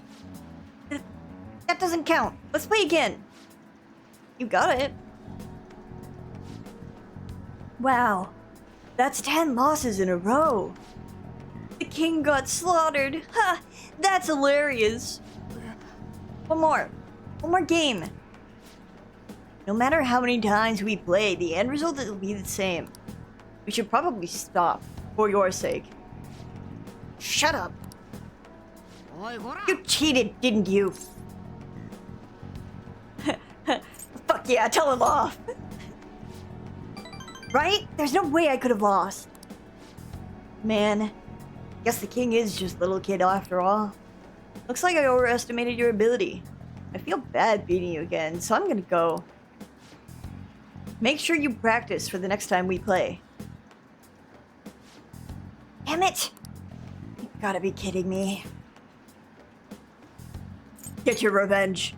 That doesn't count. Let's play again. You got it. Wow. That's 10 losses in a row. The king got slaughtered. Ha! That's hilarious. One more game. No matter how many times we play, the end result will be the same. We should probably stop, for your sake. Shut up.
おいこら。
You cheated, didn't you? Fuck yeah, tell him off. Right? There's no way I could have lost. Man, guess the king is just little kid after all. Looks like I overestimated your ability. I feel bad beating you again, so I'm gonna go. Make sure you practice for the next time we play. Damn it! You gotta be kidding me. Get your revenge.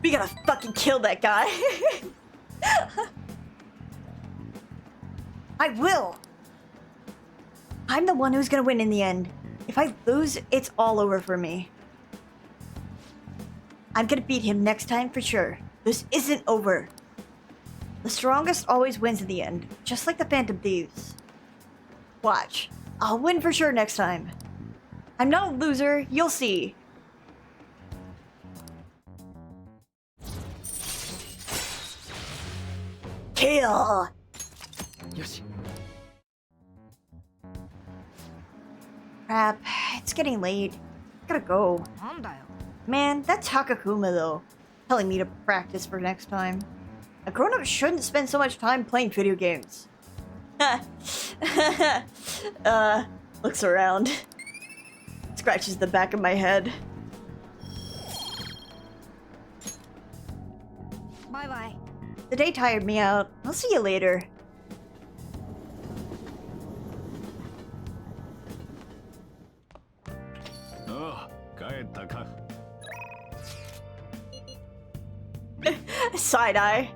We gotta fucking kill that guy. I will. I'm the one who's gonna win in the end. If I lose, it's all over for me. I'm gonna beat him next time for sure. This isn't over. The strongest always wins in the end, just like the Phantom Thieves. Watch. I'll win for sure next time. I'm not a loser, you'll see. Kill!
よし。
Crap, it's getting late. Gotta go.
なんだよ。
Man, that's Takakuma though, telling me to practice for next time. A grown-up shouldn't spend so much time playing video games. Looks around. Scratches the back of my head.
バイバイ。
The day tired me out. I'll see you later.
Oh, 帰ったか。
Side eye.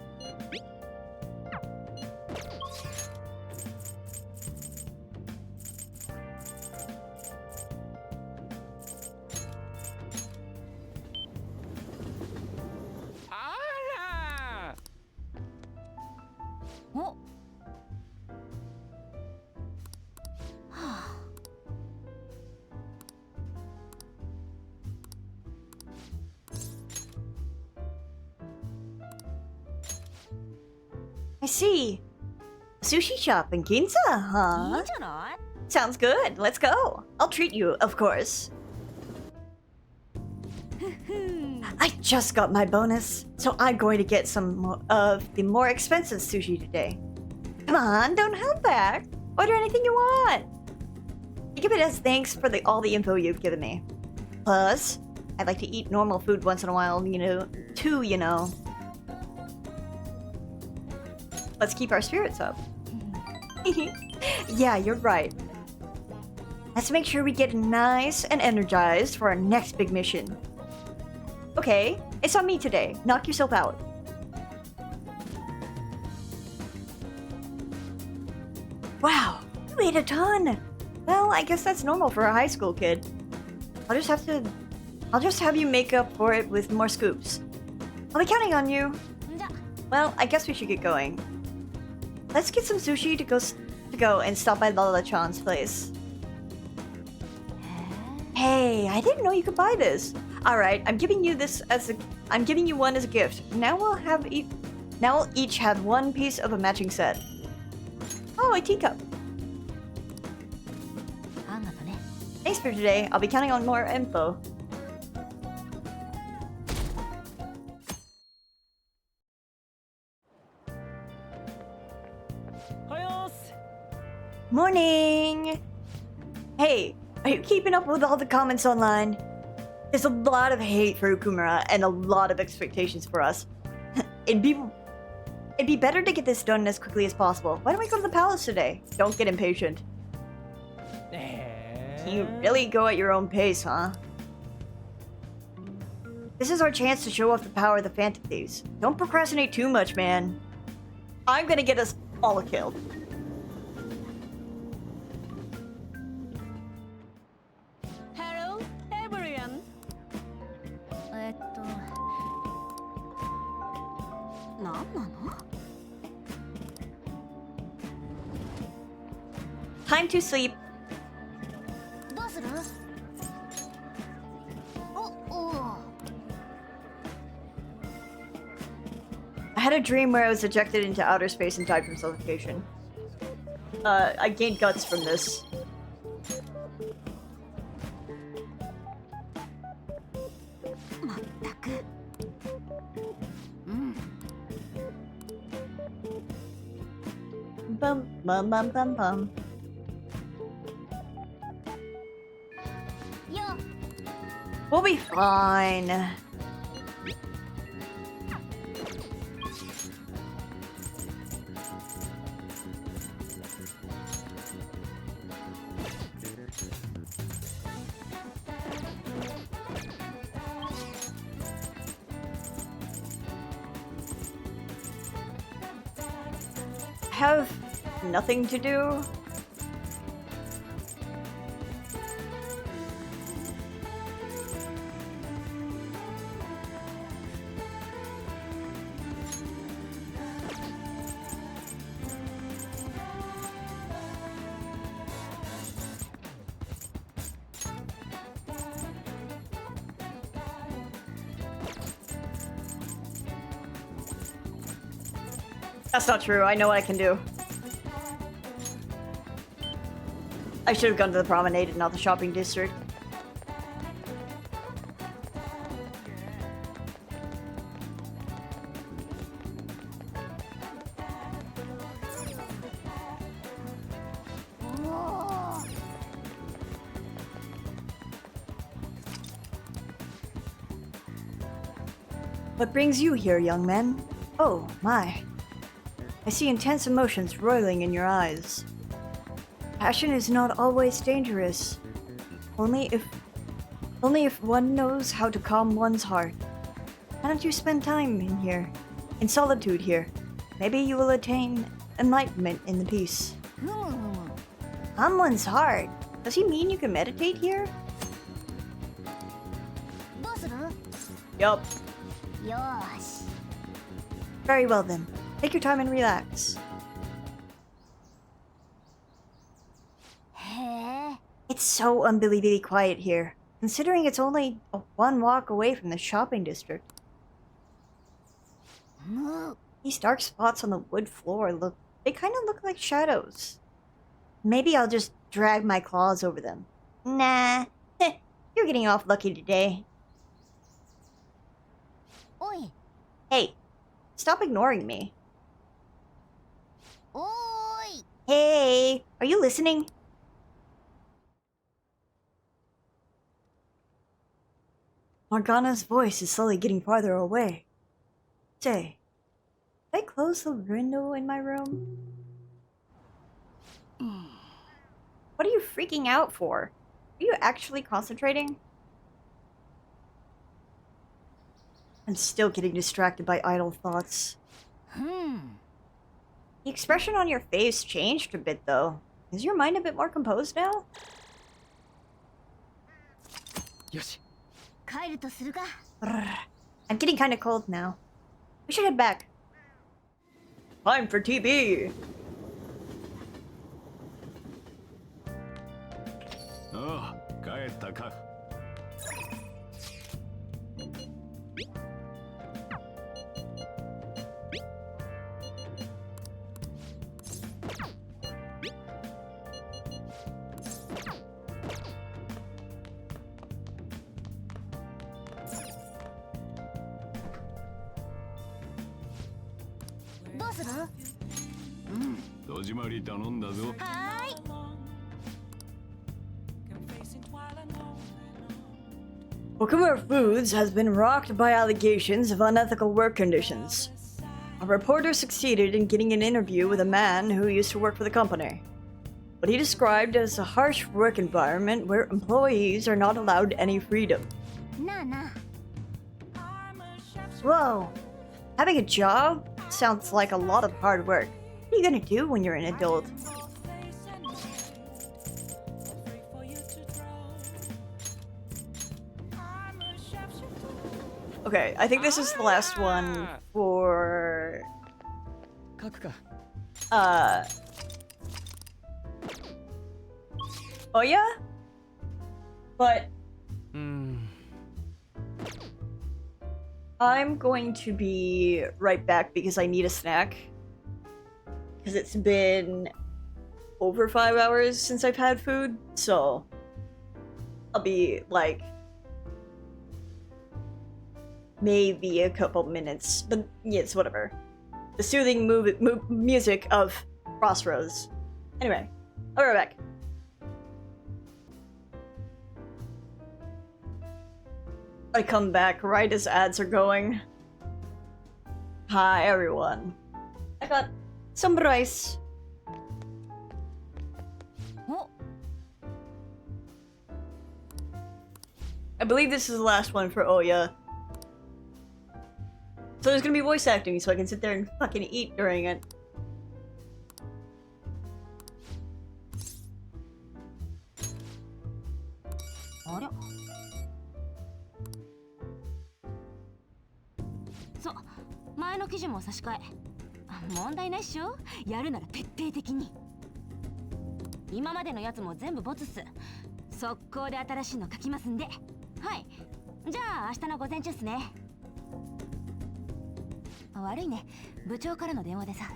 I see. Sushi shop in Ginza,
いい
huh?
んじゃない
Sounds good. Let's go. I'll treat you, of course. I just got my bonus, so I'm going to get some of the more expensive sushi today. Come on, don't hold back. Order anything you want. Think of it as thanks for all the info you've given me. Plus, I'd like to eat normal food once in a while, too, you know. Let's keep our spirits up. Yeah, you're right. Let's make sure we get nice and energized for our next big mission. Okay, it's on me today. Knock yourself out. Wow, you ate a ton. Well, I guess that's normal for a high school kid. I'll just have you make up for it with more scoops. I'll be counting on you. Well, I guess we should get going. Let's get some sushi to go and stop by Lala-chan's place. Hey, I didn't know you could buy this. All right, I'm giving you one as a gift. Now we'll each have one piece of a matching set. Oh, a teacup. Thanks for today. I'll be counting on more info. Morning! Hey, are you keeping up with all the comments online? There's a lot of hate for Ukumura and a lot of expectations for us. It'd be better to get this done as quickly as possible. Why don't we go to the palace today? Don't get impatient. You really go at your own pace, huh? This is our chance to show off the power of the Phantom Thieves. Don't procrastinate too much, man. I'm gonna get us all killed.
Hello, everyone.
何なの
Time to sleep.
どうするお
I had a dream where I was ejected into outer space and died from suffocation. I gained guts from this. Bum bum bum bum bum.
よ
We'll be fine. Have nothing to do. That's not true. I know what I can do. I should have gone to the promenade and not the shopping district. What brings you here, young man? Oh, my. I see intense emotions roiling in your eyes. Passion is not always dangerous. Only if one knows how to calm one's heart. Why don't you spend time in here? In solitude here. Maybe you will attain enlightenment in the peace. Calm one's heart? Does he mean you can meditate here?
どうする
Yup.
よーし
Very well then. Take your time and relax.
へえ
It's so unbelievably quiet here, considering it's only one walk away from the shopping district.
む
These dark spots on the wood floor they kind of look like shadows. Maybe I'll just drag my claws over them. Nah, you're getting off lucky today.
おい
Hey, stop ignoring me.
おーい
Hey, are you listening? Morgana's voice is slowly getting farther away. Say, Did I close the window in my room? What are you freaking out for? Are you actually concentrating? I'm still getting distracted by idle thoughts. The expression on your face changed a bit, though. Is your mind a bit more composed now?
よし。
帰るとするか。
I'm getting kind of cold now. We should head back.
Time for TV.
ああ、帰ったか。
どうする？
戸締まり頼んだぞ。
はーい。
Okumura Foods has been rocked by allegations of unethical work conditions. A reporter succeeded in getting an interview with a man who used to work for the company. What he described as a harsh work environment where employees are not allowed any freedom.
なあなあ。
Whoa. Having a job sounds like a lot of hard work. What are you gonna do when you're an adult?
Okay, I think this is the last one for
書くか。
oh yeah? But
うーん。
I'm going to be right back because I need a snack. Because it's been over 5 hours since I've had food, so I'll be like maybe a couple minutes, but yes, whatever. The soothing music of Crossroads. Anyway, I'll be right back. I come back right as ads are going. Hi everyone. I got some rice.
お、
I believe this is the last one for Oya. So there's gonna be voice acting so I can sit there and fucking eat during it.
あれ。そう、前の記事も差し替え。問題ないっしょ。やるなら徹底的に。今までのやつも全部ボツっす。速攻で新しいの書きますんで。はい。じゃあ明日の午前中っすね。悪いね、部長からの電話でさ。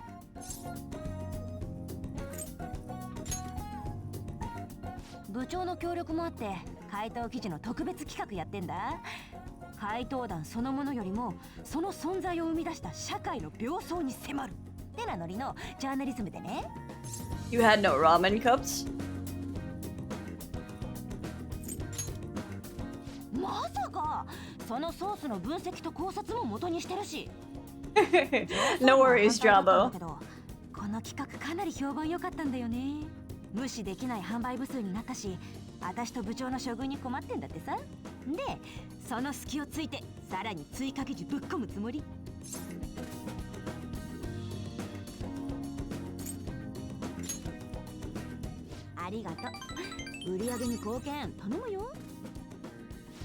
部長の協力もあって怪盗記事の特別企画やってんだ。怪盗団そのものよりもその存在を生み出した社会の病巣に迫るってなノリのジャーナリズムでね。
You had no ramen cups?
まさかそのソースの分析と考察も元にしてるし。
No worries,
だったんだ
Jabo.
けどこの企画かなり評判良かったんだよね。無視できない販売部数になったし、私と部長の処遇に困ってんだってさ。で、その隙をついてさらに追加記事ぶっ込むつもり。ありがとう。売り上げに貢献頼むよ。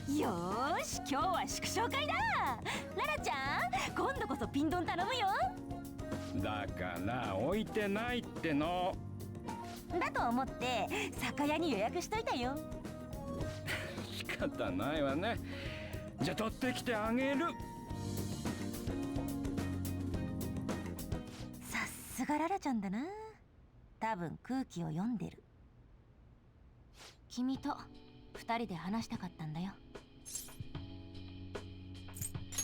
よーし、今日は祝勝会だ。ララちゃん、今度こそピンドン頼むよ。
だから置いてないっての。
だと思って酒屋に予約しといたよ。
仕方ないわね。じゃあ取ってきてあげる。
さすがララちゃんだな。多分空気を読んでる。君と二人で話したかったんだよ。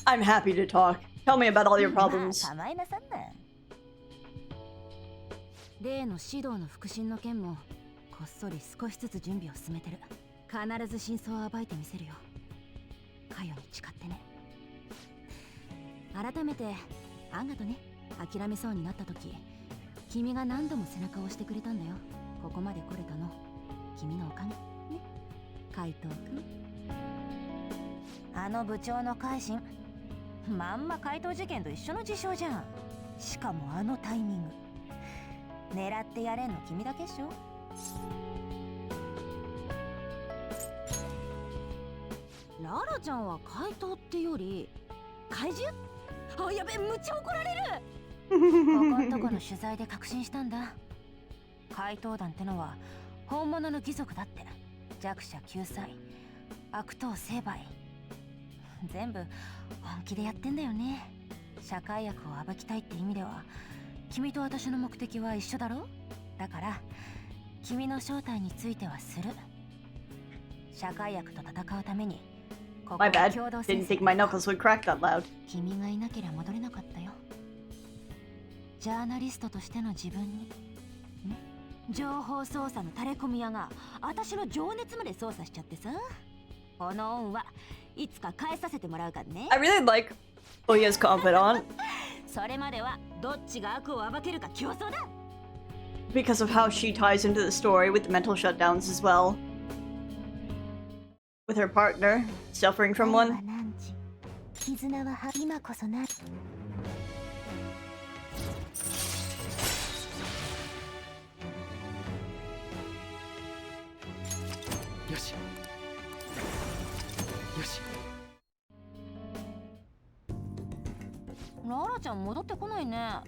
I'm happy to talk. Tell me about all your
まあ
problems.
構いなさんな。例の指導の復習の件もこっそり少しずつ準備を進めてる。必ず真相を暴いてみせるよ。カヨに誓ってね。改めてあんがとね、諦めそうになった時、君が何度も背中を押してくれたんだよ。ここまで来れたの君のおかげね、海藤君。あの部長の改心、まんま怪盗事件と一緒の事象じゃん。しかもあのタイミング。狙ってやれんの君だけっしょ。ララちゃんは怪盗ってより怪獣？あ、やべ、むっちゃ怒られる。ここんとこの取材で確信したんだ。怪盗団ってのは本物の義足だって。弱者救済、悪党成敗、全部本気でやってんだよね。社会悪を暴きたいって意味では君と私の目的は一緒だろ。だから君の正体についてはする。社会悪と戦うためにここ
My
は
bad.
共同
Didn't
戦
think my knuckles would crack that loud.
君がいなければ戻れなかったよ。ジャーナリストとしての自分に情報操作の垂れ込み屋が私の情熱まで操作しちゃってさ。この恩はいつか返させてもらうからね。
I really like Oya's confidant
それまではどっちが悪を暴けるか競争だ。
because of how she ties into the story with the mental shutdowns as well. With her partner suffering from
彼は
one.
何時、絆は今こそな。
よしよし。
ララちゃん戻ってこないね。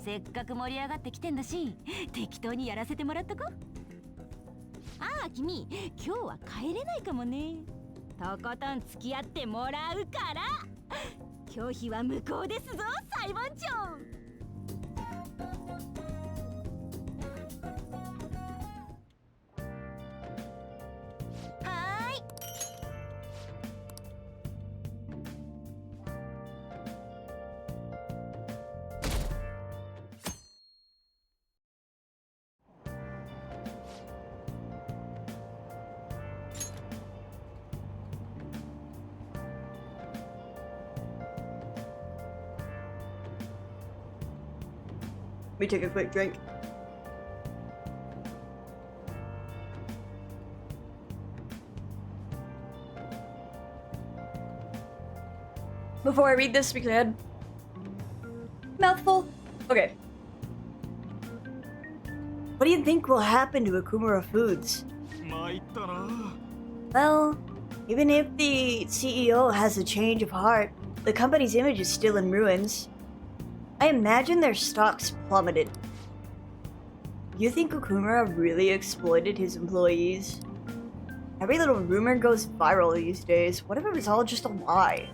せっかく盛り上がってきてんだし、適当にやらせてもらっとこ。ああ、君、今日は帰れないかもね。とことん付き合ってもらうから。拒否は無効ですぞ、裁判長。はーい。
Let me take a quick drink. Before I read this, because I had mouthful. Okay. What do you think will happen to Akumura Foods? Well, even if the CEO has a change of heart, the company's image is still in ruins. I imagine their stocks plummeted. You think Okumura really exploited his employees? Every little rumor goes viral these days. What if it was all just a lie?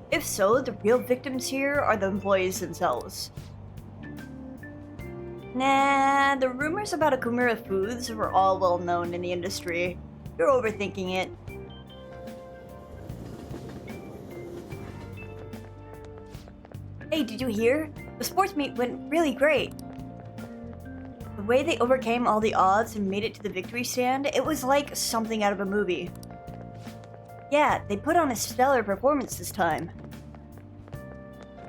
If so, the real victims here are the employees themselves. Nah, the rumors about Okumura Foods were all well known in the industry. You're overthinking it. Hey, did you hear? The sports meet went really great. The way they overcame all the odds and made it to the victory stand, it was like something out of a movie. Yeah, they put on a stellar performance this time.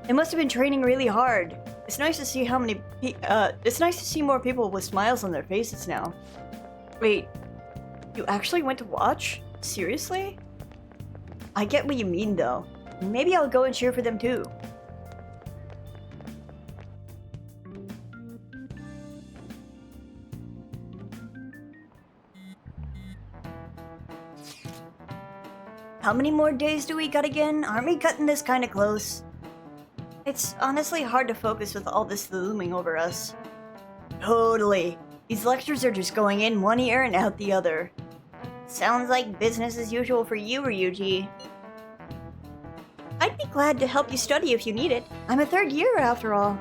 They must have been training really hard. It's nice to see it's nice to see more people with smiles on their faces now. Wait, you actually went to watch? Seriously? I get what you mean though. Maybe I'll go and cheer for them too. How many more days do we got again? Aren't we cutting this kinda close? It's honestly hard to focus with all this looming over us. Totally. These lectures are just going in one ear and out the other. Sounds like business as usual for you, Ryuji. I'd be glad to help you study if you need it. I'm a third year after all.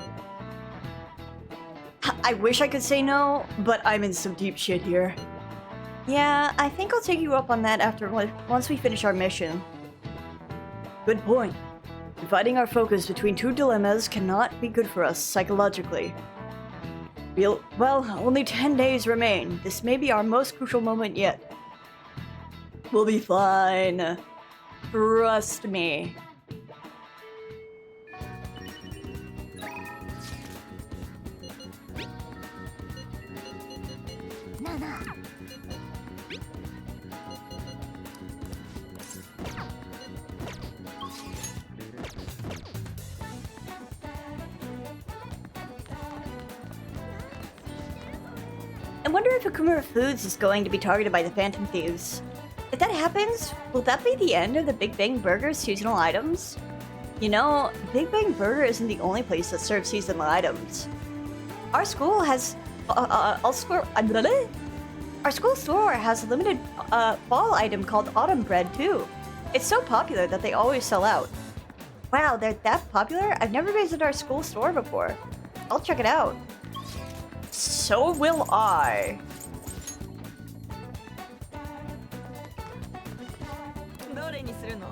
I wish I could say no, but I'm in some deep shit here. Yeah, I think I'll take you up on that once we finish our mission. Good point. Dividing our focus between two dilemmas cannot be good for us psychologically. Well, only 10 days remain. This may be our most crucial moment yet. We'll be fine. Trust me.
I wonder if Akuma Foods is going to be targeted by the Phantom Thieves. If that happens, will that be the end of the Big Bang Burger seasonal items? You know, Big Bang Burger isn't the only place that serves seasonal items. Our school has our school store has a limited fall item called Autumn Bread too. It's so popular that they always sell out. Wow, they're that popular? I've never visited our school store before. I'll check it out.
So will I.
どれにするの？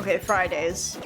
Okay, Fridays.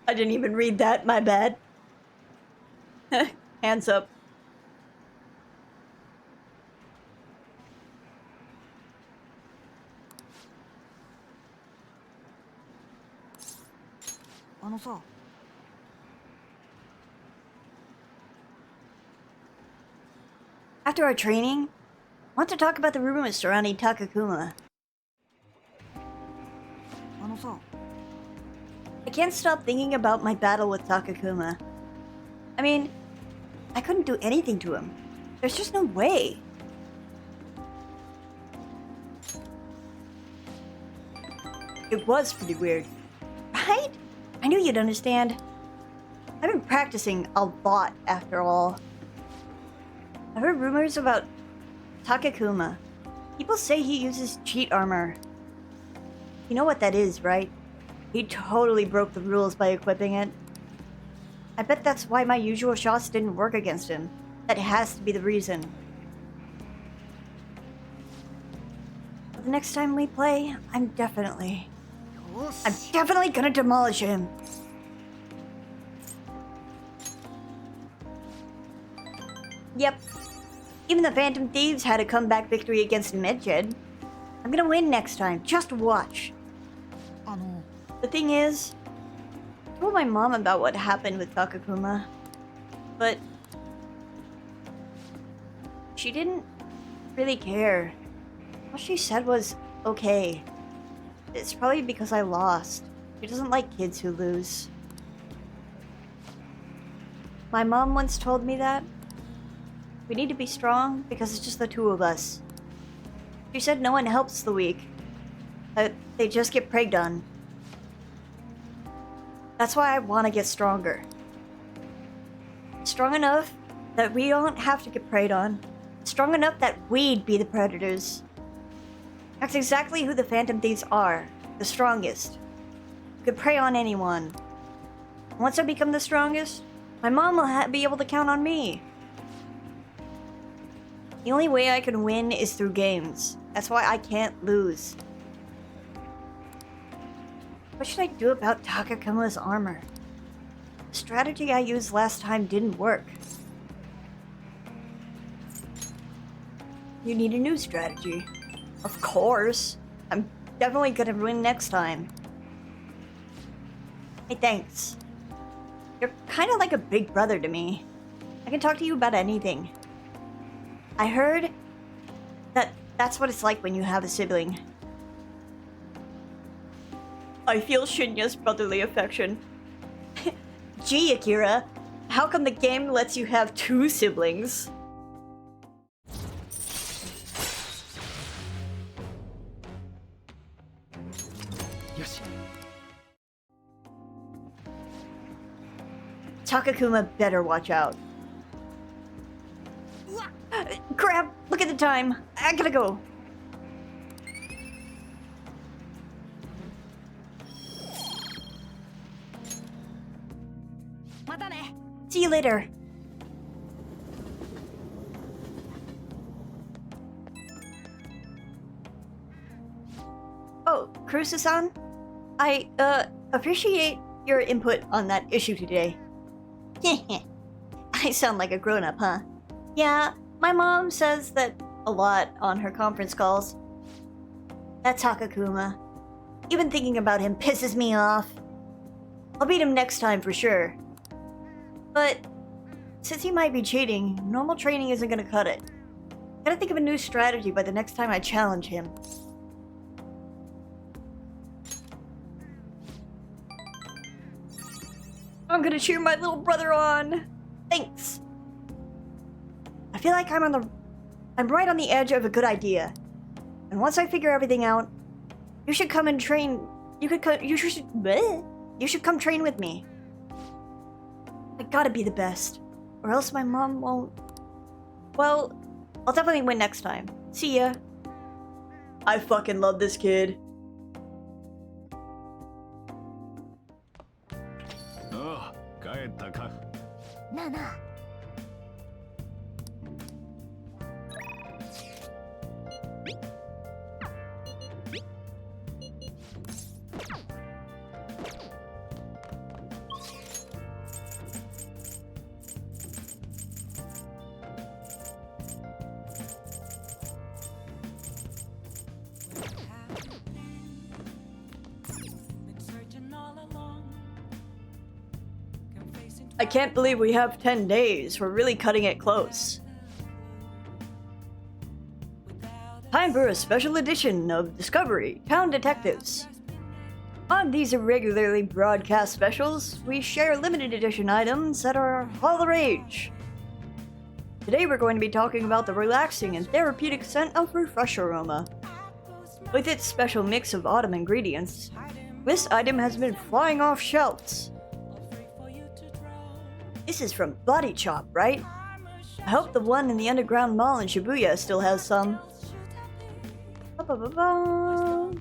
I didn't even read that, my bad. Hands up.
あのさ。
After our training, I want to talk about the rumors surrounding Takakuma.
あのさ。
I can't stop thinking about my battle with Takakuma. I mean, I couldn't do anything to him. There's just no way. It was pretty weird, right? I knew you'd understand. I've been practicing a lot after all. I've heard rumors about Takakuma. People say he uses cheat armor. You know what that is, right? He totally broke the rules by equipping it. I bet that's why my usual shots didn't work against him. That has to be the reason. But the next time we play, I'm definitely gonna demolish him. Yep. Even the Phantom Thieves had a comeback victory against Medjed. I'm gonna win next time. Just watch.
あの。
The thing is, I told my mom about what happened with Takakuma, but she didn't really care. All she said was, okay. It's probably because I lost. She doesn't like kids who lose. My mom once told me that we need to be strong because it's just the two of us. She said no one helps the weak. That they just get preyed on. That's why I want to get stronger. Strong enough that we don't have to get preyed on. Strong enough that we'd be the predators. That's exactly who the Phantom Thieves are. The strongest. Who could prey on anyone. Once I become the strongest, my mom will be able to count on me. The only way I can win is through games. That's why I can't lose. What should I do about Takakuma's armor? The strategy I used last time didn't work. You need a new strategy. Of course. I'm definitely gonna win next time. Hey, thanks. You're kind of like a big brother to me. I can talk to you about anything. I heard that that's what it's like when you have a sibling.
I feel Shinya's brotherly affection.
Gee, Akira, how come the game lets you have two siblings? Takakuma better watch out. Crap! Look at the time. I gotta go. See you later. Oh, Cruiser-san? I, appreciate your input on that issue today. I sound like a grown-up, huh? Yeah, my mom says that a lot on her conference calls. That Takakuma. Even thinking about him pisses me off. I'll beat him next time for sure. But since he might be cheating, normal training isn't gonna cut it. Gotta think of a new strategy by the next time I challenge him. I'm gonna cheer my little brother on. Thanks. I feel like I'm right on the edge of a good idea. And once I figure everything out, you should come and train. You should come train with me. I gotta be the best, or else my mom won't. Well, I'll definitely win next time. See ya. I fucking love this kid.
ああ、帰ったか。
なあなあ。
I can't believe we have 10 days. We're really cutting it close. Time for a special edition of Discovery Town Detectives. On these irregularly broadcast specials, we share limited edition items that are all the rage. Today we're going to be talking about the relaxing and therapeutic scent of Refresh Aroma. With its special mix of autumn ingredients, this item has been flying off shelves. This is from Body Chop, right? I hope the one in the underground mall in Shibuya still has some. Ba-ba-ba-ba.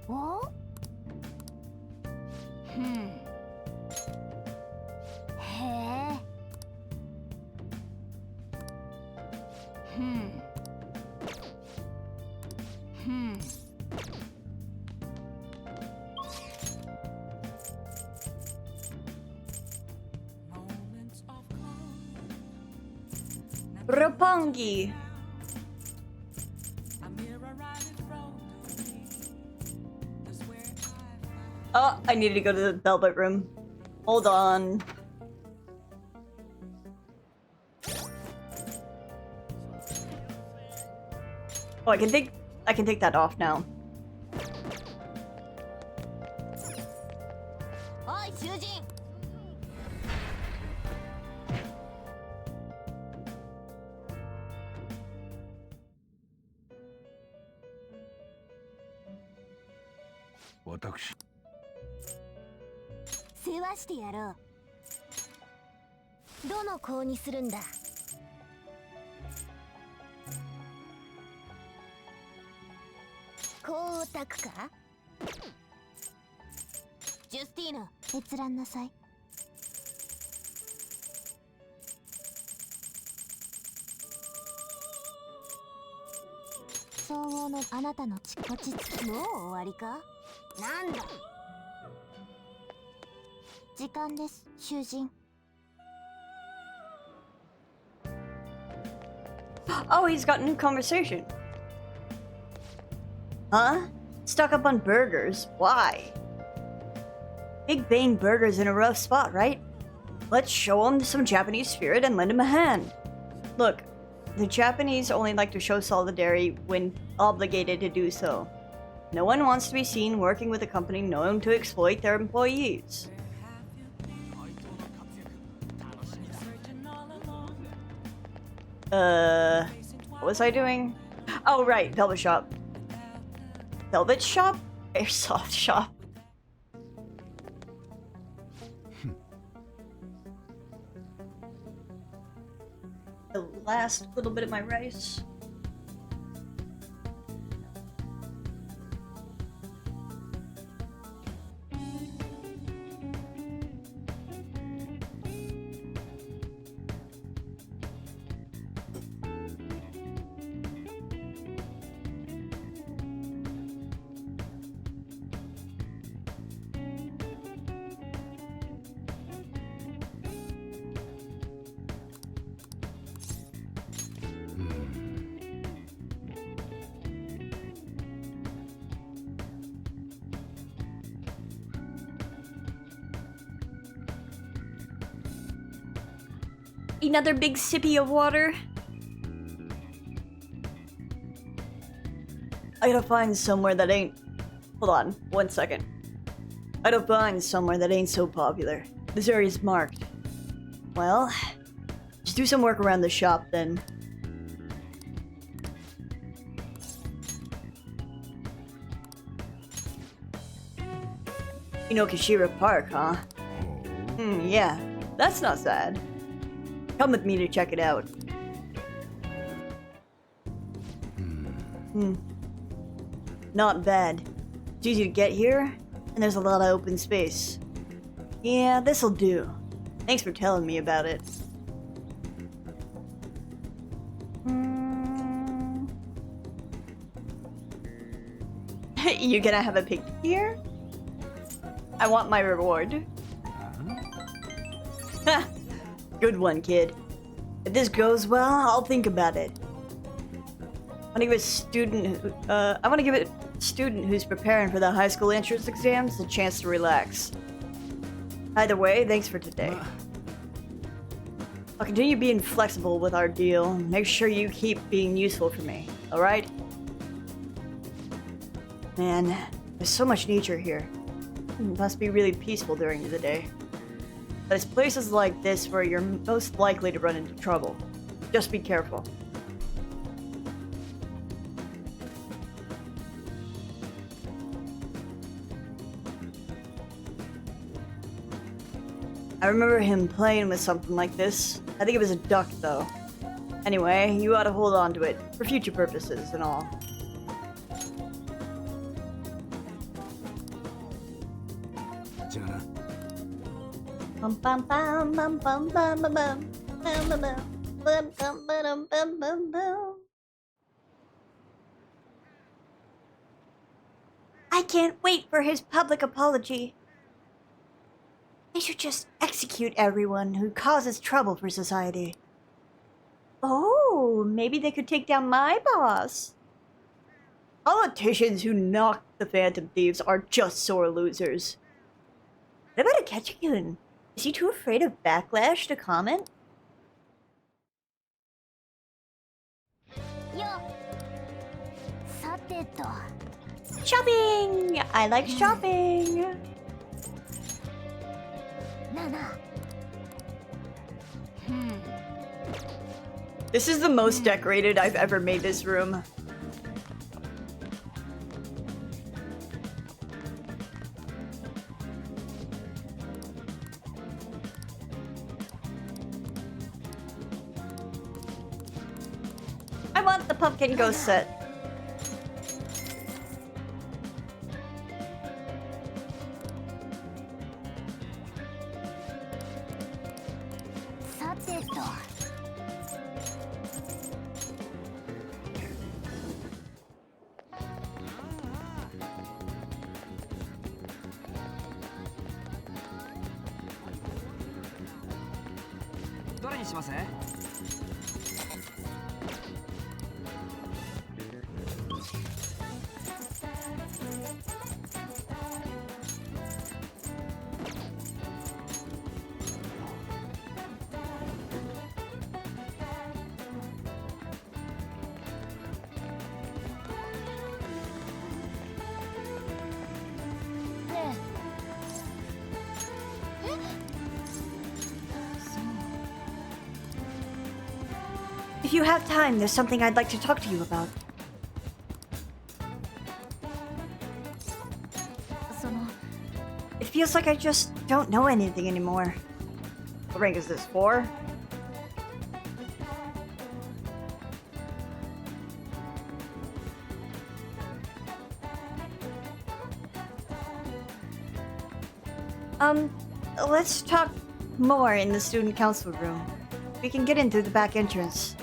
Oh? Hey.
Roppongi. Oh, I needed to go to the Velvet Room. Hold on. Oh, I can take that off now.
おい囚人。
私。
世話してやろう。どの子にするんだ。光沢か。ジュスティーヌ、閲覧なさい。相応のあなたの落ち着きもう終わりか。なんだ。時間です、囚人。
Oh, he's got new conversation. Huh? Stock up on burgers? Why? Big Bang Burger's in a rough spot, right? Let's show him some Japanese spirit and lend him a hand. Look, the Japanese only like to show solidarity when obligated to do so. No one wants to be seen working with a company known to exploit their employees. What was I doing? Oh, right, Velvet Shop. Velvet Shop? Airsoft Shop. The last little bit of my rice. Another big sippy of water. I gotta find somewhere that ain't... Hold on, 1 second. I gotta find somewhere that ain't so popular. This area's marked. Well, just do some work around the shop then. You know Kashira Park, huh? Yeah, that's not sad. Come with me to check it out. Not bad. It's easy to get here, and there's a lot of open space. Yeah, this'll do. Thanks for telling me about it. You gonna have a picnic here? I want my reward. Good one, kid. If this goes well, I'll think about it. I want to give a student who's preparing for the high school entrance exams a chance to relax. Either way, thanks for today. I'll continue being flexible with our deal. Make sure you keep being useful for me, alright? Man, there's so much nature here. It must be really peaceful during the day. But it's places like this where you're most likely to run into trouble. Just be careful. I remember him playing with something like this. I think it was a duck, though. Anyway, you ought to hold on to it, for future purposes and all. Bum bum bum bum bum bum bum bum bum bum bum bum bum bum bum. I can't wait for his public apology. They should just execute everyone who causes trouble for society. Oh, maybe they could take down my boss. Politicians who knock the Phantom Thieves are just sore losers. What about Ketchikan? Is he too afraid of backlash to comment? Shopping! I like shopping! This is the most decorated I've ever made this room. I want the pumpkin ghost set.
If you have time, there's something I'd like to talk to you about.
その
It feels like I just don't know anything anymore.
What rank is this? 4?
Let's talk more in the student council room. We can get in through the back entrance.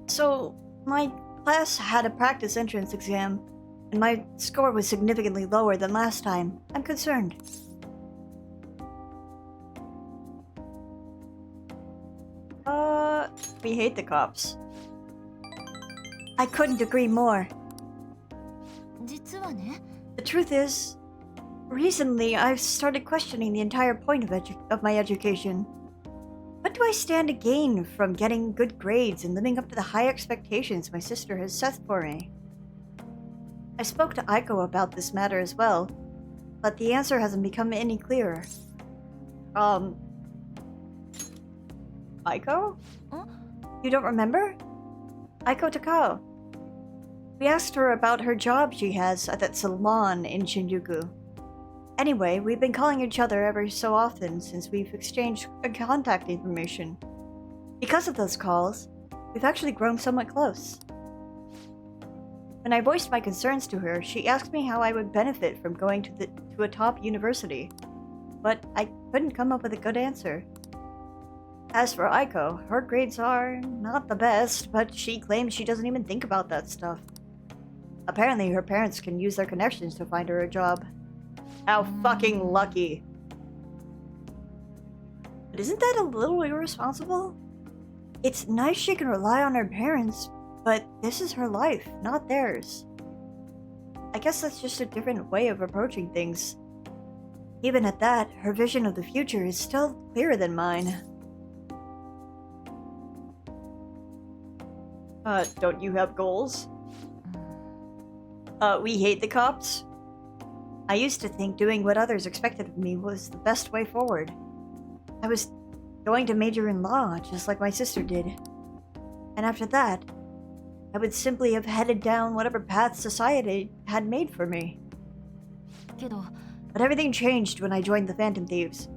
So, my class had a practice entrance exam, and my score was significantly lower than last time. I'm concerned.
We hate the cops.
I couldn't agree more.
実はね
The truth is, recently I've started questioning the entire point of my education. What do I stand to gain from getting good grades and living up to the high expectations my sister has set for me? I spoke to Aiko about this matter as well, but the answer hasn't become any clearer.
Aiko?
You don't remember? Aiko Takao. We asked her about her job she has at that salon in Shinjuku. Anyway, we've been calling each other every so often since we've exchanged contact information. Because of those calls, we've actually grown somewhat close. When I voiced my concerns to her, she asked me how I would benefit from going to a top university, but I couldn't come up with a good answer. As for Aiko, her grades are not the best, but she claims she doesn't even think about that stuff. Apparently, her parents can use their connections to find her a job.
How fucking lucky.
But isn't that a little irresponsible? It's nice she can rely on her parents, but this is her life, not theirs. I guess that's just a different way of approaching things. Even at that, her vision of the future is still clearer than mine.
Don't you have goals? We hate the cops?
I used to think doing what others expected of me was the best way forward. I was going to major in law, just like my sister did. And after that, I would simply have headed down whatever path society had made for me.
けど
But everything changed when I joined the Phantom Thieves.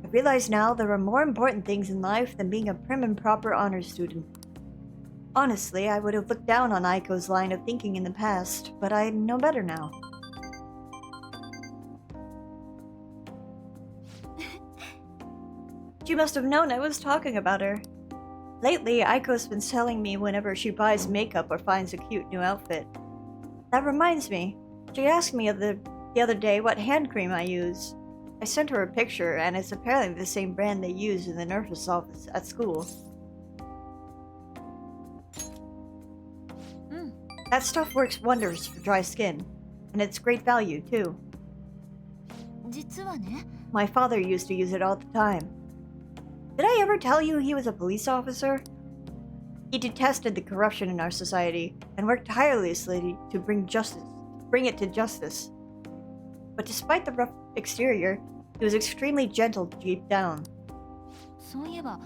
I realize now there are more important things in life than being a prim and proper honors student. Honestly, I would have looked down on Aiko's line of thinking in the past, but I know better now.
She must have known I was talking about her. Lately, Aiko's been telling me whenever she buys makeup or finds a cute new outfit.
That reminds me, she asked me the other day what hand cream I use. I sent her a picture, and it's apparently the same brand they use in the nurse's office at school. That stuff works wonders for dry skin, and it's great value too.
実はね
My father used to use it all the time. Did I ever tell you he was a police officer? He detested the corruption in our society and worked tirelessly to bring it to justice. But despite the rough exterior, he was extremely gentle deep down.
そういえば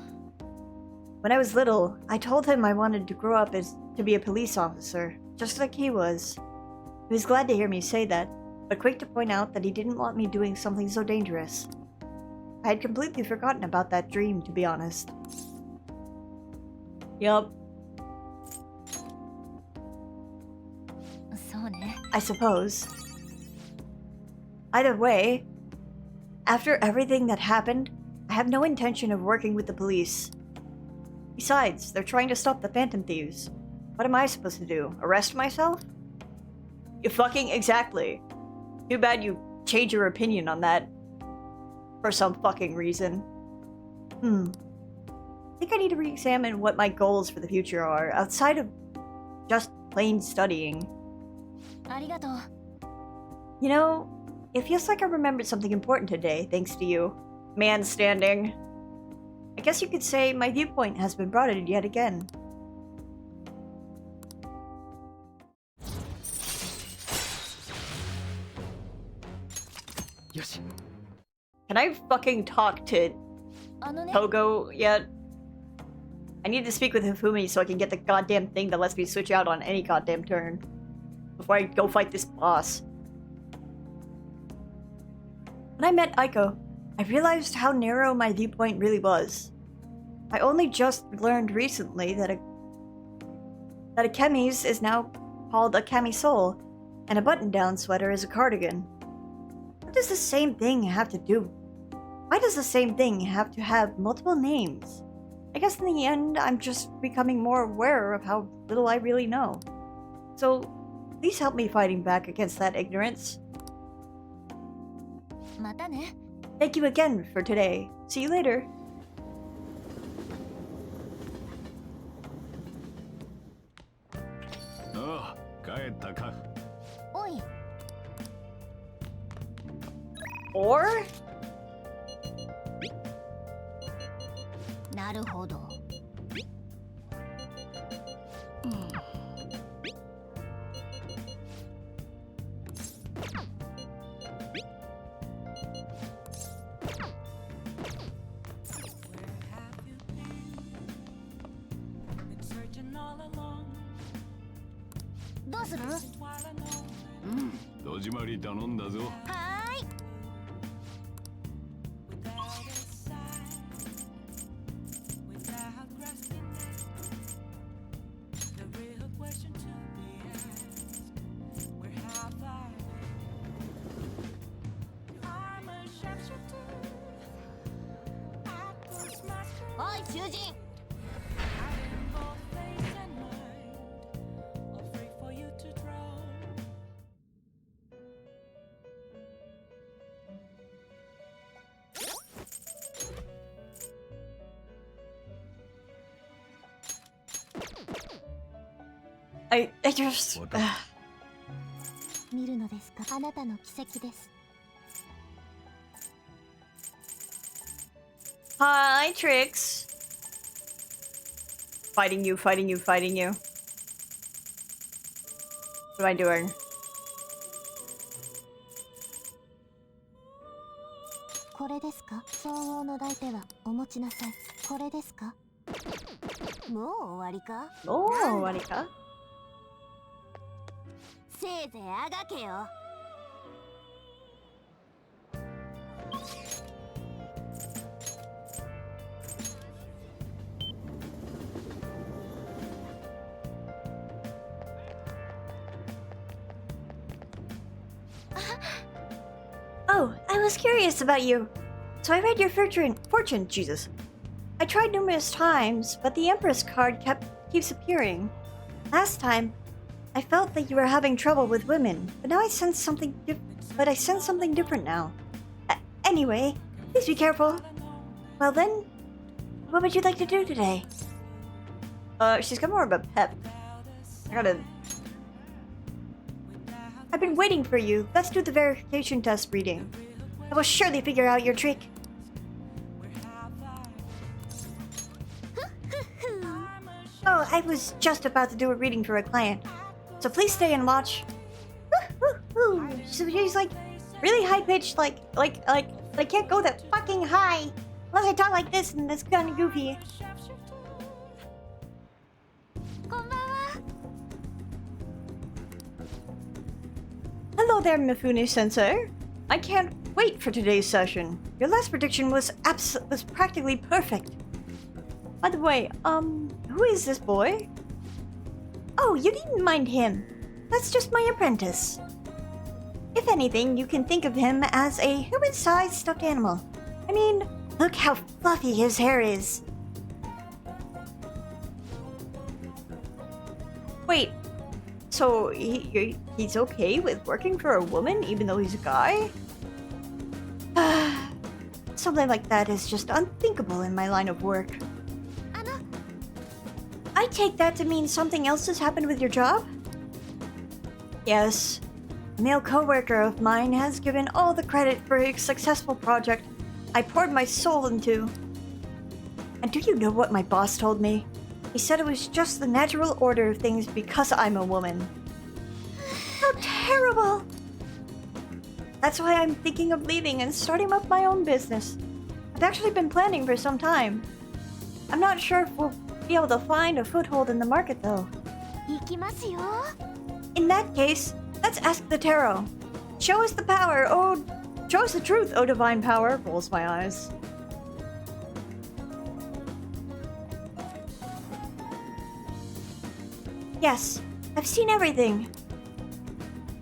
When I was little, I told him I wanted to grow up to be a police officer, just like he was. He was glad to hear me say that, but quick to point out that he didn't want me doing something so dangerous. I had completely forgotten about that dream, to be honest.
Yup.
そうね
I suppose. Either way, after everything that happened, I have no intention of working with the police. Besides, they're trying to stop the Phantom Thieves. What am I supposed to do? Arrest myself?
You fucking exactly. Too bad you change your opinion on that. For some fucking reason.
I think I need to re-examine what my goals for the future are, outside of just plain studying.
ありがとう
You know, it feels like I remembered something important today, thanks to you.
Man standing.
I guess you could say my viewpoint has been broadened yet again.
Can I fucking talk to
あのね
Togo yet? I need to speak with Hifumi so I can get the goddamn thing that lets me switch out on any goddamn turn before I go fight this boss. When I met Aiko, I realized how narrow my viewpoint really was. I only just learned recently that a chemise is now called a camisole, and a button-down sweater is a cardigan. What does the same thing have to do? Why does the same thing have to have multiple names? I guess in the end, I'm just becoming more aware of how little I really know. So, please help me fighting back against that ignorance.
またね
Thank you again for today. See you later.
Oh, 帰ったか。
おい
Or?
なるほど
Been searching all along
どうする
while I know
戸締まり頼んだぞ。
はーい
without a sign, without grasping it. The real question to be asked: where have I been? I'm a sharpshooter. I push my
おい囚人
I'm in both face and mind, all free for you to draw.
I just...
What the-
見るのですかあなたの奇跡です
Hi, Trix. Fighting you, fighting you, fighting you. What am I doing?
これですか総合の大手はお持ちなさいこれですかもう終わりか
Oh, Warika.
せいぜいあがけよ
Oh, I was curious about you. So I read your fortune, Jesus. I tried numerous times, but the Empress card keeps appearing. Last time, I felt that you were having trouble with women, but now I sense something different now. Anyway, please be careful. Well then, what would you like to do today?
She's got more of a pep.
I've been waiting for you. Let's do the verification test reading. I will surely figure out your trick. Oh, I was just about to do a reading for a client. So please stay and watch. So she's like really high pitched, like I can't go that fucking high unless I talk like this, and that's kind of goofy.
こんばんは
Hello there, Mifune Sensei. I can't wait for today's session. Your last prediction was practically perfect. By the way, who is this boy?
Oh, you needn't mind him. That's just my apprentice. If anything, you can think of him as a human-sized stuffed animal. I mean, look how fluffy his hair is.
Wait, so he's okay with working for a woman even though he's a guy?
Something like that is just unthinkable in my line of work.
あの
I take that to mean something else has happened with your job?
Yes.
A male coworker of mine has given all the credit for a successful project I poured my soul into.
And do you know what my boss told me? He said it was just the natural order of things because I'm a woman.
How terrible! That's why I'm thinking of leaving and starting up my own business. I've actually been planning for some time. I'm not sure if we'll be able to find a foothold in the market though.
行きますよ。
In that case, let's ask the tarot. Show us the power, oh... Show us the truth, oh divine power. Rolls my eyes. Yes, I've seen everything.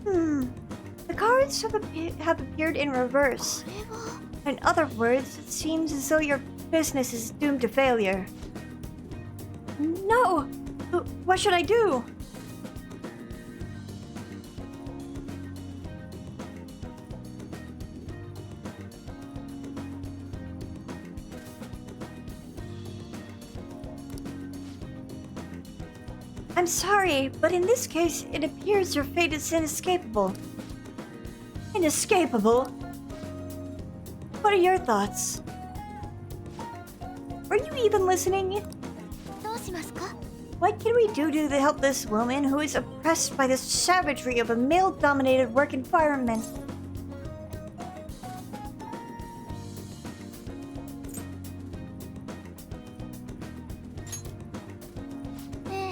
The cards have appeared in reverse.
これは
In other words, it seems as though your business is doomed to failure. No! What should I do? I'm sorry, but in this case, it appears your fate is inescapable. Inescapable? What are your thoughts? Were you even listening?
どうしますか?
What can we do to help this woman who is oppressed by the savagery of a male-dominated work environment?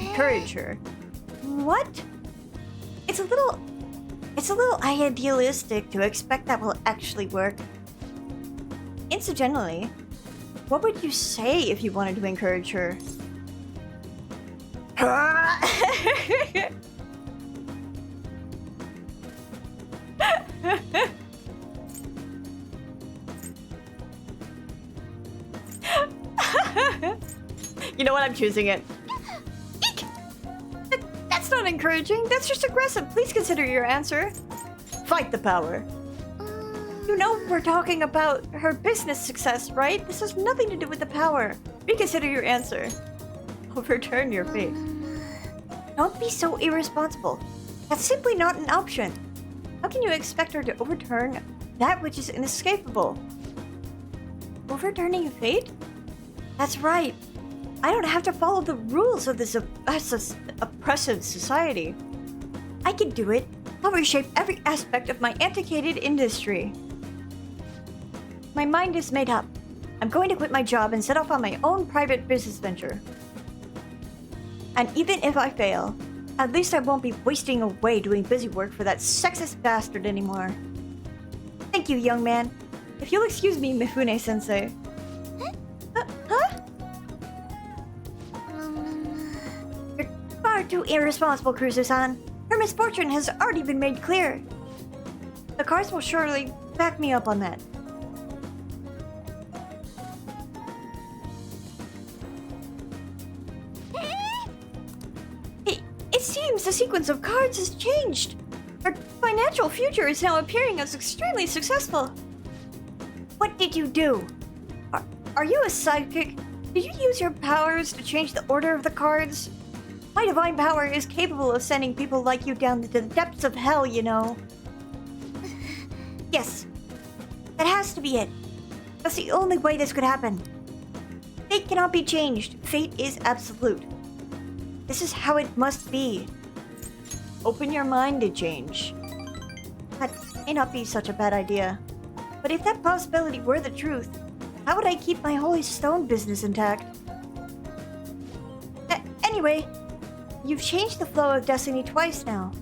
Encourage her. What? It's a little idealistic to expect that will actually work. Incidentally, what would you say if you wanted to encourage her? You know what? I'm choosing it. Eek! That's not encouraging. That's just aggressive. Please consider your answer. Fight the power. You know we're talking about her business success, right? This has nothing to do with the power. Reconsider your answer. Overturn your fate. Don't be so irresponsible. That's simply not an option. How can you expect her to overturn that which is inescapable? Overturning fate? That's right. I don't have to follow the rules of this oppressive society. I can do it. I'll reshape every aspect of my antiquated industry. My mind is made up. I'm going to quit my job and set off on my own private business venture. And even if I fail, at least I won't be wasting away doing busy work for that sexist bastard anymore. Thank you, young man. If you'll excuse me, Mifune-sensei. Huh? You're far too irresponsible, Kurusu-san. Her misfortune has already been made clear. The cards will surely back me up on that. It seems the sequence of cards has changed. Her financial future is now appearing as extremely successful. What did you do? Are you a psychic? Did you use your powers to change the order of the cards? My divine power is capable of sending people like you down to the depths of hell, you know. Yes, that has to be it. That's the only way this could happen. Fate cannot be changed. Fate is absolute. This is how it must be. Open your mind to change. That may not be such a bad idea. But if that possibility were the truth, how would I keep my Holy Stone business intact? Anyway, you've changed the flow of destiny twice now.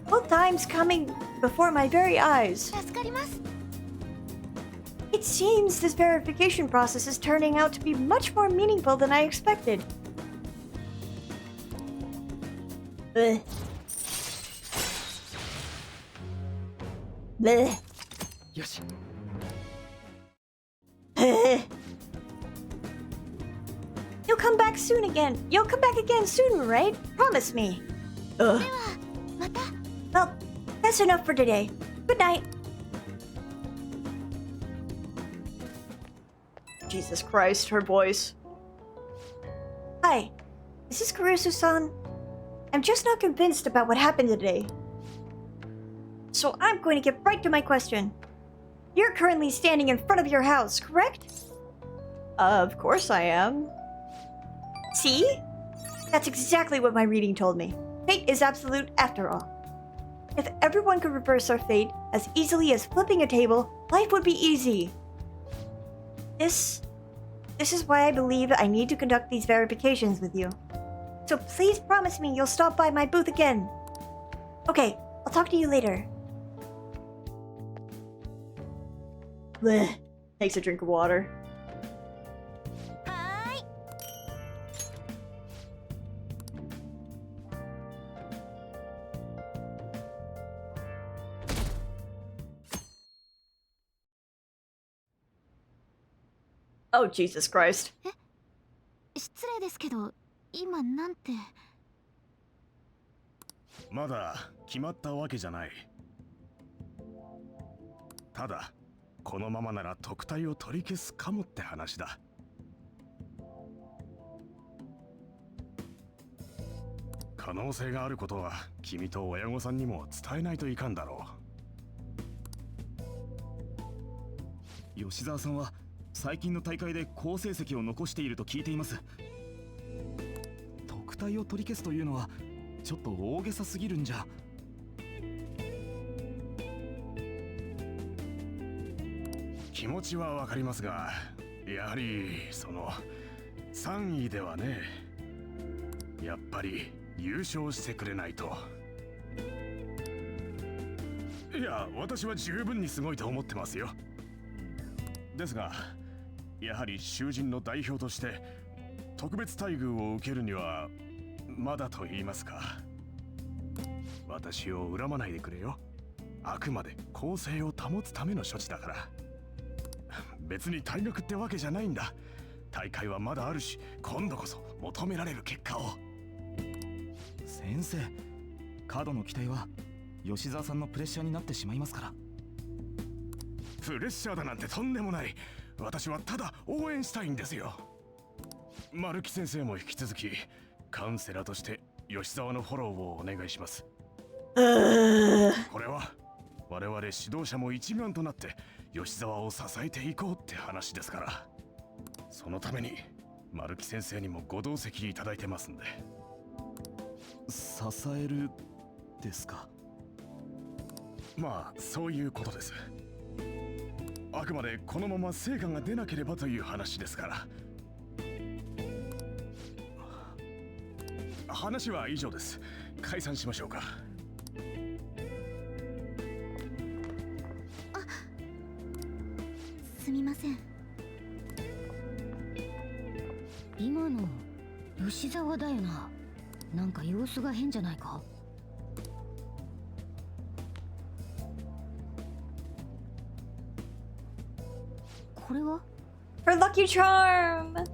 Both times coming before my very eyes.
助かります。
It seems this verification process is turning out to be much more meaningful than I expected. Bleh. Bleh.
よし
You'll come back soon again. You'll come back again soon, right? Promise me. Ugh.
また。
Well, that's enough for today. Good night.
Jesus Christ, her voice.
Hi, is this Kurusu-san? I'm just not convinced about what happened today. So I'm going to get right to my question. You're currently standing in front of your house, correct?
Of course I am.
See? That's exactly what my reading told me. Fate is absolute after all. If everyone could reverse our fate as easily as flipping a table, life would be easy. This is why I believe I need to conduct these verifications with you. So please promise me you'll stop by my booth again. Okay, I'll talk to you later.
Bleh. Takes a drink of water.
はーい。
Oh, Jesus Christ.
失礼ですけど、今なんて。
まだ決まったわけじゃない。ただこのままなら特待を取り消すかもって話だ。可能性があることは君と親御さんにも伝えないといかんだろ
う。吉沢さんは最近の大会で好成績を残していると聞いています。特待を取り消すというのはちょっと大げさすぎるんじゃ。
気持ちはわかりますが、やはりその3位ではね、やっぱり優勝してくれないと。いや、私は十分にすごいと思ってますよ。ですがやはり囚人の代表として特別待遇を受けるにはまだと言いますか。私を恨まないでくれよ。あくまで公正を保つための処置だから。別に退学ってわけじゃないんだ。大会はまだあるし、今度こそ求められる結果を。
先生、過度の期待は吉沢さんのプレッシャーになってしまいますから。
プレッシャーだなんてとんでもない。私はただ応援したいんですよ。丸木先生も引き続きカウンセラーとして吉沢のフォローをお願いします。これは我々指導者も一丸となって吉沢を支えていこうって話ですから。そのために丸木先生にもご同席いただいてますんで。
支えるですか。
まあそういうことです。あくまでこのまま成果が出なければという話ですから。話は以上です。解散しましょうか。
すみません。今の吉沢だよな。なんか様子が変じゃないか。これは
Her lucky charm!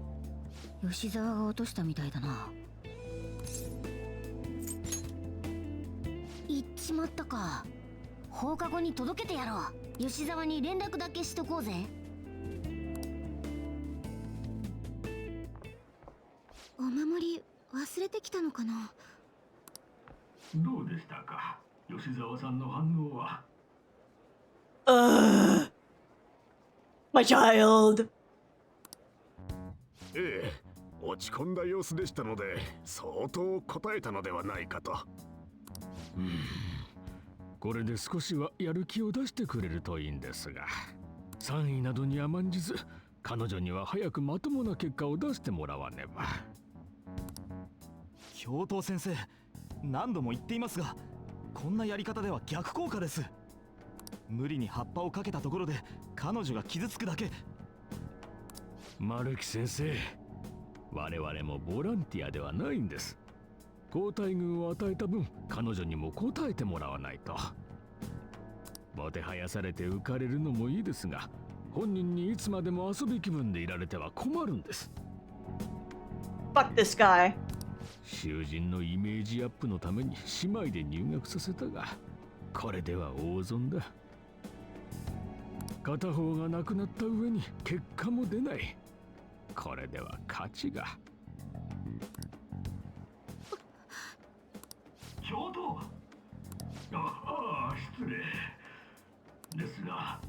吉沢が落としたみたいだな。行っちまったか。放課後に届けてやろう。吉沢に連絡だけしとこうぜ。お守り忘れてきたのかな。
どうでしたか、吉沢さんの反応は。
My child.
ええ、落ち込んだ様子でしたので相当答えたのではないかと。
これで少しはやる気を出してくれるといいんですが、3位などに甘んじず彼女には早くまともな結果を出してもらわねば。
教頭先生、何度も言っていますが、こんなやり方では逆効果です。無理に葉っぱをかけたところで彼女が傷つくだけ。
丸木先生、我々もボランティアではないんです。好待遇を与えた分、彼女にも応えてもらわないと。もてはやされて浮かれるのもいいですが、本人にいつまでも遊び気分でいられては困るんです。
Fuck this guy.
囚人のイメージアップのために姉妹で入学させたが、これでは大損だ。片方がなくなった上に結果も出ない。これでは価値が。教頭、失礼ですが、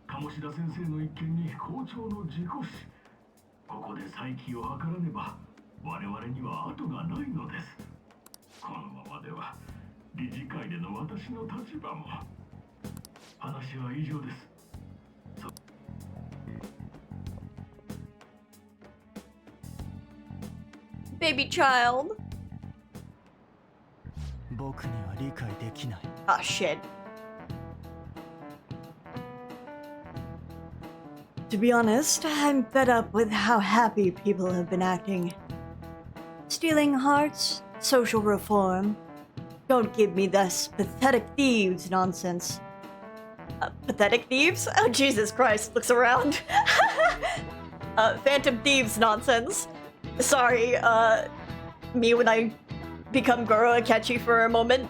鴨志田先生の一件に校長の事故死、ここで再起を図らねば我々には後がないのです。このままでは理事会での私の立場も。話は以上です。
Baby child.
僕には理解できない。
Ah, shit. To be honest, I'm fed up with how happy people have been acting. Stealing hearts, social reform. Don't give me this pathetic thieves nonsense. Pathetic thieves? Oh, Jesus Christ, looks around. Phantom thieves nonsense. Sorry, me when I become Goro Akechi for a moment.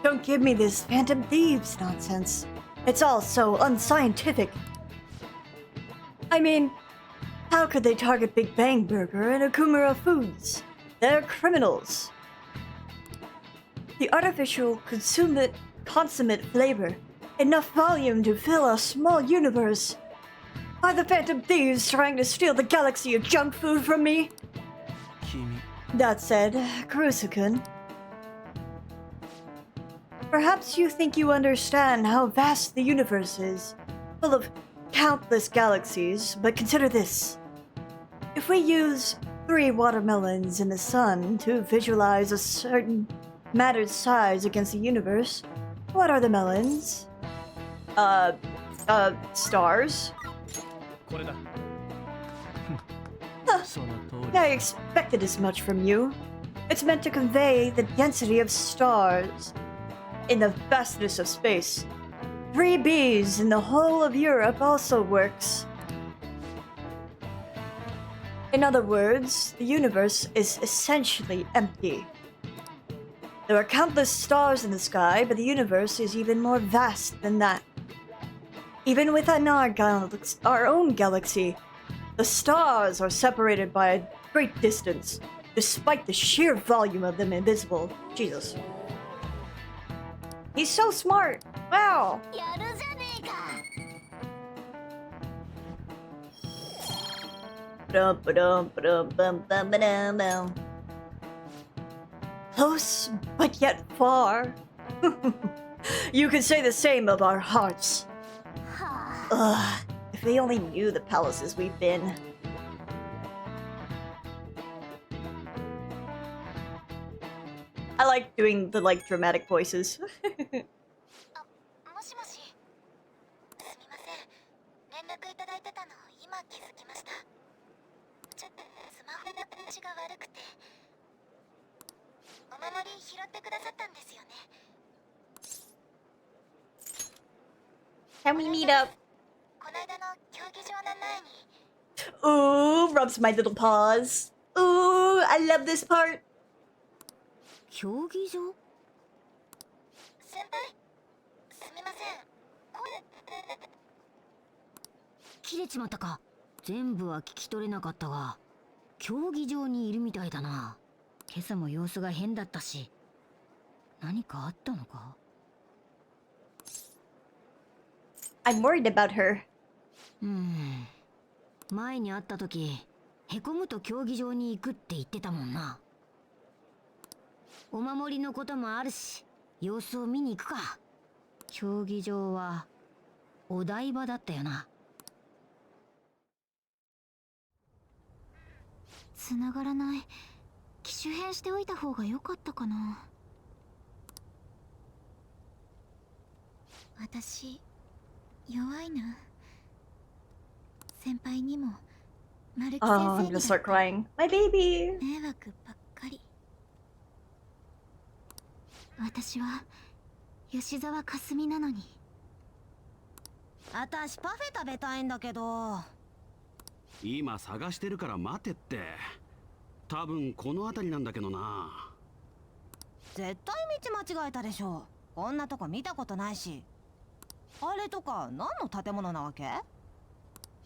Don't give me this phantom thieves nonsense. It's all so unscientific. I mean, how could they target Big Bang Burger and Akumura Foods? They're criminals. The artificial consummate flavor, enough volume to fill a small universe. Are the phantom thieves trying to steal the galaxy of junk food from me?
君
That said, Kurusu-kun, perhaps you think you understand how vast the universe is, full of countless galaxies, but consider this. If we use 3 watermelons in the sun to visualize a certain matter's size against the universe, what are the melons? Stars?
これだ
Huh.
その通り
I expected as much from you. It's meant to convey the density of stars in the vastness of space. 3 Bs in the whole of Europe also works. In other words, the universe is essentially empty. There are countless stars in the sky, but the universe is even more vast than that. Even within our own galaxy, the stars are separated by a great distance, despite the sheer volume of them invisible. Jesus. He's so smart. Wow.
やるじゃねえか。
Ba-dum-ba-dum-ba-dum-bum-bum-ba-dum-bum. Close, but yet far. You could say the same of our hearts.
はあ。
Ugh, if they only knew the palaces we've been. I like doing the dramatic voices.
もしもし。すみません。連絡いただいてたの今気づきました。ちょっとスマホの調子が悪くて。お守り拾ってくださったんですよね。
Can we meet up?
この間の競技場の前に。
Ooh, rubs my little paws. Ooh, I love this part.
競技場？
先輩すみません。
切れちまったか。全部は聞き取れなかったが、競技場にいるみたいだな。今朝も様子が変だったし、何かあったのか？
I'm worried about her.
前に会った時、へこむと競技場に行くって言ってたもんな。お守りのこともあるし、様子を見に行くか。競技場はお台場だったよな。
繋がらない。機種変しておいた方が良かったかな。私弱いな。先輩にも丸木
Oh,
先
I'm
生
gonna
に
start crying. My baby.
迷惑ばっかり。私は吉沢かすみなのに。
あたしパフェ食べたいんだけど。
今探してるから待てって。多分この辺りなんだけどな。
絶対道間違えたでしょ。こんなとこ見たことないし。あれとか何の建物なわけ？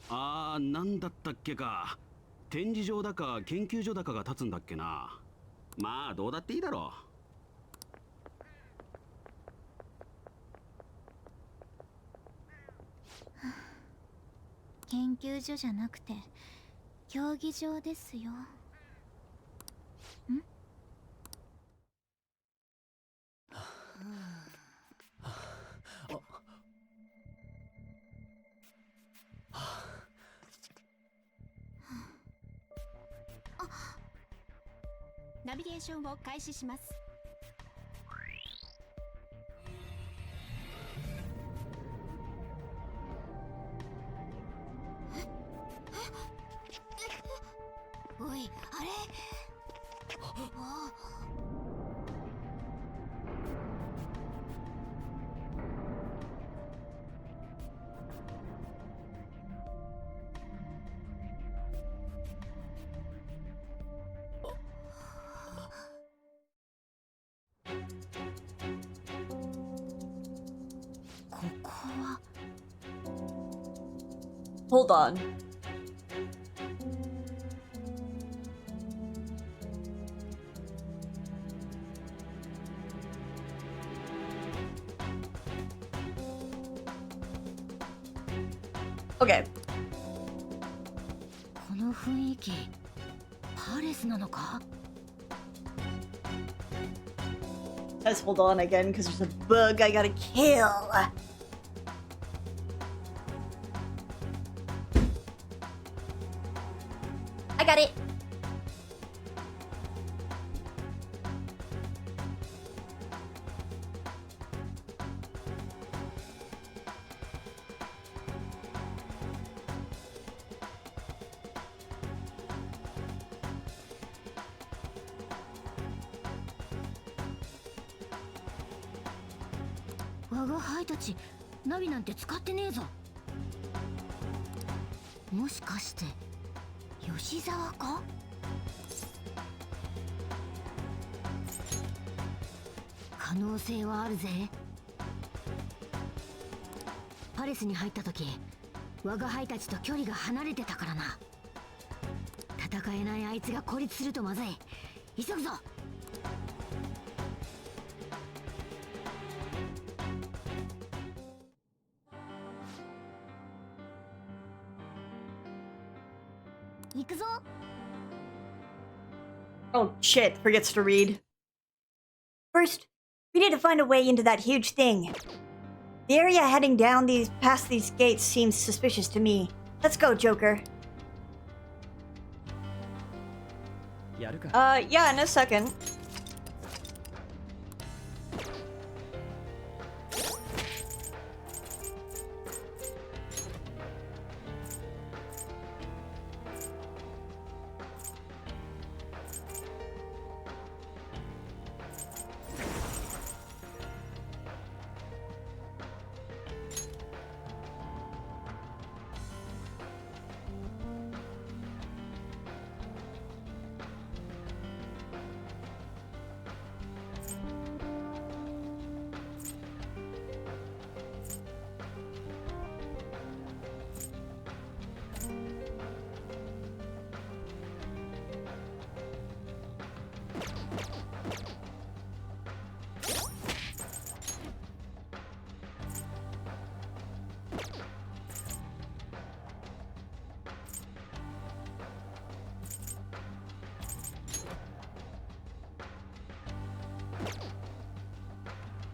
なんだったっけか。展示場だか研究所だかが立つんだっけな。まあどうだっていいだろう。
研究所じゃなくて競技場ですよ。ナビゲーションを開始します。おい、あれ。ここは。
Hold on. Okay.
この雰囲気パレスなのか。
Let's hold on again because there's a bug I gotta kill.
I got it.
「我が輩たちナビなんて使ってねえぞ。もしかして吉沢か。可能性はあるぜ。パレスに入った時我が輩たちと距離が離れてたからな。戦えないあいつが孤立するとまずい。急ぐぞ。行くぞ。
Oh shit, forgets to read.
First, we need to find a way into that huge thing. The area heading down past these gates seems suspicious to me. Let's go, Joker.
やるか。
Yeah, in a second.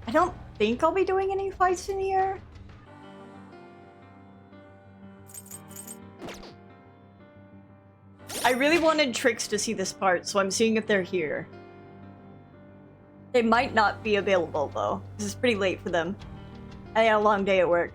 I don't think I'll be doing any fights in here. I really wanted Trix to see this part, so I'm seeing if they're here. They might not be available, though. This is pretty late for them. I had a long day at work.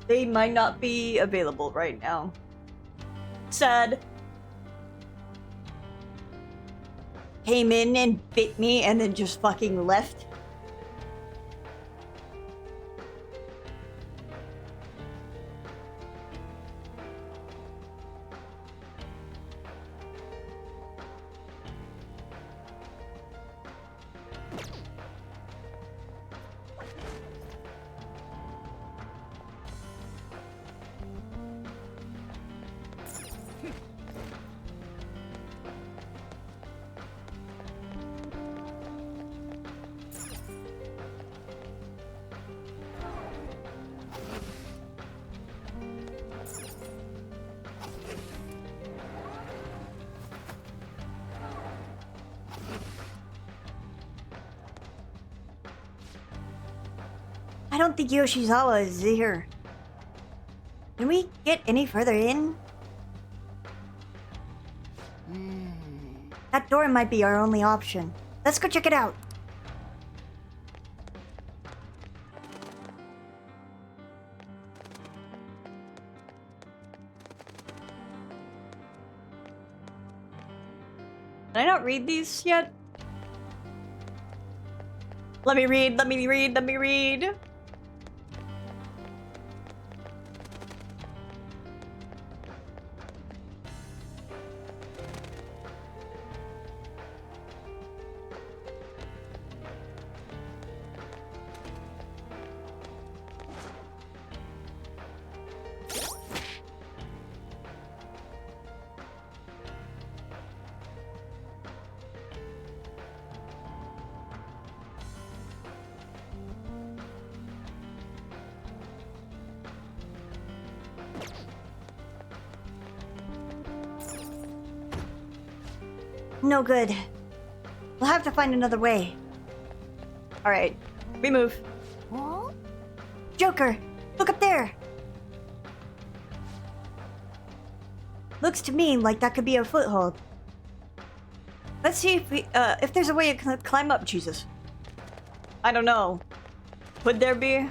They might not be available right now. Sad. Came in and bit me and then just fucking left.
I don't think Yoshizawa is here. Can we get any further in? That door might be our only option. Let's go check it out.
Can I not read these yet? Let me read, let me read, let me read.
No good. We'll have to find another way.
Alright, we move.
Joker, look up there. Looks to me like that could be a foothold.
Let's see if there's a way to climb up, Jesus. I don't know. Would there be?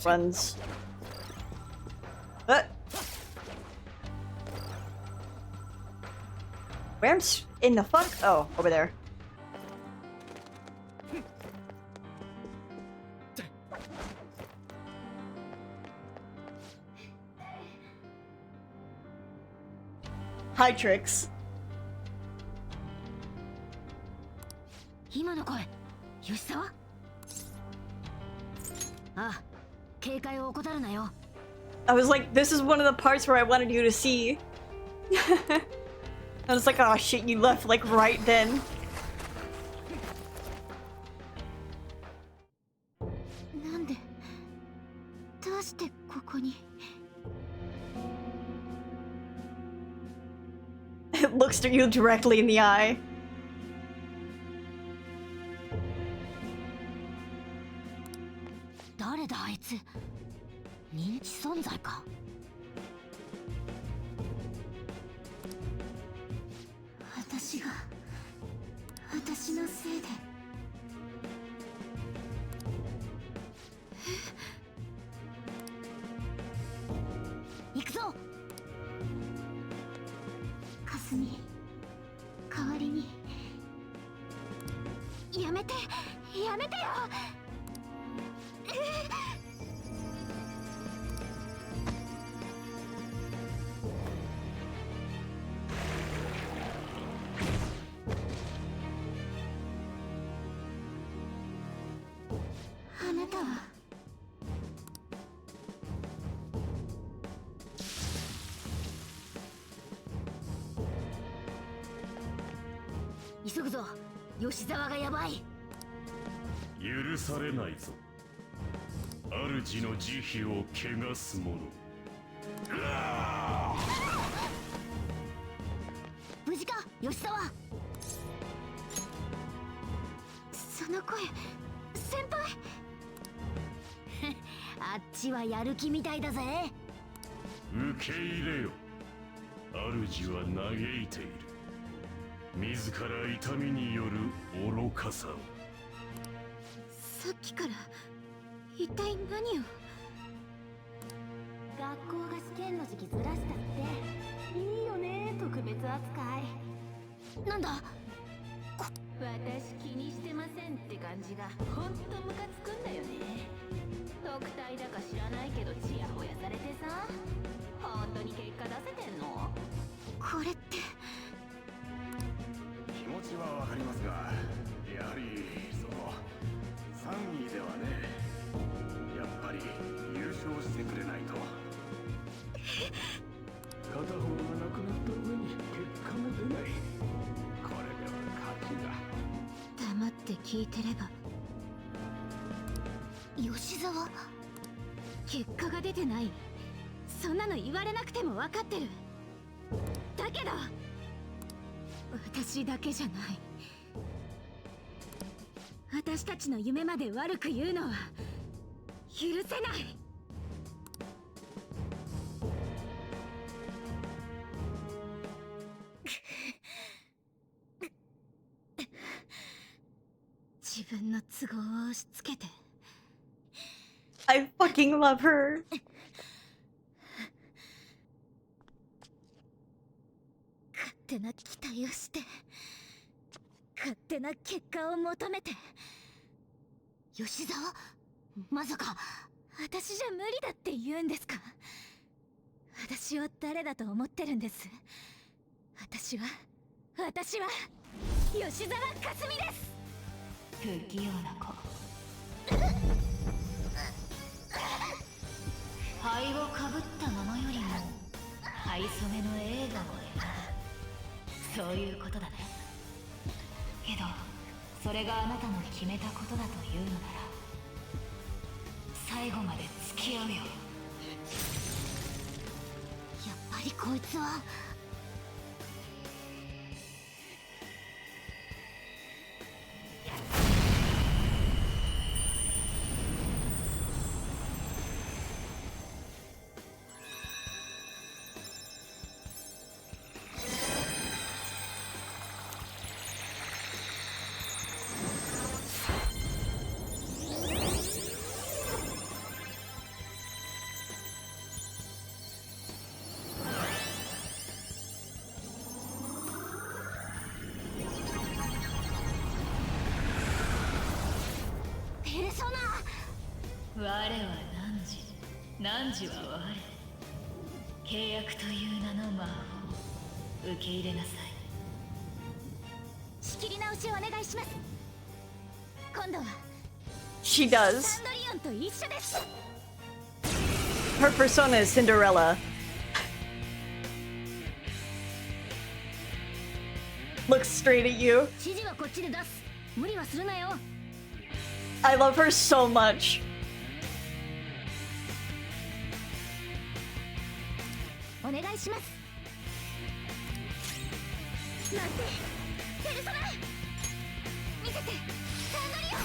Runs. Where in the fuck? Oh, over there. Hi, Tricks.
今の声吉沢？あ、警戒を怠るなよ。
I was like, this is one of the parts where I wanted you to see. I was like, oh shit, you left like right then. It looks at you directly in the eye. Yo
吉沢がやばい。
許されないぞ。主の慈悲を汚す者。
無事か、吉沢。その声、先輩。あっちはやる気みたいだぜ。
受け入れよ。主は嘆いている。自ら痛みによる愚かさを。
さっきから一体何を。
学校が試験の時期ずらしたっていいよね、特別扱い。なんだ、私気にしてませんって感じがほんとムカつくんだよね。特待だか知らないけどチヤホヤされてさ、本当に結果出せてんの？これって
気持ちはわかりますが、やはりその3位ではね、やっぱり優勝してくれないと。
片方がなくなった上に結果も出ない。これでは勝ちだ。
黙って聞いてれば。吉沢、結果が出てない。そんなの言われなくても分かってる。だけど私だけじゃない。私たちの夢まで悪く言うのは許せない。自分の都合を押し付けて。
I fucking love her.
勝手な期待をして、勝手な結果を求めて。吉沢、まさか私じゃ無理だって言うんですか？私を誰だと思ってるんです？私は吉沢かすみです。不器用な子。灰をかぶったままよりも灰染めの映画を選ぶ、そういうことだね。けどそれがあなたの決めたことだというのなら最後まで付き合うよ。やっぱりこいつは。我は汝は我。契約という名の魔法を受け入れなさい。仕切り直しをお願いします。今度は
She does.
サンドリオンと一緒です。
Her persona is Cinderella. Looks straight at you.
指示はこっちで出す。無理はするなよ。
I love her so much.
お願いします。なんて、ペルソナ見せて、サンドリオン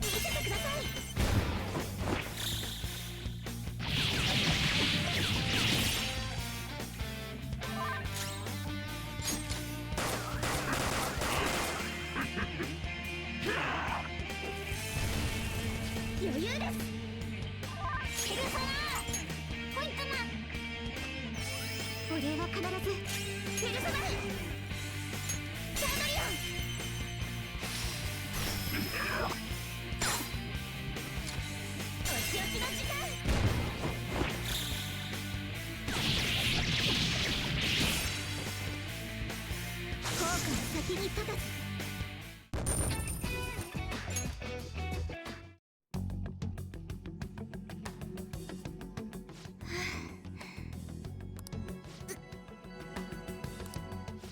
見せてください。余裕です。ペルソナポイントマン。お礼は必ず。ペルソナサンドリオン。お仕置きの時間。効果は先に立たず。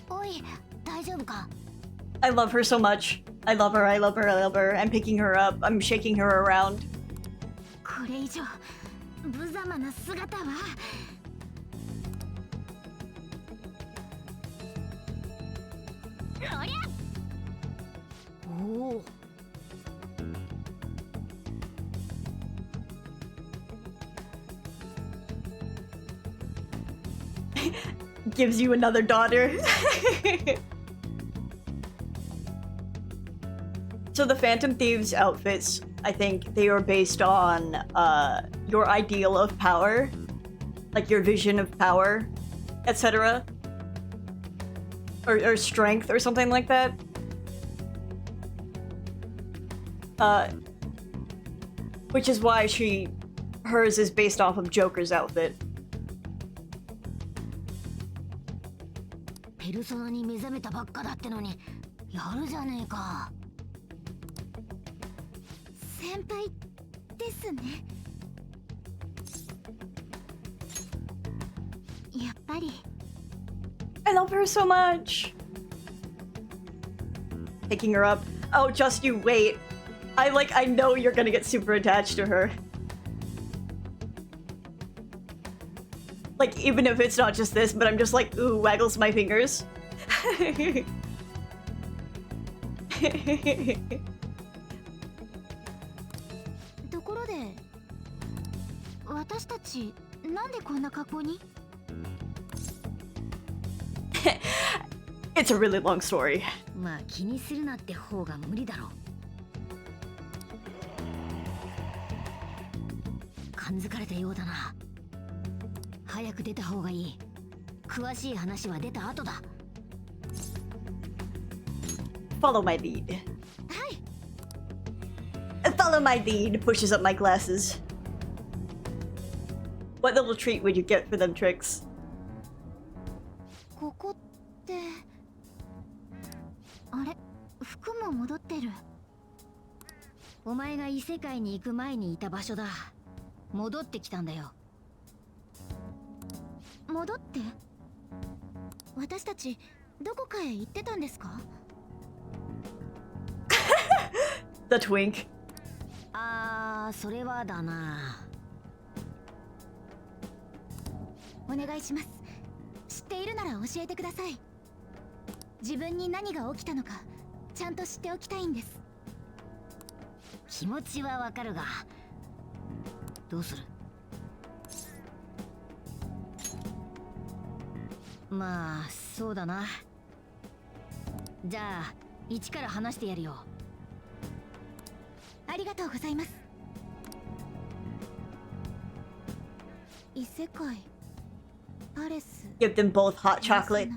おい、大丈夫か？
I love her so much. I love her, I love her, I love her. I'm picking her up. I'm shaking her around.
これ以上無様な姿は。おりゃ。おお。
Gives you another daughter. So the Phantom Thieves outfits, I think they are based on your ideal of power, like your vision of power, etc. Or strength or something like that. Which is why hers is based off of Joker's outfit.
ペルソナに目覚めたばっかだってのにやるじゃねえか。先輩ですね。やっぱり
I love her so much. Picking her up. Oh, just you wait. I know you're gonna get super attached to her. Like, even if it's not just this, but I'm just like, ooh, waggles my fingers.
ところで私たちなんでこんな格好に？
It's a really long story.
まあ気にするなって方が無理だろう。感づかれたようだな。早く出た方がいい。詳しい話は出た後だ。
Follow my lead.
はい。
Follow my lead pushes up my glasses. What little treat would you get for them tricks?
ここってあれ服も戻ってる。お前が異世界に行く前にいた場所だ。戻ってきたんだよ。戻って？私たちどこかへ行ってたんですか？
The twink.
あー、それはだな。お願いします。知っているなら教えてください。自分に何が起きたのかちゃんと知っておきたいんです。気持ちはわかるがどうする？まあそうだな。じゃあ一から話してやるよ。ありがとうございます。異世界パレス
Give them both hot chocolate.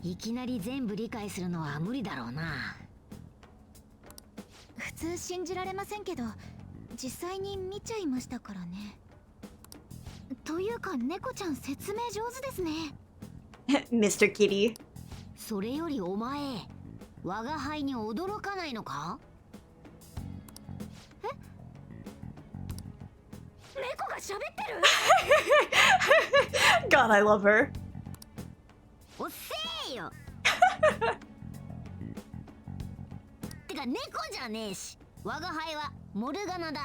いきなり全部理解するのは無理だろうな。普通信じられませんけど実際に見ちゃいましたからね。というか猫ちゃん説明上手ですね。
Mr. Kitty.
それよりお前我が輩に驚かないのか？え？猫が喋ってる
God, I love her.
おっせーよてか猫じゃねえし、我が輩はモルガナだ。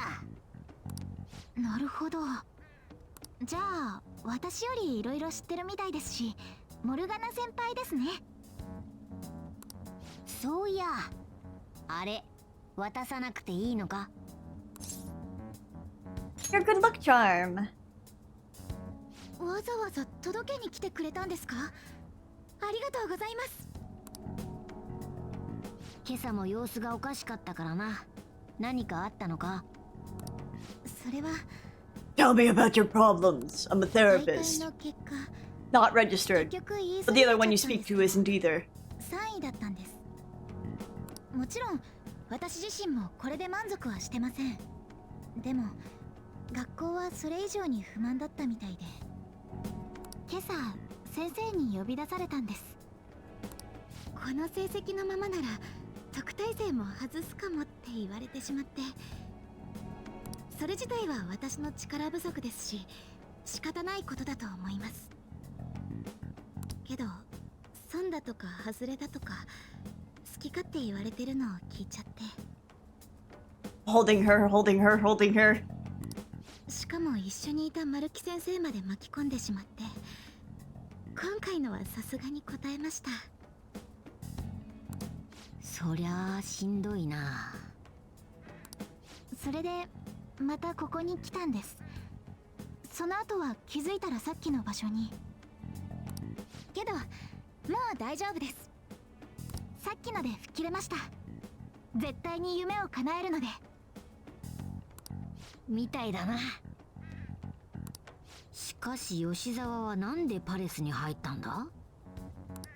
なるほど。じゃあ私より色々知ってるみたいですし、モルガナ先輩ですね。そういや、あれ渡さなくていいのか？
Your good luck charm.
わざわざ届けに来てくれたんですか？ありがとうございます。今朝も様子がおかしかったからな。何かあったのか？それは
Tell me about your problems. I'm a
大会
therapist.
の結果
Not registered.
結局言い
But the other one you speak to isn't either.
3位だったんです。もちろん私自身もこれで満足はしてません。でも学校はそれ以上に不満だったみたいで、今朝先生に呼び出されたんです。この成績のままなら特待生も外すかもって言われてしまって、それ自体は私の力不足ですし仕方ないことだと思います。けど損だとか外れだとか好き勝手言われてるのを聞いちゃって、
Holding her, holding her, holding her.
しかも一緒にいた丸木先生まで巻き込んでしまって、今回のはさすがに答えました。そりゃあしんどいな。それでまたここに来たんです。その後は気づいたらさっきの場所に。けどもう大丈夫です。さっきので吹っ切れました。絶対に夢を叶えるので。
みたいだな。しかし吉沢はなんでパレスに入ったんだ？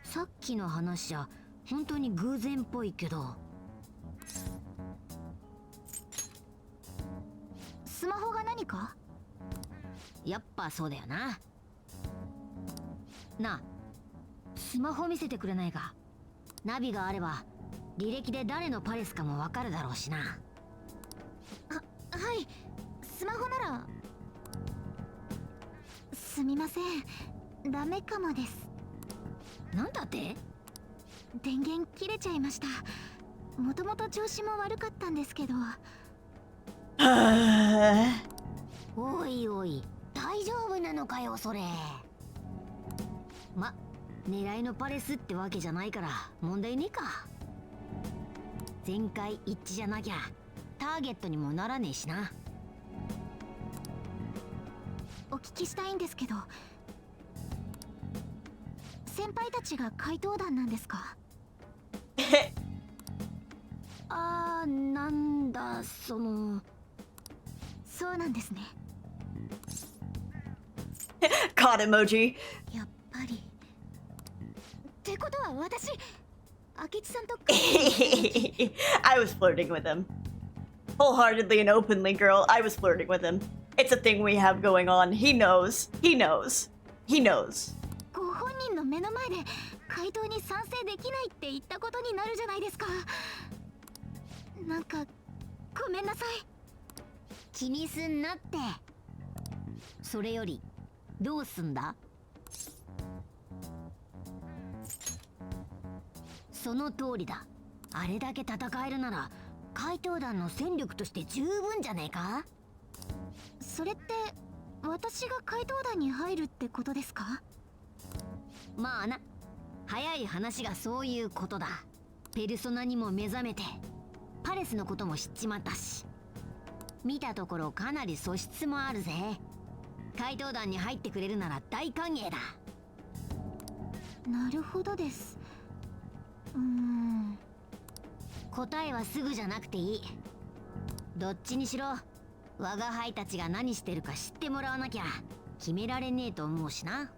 さっきの話じゃ本当に偶然っぽいけど。
スマホが何か？
やっぱそうだよな。なあ、スマホ見せてくれないか。ナビがあれば履歴で誰のパレスかもわかるだろうしな。
はい、スマホなら。すみません、ダメかもです。
なんだって？
電源切れちゃいました。もともと調子も悪かったんですけど。
おいおい、大丈夫なのかよそれ。ま、狙いのパレスってわけじゃないから問題ねえか。全会一致じゃなきゃターゲットにもならねえしな。
お聞きしたいんですけど、先輩たちが怪盗団なんですか？
なんだその。
そうなんですね。
God emoji.
やっぱり。ってことは私、明智さんと。
I was flirting with him. Wholeheartedly and openly, girl. I was flirting with him. It's a thing we have going on. He knows. He knows. He knows.
ご本人の目の前で怪盗に賛成できないって言ったことになるじゃないですか。なんかごめんなさい。
気にすんなって。それよりどうすんだ？その通りだ。あれだけ戦えるなら怪盗団の戦力として十分じゃねえか？
それって私が怪盗団に入るってことですか？
まあな。早い話がそういうことだ。ペルソナにも目覚めてパレスのことも知っちまったし、見たところかなり素質もあるぜ。怪盗団に入ってくれるなら大歓迎だ。
なるほどです。
答えはすぐじゃなくていい。どっちにしろ我が輩たちが何してるか知ってもらわなきゃ決められねえと思うしな。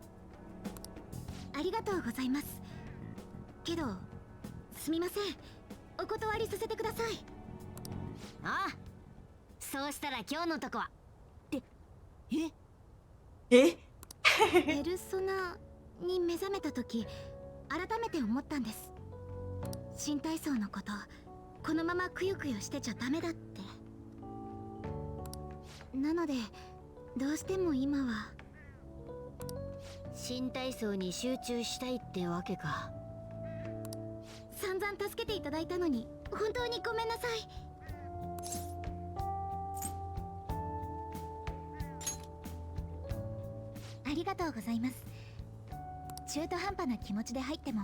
ありがとうございます。けどすみません、お断りさせてください。
ああ、そうしたら今日のとこは。って
え
ペルソナに目覚めた時改めて思ったんです。新体操のことこのままくよくよしてちゃダメだって。なのでどうしても今は。
新体操に集中したいってわけか。
散々助けていただいたのに本当にごめんなさい。ありがとうございます。中途半端な気持ちで入っても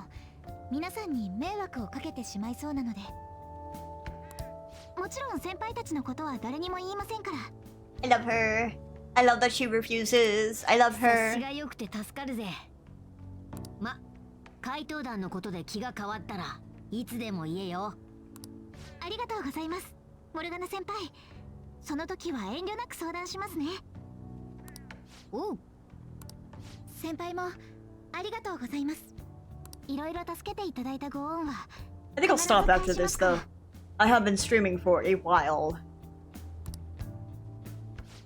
皆さんに迷惑をかけてしまいそうなので。もちろん先輩たちのことは誰にも言いませんから。
I love her. I love that she refuses. I love
察し
her.
が良くて助かるぜ。ま、怪盗団のことで気が変わったらいつでも言えよ。
ありがとうございます、モルガナ先輩。その時は遠慮なく相談しますね。
おう。
先輩もありがとうございます。いろいろ助けていただいたご恩は。
I think I'll stop after this though. I have been streaming for a while.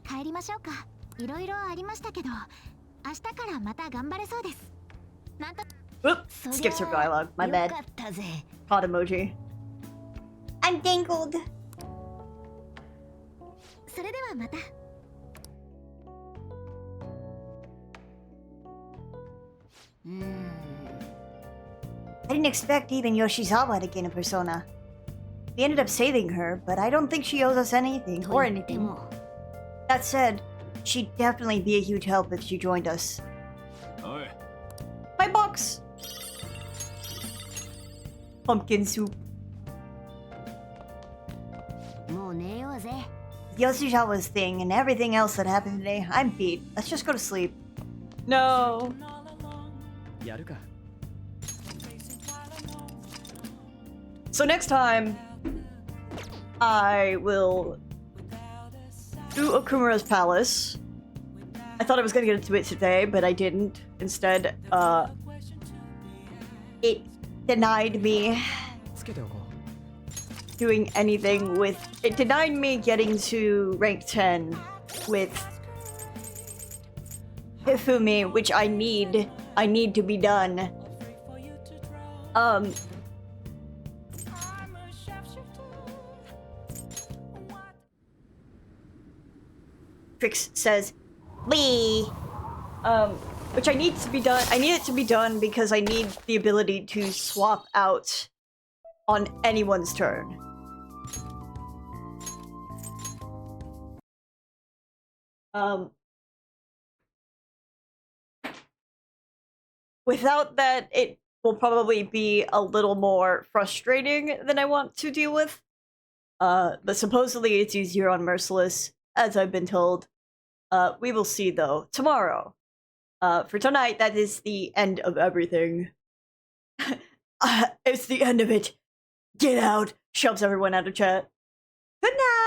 帰りましょうか。いろいろありましたけど明日からまた頑張れそうです。なんと。
Oop, skips her dialogue. My
よ
bad.
かったぜ。
Hot emoji. I'm tangled.
それではまた。
I didn't expect even Yoshizawa to gain a persona. We ended up saving her, but I don't think she owes us anything or
と言って
anything.
も
That said, she'd definitely be a huge help if she joined us.
おい、
My box. Pumpkin soup.
もう寝ようぜ。
Yoshizawa's thing and everything else that happened today, I'm beat. Let's just go to sleep.
No.
やるか。
So next time, I will do Okumura's palace. I thought I was gonna get into it today, but I didn't. Instead, it denied me doing anything with... It denied me getting to rank 10 with Hifumi, which I need to be done. Trix says, "Lee," which I need to be done. I need it to be done because I need the ability to swap out on anyone's turn. Without that, it will probably be a little more frustrating than I want to deal with. But supposedly it's easier on Merciless, as I've been told. We will see, though, tomorrow. For tonight, that is the end of everything. It's the end of it. Get out! Shoves everyone out of chat. Good night!